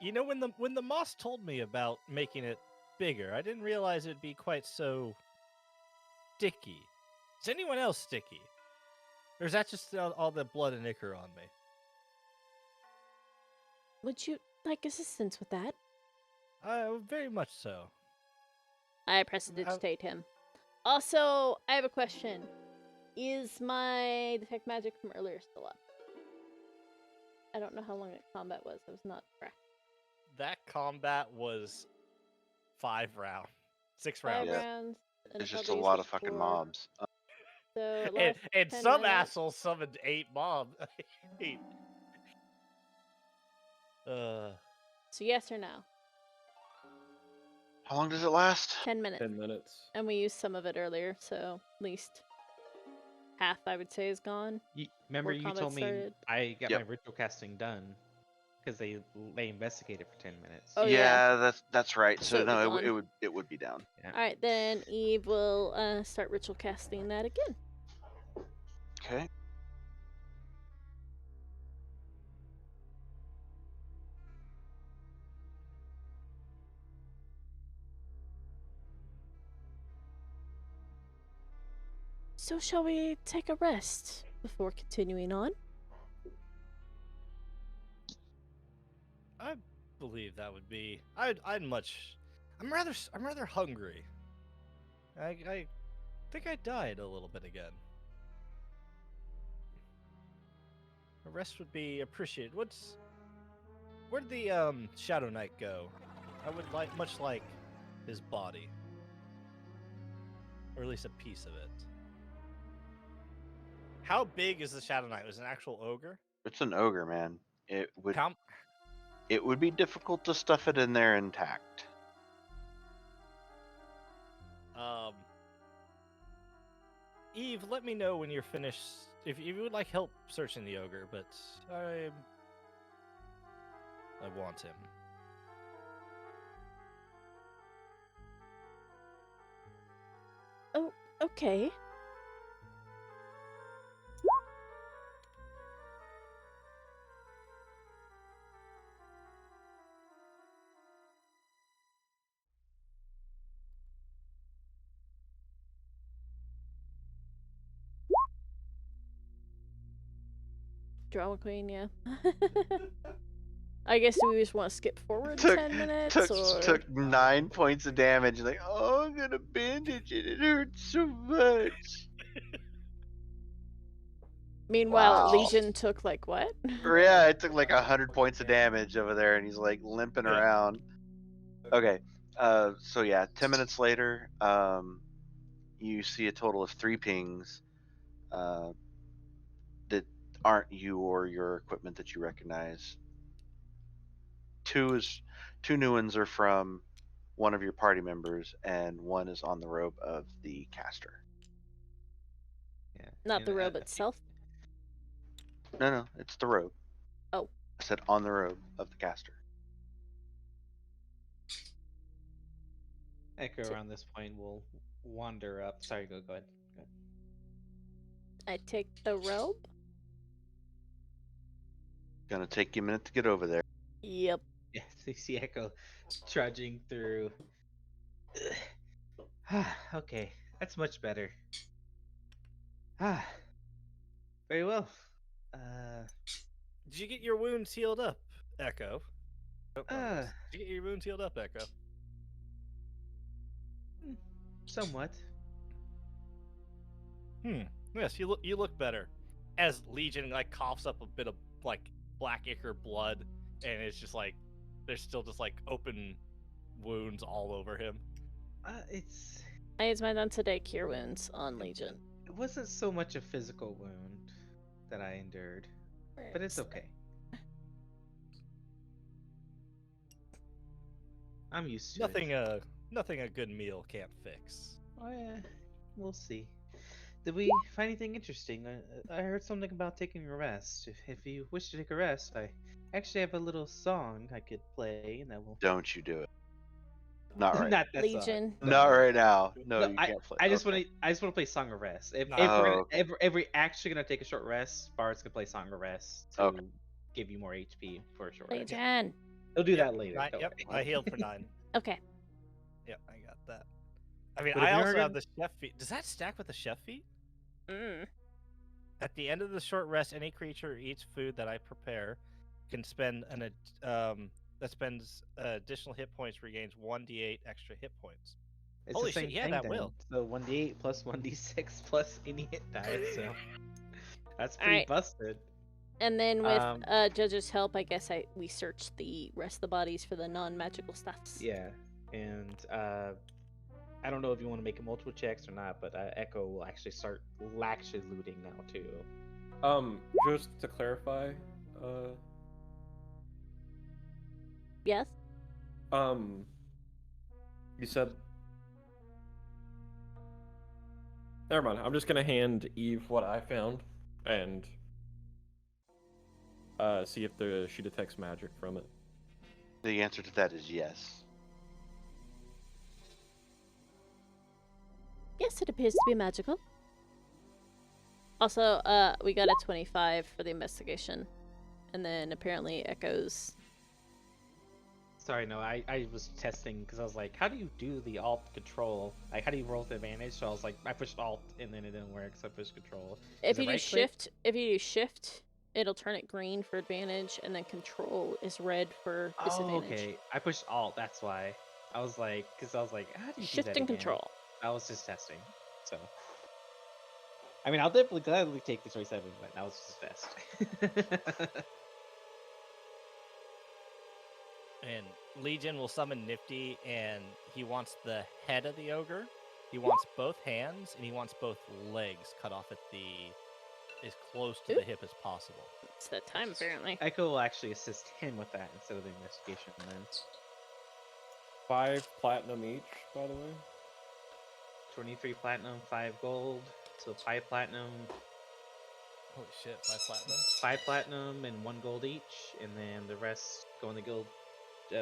You know, when the moss told me about making it bigger, I didn't realize it'd be quite so sticky. Is anyone else sticky? Or is that just all the blood and ichor on me? would you like assistance with that? Very much so. I prestidigitate him. Also, I have a question. Is my detect magic from earlier still up? I don't know how long that combat was. I was not correct. That combat was 5 rounds. 6 5 rounds. Yeah. rounds. And There's it just a probably lot is of fucking 4. mobs. So it And, lasts and 10 some minutes. assholes summoned 8 mobs. 8. So yes or no? How long does it last? 10 minutes. 10 minutes. And we used some of it earlier, so at least half, I would say, is gone. Remember Before you combat told me started. I got Yep. my ritual casting done because they investigated for 10 minutes. Oh, yeah. that's right. So So it'd be no, gone. it would be down. Yeah. Alright, then Eve will start ritual casting that again. Okay. So shall we take a rest before continuing on? I believe that would be. I'd much. I'm rather hungry. I think I died a little bit again. A rest would be appreciated. Where'd the Shadow Knight go? I would much like his body, or at least a piece of it. How big is the Shadow Knight? Was it an actual ogre? It's an ogre, man. It would How? it would be difficult to stuff it in there intact. Eve, let me know when you're finished if you would like help searching the ogre, but I want him. Oh, okay. Drama queen, yeah. I guess we just want to skip forward Took 10 minutes, took or took 9 points of damage. Like, oh, I'm gonna bandage it. It hurts so much. meanwhile, Wow. Legion took like what? Yeah, it took like 100 points of damage over there, and he's like limping Yeah. around. Okay, so yeah, 10 minutes later, you see a total of 3 pings that aren't you or your equipment that you recognize. Two new ones are from one of your party members, and one is on the robe of the caster. Yeah. Not and, the robe itself. No, it's the robe. Oh. I said on the robe of the caster. Echo around this point will wander up. Sorry, go ahead. Go ahead. I take the robe. Gonna take you a minute to get over there. Yep. Yeah, so you see Echo trudging through. Okay, that's much better. Very well. Did you get your wounds healed up, Echo? Oh, wrong Uh, voice. Did you get your wounds healed up, Echo? Somewhat. Yes, you look better. As Legion like coughs up a bit of like black ichor blood, and it's just like there's still just like open wounds all over him. It's. I used my done today cure wounds on Legion. It wasn't so much a physical wound that I endured, but it's okay. I'm used to it. Nothing a good meal can't fix. Oh, yeah, we'll see. Did we find anything interesting? I heard something about taking a rest. If you wish to take a rest, I actually have a little song I could play, and that will. Don't you do it. Not right. Not that song. Legion. Not right now. No, No, you can't play. I just okay. want to. I just want to play Song of Rest. If, No. if we're gonna, okay. if we're actually gonna take a short rest, Bard's gonna play Song of Rest to Okay. give you more HP for a short rest. Legion. He'll do Yep, that later. don't Yep, worry. I healed for 9. Okay. Yep, I got that. I mean, But if I you also are have gonna- the chef feat. Does that stack with the chef feat? Mm. At the end of the short rest, any creature eats food that I prepare can spend that spends additional hit points regains 1d8 extra hit points. It's Holy the same shit, yeah, thing that then. will. So 1d8 plus 1d6 plus any hit die. So that's pretty Alright. busted. And then with Um, Judge's help, I guess we search the rest of the bodies for the non-magical stuffs. Yeah, and I don't know if you want to make multiple checks or not, but Echo will actually start looting now too. Just to clarify, Yes? you said. Never mind. I'm just gonna hand Eve what I found, and see if she detects magic from it. The answer to that is yes. Yes, it appears to be magical. Also, we got a 25 for the investigation. And then apparently Echo's... Sorry, no, I was testing because I was like, how do you do the alt control? Like, how do you roll with advantage? So I was like, I pushed alt and then it didn't work, so I pushed control. If Is it you do right-click? shift, it'll turn it green for advantage, and then control is red for Oh, disadvantage. okay. I pushed alt, that's why. I was like, how do you do Shift that and again? control. I was just testing, so. I mean, I'll definitely gladly take the 27, but that was just a test. And Legion will summon Nifty, and he wants the head of the ogre. He wants both hands, and he wants both legs cut off at as close to the hip as possible. It's that time, apparently. Echo will actually assist him with that instead of the investigation then. 5 platinum each, by the way. 23 platinum, 5 gold, so 5 platinum, Holy shit, 5 platinum? 5 platinum and 1 gold each, and then the rest go in the guild,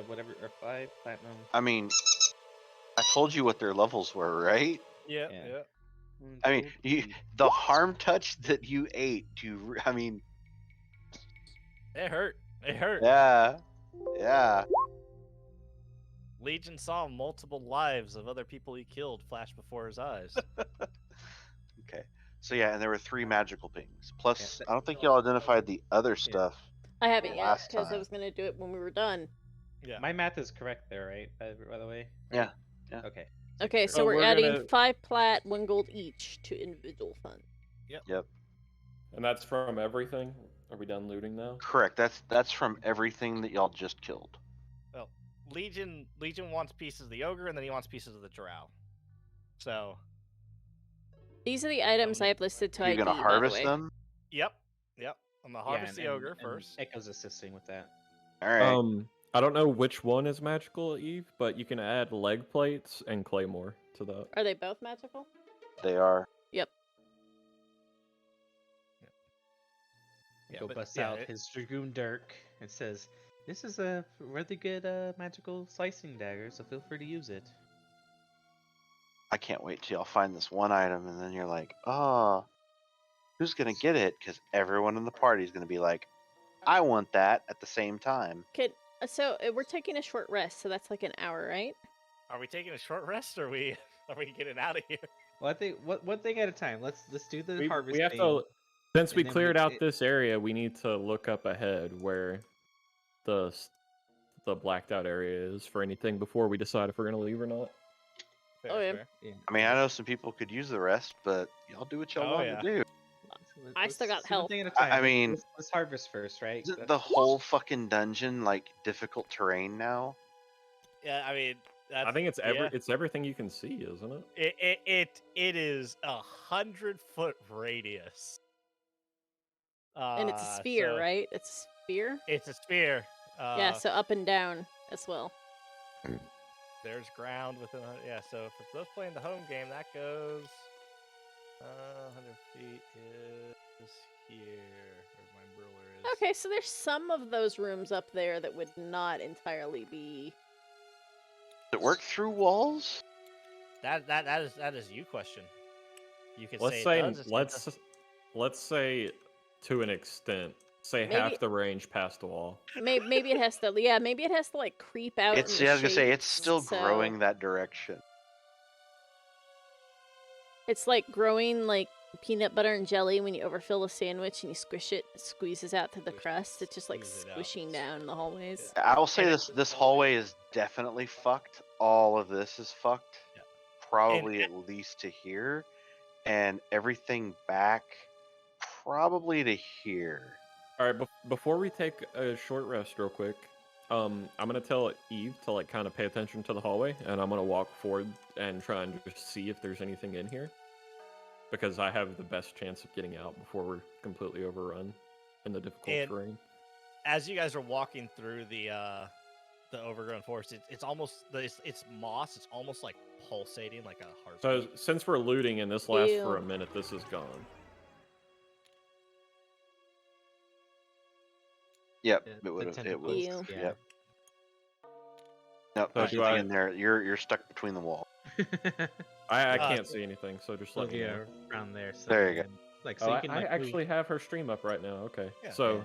whatever, or 5 platinum. I mean, I told you what their levels were, right? Yeah, Yeah. yeah. I mean, the harm touch that you ate. I mean, It hurt. It hurt. yeah. Legion saw multiple lives of other people he killed flash before his eyes. Okay. So yeah, and there were 3 magical pings. Plus, that- I don't think y'all identified the other stuff. I haven't yet Last because I time. was gonna do it when we were done. Yeah. My math is correct there, right? By the way. Yeah, Right? yeah. Okay. Okay, so So we're we're adding gonna- 5 plat, 1 gold each to individual funds. Yep. And that's from everything? Are we done looting now? Correct. That's from everything that y'all just killed. Well, Legion wants pieces of the ogre, and then he wants pieces of the drow. So. These are the items I have listed to You're ID, gonna by the harvest way. them. Yep. I'm gonna harvest the ogre and first. Echo's assisting with that. All right. I don't know which one is magical, Eve, but you can add leg plates and claymore to that. Are they both magical? They are. Yep. Yeah, Go but busts yeah, out his Dragoon Dirk and says, "This is a really good magical slicing dagger, so feel free to use it." I can't wait till y'all find this one item, and then you're like, oh, who's gonna get it? Because everyone in the party is gonna be like, I want that at the same time. So we're taking a short rest, so that's like an hour, right? Are we taking a short rest, or are we getting out of here? Well, I think one thing at a time. Let's do the We harvest. have to, since we and then cleared out this area, we need to look up ahead where the blacked out area is for anything before we decide if we're gonna leave or not. Fair, Oh, yeah. fair. Yeah. I mean, I know some people could use the rest, but y'all do what y'all Oh, want yeah. to do. I still got Let's do one health. thing at a I time. mean- let's harvest first, right? Isn't the whole fucking dungeon like difficult terrain now? Yeah, I mean, that's, I think it's yeah. it's everything you can see, isn't it? It is 100-foot radius. And it's a sphere, so right? It's a sphere? It's a sphere. Yeah, so up and down as well. There's ground within. Yeah, so for those playing the home game, that goes 100 feet is here, where my ruler is. Okay, so there's some of those rooms up there that would not entirely be. Does it work through walls? That is you question. You could Let's say say it does. let's say to an extent, say Maybe- half the range past the wall. Maybe it has to. Yeah, maybe it has to like creep out. It's in the yeah, I was gonna say it's shapes, still so growing that direction. It's like growing like peanut butter and jelly when you overfill a sandwich and you squish it, it squeezes out to the crust. It's just like Squeeze it out. squishing down the hallways. I will say And this hallway is definitely fucked. All of this is fucked. Yeah. Probably at least to here, and everything back probably to here. All right, before we take a short rest, real quick, I'm gonna tell Eve to like kind of pay attention to the hallway, and I'm gonna walk forward and try and just see if there's anything in here, because I have the best chance of getting out before we're completely overrun in the difficult And- terrain. As you guys are walking through the overgrown forest, it's almost it's moss. It's almost like pulsating like a heart. So since we're looting and this lasts for a Ew. minute, this is gone. Yep, Yeah, it the would have. It tentacles, was. Ew. yeah. Yep. Nope, So there's do nothing I- in there. You're stuck between the wall. I Uh, can't see anything, so just let me know. Sylvia around there. So There you go. Like so Oh, you can I like actually have her stream up right now. Okay, Yeah. so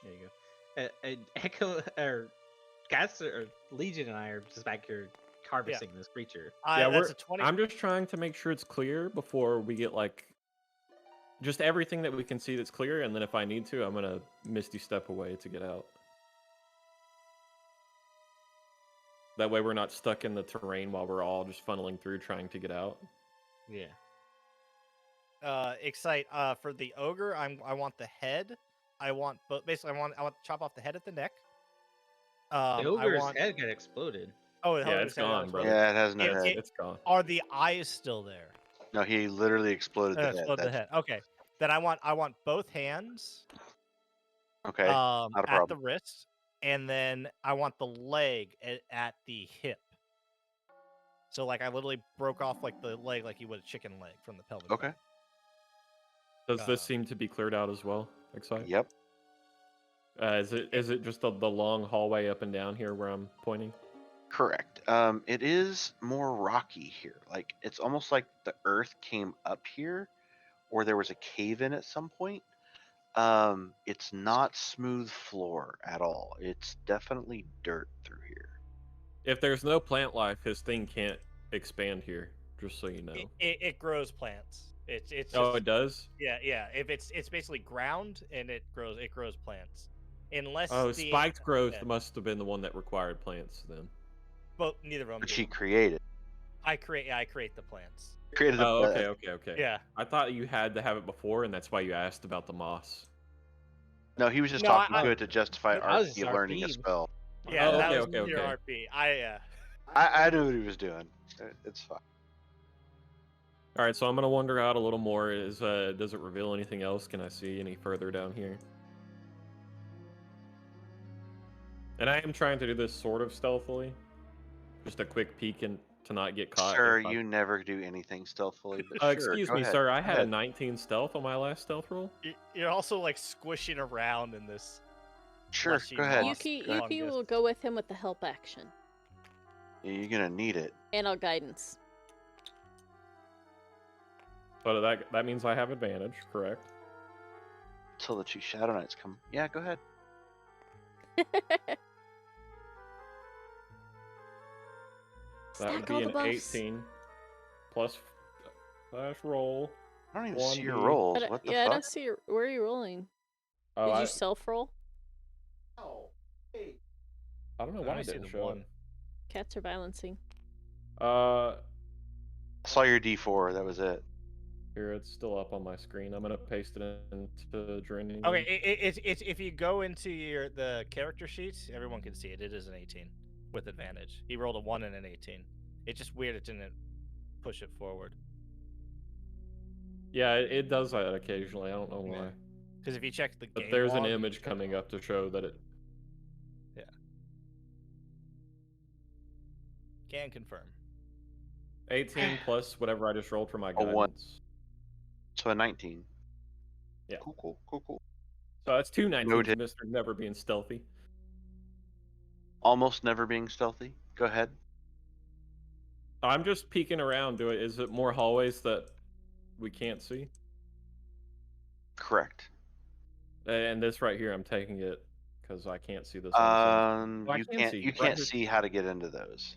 There you go. Echo or Gas or Legion and I are just back here harvesting this creature. yeah, that's a 20. I'm just trying to make sure it's clear before we get like just everything that we can see that's clear, and then if I need to, I'm gonna misty step away to get out. That way, we're not stuck in the terrain while we're all just funneling through trying to get out. Yeah. Excite. For the ogre, I want the head. I want, but basically, I want to chop off the head at the neck. The I ogre's want. head got exploded. Oh, the Yeah, ogre's it's head gone, as brother. well. Yeah, it has no It- head. It's gone. Are the eyes still there? No, he literally exploded the head. Explode the That's- head. Okay. Then I want both hands. Okay, not a At the problem. wrist, and then I want the leg at the hip. So like I literally broke off like the leg like you would a chicken leg from the pelvic. Okay. bone. Does this seem to be cleared out as well? Excite? Yep. Is it just the long hallway up and down here where I'm pointing? Correct. It is more rocky here. Like it's almost like the earth came up here, or there was a cave in at some point. It's not smooth floor at all. It's definitely dirt through here. If there's no plant life, his thing can't expand here. Just so you know. It grows plants. It's Oh, just it does. yeah. If it's basically ground and it grows plants, unless Oh, the spiked growth yeah, must have been the one that required plants then. but neither of them But do. she created. I create the plants. Created Oh, the. okay, okay, okay. Yeah. I thought you had to have it before, and that's why you asked about the moss. No, he was just No, talking I to it to justify th- I was RP just of learning a RP'd. spell. yeah, Oh, that okay, was okay, pure okay. RP. I I knew what he was doing. It's fine. All right, so I'm gonna wander out a little more. Does it reveal anything else? Can I see any further down here? And I am trying to do this sort of stealthily, just a quick peek and to not get caught. Sir, if I- you never do anything stealthily, but sure, excuse go me, ahead. sir. I Go had a ahead. 19 stealth on my last stealth roll. you're also like squishing around in this Sure, fleshy go ahead. moss Yuki fungus. will go with him with the help action You're gonna need it. and I'll guidance. But that means I have advantage, correct? Until the 2 Shadow Knights come. Yeah, go ahead. That would Stack be all the an buffs. 18 plus slash roll. I don't even see your 1d. rolls. What the Yeah, I fuck? don't see where are you rolling. Oh, Did you self roll? I don't know I why only it see didn't the show one. Cats are balancing. it. I saw your D4. That was it. Here, it's still up on my screen. I'm gonna paste it into Draining. Okay, it's if you go into the character sheets, everyone can see it. It is an 18 with advantage. He rolled a 1 and an 18. It's just weird it didn't push it forward. Yeah, it does that occasionally. I don't know Yeah. why. Because if you check the But game there's an log, image coming up to show that it. can confirm. 18 plus whatever I just rolled for my A 1. guidance. So a 19. Yeah. Cool. So that's 2 19s, Noted. Mr. Never being stealthy. Almost never being stealthy. Go ahead. I'm just peeking around. Is it more hallways that we can't see? Correct. And this right here, I'm taking it because I can't see this on the same. Oh, I You can can't see. you Right can't here. see how to get into those.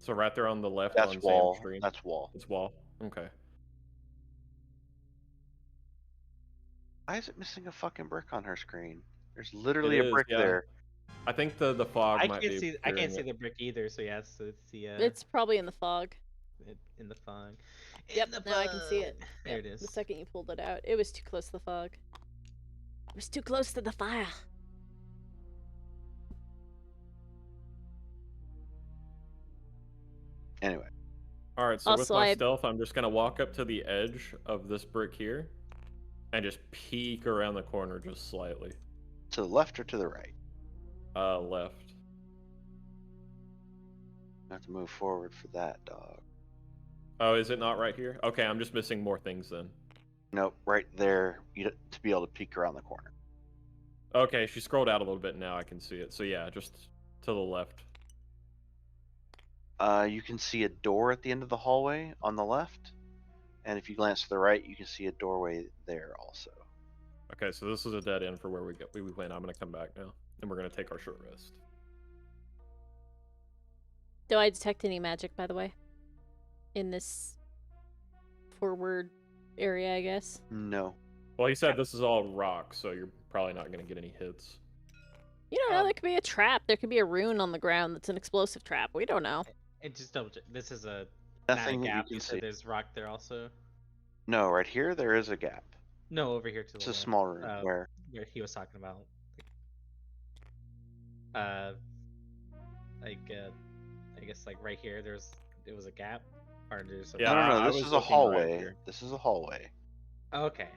So right there on the left That's on Sam's wall. screen. That's wall. It's wall. Okay. Why is it missing a fucking brick on her screen? There's It literally a is, brick yeah. there. I think the fog I might can't be see. I obscuring can't see it. the brick either. So yeah, so it's the. It's probably in the fog. In the fog. Yep, now I can see it. There Yep, it is. The second you pulled it out. It was too close to the fog. It was too close to the fire. Anyway, All right, so with Also, my stealth, I'm just gonna walk up to the edge of this brick here, and just peek around the corner just slightly. to the left or to the right? Left. I have to move forward for that, dog. Oh, is it not right here? Okay, I'm just missing more things then. Nope, right there. To be able to peek around the corner. Okay, she scrolled out a little bit. Now I can see it. So yeah, just to the left. You can see a door at the end of the hallway on the left, and if you glance to the right, you can see a doorway there also. Okay, so this is a dead end for where we went. I'm gonna come back now, and we're gonna take our short rest. Do I detect any magic, by the way? In this forward area, I guess. No. Well, he said this is all rock, so you're probably not gonna get any hits. You don't know, there could be a trap. There could be a rune on the ground that's an explosive trap. We don't know. And just double check. This is a Nothing not a that you gap. can said see. there's rock there also. No, right here there is a gap. No, over here to the It's a left, small room where where he was talking about. I guess like right here. There was a gap, or there's a. Yeah, no, I this was is a looking right hallway. here. This is a hallway. Okay.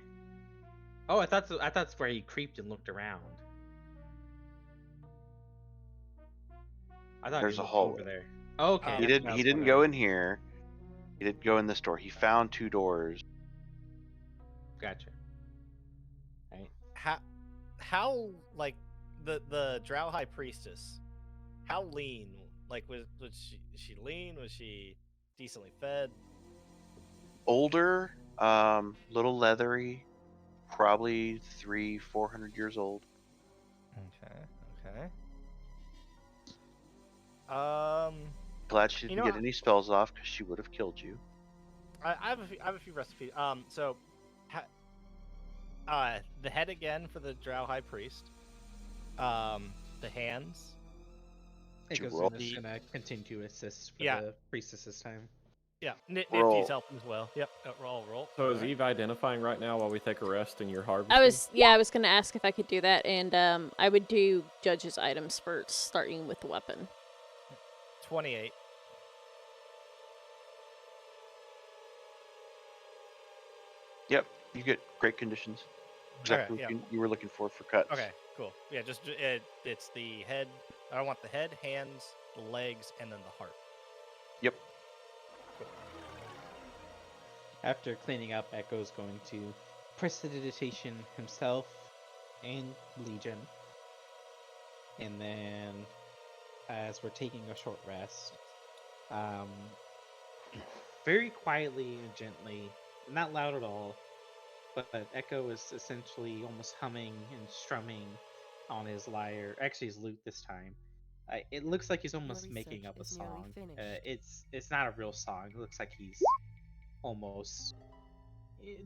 Oh, I thought that's where he creeped and looked around. I thought There's he a looked hallway. over there. Okay. He that's what I didn't. He was didn't wondering. go in here. He didn't go in this door. He found 2 doors. Gotcha. Right. How like the Drow High Priestess, how lean? Like was she lean? Was she decently fed? Older, little leathery, probably 300-400 years old. Okay. Glad she You didn't know, get any spells off because she would have killed you. I have a few recipes. So, the head again for the Drow High Priest. The hands. Did you Echo's roll? just gonna continue to assist for Yeah. the priestess this time. Yeah, Nifty's Roll. helping as well. Yep, roll. So is Alright. Eve identifying right now while we take a rest and you're harvesting? I was gonna ask if I could do that, and I would do judge's items first, starting with the weapon. 28. Yep, you get great conditions. Exactly Okay, what yeah. you were looking for cuts. Okay, cool. Yeah, just it's the head. I want the head, hands, the legs, and then the heart. Yep. After cleaning up, Echo's going to prestidigitation himself and Legion. And then, as we're taking a short rest, very quietly and gently, not loud at all, but Echo is essentially almost humming and strumming on his lyre, actually his lute this time. It looks like he's almost Your making research up a is nearly song. finished. It's not a real song. It looks like he's almost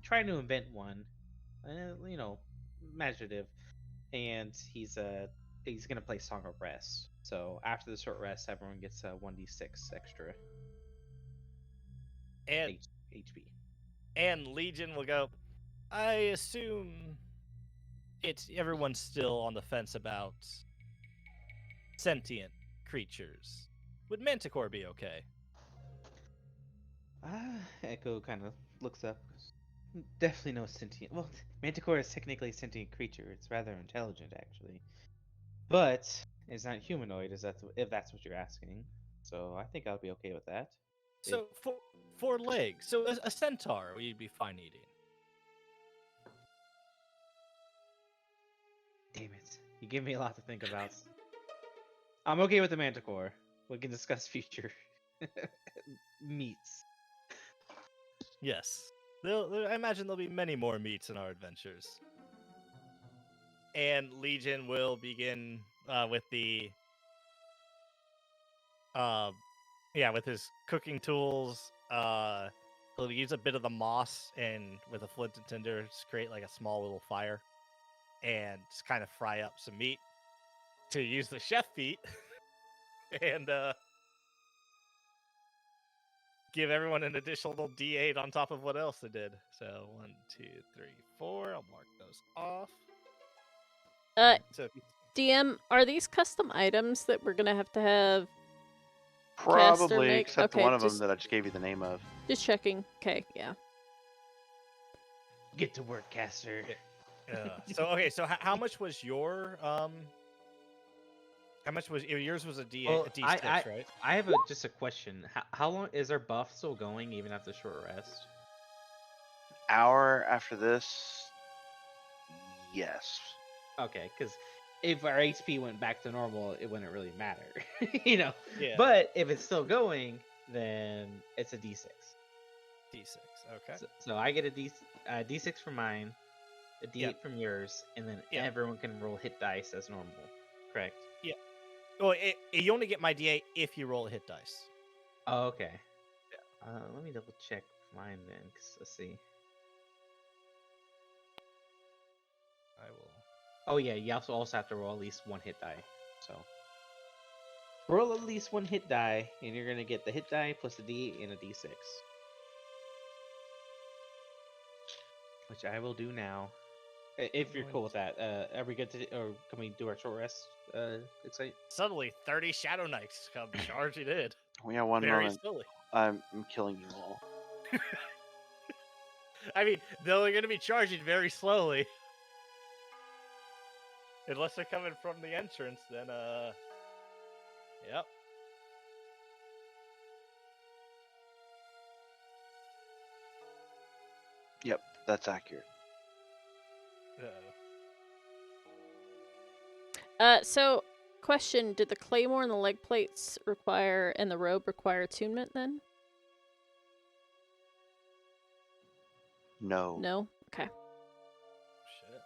trying to invent one, you know, imaginative. And he's gonna play Song of Rest. So after the short rest, everyone gets a 1d6 extra And HP. and Legion will go. I assume everyone's still on the fence about sentient creatures. Would Manticore be okay? Echo kind of looks up. Definitely no sentient. Well, Manticore is technically a sentient creature. It's rather intelligent, actually, but it's not humanoid. If that's what you're asking? So I think I'll be okay with that. So four legs. So a centaur, you'd be fine eating. Damn it! You give me a lot to think about. I'm okay with the Manticore. We can discuss future meats. Yes. I imagine there'll be many more meats in our adventures. And Legion will begin with the with his cooking tools. He'll use a bit of the moss and with a flint and tinder to create like a small little fire, and just kind of fry up some meat to use the chef feat, and give everyone an additional D8 on top of what else they did. So 1, 2, 3, 4. I'll mark those off. So DM, are these custom items that we're gonna have to have? Probably, make? except Okay, one of just- them that I just gave you the name of. Just checking. Okay, yeah. Get to work, caster. So how much was your How much was yours? Was a D8, Well, a D6, right? I have just a question. How long is our buff still going even after short rest? Hour after this, yes. Okay, because if our HP went back to normal, it wouldn't really matter, you know. Yeah. But if it's still going, then it's a D6. D6. Okay. So I get a D6 from mine, a D8 Yep. from yours, and then Yep. everyone can roll hit dice as normal. Correct? Well, you only get my D8 if you roll a hit dice. Oh, okay. Yeah. Let me double check mine then, 'cause let's see. I will. Oh yeah, you also have to roll at least one hit die. So roll at least one hit die, and you're gonna get the hit die plus a D8 and a D6, which I will do now. If you're cool with that, are we good to, or can we do our short rest? Excite. Suddenly, 30 Shadow Knights come charging in. We have one Very moment. slowly. I'm killing you all. I mean, they're going to be charging very slowly. Unless they're coming from the entrance, then, yep. Yep, that's accurate. So question, did the claymore and the leg plates and the robe require attunement then? No. No? Okay. Shit.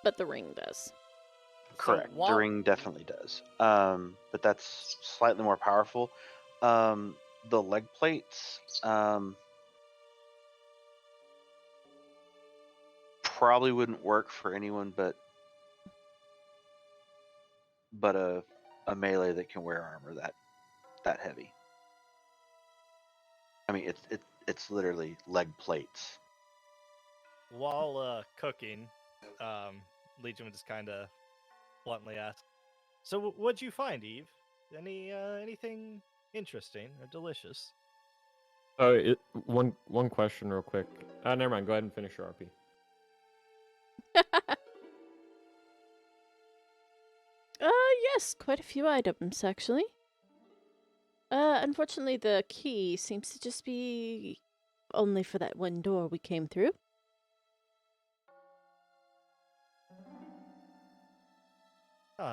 But the ring does. Correct. So The ring definitely does. But that's slightly more powerful. the leg plates, probably wouldn't work for anyone but a melee that can wear armor that heavy. I mean, it's literally leg plates. While cooking, Legion would just kind of bluntly ask, "So what'd you find, Eve? Anything interesting or delicious?" Oh, one question real quick. Never mind. Go ahead and finish your RP. Yes, quite a few items actually. Unfortunately, the key seems to just be only for that one door we came through.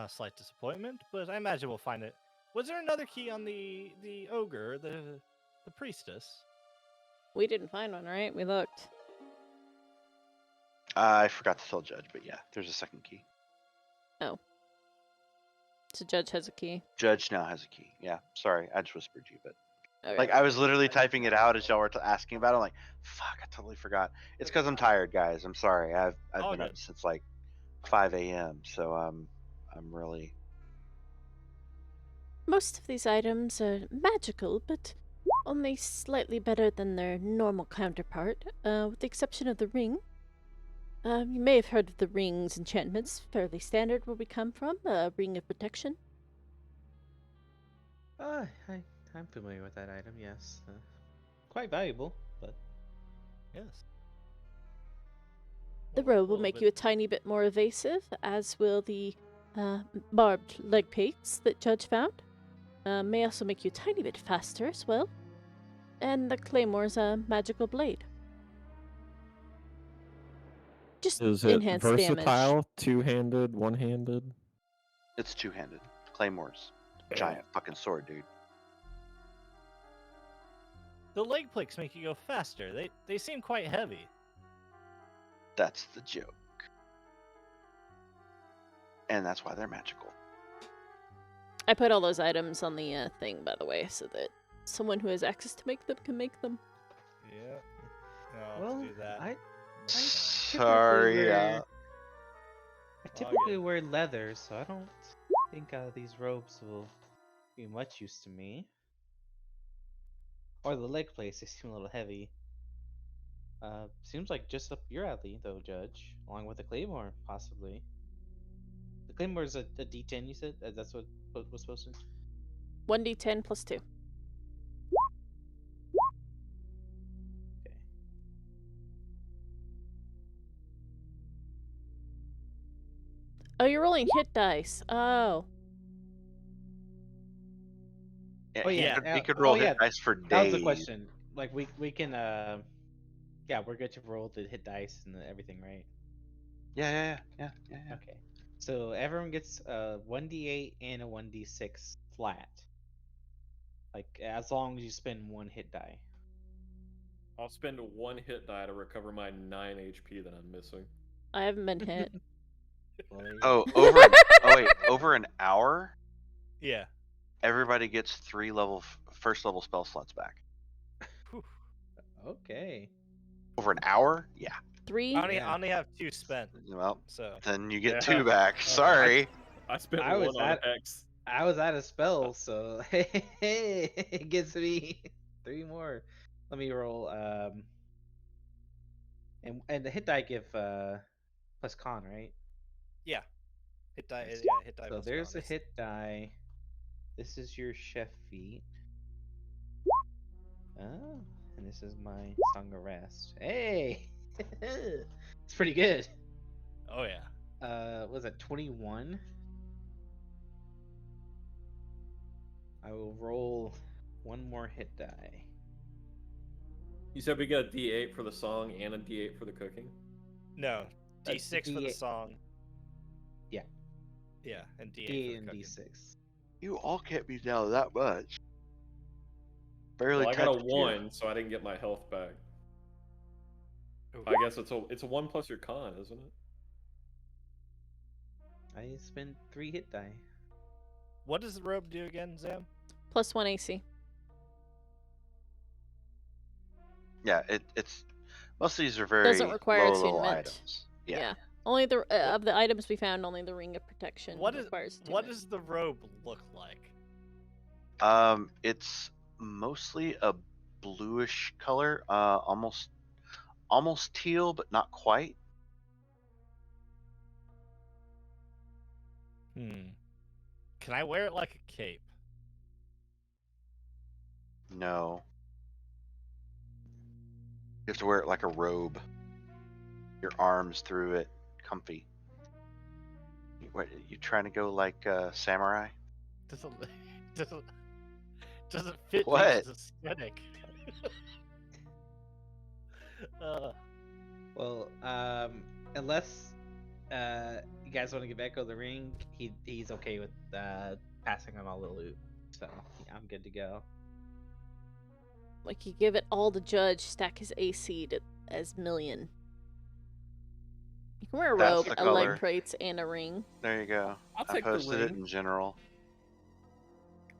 Slight disappointment, but I imagine we'll find it. Was there another key on the ogre, the priestess? We didn't find one, right? We looked. I forgot to tell Judge, but yeah, there's a second key. Oh. So Judge has a key. Judge now has a key. Yeah, sorry, I just whispered you, but Okay. like I was literally typing it out as y'all were asking about it. I'm like, fuck, I totally forgot. It's because I'm tired, guys. I'm sorry. I've All been good. up since like 5 a.m. So I'm really. Most of these items are magical, but only slightly better than their normal counterpart, with the exception of the ring. You may have heard of the ring's enchantments, fairly standard where we come from, a ring of protection. I'm familiar with that item. Yes, quite valuable, but Yes. The Well, robe will little make bit- you a tiny bit more evasive, as will the barbed leg plates that Judge found. May also make you a tiny bit faster as well. And the Claymore's a magical blade. Just Is it enhanced damage. versatile? Two-handed? One-handed? It's two-handed. Claymore's giant fucking sword, dude. The leg plates make you go faster. They seem quite heavy. That's the joke. And that's why they're magical. I put all those items on the thing, by the way, so that someone who has access to make them can make them. Yeah. I'll well, have to do that. I Sorry. I All typically good. wear leather, so I don't think these robes will be much use to me. Or the leg plates, they seem a little heavy. Seems like just up your alley, though, Judge. Along with the claymore, possibly. The claymore is a D10, you said? That's what was supposed to. 1d10 plus 2. Okay. Oh, you're rolling hit dice. Oh. Yeah, Oh he yeah. he could roll oh, yeah. hit dice for days. That was the question. Like we can yeah, we're good to roll the hit dice and everything, right? Yeah. Okay. So everyone gets a 1d8 and a 1d6 flat. Like as long as you spend one hit die. I'll spend one hit die to recover my 9 HP that I'm missing. I haven't been hit. Well, there you Oh, go. over an hour, Yeah. everybody gets 3 first level spell slots back. Whew. Okay. Over an hour? Yeah. 3? Yeah. I only have 2 spent, Well, so then you get Yeah. 2 back. Sorry. I spent I was one on at- Hex. I was out of spells, so it gives me 3 more. Let me roll and the hit die give plus con, right? yeah. Hit die. Nice. Yeah, hit die. So plus there's a bonus. hit die. This is your chef feat. Oh, and this is my song of rest. Hey, it's pretty good. Oh yeah. Was it 21? I will roll one more hit die. You said we get a D8 for the song and a D8 for the cooking? No. D6 for the D8. song. Yeah. Yeah, and D8 D8 for and the cooking. D6. You all can't be down that much. Barely Well, I got a touched you. 1, so I didn't get my health back. Ooh. I guess it's a 1 plus your con, isn't it? I spent 3 hit die. What does the robe do again, Zam? Plus 1 AC. Yeah, it's most of these are very Doesn't require low level attunement. items. Yeah. Yeah. Only the of the items we found, only the ring of protection What requires what attunement. does the robe look like? It's mostly a bluish color, almost teal, but not quite. Can I wear it like a cape? No. You have to wear it like a robe. Your arms through it, comfy. What, you trying to go like samurai? Doesn't doesn't doesn't fit What? Legi's aesthetic. uh, Well, unless you guys want to give Echo the ring, he's okay with passing on all the loot. So yeah, I'm good to go. Like you give it all to Judge, stack his AC to as million. You can wear a That's robe, the a leg color. plates, and a ring. There you go. I'll I take the posted it ring. in general.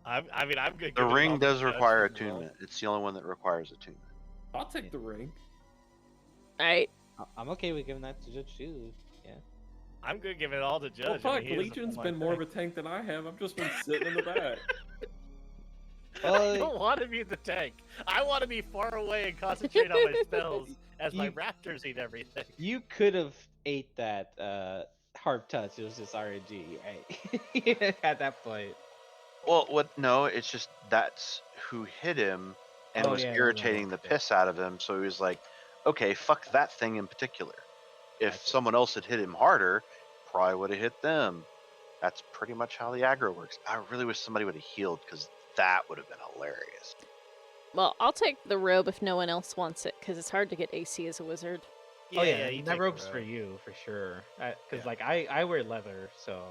I mean, I'm good. The giving it all ring to does Judge require as well. attunement. It's the only one that requires attunement. I'll take the ring. Alright. I'm okay with giving that to Judge too. Yeah. I'm good giving it all to Judge. Well, I fuck, mean, he doesn't Legion's want been my more of tank. a tank than I have. I've just been sitting in the back. I Well, don't want to be the tank. I want to be far away and concentrate on my spells as my You- raptors eat everything. you could have ate that harp touch. It was just RNG, right? At that point. Well, what? No, it's just that's who hit him and Oh, was yeah, that was irritating another the thing. piss out of him. So he was like, "Okay, fuck that thing in particular. If Gotcha. someone else had hit him harder, probably would have hit them." That's pretty much how the aggro works. I really wish somebody would have healed because that would have been hilarious. Well, I'll take the robe if no one else wants it, because it's hard to get AC as a wizard. Oh yeah, you that take the rope's for robe. you for sure. Because Yeah. like I wear leather, so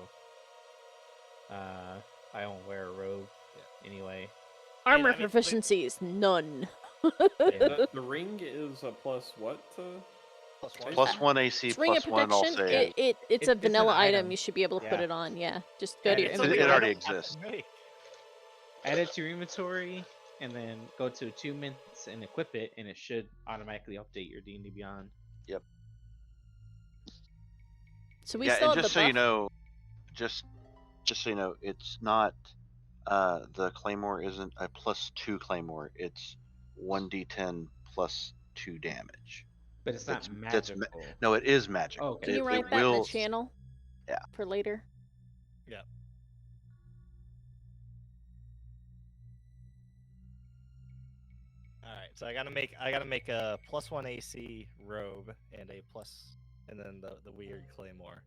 I don't wear a robe anyway. Armor I mean, proficiency is none. Yeah. The ring is a plus what? +1. Plus one AC, It's ring of plus one all protection. save. It's It's a an vanilla item. item. You should be able to put Yeah. it on. Yeah, just go And to your it's It something inventory. I already don't have to exists. make. Add it to your inventory, and then go to attunements and equip it, and it should automatically update your D&D Beyond. Yep. So we Yeah, still and have the just so you buff. know, just so you know, it's not the claymore isn't a +2 claymore. It's 1d10 plus 2 damage. But it's not That's magical. no, it is magical. Oh, okay. Can you It write that in the will. channel? Yeah. For later. Yeah. All right, so I gotta make a +1 AC robe and a and then the weird claymore.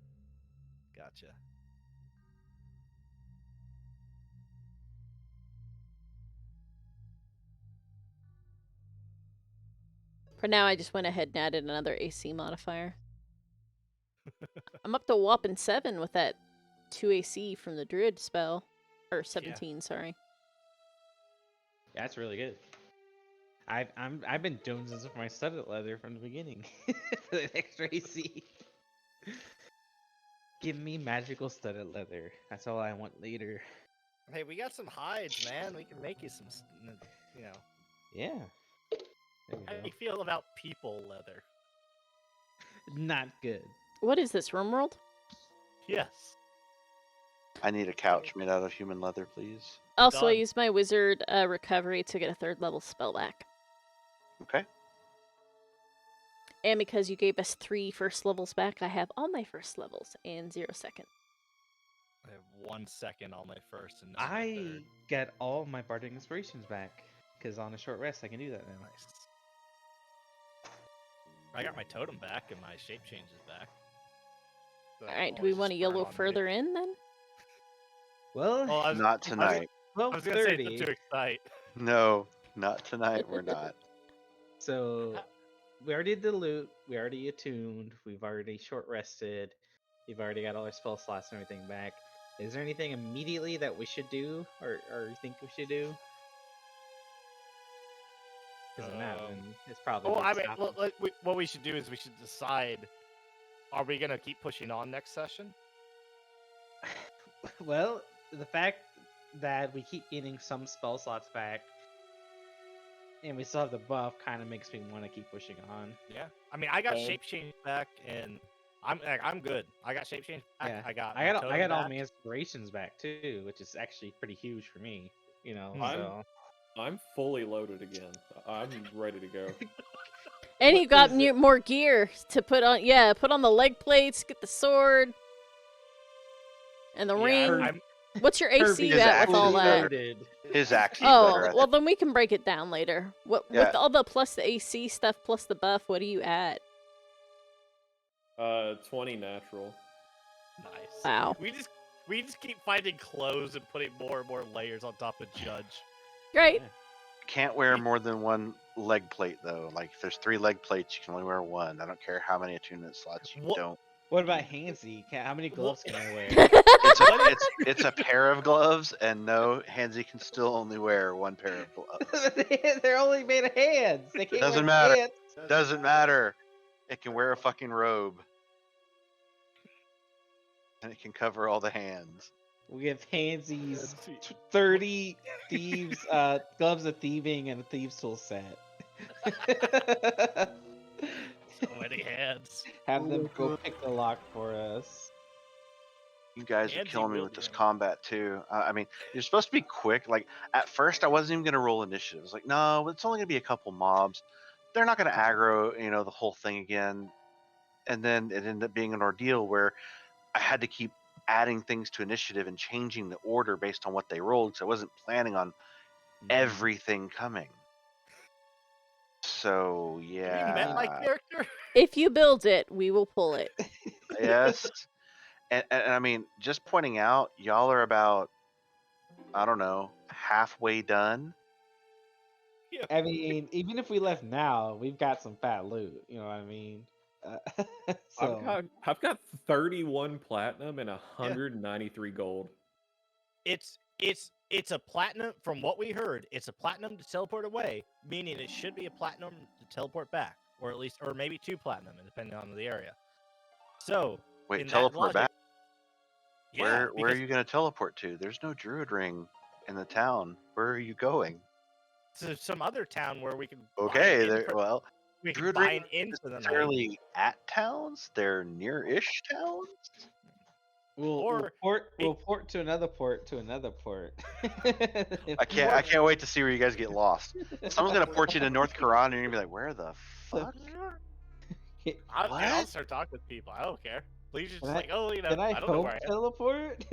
Gotcha. For now, I just went ahead and added another AC modifier. I'm up to whopping 7 with that 2 AC from the druid spell. Or 17, sorry. Yeah, that's really good. I've been jonesing for my studded leather from the beginning for the extra AC. Give me magical studded leather. That's all I want later. Hey, we got some hides, man. We can make you some, you know. Yeah. There we How do go. you feel about people leather? Not good. What is this, RimWorld? Yes. I need a couch made out of human leather, please. Also, I Done. used my wizard recovery to get a 3rd level spell back. Okay. And because you gave us 3 first levels back, I have all my first levels and 0 second. I have 1 second on my first and none on my I third. got all my bardic inspirations back because on a short rest I can do that now. Nice. I got my totem back and my shape changes back. So Alright, do always we just want to burn yellow on me. further in then? Well, Well, I was, Not tonight. I was gonna say 12:30. to excite. No, not tonight. We're not. So we already did the loot. We already attuned. We've already short rested. We've already got all our spell slots and everything back. Is there anything immediately that we should do, or you think we should do? Because if not, then it's probably. Well, good I mean, stopping. what we should do is we should decide: are we gonna keep pushing on next session? Well, the fact that we keep getting some spell slots back and we still have the buff, kind of makes me want to keep pushing on. Yeah, I mean, I got Okay. shape change back, and I'm good. I got shape change back. Yeah, I got I my got totem all back. my inspirations back too, which is actually pretty huge for me. You know, I'm- so I'm fully loaded again. I'm ready to go. And What you got is it? more gear to put on. Yeah, put on the leg plates, get the sword, and the Yeah, ring. I'm What's your AC Kirby His at axe with is all fully that? better. loaded. His axe is Oh, better. I well think. then we can break it down later. What Yeah. with all the plus the AC stuff plus the buff? What are you at? 20 natural. nice. Wow, We just keep finding clothes and putting more and more layers on top of Judge. great. Can't wear more than one leg plate though. Like if there's 3 leg plates, you can only wear one. I don't care how many attunement slots you What- don't. What about Hansy? How many gloves can I wear? It's a pair of gloves, and no, Hansy can still only wear one pair of gloves. They're only made of hands. They can't Doesn't wear matter. pants. Doesn't matter. It can wear a fucking robe, and it can cover all the hands. We have Hansy's Let's see. 30 thieves, gloves of thieving and a thieves tool set. So many hands. Have them go pick the lock for us. You guys are Hansy killing me will with do this it. combat too. I mean, you're supposed to be quick. Like at first, I wasn't even gonna roll initiative. I was like, no, it's only gonna be a couple mobs. They're not gonna aggro, the whole thing again. And then it ended up being an ordeal where I had to keep adding things to initiative and changing the order based on what they rolled. So I wasn't planning on everything coming. So Have you met my yeah, character? If you build it, we will pull it. yes. And I mean, just pointing out, y'all are about, I don't know, halfway done. I mean, even if we left now, we've got some fat loot. You know what I mean? So I've got 31 platinum and 193 gold. It's a platinum. From what we heard, it's a platinum to teleport away, meaning it should be a platinum to teleport back, or at least, or maybe 2 platinum, depending on the area. So Wait, in that teleport logic, back? yeah, Where are because you going to teleport to? There's no druid ring in the town. Where are you going? to some other town where we can Okay, well, we can druid bind ring into the night. necessarily at towns. They're near-ish towns. Or we'll port to another port to another port. I can't wait to see where you guys get lost. Someone's gonna port you to North Koran, and you're gonna be like, "Where the fuck?" I'll What? start talking with people. I don't care. Please just Can I- like, oh, Can I I don't know home where I am. teleport?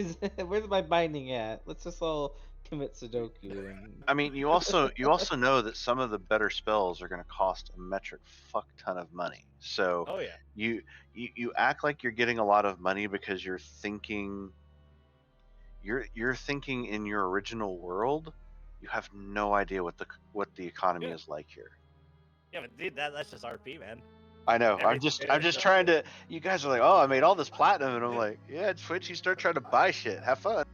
Where's my binding at? Let's just all commit Sudoku. And... I mean, you also know that some of the better spells are gonna cost a metric fuck ton of money. So Oh yeah. you act like you're getting a lot of money because you're thinking in your original world. You have no idea what the economy Yeah. is like here. Yeah, but dude, that's just RP, man. I know. I'm Everything just is trying to. You guys are like, oh, I made all this platinum, and I'm like, yeah, Twitch. You start trying to buy shit. Have fun.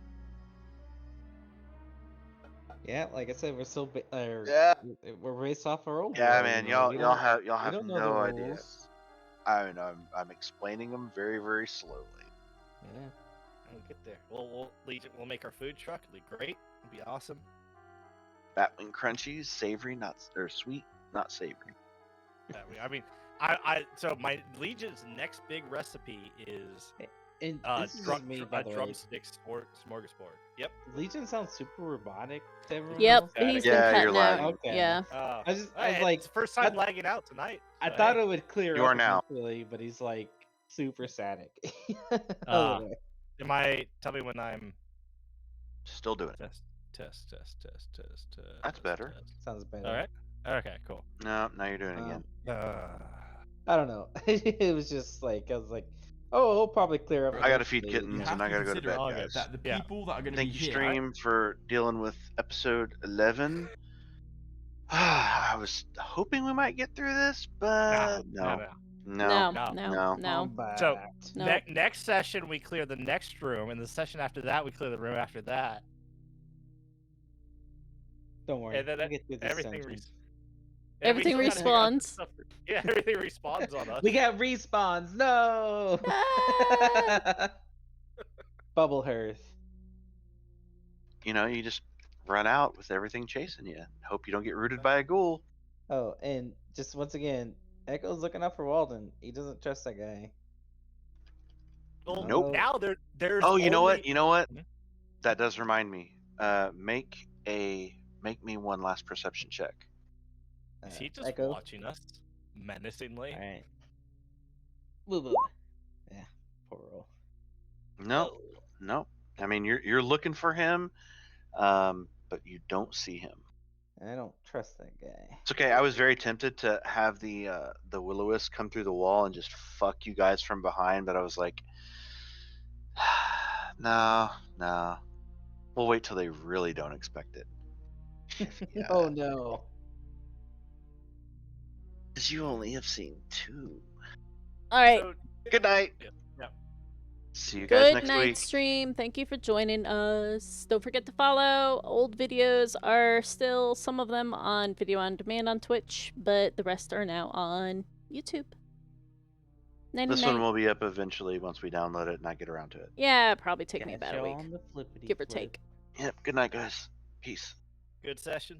Yeah, like I said, we're still Yeah. we're based off our old Yeah, world, man. you know? We Y'all don't- have we don't know no the idea. rules. I mean, I'm explaining them very very slowly. Yeah. We'll get there. We'll make our food truck. It'll be great. It'll be awesome. Batwing crunchies, savory, not or sweet, not savory. I mean, I so my Legion's next big recipe is And this is drum, just me, by the way. drumstick smorgasbord. Yep. Legion sounds super robotic to everyone Yep, else. he's Yeah, been you're cutting out. lagging. Okay. Yeah. I was Hey, like, it's the first time I- lagging out tonight. I so thought hey. it would clear You up are now. eventually, but he's like super static. Ah. Tell me when I'm Still doing it. test. That's better. test. Sounds better. All right. Okay. Cool. No, now you're doing it again. I don't know. It was just like I was like, oh, it'll probably clear up. I gotta feed eventually. kittens You have and I to gotta go to consider, bed, Argo, guys. that the Yeah. people that are going to be Thank you, here. stream, for dealing with episode 11. I was hoping we might get through this, but no. No. So No. next session we clear the next room, and the session after that we clear the room after that. Don't worry. And then we'll get through this everything century. and we Everything still gotta hang out respawns. stuff yeah, everything respawns on us. We got respawns. No. Ah! Bubble Hearth. You just run out with everything chasing you. Hope you don't get rooted by a ghoul. Oh, and just once again, Echo's looking out for Walden. He doesn't trust that guy. Well, Nope. now there's Oh, you know what? only- You know what? Mhm. That does remind me. Make me one last perception check. Is he just Echo. watching us menacingly? All right. Boo boo. Yeah, poor roll. No, no. I mean, you're looking for him, but you don't see him. I don't trust that guy. It's okay. I was very tempted to have the will-o-wisp come through the wall and just fuck you guys from behind, but I was like, no. We'll wait till they really don't expect it. Yeah. Oh no. Because you only have seen 2. All right. So, Good night. yeah. See you guys Good next night, week. stream. Thank you for joining us. Don't forget to follow. Old videos are still, some of them, on video on demand on Twitch, but the rest are now on YouTube. This one will be up eventually once we download it and I get around to it. Yeah, probably take me Catch about a y'all week, on the flippity give or flip. take. Yep. Good night, guys. Peace. Good session.